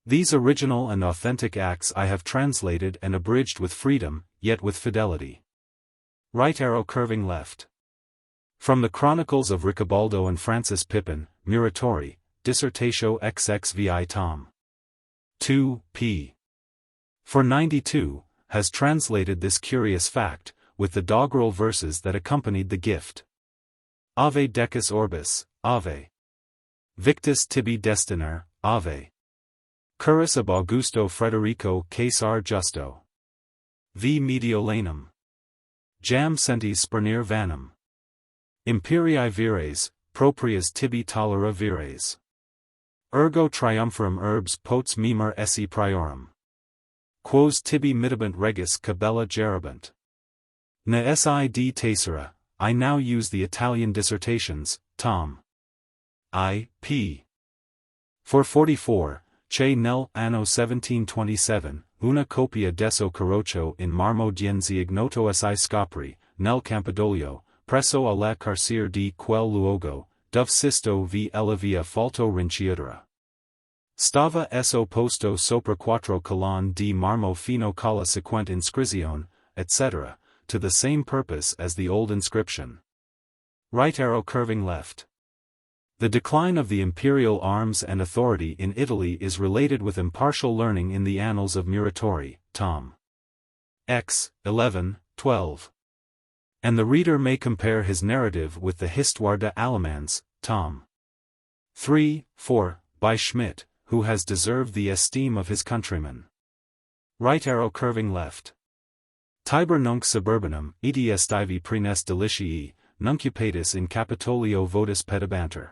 These original and authentic acts I have translated and abridged with freedom, yet with fidelity. Right arrow curving left. From the Chronicles of Ricabaldo and Francis Pippin, Muratori, Dissertatio XXVI Tom. 2, p. 492, has translated this curious fact, with the doggerel verses that accompanied the gift. Ave Decus Orbis, Ave. Victus tibi destiner, Ave. Curris ab Augusto Frederico Caesar Justo. V Mediolanum. Jam centis spernir vanum. Imperii vires, proprias tibi tolera vires. Ergo triumpharum urbs potes memor esse priorum. Quos tibi mitabant regis cabella gerabant. Ne sid tessera, I now use the Italian dissertations, Tom. I. p. 444, che nel anno 1727, una copia desso Carroccio in marmo dienzi ignoto si scopri, nel Campidoglio, presso alla carcere di quel luogo, dove sisto vi elevia falto rinciutura. Stava esso posto sopra quattro colonne di marmo fino colla sequent inscrizione, etc., to the same purpose as the old inscription. Right arrow curving left. The decline of the imperial arms and authority in Italy is related with impartial learning in the Annals of Muratori, Tom. X. 11, 12. And the reader may compare his narrative with the Histoire de Alamans, Tom. 3, 4, by Schmidt, who has deserved the esteem of his countrymen. Right arrow curving left. Tiber nunc suburbanum, edi estivi prenes delicii, nuncupatus in Capitolio votis pedibanter.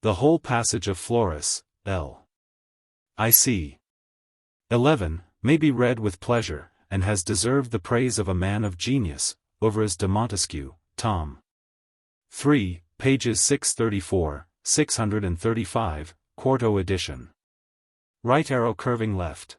The whole passage of Florus, L. IC. 11, may be read with pleasure, and has deserved the praise of a man of genius, Ouvres de Montesquieu, Tom. 3, pages 634, 635, quarto edition. Right arrow curving left.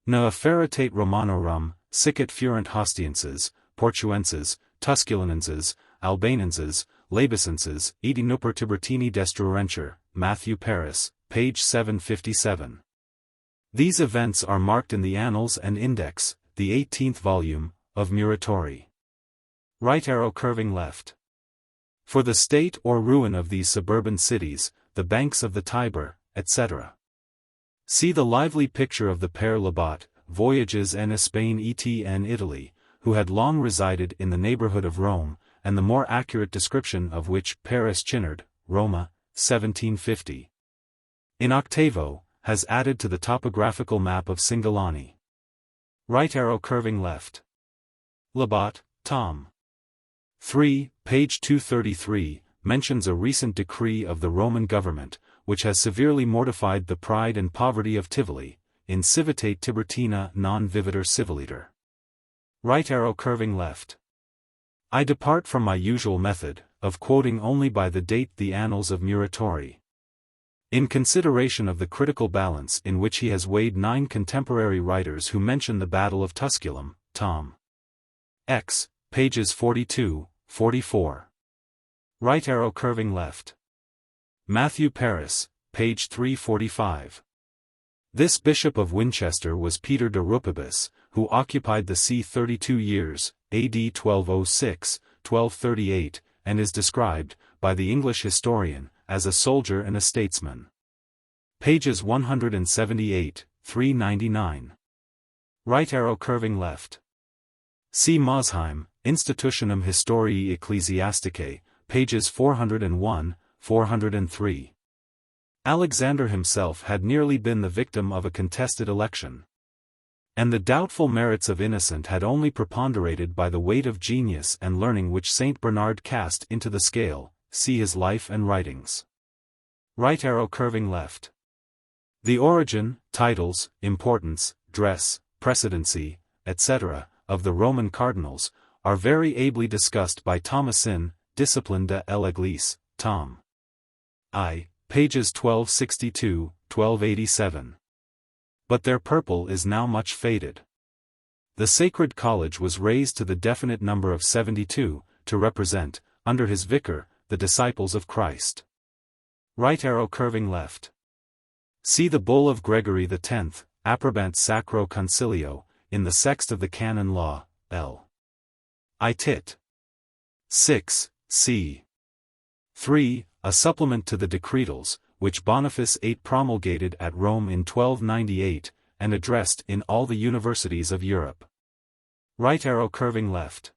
Ne afferitate Romanorum, sicit furent Hostienses, Portuenses, Tusculanenses, Albanenses, Labicenses, edi nuper Tibertini destruentur, Matthew Paris, page 757. These events are marked in the Annals and Index, the 18th volume, of Muratori. Right arrow curving left. For the state or ruin of these suburban cities, the banks of the Tiber, etc. See the lively picture of the Père Labat, Voyages en Espagne et en Italy, who had long resided in the neighborhood of Rome, and the more accurate description of which Paris Chinard, Roma, 1750. In octavo, has added to the topographical map of Cingolani. Right arrow curving left. Labat, Tom. 3, page 233, mentions a recent decree of the Roman government, which has severely mortified the pride and poverty of Tivoli, in civitate Tibertina non vivitor civiliter. Right arrow curving left. I depart from my usual method, of quoting only by the date the Annals of Muratori. In consideration of the critical balance in which he has weighed 9 contemporary writers who mention the Battle of Tusculum, Tom. X, pages 42, 44. Right arrow curving left. Matthew Paris, page 345. This Bishop of Winchester was Peter de Rupibus, who occupied the see 32 years, AD 1206, 1238, and is described, by the English historian, as a soldier and a statesman. Pages 178, 399. Right arrow curving left. See Mosheim, Institutionum Historiae Ecclesiasticae, pages 401, 403. Alexander himself had nearly been the victim of a contested election. And the doubtful merits of Innocent had only preponderated by the weight of genius and learning which Saint Bernard cast into the scale, see his life and writings. Right arrow curving left. The origin, titles, importance, dress, precedency, etc., of the Roman cardinals, are very ably discussed by Thomasin, Discipline de l'Église, Tom. I, pages 1262, 1287. But their purple is now much faded. The Sacred College was raised to the definite number of 72, to represent, under his vicar, the disciples of Christ. Right arrow curving left. See the Bull of Gregory X, Approbant Sacro Concilio, in the Sext of the Canon Law, L. I tit. 6, c. 3, a supplement to the Decretals, which Boniface VIII promulgated at Rome in 1298, and addressed in all the universities of Europe. Right arrow curving left.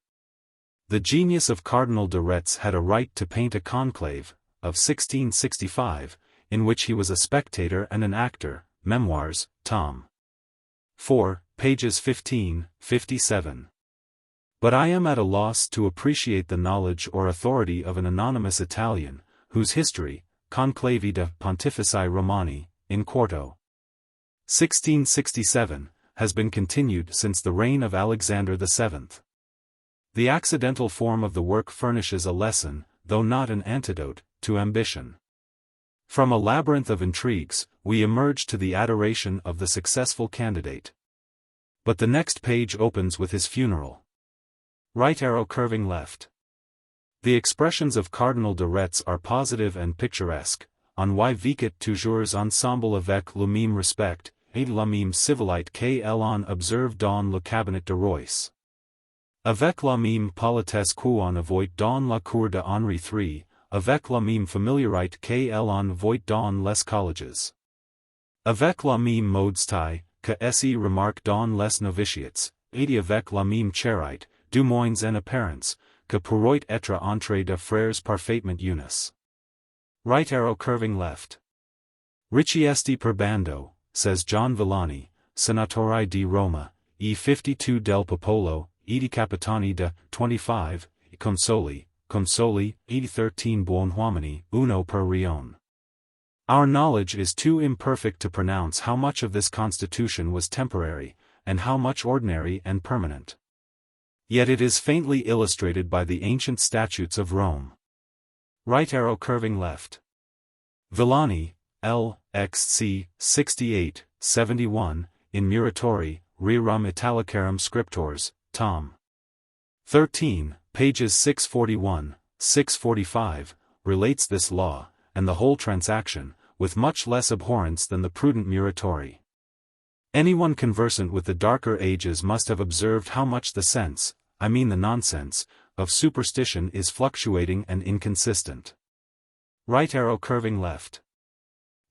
The genius of Cardinal de Retz had a right to paint a conclave, of 1665, in which he was a spectator and an actor, Memoirs, Tom. 4, pages 15, 57. But I am at a loss to appreciate the knowledge or authority of an anonymous Italian, whose history, Conclavi de Pontifici Romani, in quarto. 1667, has been continued since the reign of Alexander VII. The accidental form of the work furnishes a lesson, though not an antidote, to ambition. From a labyrinth of intrigues, we emerge to the adoration of the successful candidate. But the next page opens with his funeral. Right arrow curving left. The expressions of Cardinal de Retz are positive and picturesque, on why vicit toujours ensemble avec le même respect, et la même civilite qu'elle en observe dans le cabinet de Royce. Avec la même politesse qu'on avoit dans la cour de Henri III, avec la même familiarité qu'elle en avoit dans les colleges. Avec la même modestie, que s'y remarque dans les noviciats, et avec la même charité, du moins en apparence, que pourrait être entre de frères parfaitement unis. Right arrow curving left. Ricciesti per bando, says John Villani, Senatori di Roma, e 52 del Popolo, e di Capitani de 25, Consoli, e 13 buon'uomini, uno per rione. Our knowledge is too imperfect to pronounce how much of this constitution was temporary, and how much ordinary and permanent. Yet it is faintly illustrated by the ancient statutes of Rome. Right arrow curving left. Villani, L. XC, 68, 71, in Muratori, Rerum Italicarum Scriptors, Tom. 13, pages 641, 645, relates this law, and the whole transaction, with much less abhorrence than the prudent Muratori. Anyone conversant with the darker ages must have observed how much the sense, I mean the nonsense, of superstition is fluctuating and inconsistent. Right arrow curving left.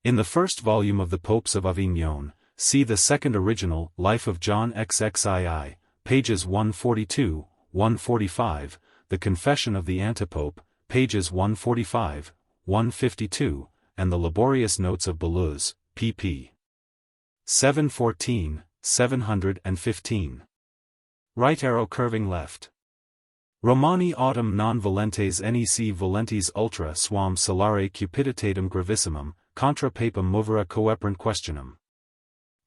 In the first volume of the Popes of Avignon, see the second original, Life of John XXII, pages 142, 145, The Confession of the Antipope, pages 145, 152, and the Laborious Notes of Beluz, pp. 714, 715. Right arrow curving left. Romani autem non volentes nec volentes ultra suam solare cupiditatem gravissimum, contra papam movere coeperant questionum.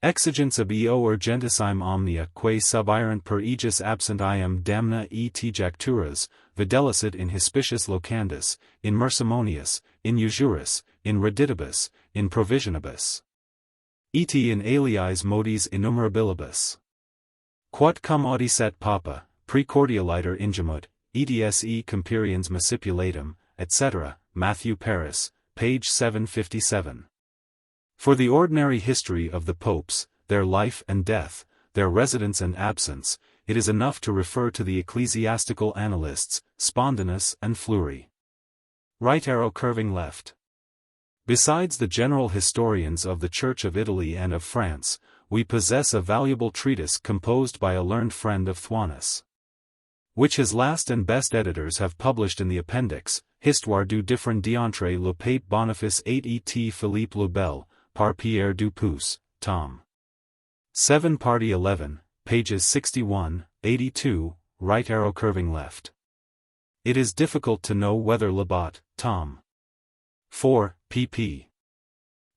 Exigence ab eo urgentissim omnia quae subirant per aegis absent iam damna et jacturas, videlicet in hispicius locandis, in mercimonius, in usuris, in reditibus, in provisionibus. Et in aliis modis innumerabilibus. Quod cum audicet papa, precordialiter ingemut, edse comperiens massipulatum, etc., Matthew Paris, page 757. For the ordinary history of the popes, their life and death, their residence and absence, it is enough to refer to the ecclesiastical annalists, Spondinus and Fleury. Right arrow curving left. Besides the general historians of the Church of Italy and of France, we possess a valuable treatise composed by a learned friend of Thuanus, which his last and best editors have published in the appendix, Histoire du different diantre le pape Boniface 8 et Philippe le Bel, par Pierre Dupuis, tom. 7 party 11, pages 61, 82, right arrow curving left. It is difficult to know whether Labat, tom. 4, pp.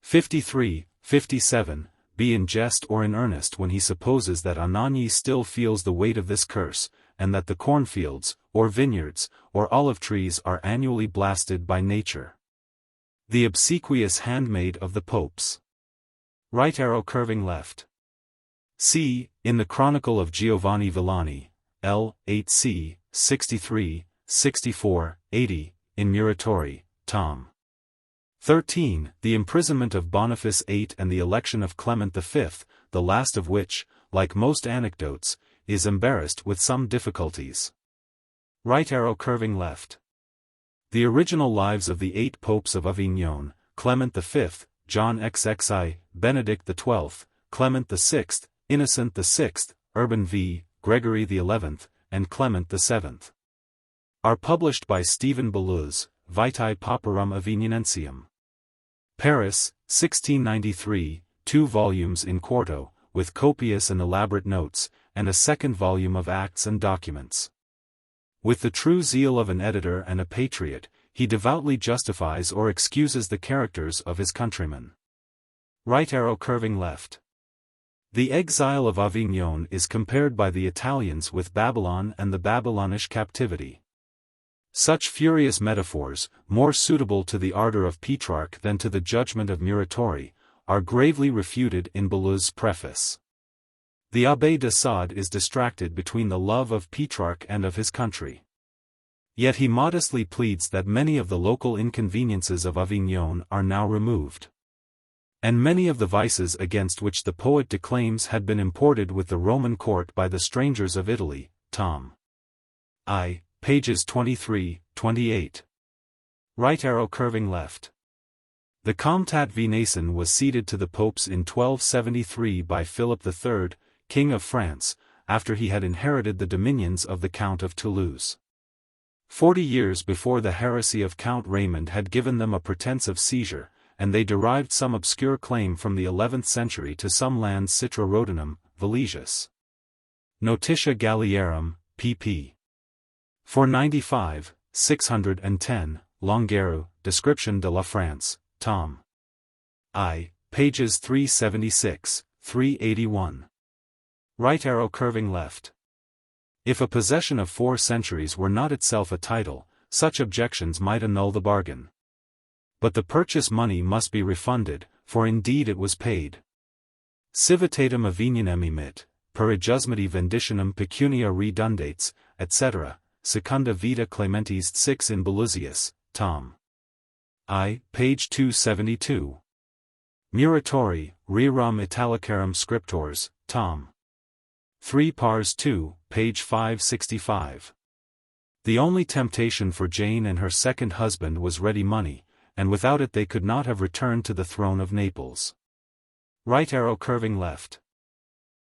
53, 57, be in jest or in earnest when he supposes that Anagni still feels the weight of this curse, and that the cornfields, or vineyards, or olive trees are annually blasted by nature. The obsequious handmaid of the popes. Right arrow curving left. C. In the Chronicle of Giovanni Villani, L. 8c, 63, 64, 80, in Muratori, tom. 13. The imprisonment of Boniface VIII and the election of Clement V, the last of which, like most anecdotes, is embarrassed with some difficulties. Right arrow curving left. The original lives of the 8 popes of Avignon, Clement V, John XXI, Benedict XII, Clement VI, Innocent VI, Urban V, Gregory XI, and Clement VII, are published by Stephen Beluz, Vitae Pauperum Avignonensium. Paris, 1693, 2 volumes in quarto, with copious and elaborate notes, and a second volume of acts and documents. With the true zeal of an editor and a patriot, he devoutly justifies or excuses the characters of his countrymen. Right arrow curving left. The exile of Avignon is compared by the Italians with Babylon and the Babylonish captivity. Such furious metaphors, more suitable to the ardor of Petrarch than to the judgment of Muratori, are gravely refuted in Beluz's preface. The Abbé de Sade is distracted between the love of Petrarch and of his country. Yet he modestly pleads that many of the local inconveniences of Avignon are now removed, and many of the vices against which the poet declaims had been imported with the Roman court by the strangers of Italy, tom. I. pages 23, 28. Right arrow curving left. The Comtat Venaissin was ceded to the popes in 1273 by Philip III, King of France, after he had inherited the dominions of the Count of Toulouse. 40 years before the heresy of Count Raymond had given them a pretense of seizure, and they derived some obscure claim from the 11th century to some lands Citra Rhodanum, Valesius. Notitia Galliarum, pp. 495, 610, Longueru, Description de la France, tom. I. pages 376, 381. Right arrow curving left. If a possession of 4 centuries were not itself a title, such objections might annul the bargain. But the purchase money must be refunded, for indeed it was paid. Civitatem Avignionem emit, per ejusmati venditionem pecunia redundates, etc., Secunda Vita Clementis 6 in Belusius, tom. I. page 272. Muratori, Rerum Italicarum Scriptors, Tom. 3 Pars 2, page 565. The only temptation for Jane and her second husband was ready money, and without it they could not have returned to the throne of Naples. Right arrow curving left.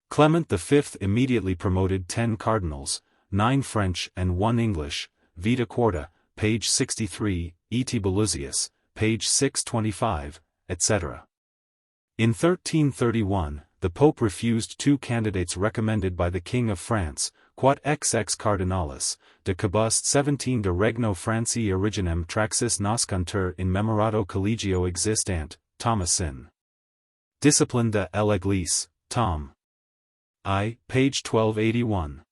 Clement V immediately promoted 10 cardinals, 9 French and 1 English, Vita Quarta, page 63, E. T. Belusius, page 625, etc. In 1331, the Pope refused 2 candidates recommended by the King of France, quod XX cardinalis, de cabust 17 de regno Franci originem traxis nascuntur in memorado collegio existant, Thomasin. Discipline de l'Église, Tom. I, page 1281.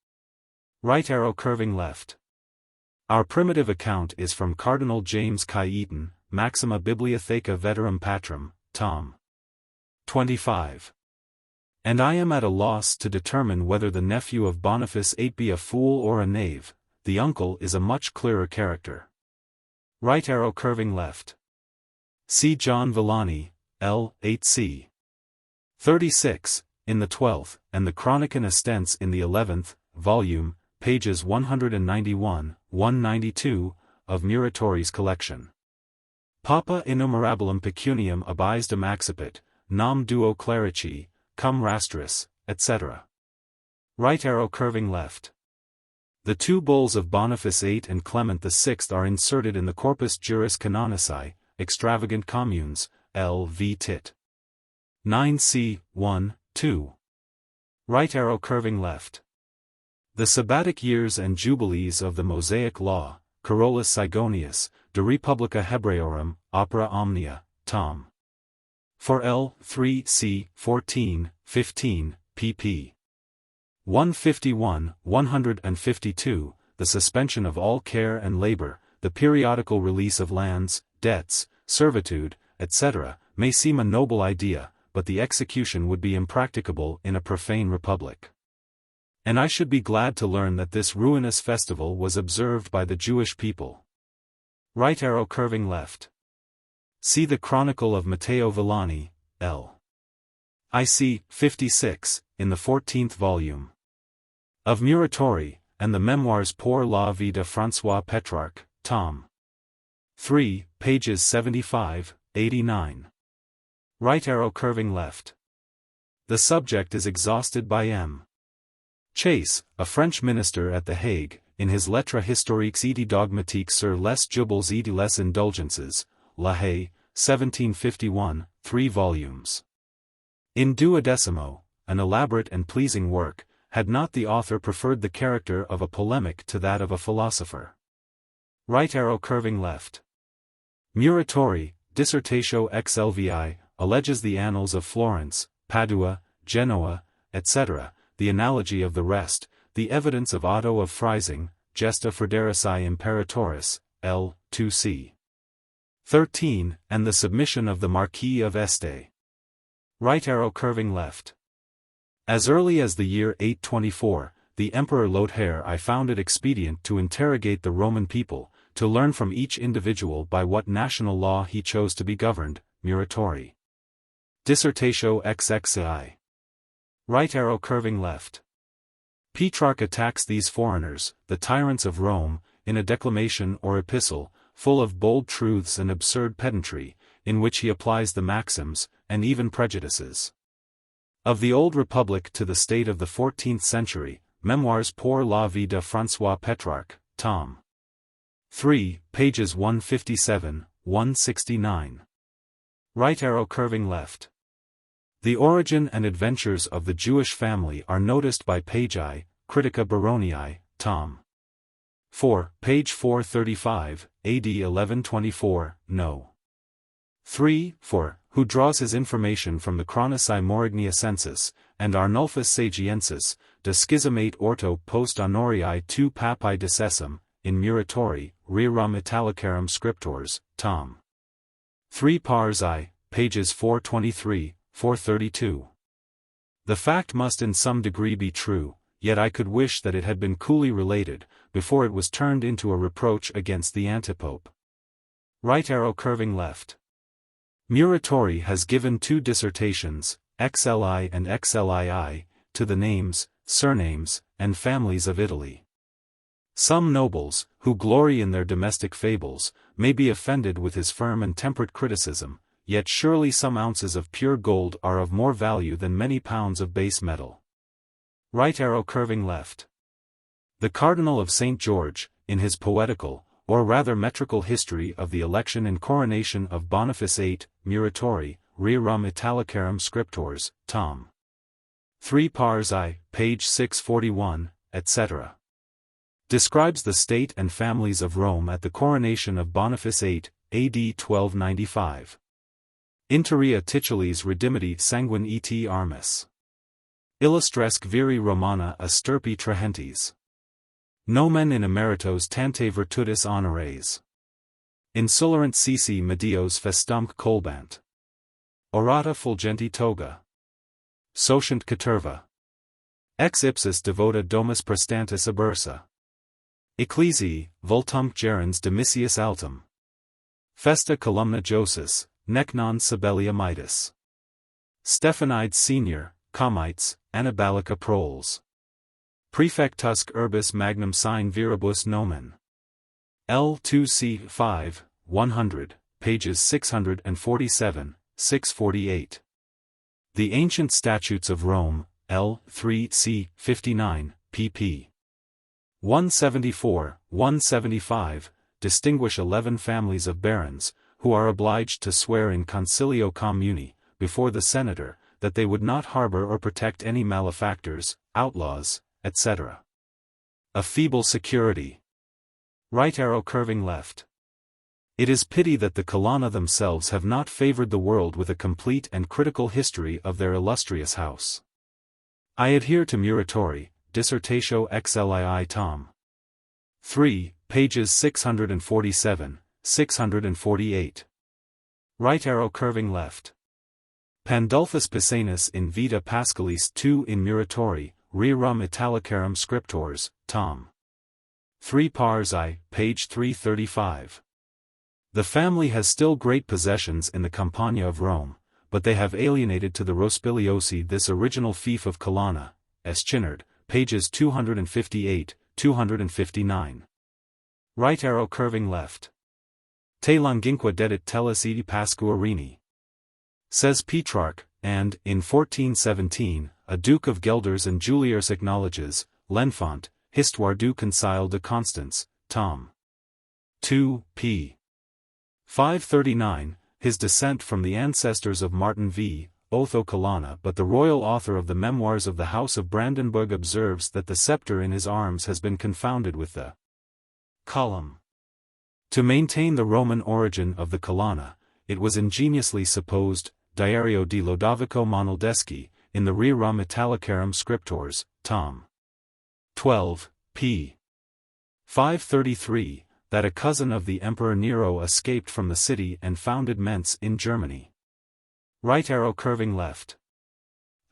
Right arrow curving left. Our primitive account is from Cardinal James Eaton, Maxima Bibliotheca Veterum Patrum, Tom. 25. And I am at a loss to determine whether the nephew of Boniface VIII be a fool or a knave, the uncle is a much clearer character. Right arrow curving left. See John Villani, L. 8c. 36, in the 12th, and the Chronicon Estents in the 11th, volume, pages 191, 192, of Muratori's collection. Papa innumerabilum pecuniam abisdum accipit, nam duo clerici, cum rastris, etc. Right arrow curving left. The 2 bulls of Boniface VIII and Clement VI are inserted in the Corpus Juris Canonici, extravagant communes, L.V. Tit. 9c, 1, 2. Right arrow curving left. The sabbatic years and jubilees of the Mosaic Law, Carolus Sigonius, De Republica Hebraeorum, Opera Omnia, Tom. 4L, 3c, 14, 15, pp. 151, 152, the suspension of all care and labor, the periodical release of lands, debts, servitude, etc., may seem a noble idea, but the execution would be impracticable in a profane republic. And I should be glad to learn that this ruinous festival was observed by the Jewish people. Right arrow curving left. See the Chronicle of Matteo Villani, L. IC. 56, in the 14th volume. Of Muratori, and the Memoirs pour la vie de François Petrarch, Tom. 3, pages 75, 89. Right arrow curving left. The subject is exhausted by M. Chase, a French minister at The Hague, in his Lettres historiques et dogmatiques sur les jubiles et les indulgences, La Haye, 1751, 3 volumes. In Duodecimo, an elaborate and pleasing work, had not the author preferred the character of a polemic to that of a philosopher. Right arrow curving left. Muratori, Dissertatio ex Lvi, alleges the annals of Florence, Padua, Genoa, etc., the analogy of the rest, the evidence of Otto of Freising, Gesta Frederici Imperatoris, L. 2c. 13, and the submission of the Marquis of Este. Right arrow curving left. As early as the year 824, the Emperor Lothair I found it expedient to interrogate the Roman people, to learn from each individual by what national law he chose to be governed, Muratori. Dissertatio XXI. Right arrow curving left. Petrarch attacks these foreigners, the tyrants of Rome, in a declamation or epistle, full of bold truths and absurd pedantry, in which he applies the maxims, and even prejudices, of the old republic to the state of the 14th century, Memoirs pour la vie de François Petrarch, Tom. 3, pages 157, 169. Right arrow curving left. The origin and adventures of the Jewish family are noticed by Pagi, Critica Baronii, Tom. 4, page 435, AD 1124, no. 3, 4, who draws his information from the Chronici Morigniacensis, and Arnulfus Sagiensis, de schismate orto post honorii tu papae decessum, in Muratori, Rerum Italicarum Scriptors, Tom. 3 Pars I, pages 423, 432. The fact must in some degree be true, yet I could wish that it had been coolly related, before it was turned into a reproach against the antipope. Right arrow curving left. Muratori has given 2 dissertations, XLI and XLII, to the names, surnames, and families of Italy. Some nobles, who glory in their domestic fables, may be offended with his firm and temperate criticism, yet surely some ounces of pure gold are of more value than many pounds of base metal. Right arrow curving left. The Cardinal of St. George, in his poetical, or rather metrical history of the election and coronation of Boniface VIII, Muratori, Rerum Italicarum Scriptors, Tom. 3 Pars I, page 641, etc. describes the state and families of Rome at the coronation of Boniface VIII, AD 1295. Interia titulis redimiti sanguine et armis. Illustresque viri Romana a stirpi trahentes. Nomen in emeritos tante virtutis honores. Insulerant sisi medios festumque colbant. Orata fulgenti toga. Socient caterva. Ex ipsis devota domus prestantis abursa. Ecclesiae, vultumque gerens demisius altum. Festa columna Josus, nec non Sibelia mitis. Stephanides senior, comites, Annibalica proles. Prefectusque urbis magnum sine viribus nomen. L2c 5, 100, pages 647, 648. The Ancient Statutes of Rome, L3c 59, pp. 174, 175, distinguish 11 families of barons, who are obliged to swear in concilio communi, before the senator, that they would not harbor or protect any malefactors, outlaws, etc. A feeble security. Right arrow curving left. It is pity that the Colonna themselves have not favored the world with a complete and critical history of their illustrious house. I adhere to Muratori, Dissertatio XLII Tom. 3, pages 647, 648. Right arrow curving left. Pandulphus Pisanus in Vita Pascalis II in Muratori, Rerum Italicarum Scriptors, Tom. 3 Pars I, page 335. The family has still great possessions in the Campagna of Rome, but they have alienated to the Rospigliosi this original fief of Colonna, S. Chinard, pages 258, 259. Right arrow curving left. Te longinque dedit tellus edi Pascuarini. Says Petrarch, and, in 1417, a Duke of Gelders and Juliers acknowledges, L'Enfant, Histoire du Concile de Constance, Tom. 2, p. 539, his descent from the ancestors of Martin v. Otho Colonna, but the royal author of the Memoirs of the House of Brandenburg observes that the scepter in his arms has been confounded with the column. To maintain the Roman origin of the Colonna, it was ingeniously supposed, Diario di Lodovico Monaldeschi, in the Rerum Italicarum Scriptors, Tom. 12, p. 533, that a cousin of the Emperor Nero escaped from the city and founded Mentz in Germany. Right arrow curving left.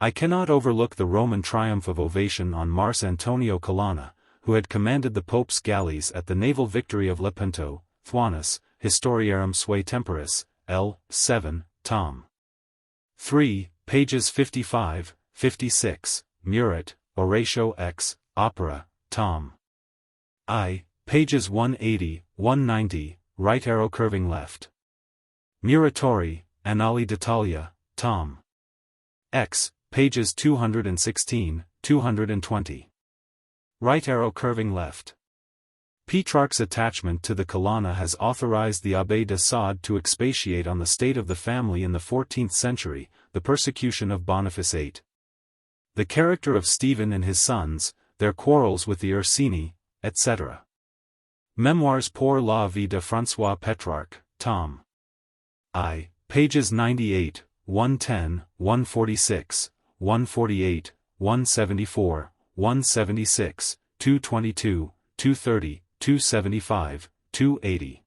I cannot overlook the Roman triumph of ovation on Mars Antonio Colonna, who had commanded the Pope's galleys at the naval victory of Lepanto, Thuanus, Historiarum Sui Temporis, L. 7, Tom. 3, pages 55, 56, Murat, Oratio X, Opera, Tom. I, pages 180, 190, right arrow curving left. Muratori, Annali d'Italia, Tom. X, pages 216, 220. Right arrow curving left. Petrarch's attachment to the Colonna has authorized the Abbé de Sade to expatiate on the state of the family in the 14th century, the persecution of Boniface VIII. The character of Stephen and his sons, their quarrels with the Ursini, etc. Memoirs pour la vie de François Petrarch, Tom. I, pages 98, 110, 146, 148, 174, 176, 222, 230, 275, 280.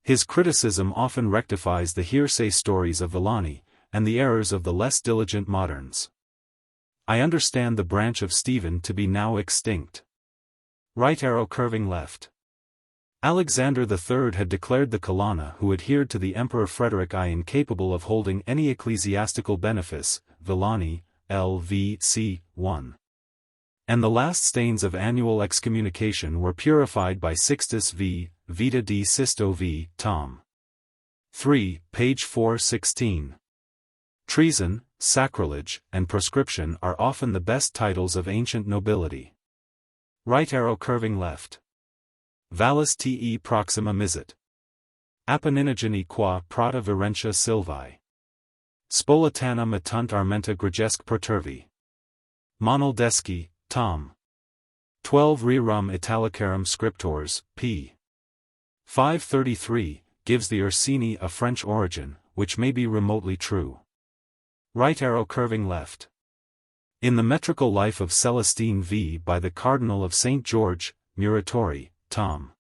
His criticism often rectifies the hearsay stories of Villani, and the errors of the less diligent moderns. I understand the branch of Stephen to be now extinct. Right arrow curving left. Alexander III had declared the Colonna who adhered to the Emperor Frederick I incapable of holding any ecclesiastical benefice, Villani, LV. 1. And the last stains of annual excommunication were purified by Sixtus v. Vita di Sisto v. Tom. 3, page 416. Treason, sacrilege, and proscription are often the best titles of ancient nobility. Right arrow curving left. Vallis te proxima misit. Appenninigeni qua prata virentia silvae. Spolatana metunt armenta gregesc perturvi. Monoldeschi, Tom. 12 Rerum Italicarum Scriptors, p. 533, gives the Ursini a French origin, which may be remotely true. Right arrow curving left. In the metrical life of Celestine V. by the Cardinal of St. George, Muratori, Tom.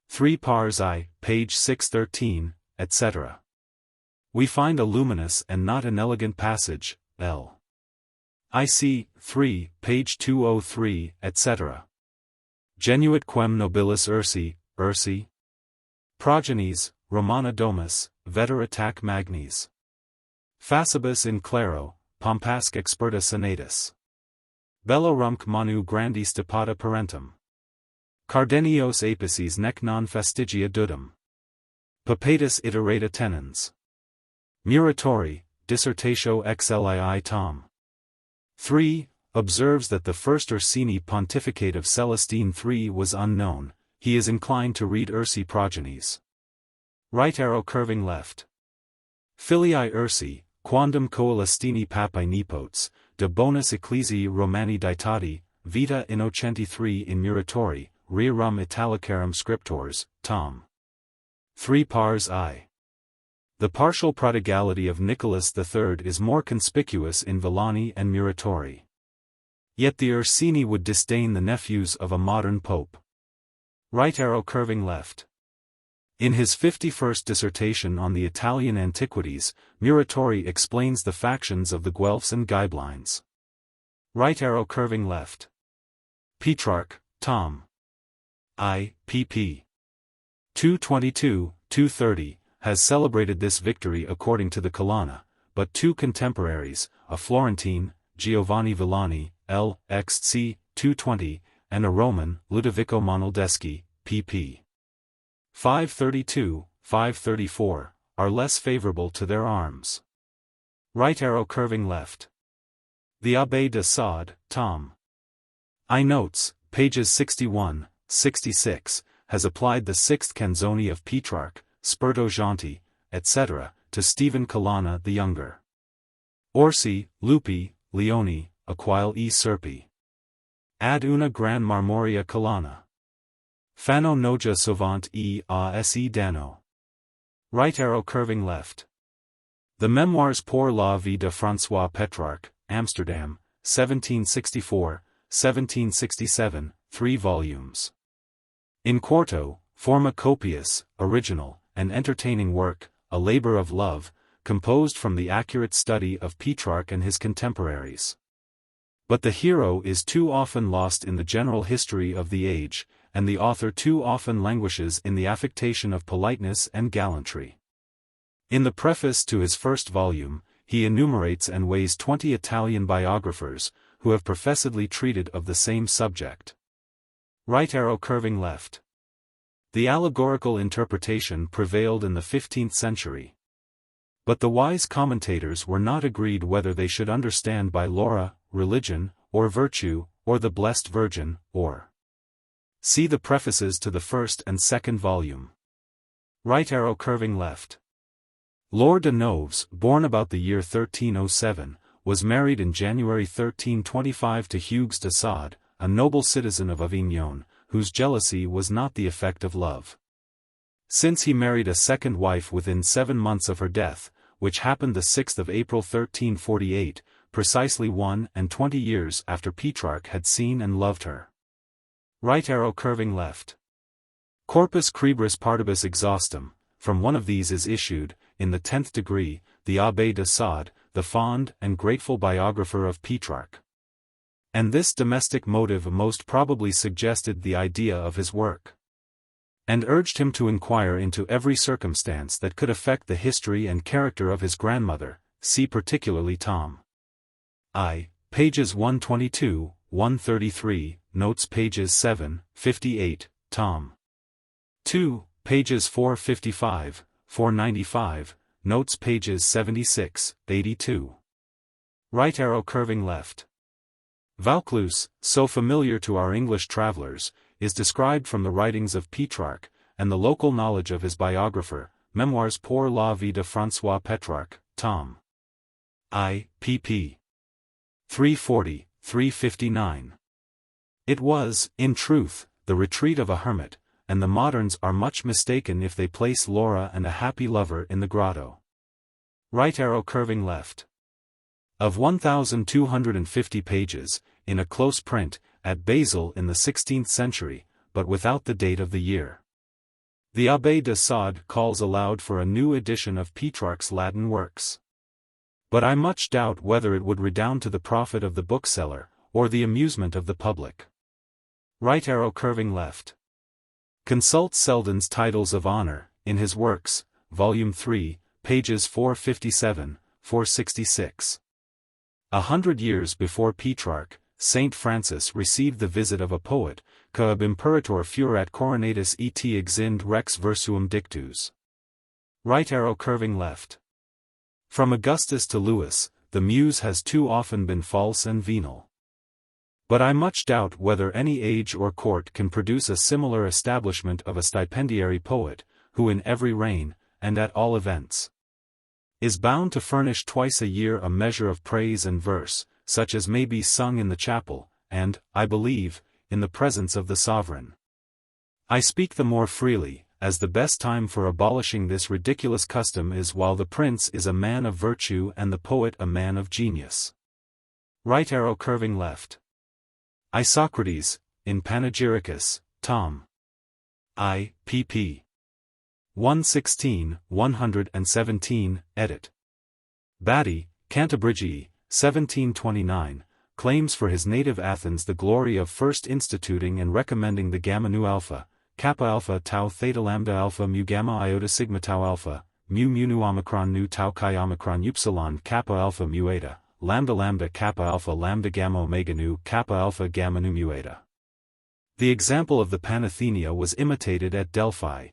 3 pars I, page 613, etc. We find a luminous and not an elegant passage, L. IC. 3, page 203, etc. Genuit quem nobilis Ursi, Ursi. Progenies, Romana domus, veteratac magnis. Facibus in claro, pompasque experta senatus. Bellorumque manu grandi stipata parentum. Cardenios apices nec non fastigia dudum. Papatus iterata tenens. Muratori, Dissertatio xlii Tom. 3, observes that the first Ursini pontificate of Celestine III was unknown. He is inclined to read Ursi progenies. Right arrow curving left. Filii Ursi, quandam coelestini papae nepotes, de bonus ecclesiae Romani ditati, vita innocenti III in Muratori, rerum Italicarum Scriptors, Tom. 3 pars I. The partial prodigality of Nicholas III is more conspicuous in Villani and Muratori. Yet the Ursini would disdain the nephews of a modern pope. Right arrow curving left. In his 51st dissertation on the Italian antiquities, Muratori explains the factions of the Guelphs and Ghibelines. Right arrow curving left. Petrarch, Tom. I, pp. 222-230, has celebrated this victory according to the Colonna, but 2 contemporaries, a Florentine, Giovanni Villani, L.X.C. 220, and a Roman, Ludovico Monoldeschi, pp. 532-534, are less favorable to their arms. Right arrow curving left. The Abbé de Sade, Tom. I notes, pages 61, 66, has applied the 6th canzone of Petrarch, Sperto Janti, etc., to Stephen Colonna the Younger. Orsi, Lupi, Leoni, Aquile e Serpi. Ad una gran marmoria Colonna. Fano noja sovant e a se dano. Right arrow curving left. The Memoirs pour la vie de François Petrarch, Amsterdam, 1764, 1767, 3 volumes. In quarto, forma copious, original, and entertaining work, a labor of love, composed from the accurate study of Petrarch and his contemporaries. But the hero is too often lost in the general history of the age, and the author too often languishes in the affectation of politeness and gallantry. In the preface to his first volume, he enumerates and weighs 20 Italian biographers, who have professedly treated of the same subject. Right arrow curving left. The allegorical interpretation prevailed in the 15th century. But the wise commentators were not agreed whether they should understand by Laura, religion, or virtue, or the Blessed Virgin, or. See the prefaces to the first and second volume. Right arrow curving left. Lord de Noves, born about the year 1307, was married in January 1325 to Hugues de Sade, a noble citizen of Avignon, whose jealousy was not the effect of love. Since he married a second wife within 7 months of her death, which happened the 6th of April 1348, precisely 21 years after Petrarch had seen and loved her. Right arrow curving left. Corpus Cribris Partibus Exhaustum, from one of these is issued, in the 10th degree, the Abbé de Sade, the fond and grateful biographer of Petrarch. And this domestic motive most probably suggested the idea of his work. and urged him to inquire into every circumstance that could affect the history and character of his grandmother, see particularly Tom. I. Pages 122, 133, notes pages 7, 58, Tom. 2. Pages 455, 495, notes pages 76, 82. Right arrow curving left. Vaucluse, so familiar to our English travelers, is described from the writings of Petrarch, and the local knowledge of his biographer, Memoirs pour la vie de François Petrarch, Tom. I. pp. 340, 359. It was, in truth, the retreat of a hermit, and the moderns are much mistaken if they place Laura and a happy lover in the grotto. Right arrow curving left. Of 1,250 pages, in a close print, at Basel in the 16th century, but without the date of the year. The Abbé de Sade calls aloud for a new edition of Petrarch's Latin works. But I much doubt whether it would redound to the profit of the bookseller, or the amusement of the public. Right arrow curving left. Consult Selden's Titles of Honor, in his works, Volume 3, pages 457, 466. 100 years before Petrarch, Saint Francis received the visit of a poet, que ab imperator furat coronatus et exind rex versuum dictus. Right arrow curving left. From Augustus to Louis, the muse has too often been false and venal. But I much doubt whether any age or court can produce a similar establishment of a stipendiary poet, who in every reign, and at all events, is bound to furnish twice a year a measure of praise and verse, such as may be sung in the chapel, and, I believe, in the presence of the sovereign. I speak the more freely, as the best time for abolishing this ridiculous custom is while the prince is a man of virtue and the poet a man of genius. Right arrow curving left. Isocrates, in Panegyricus, Tom. I. pp. 116, 117, edit. Batty, Cantabrigii, 1729, claims for his native Athens the glory of first instituting and recommending the gamma nu alpha, kappa alpha tau theta lambda alpha mu gamma iota sigma tau alpha, mu nu omicron nu tau chi omicron upsilon kappa alpha mu eta, lambda lambda kappa alpha lambda gamma omega nu kappa alpha gamma nu mu eta. The example of the Panathenea was imitated at Delphi.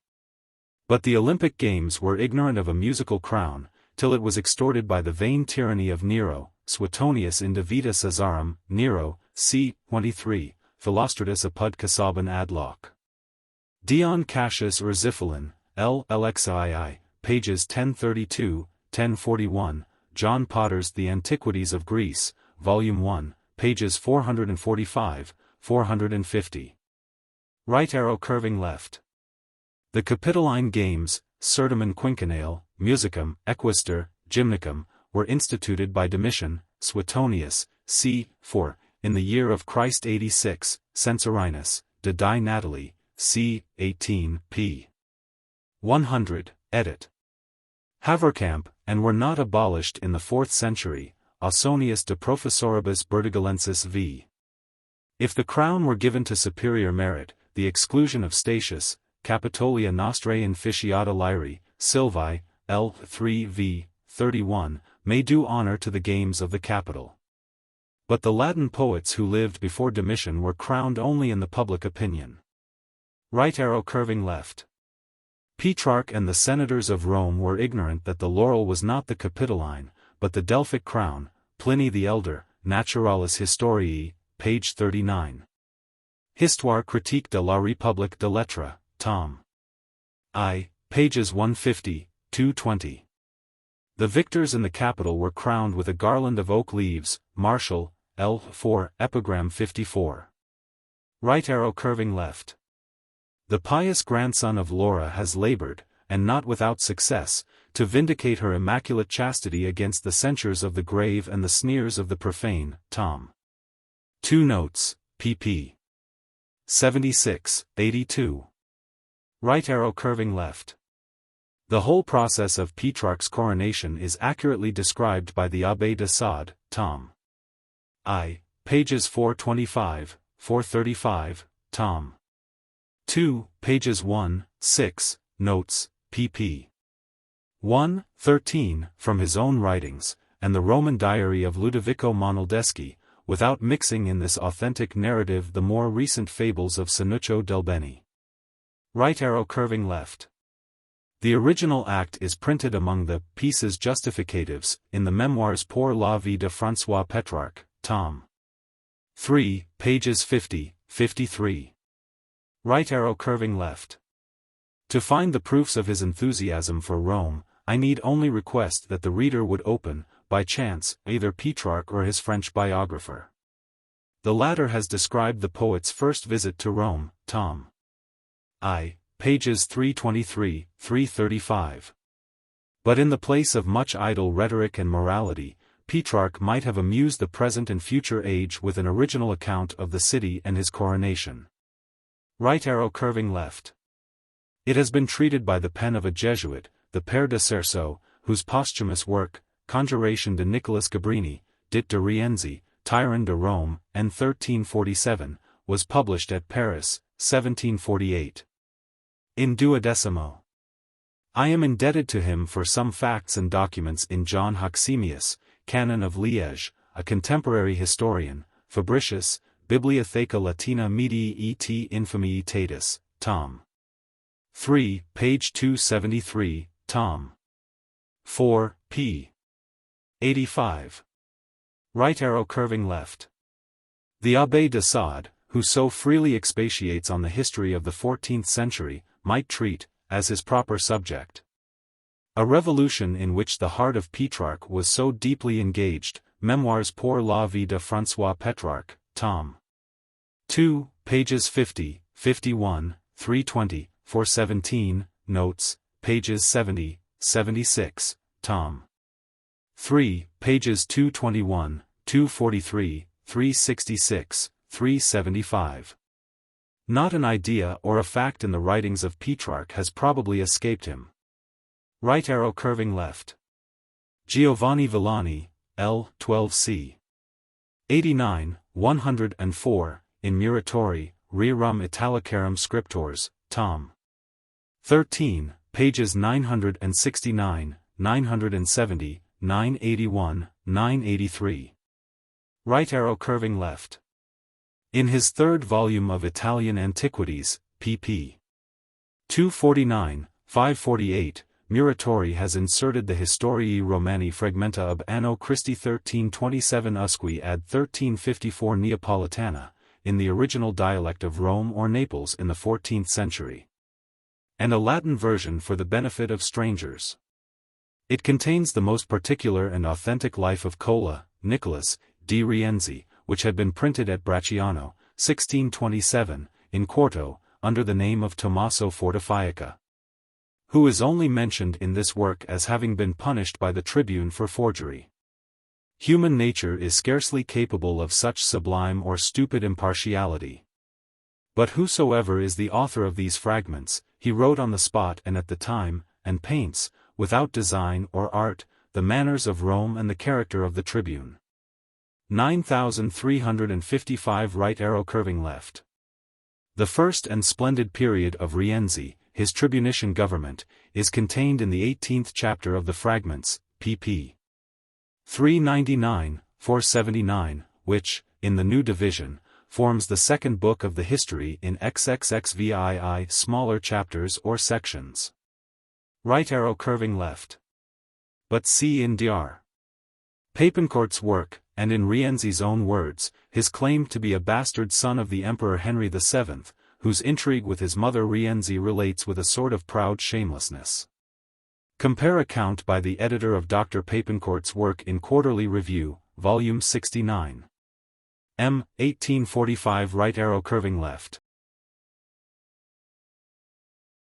But the Olympic Games were ignorant of a musical crown, till it was extorted by the vain tyranny of Nero, Suetonius in De Vita Caesarum, Nero, c. 23, Philostratus apud Casaubon ad loc. Dion Cassius Urziphalin, L. Lxii, pages 1032, 1041, John Potter's The Antiquities of Greece, Volume 1, pages 445, 450. Right arrow curving left. The Capitoline Games, Certamen Quinquennale, Musicum, Equester, Gymnicum, were instituted by Domitian, Suetonius, c. 4, in the year of Christ 86, Censorinus, de Die Natali, c. 18, p. 100, edit. Haverkamp, and were not abolished in the 4th century, Ausonius de Professoribus Bertigolensis v. If the crown were given to superior merit, the exclusion of Statius, Capitolia Nostrae Inficiata Lyri, Silvae, L. 3 v. 31, may do honor to the games of the Capitol. But the Latin poets who lived before Domitian were crowned only in the public opinion. Right arrow curving left. Petrarch and the senators of Rome were ignorant that the laurel was not the Capitoline, but the Delphic crown, Pliny the Elder, Naturalis Historiae, page 39. Histoire critique de la République de Lettres, Tom. I. pages 150, 220. The victors in the Capitol were crowned with a garland of oak leaves, Martial, L. 4, epigram 54. Right arrow curving left. The pious grandson of Laura has labored, and not without success, to vindicate her immaculate chastity against the censures of the grave and the sneers of the profane, Tom. 2 notes, pp. 76, 82. Right arrow curving left. The whole process of Petrarch's coronation is accurately described by the Abbé de Sade, Tom. I. pages 425, 435, Tom. 2, pages 1, 6, notes, pp. 1, 13, from his own writings, and the Roman diary of Ludovico Monaldeschi, without mixing in this authentic narrative the more recent fables of Sinuccio del Beni. Right arrow curving left. The original act is printed among the pieces justificatives in the Memoirs pour la vie de François Petrarch, tom. 3, pages 50, 53. Right arrow curving left. To find the proofs of his enthusiasm for Rome, I need only request that the reader would open, by chance, either Petrarch or his French biographer. The latter has described the poet's first visit to Rome, tom. I, pages 323, 335. But in the place of much idle rhetoric and morality, Petrarch might have amused the present and future age with an original account of the city and his coronation. Right arrow curving left. It has been treated by the pen of a Jesuit, the Père de Cerceau, whose posthumous work, Conjuration de Nicolas Gabrini, dit de Rienzi, Tyran de Rome, and 1347, was published at Paris, 1748. In 12mo. I am indebted to him for some facts and documents in John Hoxemius, Canon of Liège, a contemporary historian, Fabricius, Bibliotheca Latina Medii et Infamitatis, tom. 3, page 273, tom. 4, p. 85. Right arrow curving left. The Abbé de Sade, who so freely expatiates on the history of the 14th century, might treat, as his proper subject, a revolution in which the heart of Petrarch was so deeply engaged, Memoirs pour la vie de François Petrarch, tom. 2, pages 50, 51, 320, 417, notes, pages 70, 76, tom. 3, pages 221, 243, 366, 375. Not an idea or a fact in the writings of Petrarch has probably escaped him. Right arrow curving left. Giovanni Villani, L. 12c. 89, 104, in Muratori, Rerum Italicarum Scriptors, tom. 13, pages 969, 970, 981, 983. Right arrow curving left. In his third volume of Italian Antiquities, pp. 249, 548, Muratori has inserted the Historiae Romani Fragmenta ab Anno Christi 1327 usque ad 1354 Neapolitana, in the original dialect of Rome or Naples in the 14th century, and a Latin version for the benefit of strangers. It contains the most particular and authentic life of Cola, Nicholas, di Rienzi, which had been printed at Bracciano, 1627, in quarto, under the name of Tommaso Fortifica, who is only mentioned in this work as having been punished by the tribune for forgery. Human nature is scarcely capable of such sublime or stupid impartiality. But whosoever is the author of these fragments, he wrote on the spot and at the time, and paints, without design or art, the manners of Rome and the character of the tribune. 9355 right arrow curving left. The first and splendid period of Rienzi, his tribunician government, is contained in the 18th chapter of the Fragments, pp. 399, 479, which, in the new division, forms the second book of the history in XXXVII smaller chapters or sections. Right arrow curving left. But see in Dr. Papencourt's work, and in Rienzi's own words, his claim to be a bastard son of the Emperor Henry VII, whose intrigue with his mother Rienzi relates with a sort of proud shamelessness. Compare account by the editor of Dr. Papencourt's work in Quarterly Review, Volume 69. M. 1845 right arrow curving left.